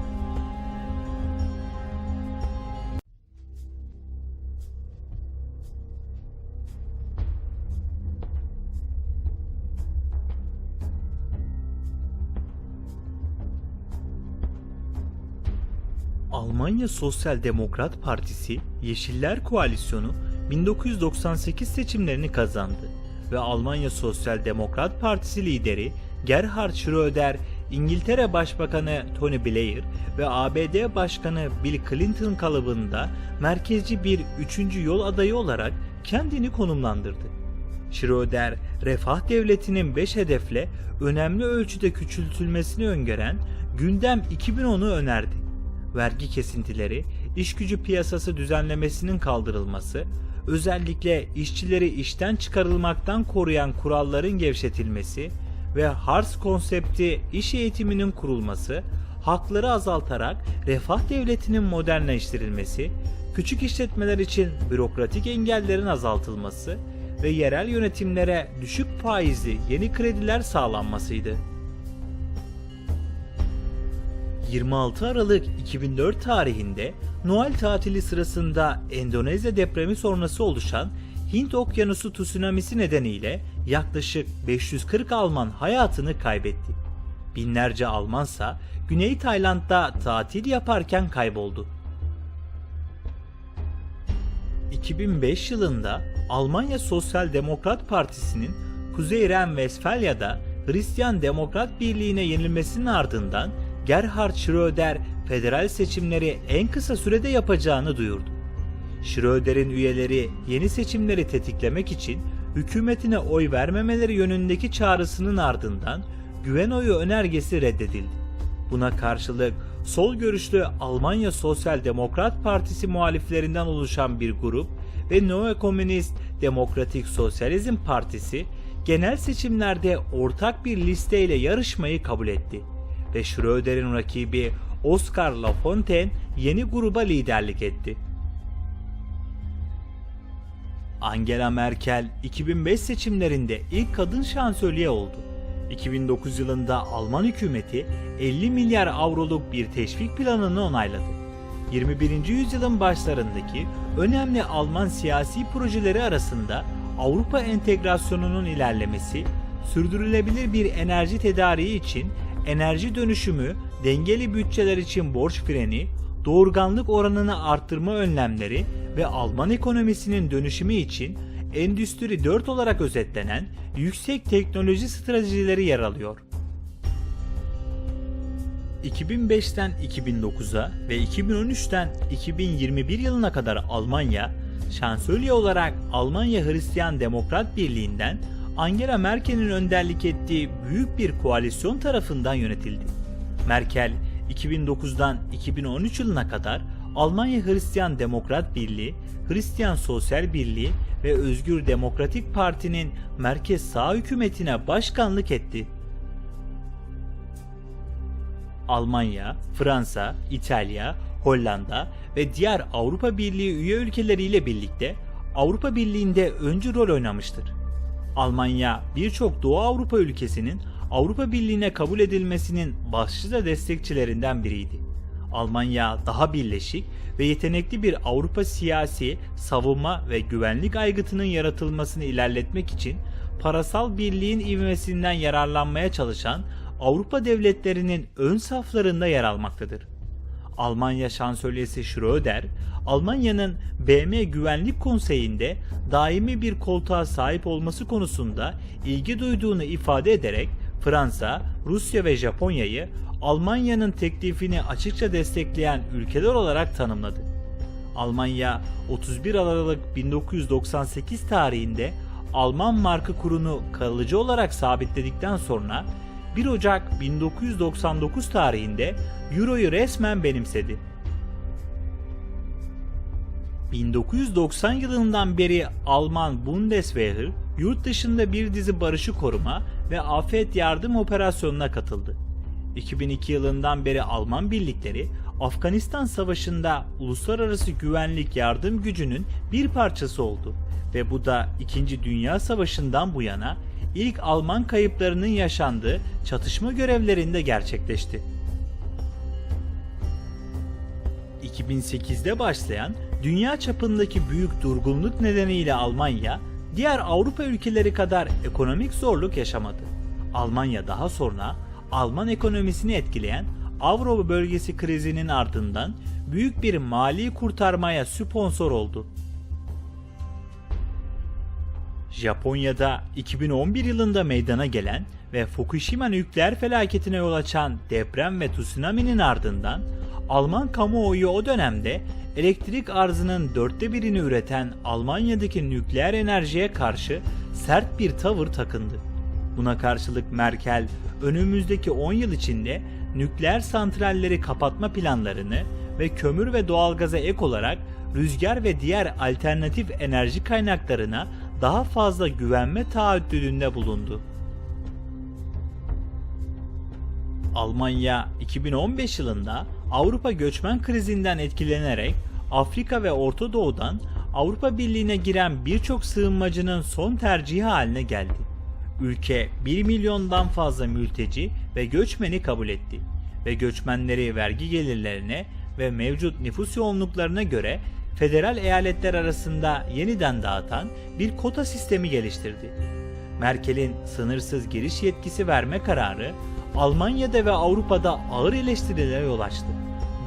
Almanya Sosyal Demokrat Partisi, Yeşiller Koalisyonu 1998 seçimlerini kazandı ve Almanya Sosyal Demokrat Partisi lideri Gerhard Schröder, İngiltere Başbakanı Tony Blair ve ABD Başkanı Bill Clinton kalıbında merkezci bir üçüncü yol adayı olarak kendini konumlandırdı. Schröder, refah devletinin 5 hedefle önemli ölçüde küçültülmesini öngören Gündem 2010'u önerdi. Vergi kesintileri, işgücü piyasası düzenlemesinin kaldırılması, özellikle işçileri işten çıkarılmaktan koruyan kuralların gevşetilmesi ve HARS konsepti iş eğitiminin kurulması, hakları azaltarak refah devletinin modernleştirilmesi, küçük işletmeler için bürokratik engellerin azaltılması ve yerel yönetimlere düşük faizli yeni krediler sağlanmasıydı. 26 Aralık 2004 tarihinde Noel tatili sırasında Endonezya depremi sonrası oluşan Hint Okyanusu tsunamisi nedeniyle yaklaşık 540 Alman hayatını kaybetti. Binlerce Almansa Güney Tayland'da tatil yaparken kayboldu. 2005 yılında Almanya Sosyal Demokrat Partisi'nin Kuzey Ren-Vesfalya'da Hristiyan Demokrat Birliği'ne yenilmesinin ardından Gerhard Schröder federal seçimleri en kısa sürede yapacağını duyurdu. Schröder'in üyeleri yeni seçimleri tetiklemek için hükümetine oy vermemeleri yönündeki çağrısının ardından güven oyu önergesi reddedildi. Buna karşılık sol görüşlü Almanya Sosyal Demokrat Partisi muhaliflerinden oluşan bir grup ve Neokomünist Demokratik Sosyalizm Partisi genel seçimlerde ortak bir listeyle yarışmayı kabul etti ve Schröder'in rakibi Oskar Lafontaine yeni gruba liderlik etti. Angela Merkel 2005 seçimlerinde ilk kadın şansölye oldu. 2009 yılında Alman hükümeti 50 milyar avroluk bir teşvik planını onayladı. 21. yüzyılın başlarındaki önemli Alman siyasi projeleri arasında Avrupa entegrasyonunun ilerlemesi, sürdürülebilir bir enerji tedariği için enerji dönüşümü, dengeli bütçeler için borç freni, doğurganlık oranını arttırma önlemleri ve Alman ekonomisinin dönüşümü için Endüstri 4 olarak özetlenen yüksek teknoloji stratejileri yer alıyor. 2005'ten 2009'a ve 2013'ten 2021 yılına kadar Almanya, şansölye olarak Almanya Hristiyan Demokrat Birliği'nden Angela Merkel'in önderlik ettiği büyük bir koalisyon tarafından yönetildi. Merkel, 2009'dan 2013 yılına kadar Almanya Hristiyan Demokrat Birliği, Hristiyan Sosyal Birliği ve Özgür Demokratik Parti'nin merkez sağ hükümetine başkanlık etti. Almanya, Fransa, İtalya, Hollanda ve diğer Avrupa Birliği üye ülkeleriyle birlikte Avrupa Birliği'nde öncü rol oynamıştır. Almanya, birçok Doğu Avrupa ülkesinin Avrupa Birliği'ne kabul edilmesinin başlıca destekçilerinden biriydi. Almanya daha birleşik ve yetenekli bir Avrupa siyasi, savunma ve güvenlik aygıtının yaratılmasını ilerletmek için parasal birliğin ivmesinden yararlanmaya çalışan Avrupa devletlerinin ön saflarında yer almaktadır. Almanya Şansölyesi Schröder, Almanya'nın BM Güvenlik Konseyi'nde daimi bir koltuğa sahip olması konusunda ilgi duyduğunu ifade ederek Fransa, Rusya ve Japonya'yı Almanya'nın teklifini açıkça destekleyen ülkeler olarak tanımladı. Almanya 31 Aralık 1998 tarihinde Alman marka kurunu kalıcı olarak sabitledikten sonra 1 Ocak 1999 tarihinde Euro'yu resmen benimsedi. 1990 yılından beri Alman Bundeswehr, yurt dışında bir dizi barışı koruma ve afet yardım operasyonuna katıldı. 2002 yılından beri Alman birlikleri Afganistan Savaşı'nda uluslararası güvenlik yardım gücünün bir parçası oldu ve bu da 2. Dünya Savaşı'ndan bu yana ilk Alman kayıplarının yaşandığı çatışma görevlerinde gerçekleşti. 2008'de başlayan dünya çapındaki büyük durgunluk nedeniyle Almanya, diğer Avrupa ülkeleri kadar ekonomik zorluk yaşamadı. Almanya daha sonra Alman ekonomisini etkileyen Avrupa bölgesi krizinin ardından büyük bir mali kurtarmaya sponsor oldu. Japonya'da 2011 yılında meydana gelen ve Fukushima nükleer felaketine yol açan deprem ve tsunami'nin ardından Alman kamuoyu o dönemde elektrik arzının 1/4'ünü üreten Almanya'daki nükleer enerjiye karşı sert bir tavır takındı. Buna karşılık Merkel, önümüzdeki 10 yıl içinde nükleer santralleri kapatma planlarını ve kömür ve doğalgaza ek olarak rüzgar ve diğer alternatif enerji kaynaklarına daha fazla güvenme taahhüdünde bulundu. Almanya 2015 yılında Avrupa göçmen krizinden etkilenerek Afrika ve Orta Doğu'dan Avrupa Birliği'ne giren birçok sığınmacının son tercihi haline geldi. Ülke 1 milyondan fazla mülteci ve göçmeni kabul etti ve göçmenleri vergi gelirlerine ve mevcut nüfus yoğunluklarına göre federal eyaletler arasında yeniden dağıtan bir kota sistemi geliştirdi. Merkel'in sınırsız giriş yetkisi verme kararı Almanya'da ve Avrupa'da ağır eleştirilere yol açtı.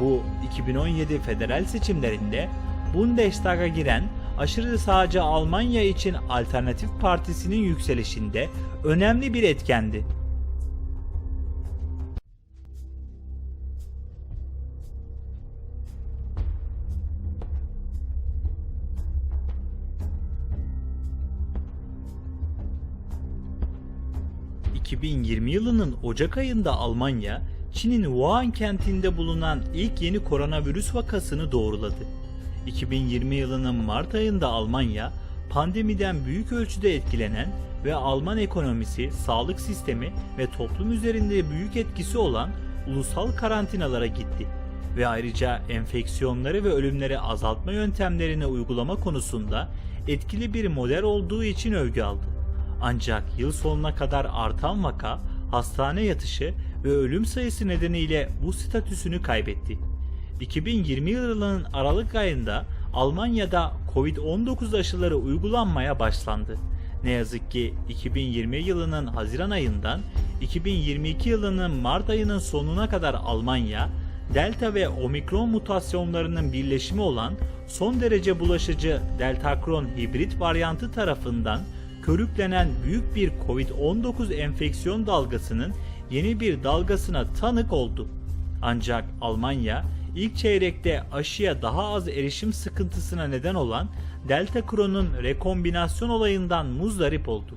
Bu 2017 federal seçimlerinde Bundestag'a giren aşırı sağcı Almanya için Alternatif Partisi'nin yükselişinde önemli bir etkendi. 2020 yılının Ocak ayında Almanya, Çin'in Wuhan kentinde bulunan ilk yeni koronavirüs vakasını doğruladı. 2020 yılının Mart ayında Almanya, pandemiden büyük ölçüde etkilenen ve Alman ekonomisi, sağlık sistemi ve toplum üzerinde büyük etkisi olan ulusal karantinalara gitti ve ayrıca enfeksiyonları ve ölümleri azaltma yöntemlerini uygulama konusunda etkili bir model olduğu için övgü aldı. Ancak yıl sonuna kadar artan vaka, hastane yatışı ve ölüm sayısı nedeniyle bu statüsünü kaybetti. 2020 yılının Aralık ayında Almanya'da Covid-19 aşıları uygulanmaya başlandı. Ne yazık ki 2020 yılının Haziran ayından 2022 yılının Mart ayının sonuna kadar Almanya, Delta ve Omikron mutasyonlarının birleşimi olan son derece bulaşıcı Deltakron hibrit varyantı tarafından körüklenen büyük bir Covid-19 enfeksiyon dalgasının yeni bir dalgasına tanık oldu. Ancak Almanya, ilk çeyrekte aşıya daha az erişim sıkıntısına neden olan Deltakron'un rekombinasyon olayından muzdarip oldu.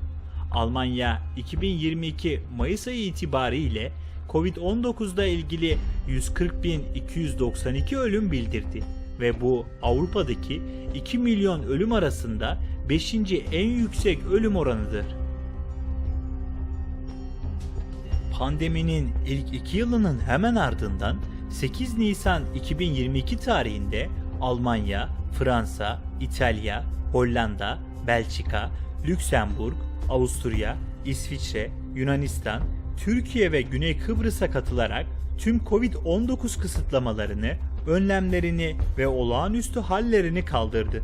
Almanya, 2022 Mayıs ayı itibariyle Covid-19'da ilgili 140.292 ölüm bildirdi ve bu Avrupa'daki 2 milyon ölüm arasında 5. en yüksek ölüm oranıdır. Pandeminin ilk 2 yılının hemen ardından 8 Nisan 2022 tarihinde Almanya, Fransa, İtalya, Hollanda, Belçika, Lüksemburg, Avusturya, İsviçre, Yunanistan, Türkiye ve Güney Kıbrıs'a katılarak tüm Covid-19 kısıtlamalarını, önlemlerini ve olağanüstü hallerini kaldırdı.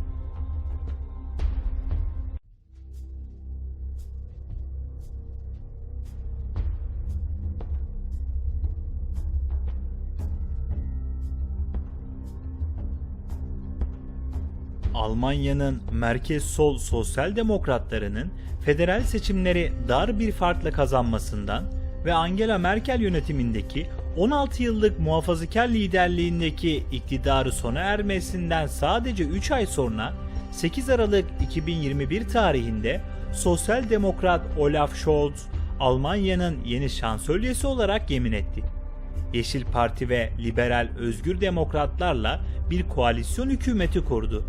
Almanya'nın merkez sol sosyal demokratlarının federal seçimleri dar bir farkla kazanmasından ve Angela Merkel yönetimindeki 16 yıllık muhafazakar liderliğindeki iktidarı sona ermesinden sadece 3 ay sonra 8 Aralık 2021 tarihinde Sosyal Demokrat Olaf Scholz, Almanya'nın yeni şansölyesi olarak yemin etti. Yeşil Parti ve Liberal Özgür Demokratlarla bir koalisyon hükümeti kurdu.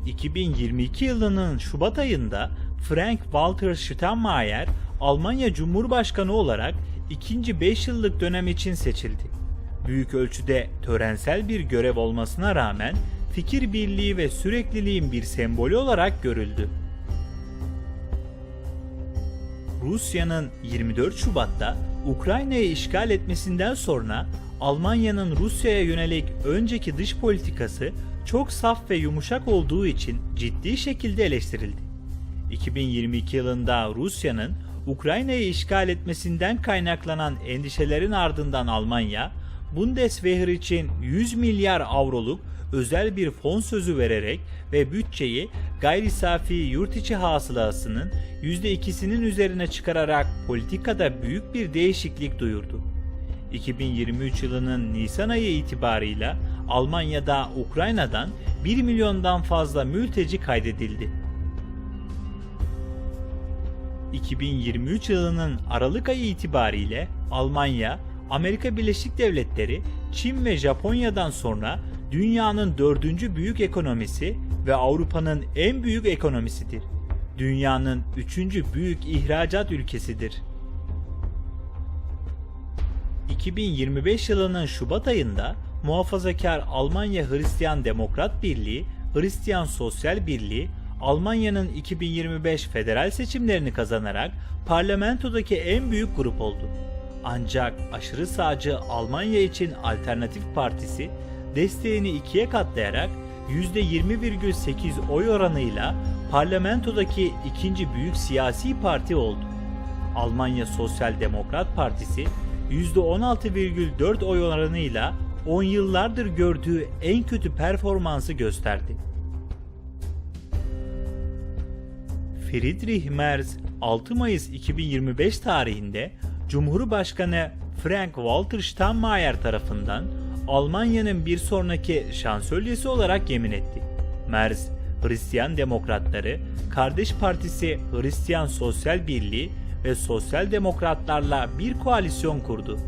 2022 yılının Şubat ayında Frank-Walter Steinmeier Almanya Cumhurbaşkanı olarak ikinci 5 yıllık dönem için seçildi. Büyük ölçüde törensel bir görev olmasına rağmen fikir birliği ve sürekliliğin bir sembolü olarak görüldü. Rusya'nın 24 Şubat'ta Ukrayna'yı işgal etmesinden sonra Almanya'nın Rusya'ya yönelik önceki dış politikası çok saf ve yumuşak olduğu için ciddi şekilde eleştirildi. 2022 yılında Rusya'nın Ukrayna'yı işgal etmesinden kaynaklanan endişelerin ardından Almanya, Bundeswehr için 100 milyar avroluk özel bir fon sözü vererek ve bütçeyi gayri safi yurt içi hasılasının %2'sinin üzerine çıkararak politikada büyük bir değişiklik duyurdu. 2023 yılının Nisan ayı itibarıyla Almanya'da Ukrayna'dan 1 milyondan fazla mülteci kaydedildi. 2023 yılının Aralık ayı itibariyle Almanya, Amerika Birleşik Devletleri, Çin ve Japonya'dan sonra dünyanın 4. büyük ekonomisi ve Avrupa'nın en büyük ekonomisidir. Dünyanın 3. büyük ihracat ülkesidir. 2025 yılının Şubat ayında muhafazakar Almanya Hristiyan Demokrat Birliği, Hristiyan Sosyal Birliği, Almanya'nın 2025 federal seçimlerini kazanarak parlamentodaki en büyük grup oldu. Ancak aşırı sağcı Almanya için Alternatif Partisi desteğini ikiye katlayarak %20,8 oy oranıyla parlamentodaki ikinci büyük siyasi parti oldu. Almanya Sosyal Demokrat Partisi %16,4 oy oranıyla 10 yıllardır gördüğü en kötü performansı gösterdi. Friedrich Merz 6 Mayıs 2025 tarihinde Cumhurbaşkanı Frank-Walter Steinmeier tarafından Almanya'nın bir sonraki şansölyesi olarak yemin etti. Merz, Hristiyan Demokratları, kardeş partisi Hristiyan Sosyal Birliği ve Sosyal Demokratlarla bir koalisyon kurdu.